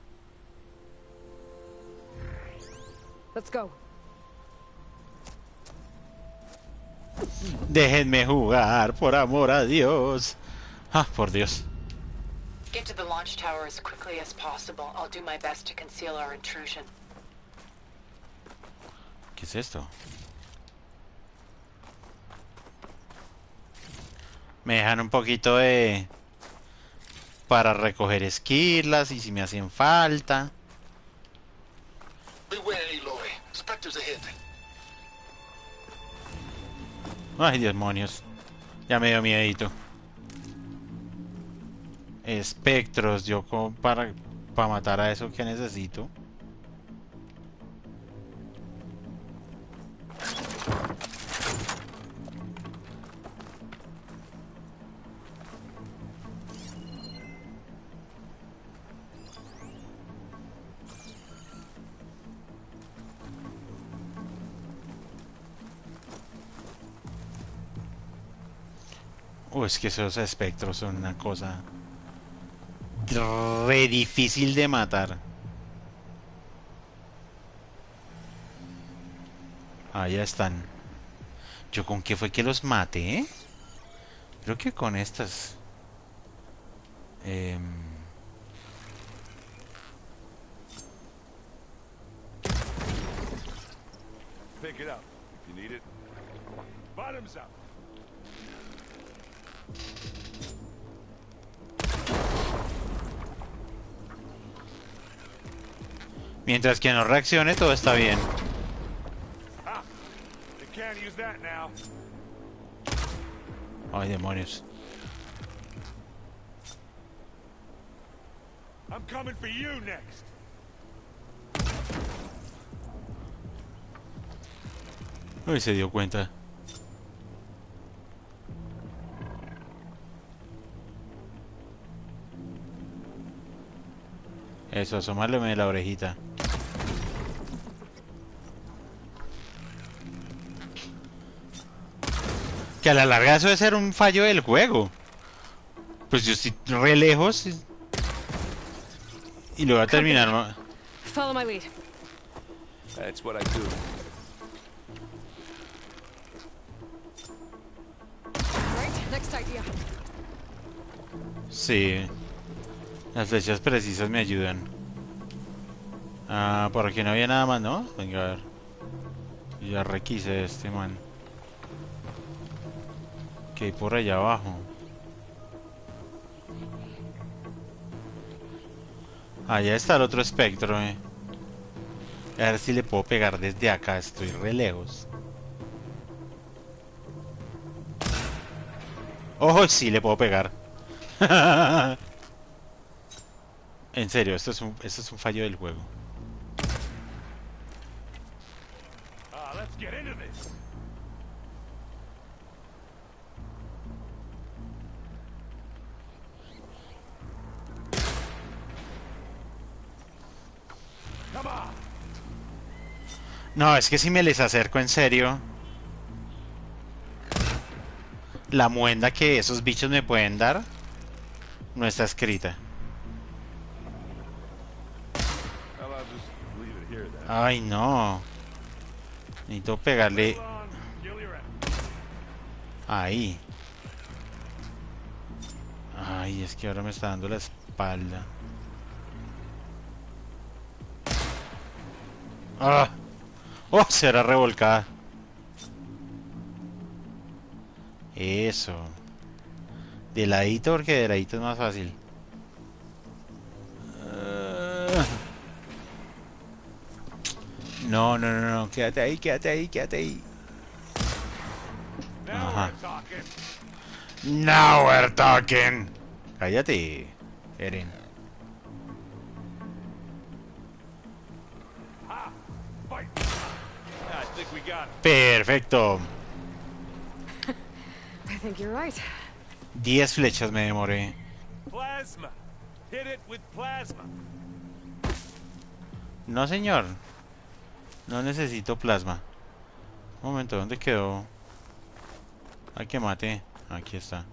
Speaker 3: Let's go.
Speaker 1: Déjenme jugar, por amor a Dios. Ah, por Dios.
Speaker 8: Get to the launch tower as quickly as possible. I'll do my best to conceal our intrusion.
Speaker 1: ¿Qué es esto? Me dejan un poquito de... para recoger esquirlas y si me hacen falta.
Speaker 10: Beware, Aloy. Spectres ahead.
Speaker 1: Ay, demonios. Ya me dio miedito. Espectros. Yo como para matar a eso que necesito. Es que esos espectros son una cosa re difícil de matar. Ahí están. ¿Yo con qué fue que los maté? Creo que con estas.
Speaker 4: Pick it up if you need it. Bottoms up.
Speaker 1: Mientras que no reaccione, todo está bien.
Speaker 4: Ah, you can't use that now.
Speaker 1: Ay, demonios.
Speaker 4: I'm coming for you next.
Speaker 1: Uy, se dio cuenta. Eso, asomarle la orejita. Que a la larga eso debe ser un fallo del juego. Pues yo estoy re lejos. Y lo voy a terminar.
Speaker 3: Follow my lead.
Speaker 5: That's what I do.
Speaker 3: Right, next idea.
Speaker 1: Sí. Las flechas precisas me ayudan. Ah, por aquí no había nada más, ¿no? Venga, a ver. Ya requise este, man. Que hay por allá abajo. Allá está el otro espectro, A ver si le puedo pegar desde acá. Estoy re lejos. ¡Oh, sí le puedo pegar! En serio, esto es un fallo del juego.
Speaker 4: Let's get into this. Come on.
Speaker 1: No, es que si me les acerco en serio, la muenda que esos bichos me pueden dar no está escrita. Ay, no. Necesito pegarle. Ahí. Ay, es que ahora me está dando la espalda. ¡Ah! ¡Oh! Será revolcada. Eso. De ladito, porque de ladito es más fácil. No, no, no, no. Quédate ahí, quédate ahí, quédate ahí. Ajá. Now we're talking. Cállate, Eren. Perfecto.
Speaker 3: I think you're right.
Speaker 1: 10 flechas me demoré.
Speaker 4: Plasma. Hit it with plasma.
Speaker 1: No, señor. No necesito plasma. Un momento, ¿dónde quedó? Ay, que mate. Aquí está.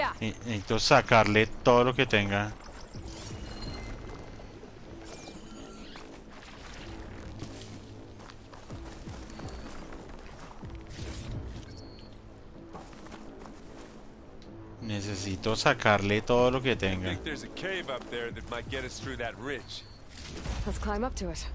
Speaker 1: Necesito sacarle todo lo que tenga. Necesito sacarle todo lo que tenga.
Speaker 3: Let's climb up to it.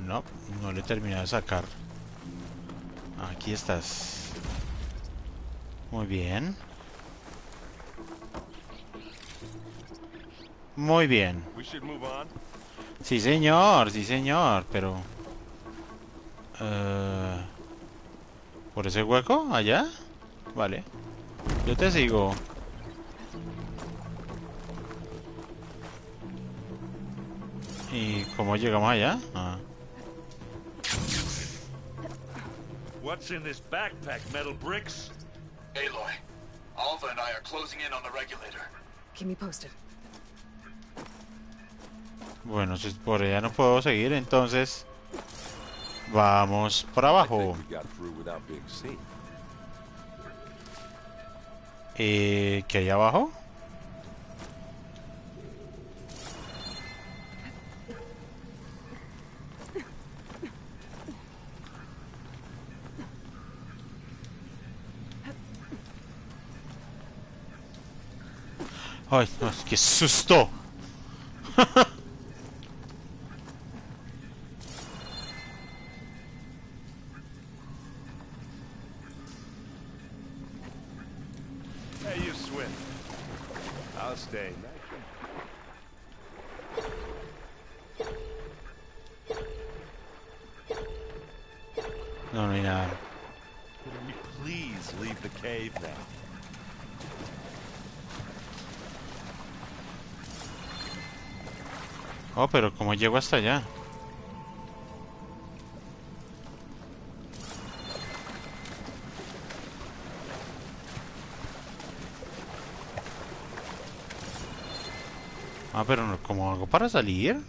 Speaker 1: No, no le he terminado de sacar. Aquí estás. Muy bien. Muy bien. Sí, señor, pero... ¿por ese hueco? ¿Allá? Vale. Yo te sigo. ¿Y cómo llegamos allá? Ah.
Speaker 4: What's in this backpack, metal bricks?
Speaker 10: Aloy, Alva and I are closing in on the regulator.
Speaker 3: Keep me posted.
Speaker 1: Bueno, si por allá no puedo seguir, entonces vamos por abajo. ¿Qué hay abajo? Ay, no, qué susto.
Speaker 4: Hey, you swim. I'll stay.
Speaker 1: No, no hay nada.
Speaker 4: Can you please leave the cave now?
Speaker 1: Oh, pero ¿cómo llego hasta allá? Ah, pero no, ¿cómo hago para salir?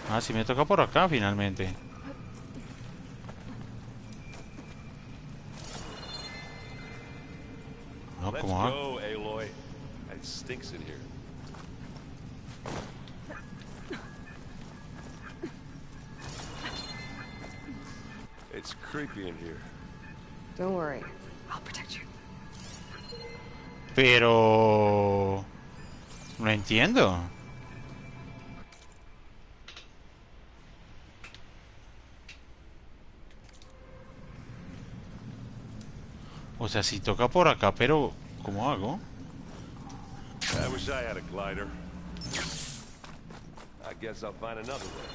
Speaker 1: Ah, sí me toca por acá finalmente. No,
Speaker 4: Let's
Speaker 1: ¿cómo hago?
Speaker 4: go, Aloy. It stinks in here. It's creepy in here.
Speaker 3: Don't worry. I'll protect you.
Speaker 1: Pero... no entiendo. O sea, si toca por acá, pero ¿cómo hago?
Speaker 4: I wish I had a glider. I guess I'll find another way.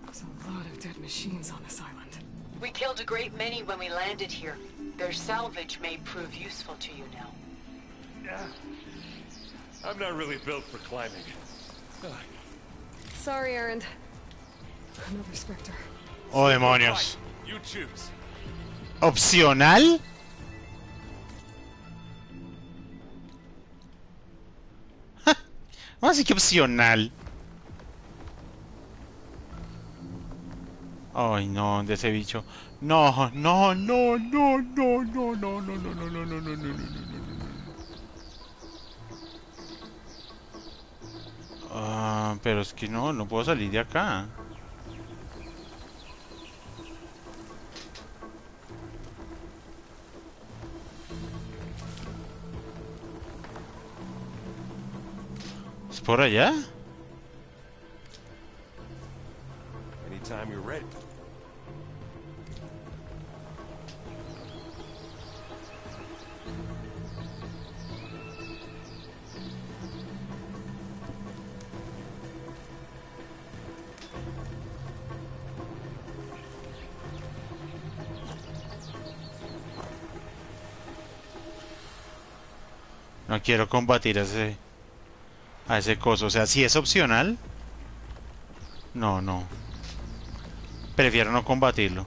Speaker 3: There's a lot of dead machines on this island.
Speaker 8: We killed a great many when we landed here. Their salvage may prove useful to you now.
Speaker 4: Yeah. I'm not really built for climbing.
Speaker 3: Sorry, Erend. Another Spectre.
Speaker 1: Oh, demonios.
Speaker 4: You choose.
Speaker 1: ¿Opcional? ¿Cómo así que opcional? Ay, no, de ese bicho. No, no, no, no, no, no, no, no, no, no, no, no, no, no, no, no. Ah, pero es que no, no puedo salir de acá. ¿Es por allá?
Speaker 4: Anytime you're ready.
Speaker 1: No quiero combatir a ese coso. O sea, si es opcional. No, no. Prefiero no combatirlo.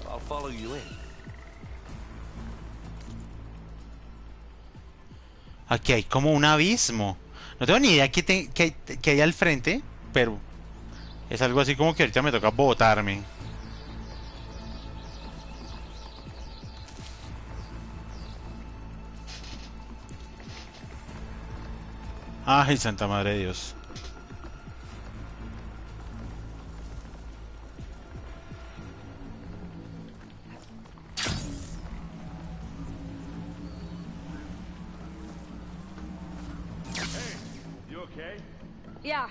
Speaker 4: I'll follow you in.
Speaker 1: Aquí hay como un abismo. No tengo ni idea qué hay al frente, pero es algo así como que ahorita me toca botarme. Ay, Santa Madre de Dios.
Speaker 4: You okay?
Speaker 3: Yeah.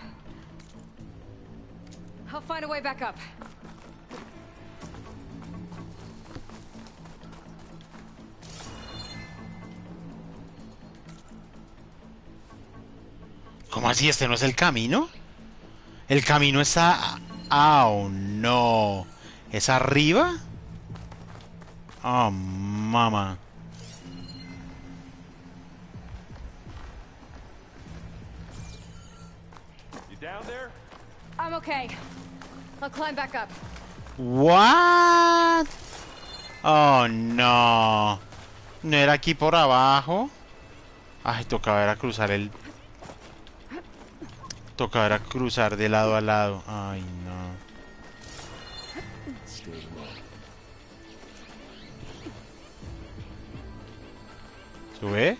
Speaker 3: I'll find a way back up.
Speaker 1: ¿Cómo así? ¿Este no es el camino? El camino está... ¡Oh, no! ¿Es arriba? Oh, mama.
Speaker 4: You down there?
Speaker 3: I'm okay. I'll climb back up.
Speaker 1: What? Oh, no. ¿No era aquí por abajo? Ay, tocaba era cruzar el... Tocaba era cruzar de lado a lado. Ay, no. ¿Sube?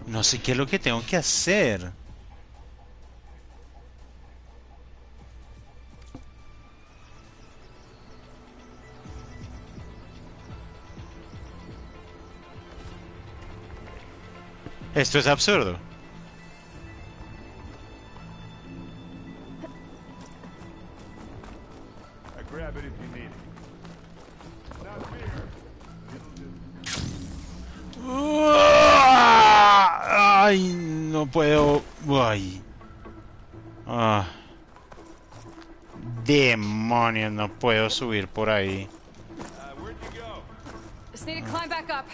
Speaker 1: No sé qué es lo que tengo que hacer. Esto es absurdo.
Speaker 4: I grab it if you need it. Not fear.
Speaker 1: Ay, no puedo. Ay. Ah. Demonios, no puedo subir por ahí.
Speaker 4: Where'd you go?
Speaker 3: Just need to climb back up.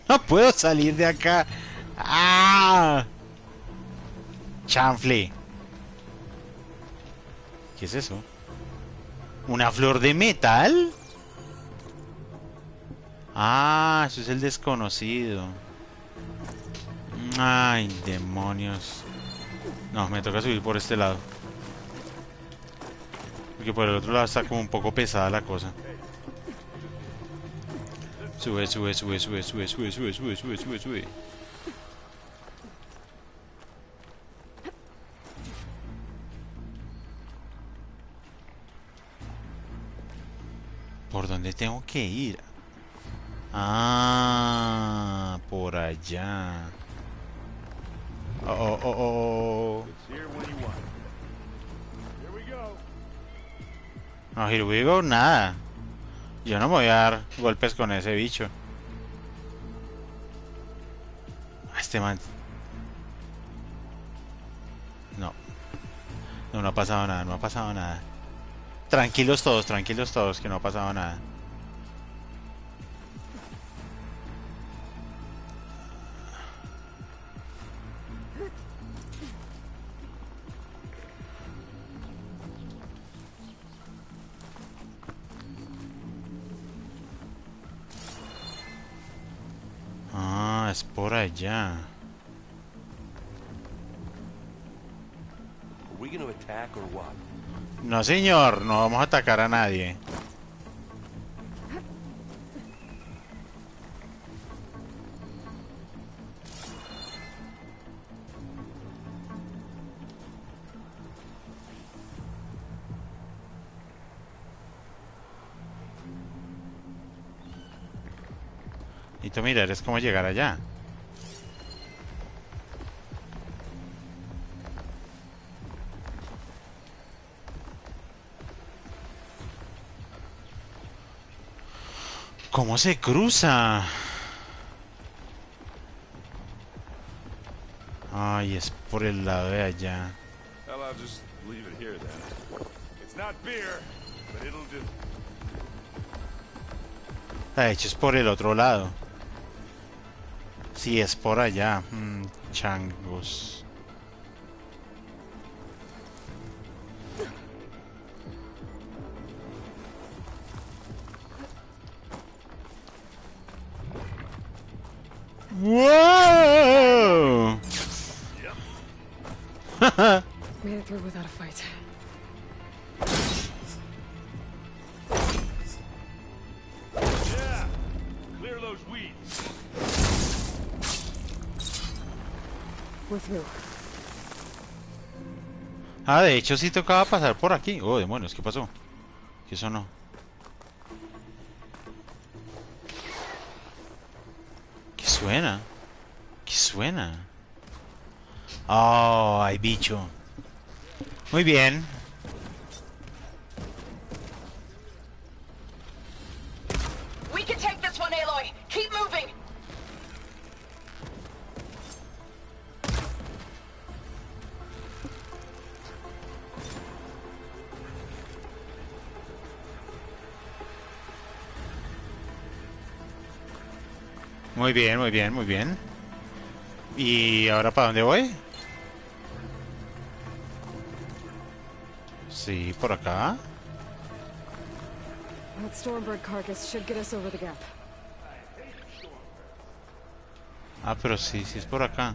Speaker 1: No puedo salir de acá. ¡Ah! Chanfle. ¿Qué es eso? ¿Una flor de metal? Ah, eso es el desconocido. Ay, demonios. No, me toca subir por este lado. Porque por el otro lado está como un poco pesada la cosa. Sube, sube, sube, sube, sube, sube, sube, sube, sube, sube, sube. ¿Por dónde tengo que ir? Ah, por allá. Oh, oh, oh, oh.
Speaker 4: It's here when you want it. Here we go.
Speaker 1: No, here we go, nada. Yo no me voy a dar golpes con ese bicho. Este man. No. No, no ha pasado nada, no ha pasado nada. Tranquilos todos, que no ha pasado nada. Ah, es por allá.
Speaker 10: Are we gonna attack or what?
Speaker 1: No, señor, no vamos a atacar a nadie. Necesito mirar es cómo llegar allá. ¿Cómo se cruza? Ay, es por el lado de allá.
Speaker 4: Well, I'll just leave it here then. It's not beer, but it'll do.
Speaker 1: De hecho, es por el otro lado. Sí, es por allá. Changos. ¡Wow!
Speaker 3: Made it through without a fight.
Speaker 4: Yeah. Clear those weeds.
Speaker 3: We're through.
Speaker 1: Ah, de hecho sí tocaba pasar por aquí. Oh, demonios, ¿qué pasó? ¿Qué sonó? ¿Qué suena? ¿Qué suena? Oh, hay bicho. Muy bien.
Speaker 8: We can take this one, Aloy.
Speaker 1: Muy bien, muy bien, muy bien. ¿Y ahora para dónde voy? Sí, por acá.
Speaker 3: That Stormbird carcass should get us over the gap.
Speaker 1: Ah, pero sí, sí es por acá.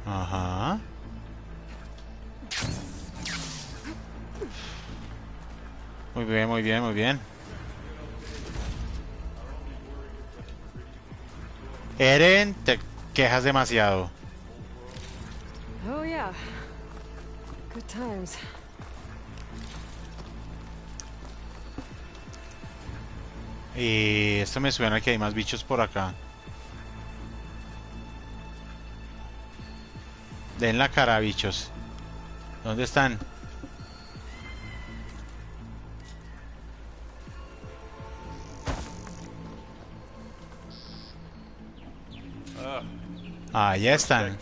Speaker 1: Ajá. Muy bien, muy bien, muy bien. Eren, te quejas demasiado.
Speaker 3: Oh yeah. Good times.
Speaker 1: Y esto me suena que hay más bichos por acá. Den la cara, bichos. ¿Dónde están? Ah, ya están.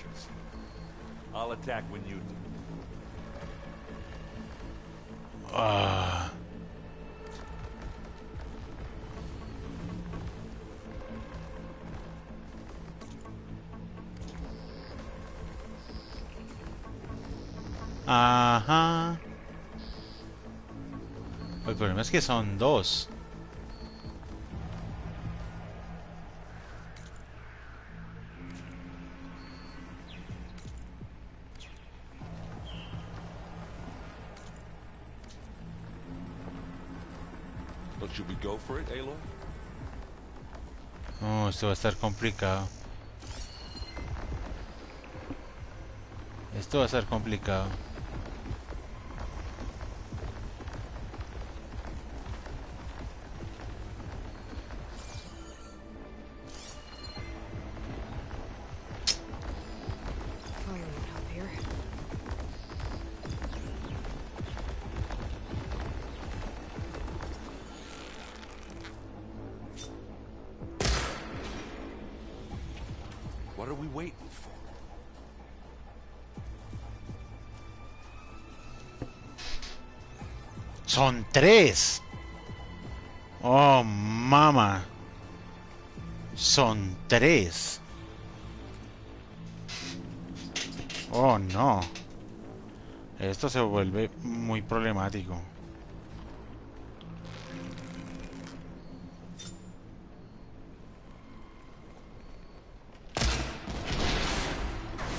Speaker 4: I'll attack when you do.
Speaker 1: Ah. Ajá. El problema es que son dos.
Speaker 5: But should we go for it, Aloy?
Speaker 1: Oh, esto va a estar complicado. Esto va a estar complicado.
Speaker 5: What are we waiting for?
Speaker 1: Son tres. Oh, mama. Son tres. Oh, no. Esto se vuelve muy problemático.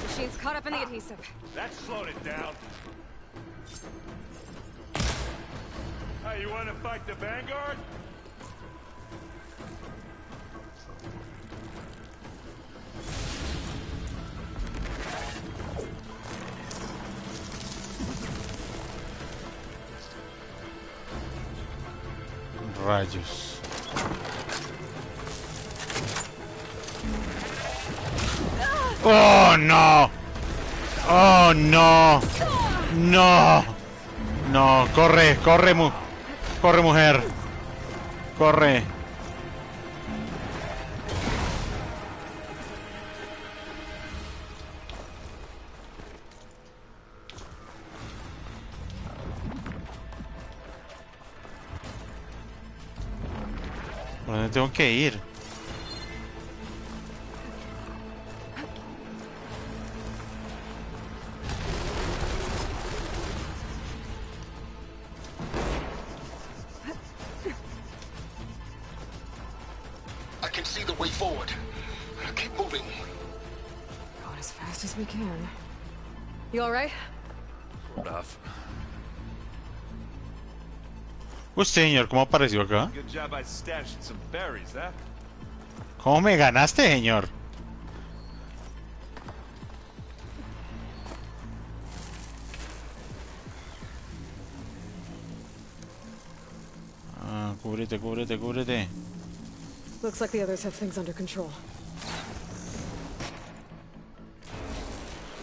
Speaker 3: Machine's caught up in the adhesive.
Speaker 4: That slowed it down. Hey, you want to fight the Vanguard?
Speaker 1: Rayos. Oh, no. Oh, no. No. No, corre, corre, corre, mujer. Corre. ¿Por dónde tengo que ir?
Speaker 18: I can see the way forward. Keep moving.
Speaker 3: Going as fast as we can. You all right?
Speaker 5: Enough.
Speaker 1: Usted, señor, ¿cómo apareció acá?
Speaker 4: Good job I stashed some berries, huh?
Speaker 1: ¿Cómo me ganaste, señor? Ah, cúbrete, cúbrete, cúbrete.
Speaker 3: Looks like the others have things under control.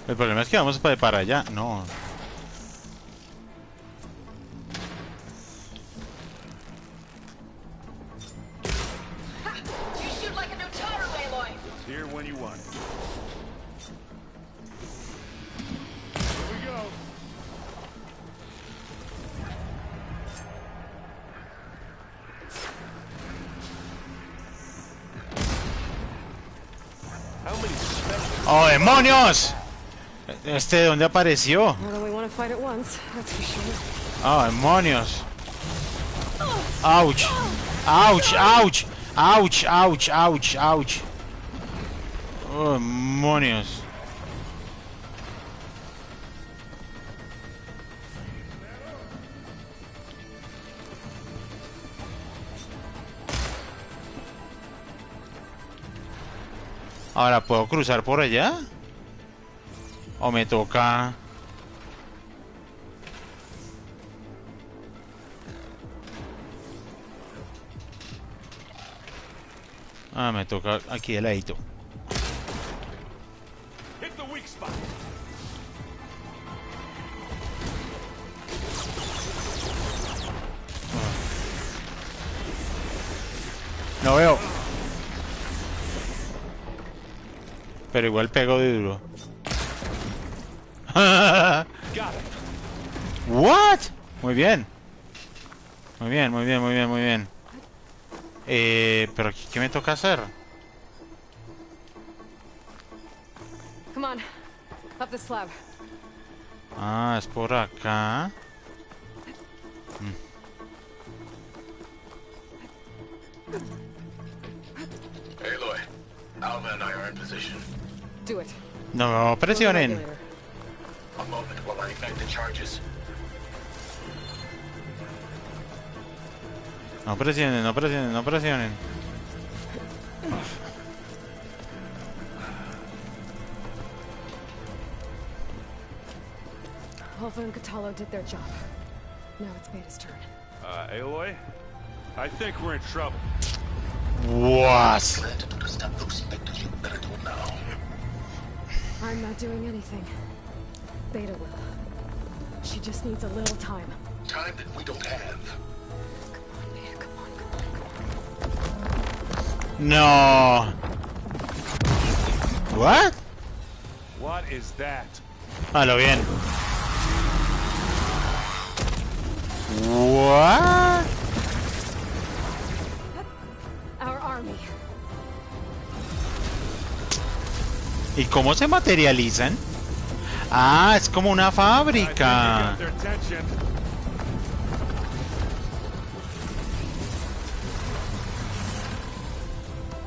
Speaker 1: El problema es que vamos para allá. No.
Speaker 8: You shoot like a Notaru, Aloy!
Speaker 4: It's here when you want it. Here we go.
Speaker 1: ¡Oh, demonios! ¿De dónde apareció?
Speaker 3: More than we want to fight at once, that's for sure.
Speaker 1: ¡Oh, demonios! ¡Ouch! ¡Ouch! ¡Ouch! ¡Ouch! ¡Ouch! ¡Ouch! ¡Ouch! ¡Oh, demonios! Ahora, ¿puedo cruzar por allá? ¿O me toca...? Ah, me toca aquí de ladito.
Speaker 4: Hit the weak spot.
Speaker 1: No veo. Pero igual pego de duro. What? Muy bien. Muy bien, muy bien, muy bien, muy bien. Pero ¿qué me toca hacer?
Speaker 3: Come on, up the slab.
Speaker 1: Ah, es por acá.
Speaker 10: Aloy, Alva and I are in position.
Speaker 3: Do it.
Speaker 1: No presionen.
Speaker 10: A moment while I ignite the charges.
Speaker 1: No presionen, no presionen, no presionen.
Speaker 3: Alva and Catalo did their job. Now it's Beta's turn.
Speaker 4: Aloy? I think we're in trouble.
Speaker 1: What?
Speaker 18: To stop those specters, you better do it now.
Speaker 3: I'm not doing anything. Beta will. She just needs a little time.
Speaker 18: Time that we don't have.
Speaker 1: No. What?
Speaker 4: What is that?
Speaker 1: A lo bien. What?
Speaker 3: Our army.
Speaker 1: ¿Y cómo se materializan? Ah, es como una fábrica.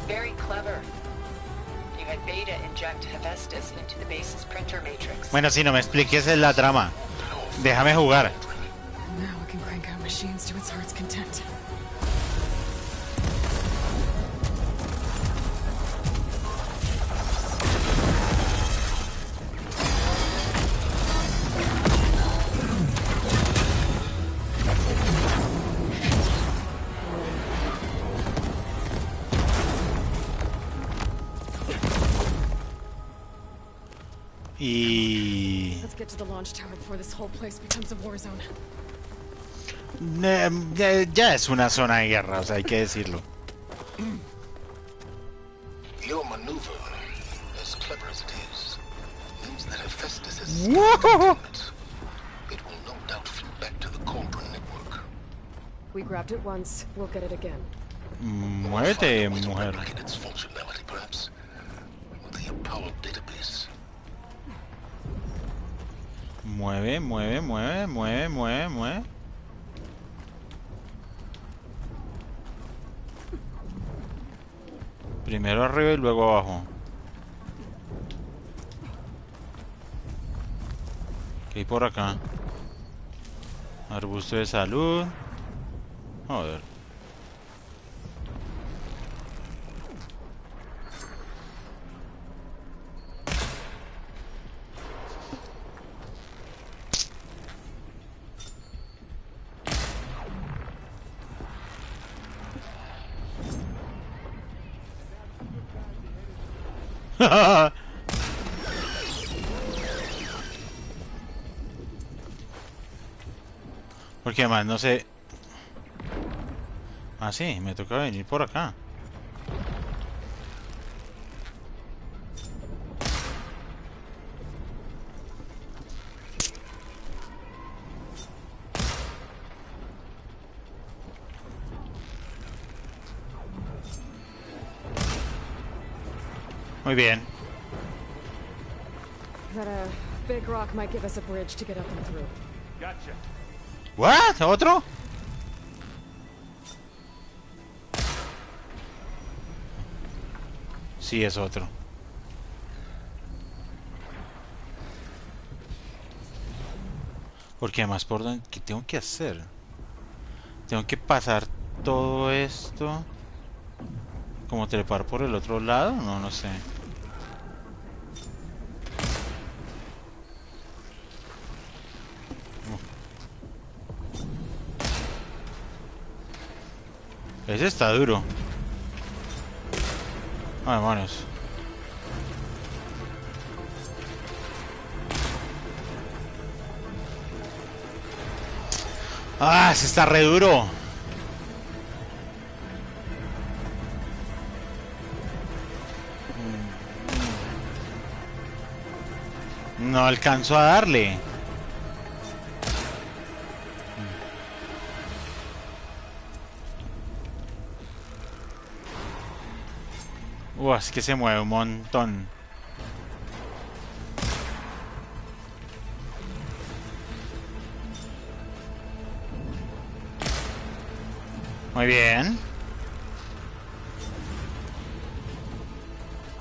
Speaker 8: Very clever. You had Beta inject Hephaestus into the base's printer matrix.
Speaker 1: Bueno, si no me expliques es la trama. Déjame jugar.
Speaker 3: Now it can crank out machines to its heart's content.
Speaker 1: Y...
Speaker 3: Let's get to the launch tower before this whole place becomes a war zone.
Speaker 1: Ya es una zona de guerra, o sea, hay que decirlo.
Speaker 18: Your maneuver, as clever as it is, means that Hephaestus has
Speaker 1: Whoa!
Speaker 18: it will no doubt feed back to the Cauldron network.
Speaker 3: We grabbed it once, we'll get it again.
Speaker 1: Muévete, mujer.
Speaker 18: Replicate its functionality, perhaps, with the Apollo database.
Speaker 1: Mueve, mueve, mueve, mueve, mueve, mueve. Primero arriba y luego abajo. ¿Qué hay por acá? Arbusto de salud. Joder. Porque además no sé. Ah, sí, me toca venir por acá. Muy bien.
Speaker 3: that a big rock might give us a bridge to get up and through.
Speaker 4: Gotcha.
Speaker 1: What? ¿Otro? Sí, es otro. Porque además, ¿por dónde? ¿Qué tengo que hacer? Tengo que pasar todo esto. ¿Como trepar por el otro lado? No, no sé. Ese está duro. Ah, demonios. Ah, ese está re duro. No alcanzo a darle. Es que se mueve un montón. Muy bien.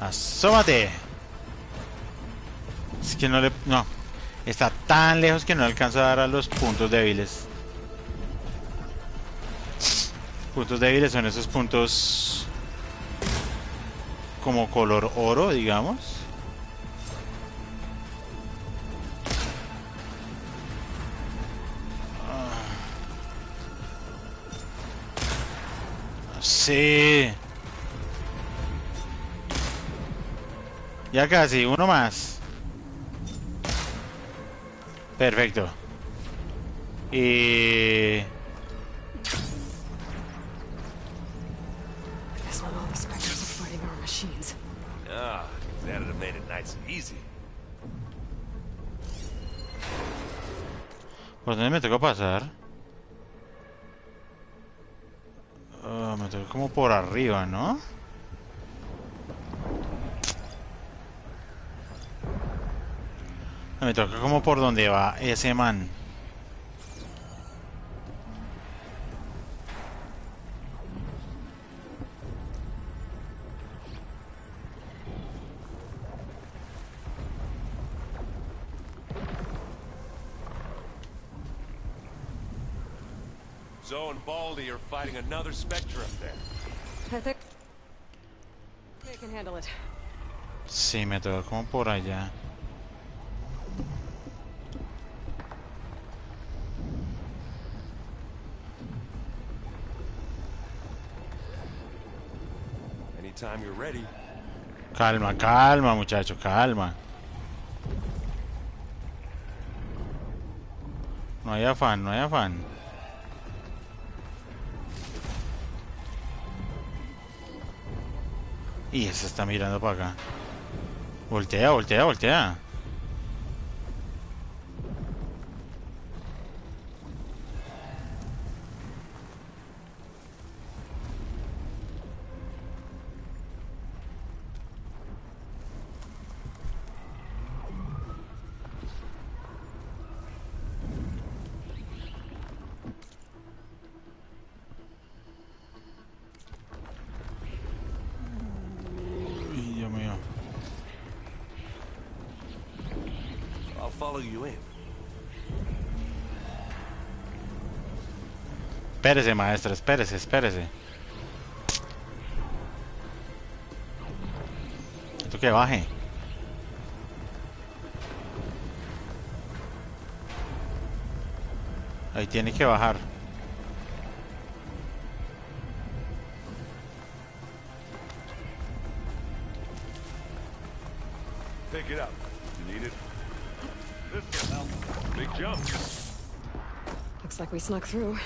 Speaker 1: Asómate. Es que no le... No. Está tan lejos que no alcanza a dar a los puntos débiles. Puntos débiles son esos puntos... como color oro, digamos. Sí. Ya casi, uno más. Perfecto. Y...
Speaker 3: Guess not all the specters are fighting our machines.
Speaker 4: Ah, that'd have made it nice and easy.
Speaker 1: ¿Por dónde me toca pasar? Me toca como por arriba, ¿no? Me toca como por donde va ese man.
Speaker 4: Zoe and Baldy are fighting another Spectre up there.
Speaker 3: I think they can handle it.
Speaker 1: Sí, me toca como por allá.
Speaker 4: Anytime you're ready.
Speaker 1: Calma, calma, muchacho, calma. No hay afán, no hay afán. Y ese está mirando para acá. Voltea, voltea, voltea. Dios mío.
Speaker 4: I'll follow you in.
Speaker 1: Espérese, maestra, espérese, espérese. Esto que baje. Ahí tiene que bajar.
Speaker 4: Pick it up. You need it? This will help. Big jump.
Speaker 3: Looks like we snuck through.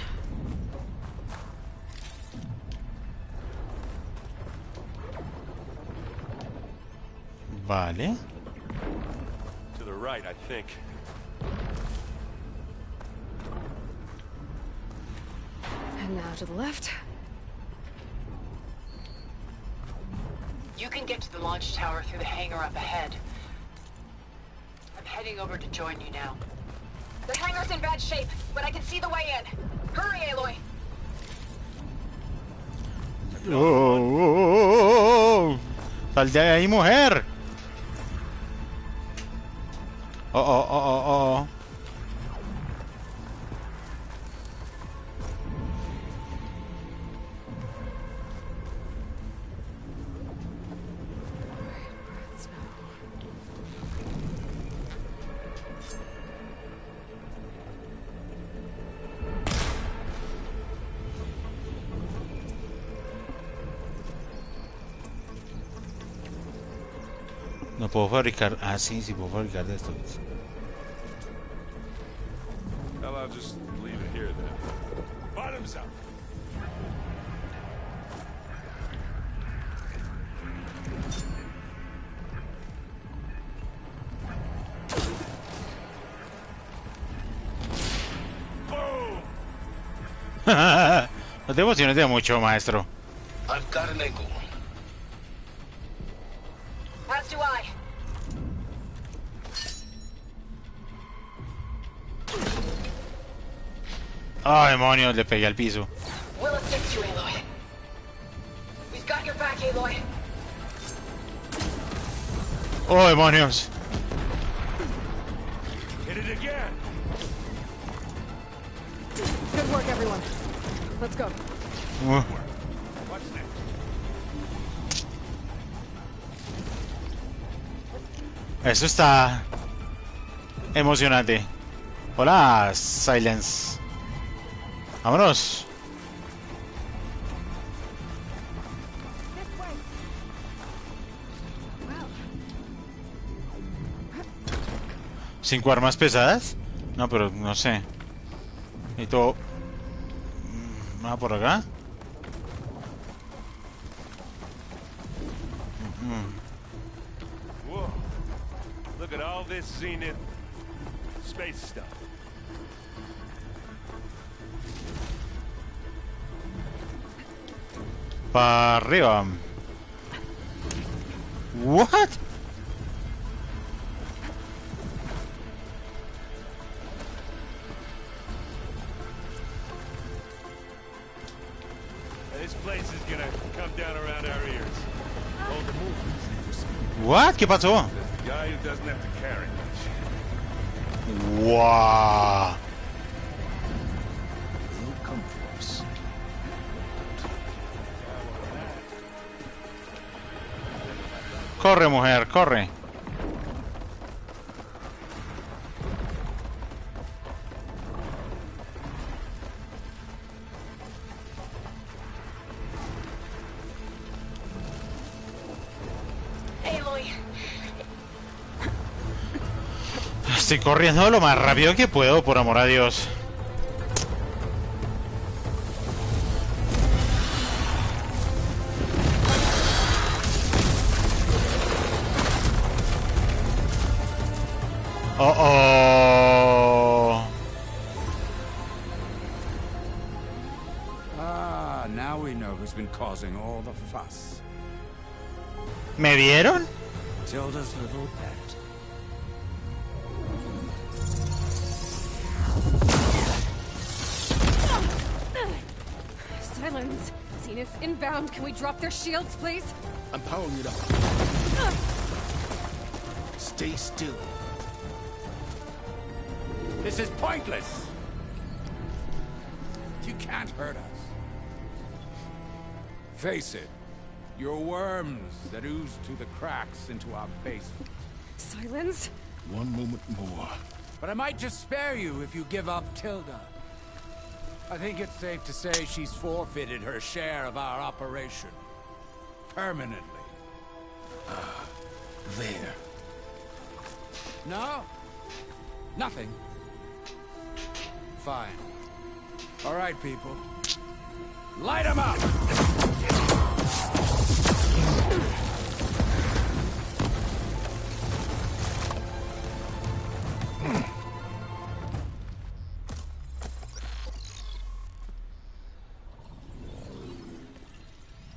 Speaker 1: Vale.
Speaker 4: To the right, I think.
Speaker 3: And now to the left.
Speaker 8: You can get to the launch tower through the hangar up ahead. heading over to join you now.
Speaker 2: The hangar's in bad shape, but I can see the way in. Hurry, Aloy!
Speaker 1: Oh. ¡Sal de ahí, mujer! Oh. No puedo fabricar. Ah, sí puedo fabricar de estos.
Speaker 4: Well, I'll just leave it here then. Bottoms up.
Speaker 1: No te emociones de mucho, maestro.
Speaker 21: I've got an angle.
Speaker 2: As do I.
Speaker 1: Ah, demonios, le pegué al piso.
Speaker 2: We'll assist you, Aloy. We've got your back, Aloy.
Speaker 1: Oh, demonios.
Speaker 4: Hit it again.
Speaker 3: Good work, everyone. Let's go.
Speaker 4: What's next?
Speaker 1: Eso está emocionante. Hola, Silence. Vámonos. ¿5 armas pesadas? No, pero no sé. Y todo. ¿Va por acá?
Speaker 4: Whoa. Look at all this Zenith space stuff.
Speaker 1: Para arriba. What?
Speaker 4: This place is gonna come down around our ears. Hold the move.
Speaker 1: What? ¿Qué pasó?
Speaker 4: The guy who doesn't have to carry much.
Speaker 1: Wow.
Speaker 18: They'll come for us.
Speaker 1: Corre, mujer, corre.
Speaker 2: Aloy.
Speaker 1: Estoy corriendo lo más rápido que puedo, por amor a Dios. Oh.
Speaker 7: Ah, now we know who's been causing all the fuss.
Speaker 1: ¿Me vieron?
Speaker 7: Tilda's little pet.
Speaker 3: Silence. Zenith inbound. Can we drop their shields, please?
Speaker 18: I'm powering it up. Stay still.
Speaker 7: This is pointless. You can't hurt us. Face it. You're worms that ooze through the cracks into our basement.
Speaker 3: Silence?
Speaker 18: One moment more.
Speaker 7: But I might just spare you if you give up Tilda. I think it's safe to say she's forfeited her share of our operation. Permanently.
Speaker 18: There.
Speaker 7: No? Nothing. Fine. All right, people. Light 'em up!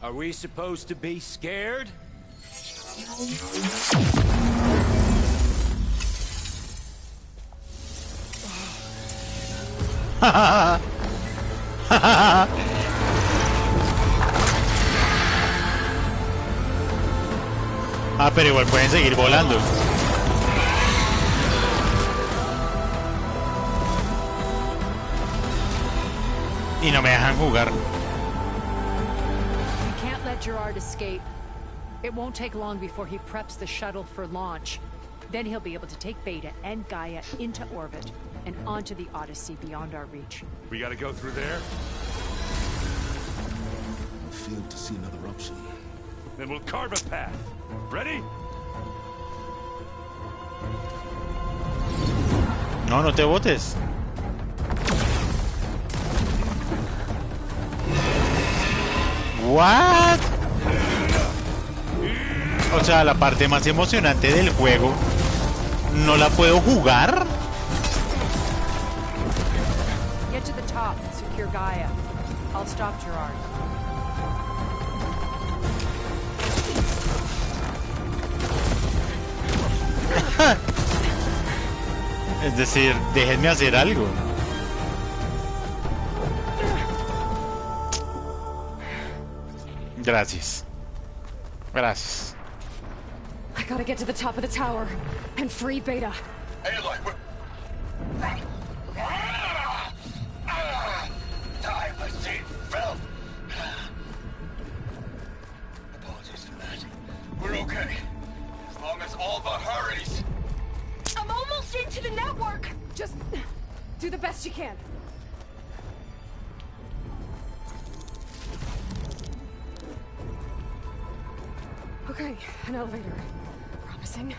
Speaker 7: Are we supposed to be scared?
Speaker 1: Ah, pero igual pueden seguir volando. Y no me dejan jugar.
Speaker 9: We can't let Gerard escape. It won't take long before he preps the shuttle for launch. Then he'll be able to take Beta and Gaia into orbit and onto the Odyssey beyond our reach.
Speaker 4: We gotta go through there?
Speaker 18: I failed to see another option.
Speaker 4: Then we'll carve a path. Ready?
Speaker 1: No, no te botes. What? O sea, la parte más emocionante del juego no la puedo jugar.
Speaker 9: Get to the top and secure Gaia. I'll stop Gerard.
Speaker 1: Es decir, déjenme hacer algo. Gracias. Gracias.
Speaker 3: I gotta get to the top of the tower and free Beta.
Speaker 10: Aloy, time machine fell. Apologies for that. We're okay. As long as Alva hurries.
Speaker 3: I'm almost into the network! Just do the best you can. Okay, an elevator. Promising.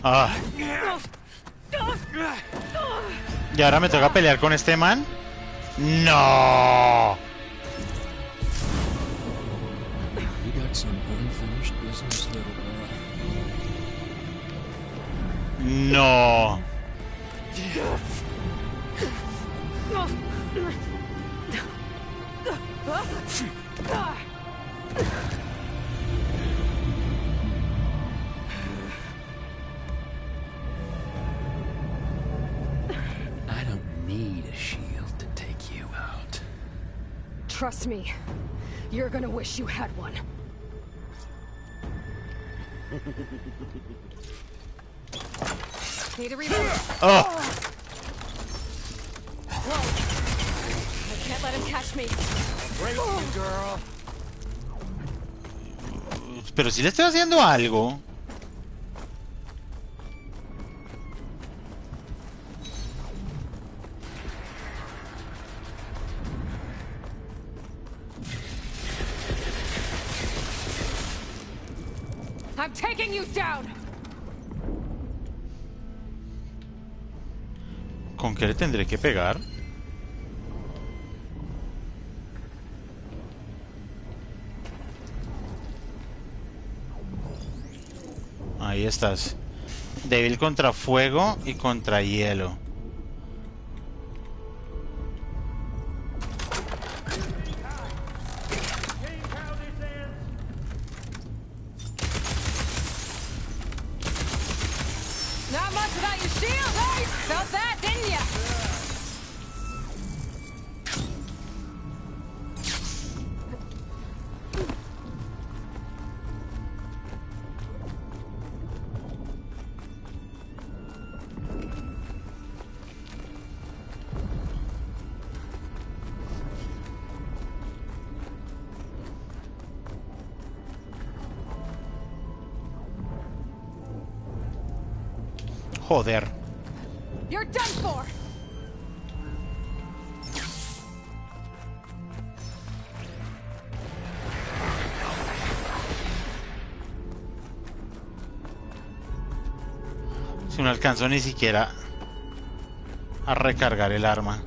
Speaker 1: Ah. ¿Y ahora me toca pelear con este man? ¡No!
Speaker 6: You got some unfinished business, little girl.
Speaker 1: No.
Speaker 6: I don't need a shield to take you out.
Speaker 3: Trust me, you're gonna wish you had one. Need a reload.
Speaker 1: Oh.
Speaker 3: Whoa. I can't let him catch me.
Speaker 15: Break me, girl.
Speaker 1: Pero si le estoy haciendo algo.
Speaker 3: I'm taking you down.
Speaker 1: ¿Con qué le tendré que pegar? Ahí estás. Débil contra fuego y contra hielo.
Speaker 3: Not much without your shield, eh? Felt that, didn't ya?
Speaker 1: Joder.
Speaker 3: You're done for.
Speaker 1: Si no alcanzo ni siquiera a recargar el arma.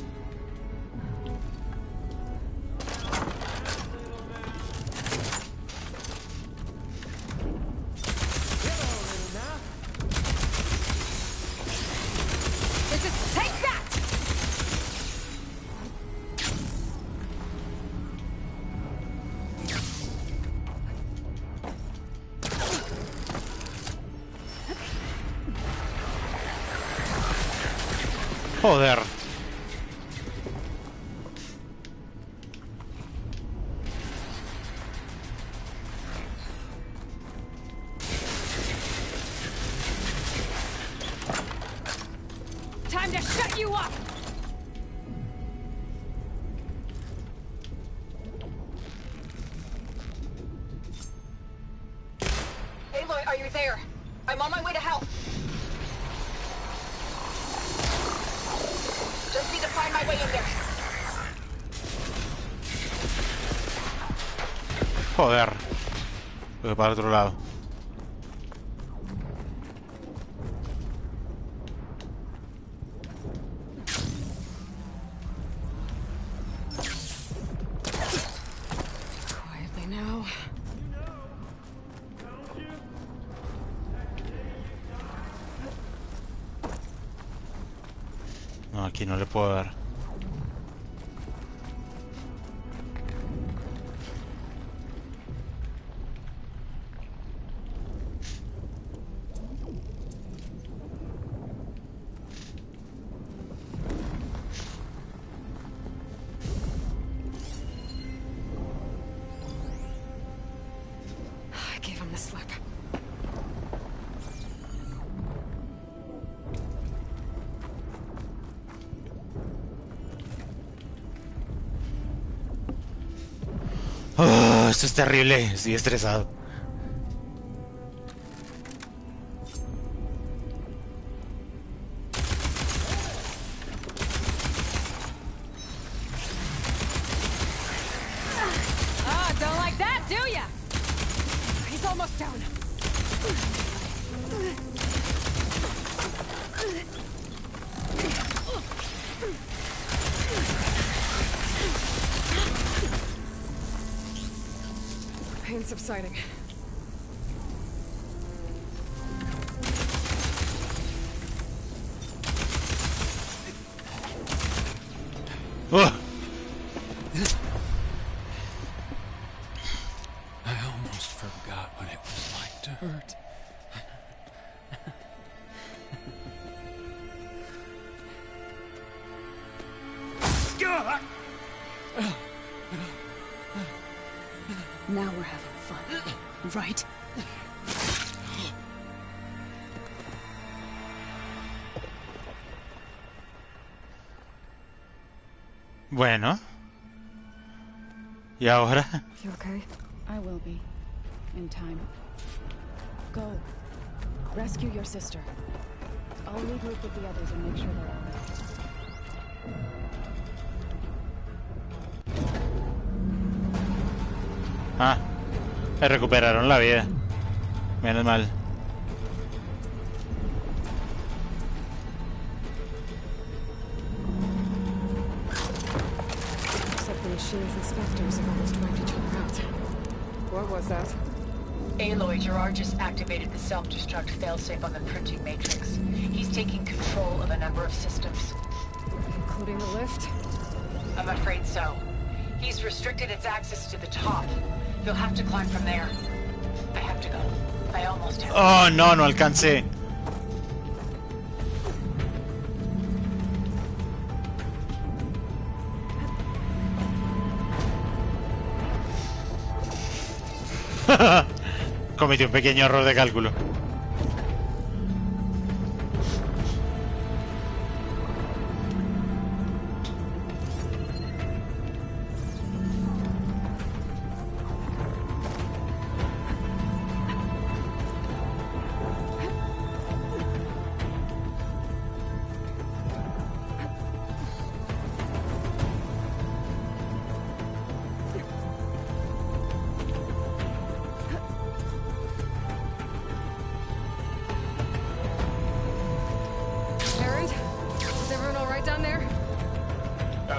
Speaker 3: Take that!
Speaker 1: Joder.
Speaker 13: Time to shut you up!
Speaker 2: Aloy, are you there? I'm on my way to help. Just need to find my way in there.
Speaker 1: Joder. Voy para el otro lado.
Speaker 3: Quietly now.
Speaker 1: No, aquí no le puedo dar.
Speaker 3: I gave him the slip.
Speaker 1: Oh, esto es terrible. Estoy estresado.
Speaker 13: Ah, don't like that, do ya? He's almost down.
Speaker 3: Pain subsiding.
Speaker 1: Oh.
Speaker 7: I almost forgot what it was like to hurt.
Speaker 12: Now we're having fun, right?
Speaker 1: Bueno. ¿Y ahora?
Speaker 3: You okay?
Speaker 12: I will be. In time. Go. Rescue your sister. I'll regroup with the others and make sure they're all right.
Speaker 1: Ah, me recuperaron la vida. Menos mal.
Speaker 3: Looks like the machine's inspectors have almost wiped each other out. What was that?
Speaker 8: Aloy, Gerard just activated the self-destruct failsafe on the printing matrix. He's taking control of a number of systems.
Speaker 3: Including the lift?
Speaker 8: I'm afraid so. He's restricted its access to the top. You'll have to climb from there. I have to go. I almost have.
Speaker 1: Oh, no, no alcancé. Cometí un pequeño error de cálculo.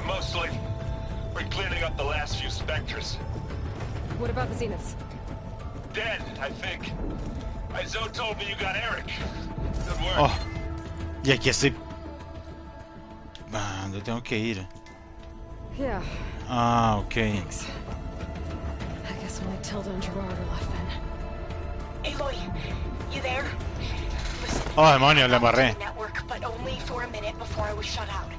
Speaker 10: Mostly. We're cleaning up the last few specters.
Speaker 3: What about the Zeniths?
Speaker 10: Dead, I think. Zoe told me you got Eric. Good work.
Speaker 1: Oh, y aquí estoy. Ah, ¿dónde tengo que ir?
Speaker 3: Yeah.
Speaker 1: Ah, ok.
Speaker 3: Thanks. I guess only Tilda and Gerard are left then.
Speaker 8: Aloy, you there? Listen,
Speaker 1: Oh, demonio, le embarré.
Speaker 8: network, but only for a minute.
Speaker 11: minute before I was shut out.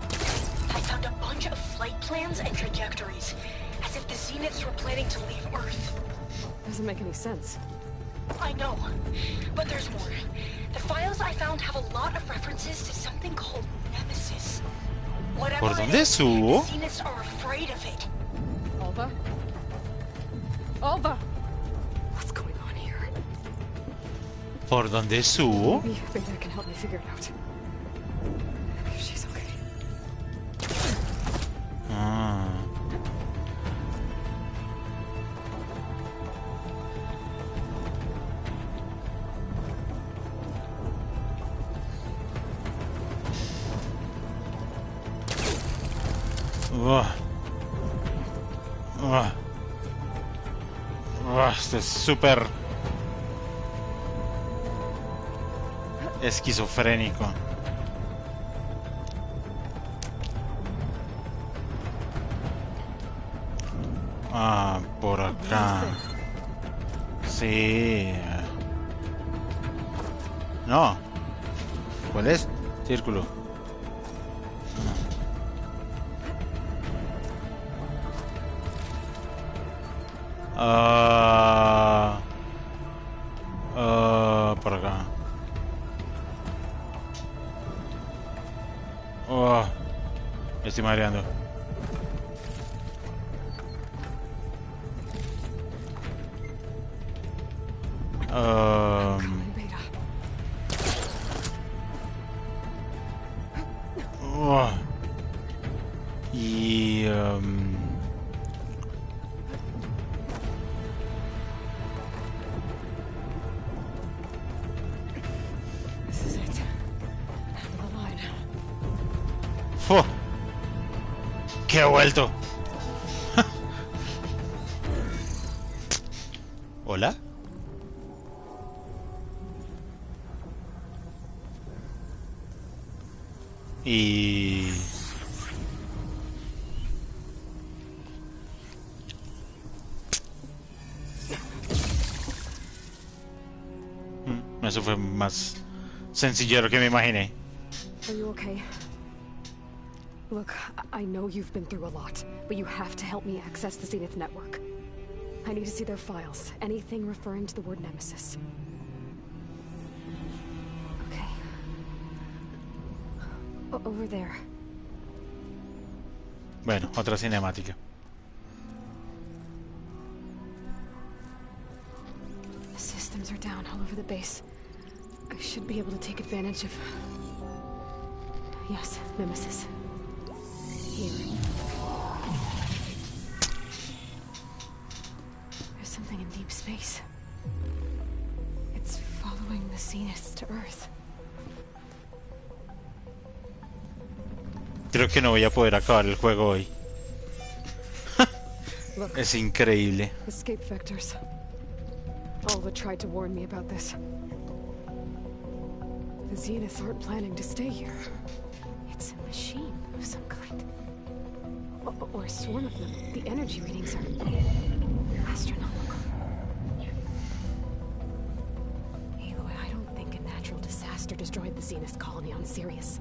Speaker 11: I found a bunch of flight plans and trajectories, as if the Zeniths were planning to leave Earth.
Speaker 3: Doesn't make any sense.
Speaker 11: I know, but there's more. The files I found have a lot of references to something called Nemesis. Whatever
Speaker 1: ¿Por
Speaker 11: it
Speaker 1: dónde
Speaker 11: is,
Speaker 1: subo?
Speaker 11: the Zeniths are afraid of it.
Speaker 3: Alva? Alva! What's going on here?
Speaker 1: ¿Por dónde subo?
Speaker 3: Maybe Beta can help me figure it out. If she's okay.
Speaker 1: Ah. Esto es súper esquizofrénico. Ah, por acá. Sí. No. ¿Cuál es? Círculo. Por acá. Me estoy mareando. Y
Speaker 3: This is it. End of the line.
Speaker 1: ¡Oh! ¡Que he vuelto! ¿Hola? Y... Eso fue más sencillo de lo que me imaginé.
Speaker 3: Are you okay? Look, I know you've been through a lot, but you have to help me access the Zenith network. I need to see their files. Anything referring to the word Nemesis. Okay. Over there.
Speaker 1: Bueno, otra cinemática.
Speaker 3: The systems are down all over the base. I should be able to take advantage of... Yes, Nemesis. Here. There's something in deep space. It's following the Zeniths to Earth.
Speaker 1: Creo que no voy a poder acabar el juego hoy.
Speaker 3: Look,
Speaker 1: es increíble.
Speaker 3: Escape vectors. Alva tried to warn me about this. The Zeniths aren't planning to stay here. It's a machine of some kind. Or a swarm of them. The energy readings are astronomical. Aloy, I don't think a natural disaster destroyed the Zenith colony on Sirius.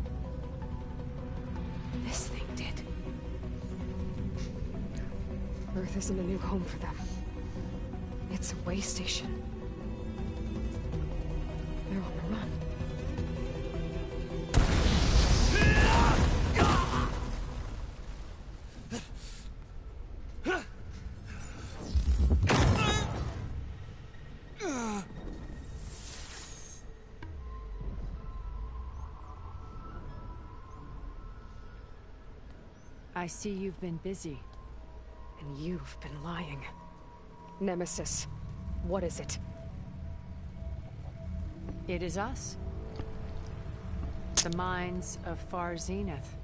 Speaker 3: This thing did. Earth isn't a new home for them. It's a way station. They're on the run.
Speaker 9: I see you've been busy.
Speaker 3: And you've been lying. Nemesis, what is it?
Speaker 9: It is us. The minds of Far Zenith.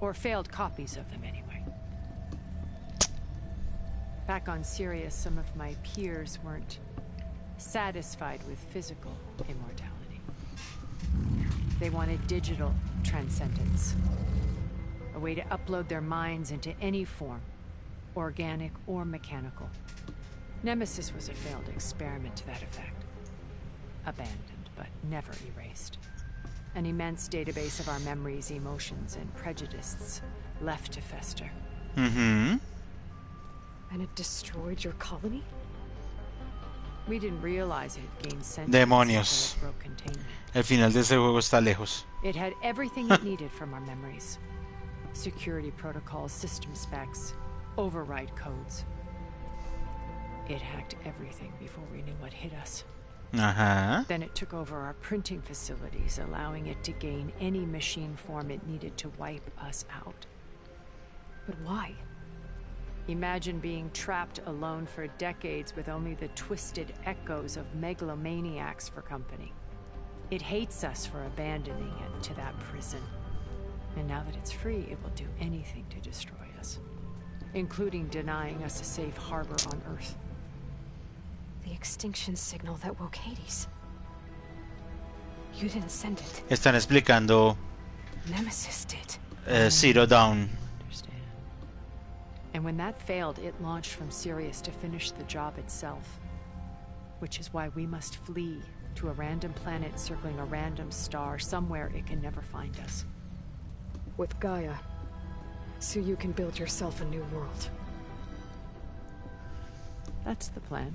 Speaker 9: Or failed copies of them, anyway. Back on Sirius, some of my peers weren't satisfied with physical immortality. They wanted digital transcendence. A way to upload their minds into any form, organic or mechanical. Nemesis was a failed experiment to that effect. Abandoned, but never erased. An immense database of our memories, emotions, and prejudices left to fester.
Speaker 1: Mhm.
Speaker 3: And it destroyed your colony?
Speaker 9: We didn't realize it had gained sentience
Speaker 1: Demonios.
Speaker 9: until it broke containment.
Speaker 1: El final de ese juego está lejos.
Speaker 9: It had everything it needed from our memories. Security protocols, system specs, override codes. It hacked everything before we knew what hit us.
Speaker 1: Ajá.
Speaker 9: Then it took over our printing facilities, allowing it to gain any machine form it needed to wipe us out.
Speaker 3: But why?
Speaker 9: Imagine being trapped alone for decades with only the twisted echoes of megalomaniacs for company. It hates us for abandoning it to that prison. And now that it's free, it will do anything to destroy us, including denying us a safe harbor on Earth.
Speaker 3: The extinction signal that woke Hades. You didn't send it.
Speaker 1: Están explicando
Speaker 3: Nemesis did.
Speaker 1: Zero Dawn.
Speaker 9: And when that failed, it launched from Sirius to finish the job itself. Which is why we must flee to a random planet circling a random star somewhere it can never find us.
Speaker 3: With Gaia. So you can build yourself a new world.
Speaker 9: That's the plan.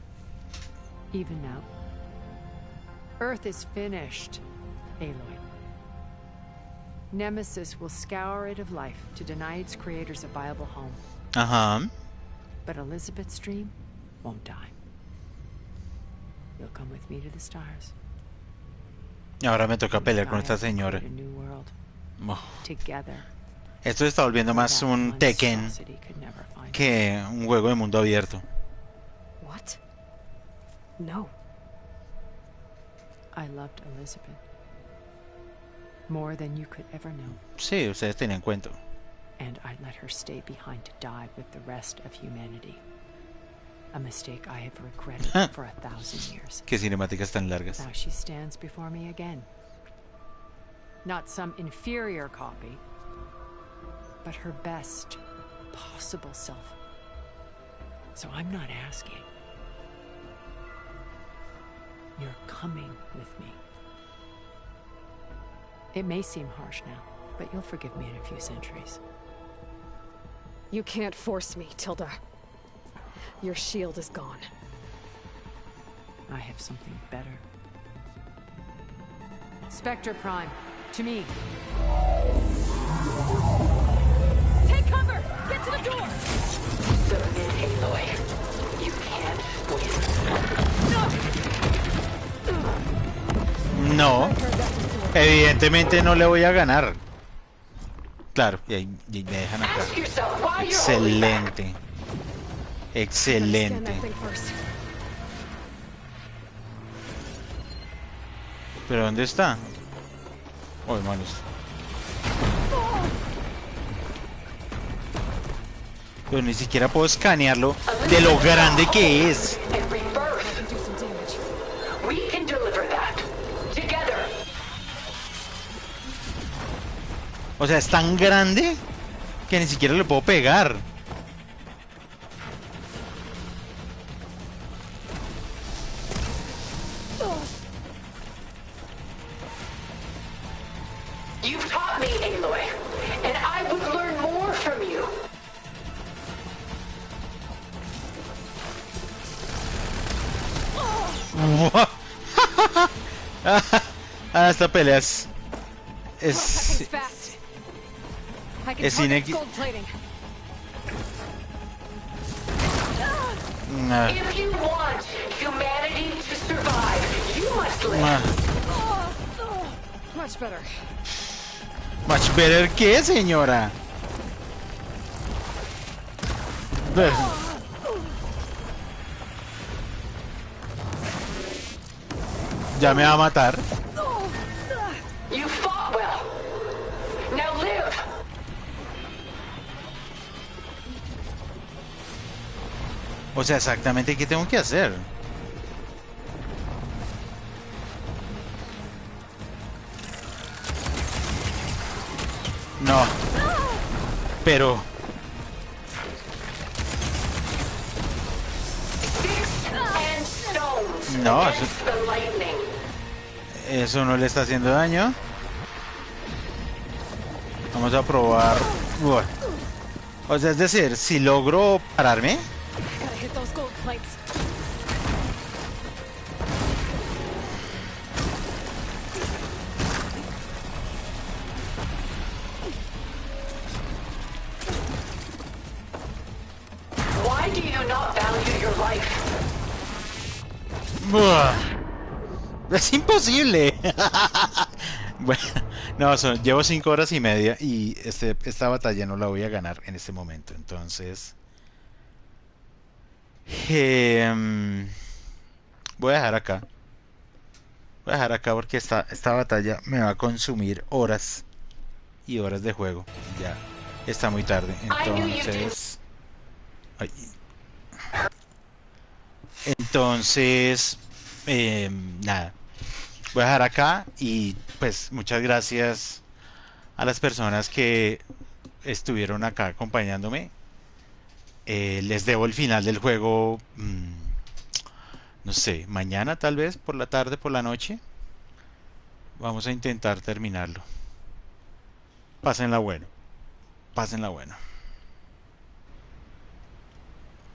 Speaker 9: Even now. Earth is finished, Aloy. Nemesis will scour it of life to deny its creators a viable home.
Speaker 1: Ajá.
Speaker 9: But Elizabeth's dream won't die. You'll come with me to the stars.
Speaker 1: Y ahora me toca pelear con esta señora.
Speaker 9: A new world.
Speaker 1: Oh.
Speaker 9: Together.
Speaker 1: Esto está volviendo más un Tekken que un juego de mundo abierto.
Speaker 3: What? No.
Speaker 9: I loved Elizabeth. More than you could ever know.
Speaker 1: Sí, ustedes tenían cuento.
Speaker 9: And I let her stay behind to die with the rest of humanity. A mistake I have regretted for 1,000 years.
Speaker 1: Qué cinemáticas tan largas.
Speaker 9: Now she stands before me again. Not some inferior copy, but her best possible self. So I'm not asking. You're coming with me. It may seem harsh now, but you'll forgive me in a few centuries.
Speaker 3: You can't force me, Tilda. Your shield is gone.
Speaker 9: I have something better. Spectre Prime, to me.
Speaker 13: Take cover! Get to the door!
Speaker 8: Submit, Aloy. You can't win.
Speaker 1: No. Evidentemente no le voy a ganar. Claro, y me dejan acá. Excelente. Excelente. ¿Pero dónde está? Oh, hermanos. Pero ni siquiera puedo escanearlo de lo grande que es. O sea, es tan grande que ni siquiera le puedo pegar.
Speaker 8: You've taught me, Aloy, and I would learn more from you.
Speaker 1: Esta pelea es inequívoco.
Speaker 8: If you want humanity to survive, you must live.
Speaker 3: Much better.
Speaker 1: Much better, ¿qué, señora? Ya me va a matar.
Speaker 8: You fought well. Now live.
Speaker 1: O sea, exactamente qué tengo que hacer. No. Pero no, eso no le está haciendo daño. Vamos a probar. Bueno. O sea, es decir, si logro pararme.
Speaker 3: Gotta hit those gold plates.
Speaker 8: Why do you not value your life?
Speaker 1: Buah. Es imposible. Bueno, no, llevo 5 horas y media y esta batalla no la voy a ganar en este momento. Entonces, voy a dejar acá. Voy a dejar acá porque esta batalla me va a consumir horas y horas de juego. Ya está muy tarde. Entonces, ay. Entonces, nada. Voy a dejar acá y pues muchas gracias a las personas que estuvieron acá acompañándome. Les debo el final del juego, no sé, mañana tal vez, por la tarde, por la noche. Vamos a intentar terminarlo. Pásenla bueno. Pásenla bueno.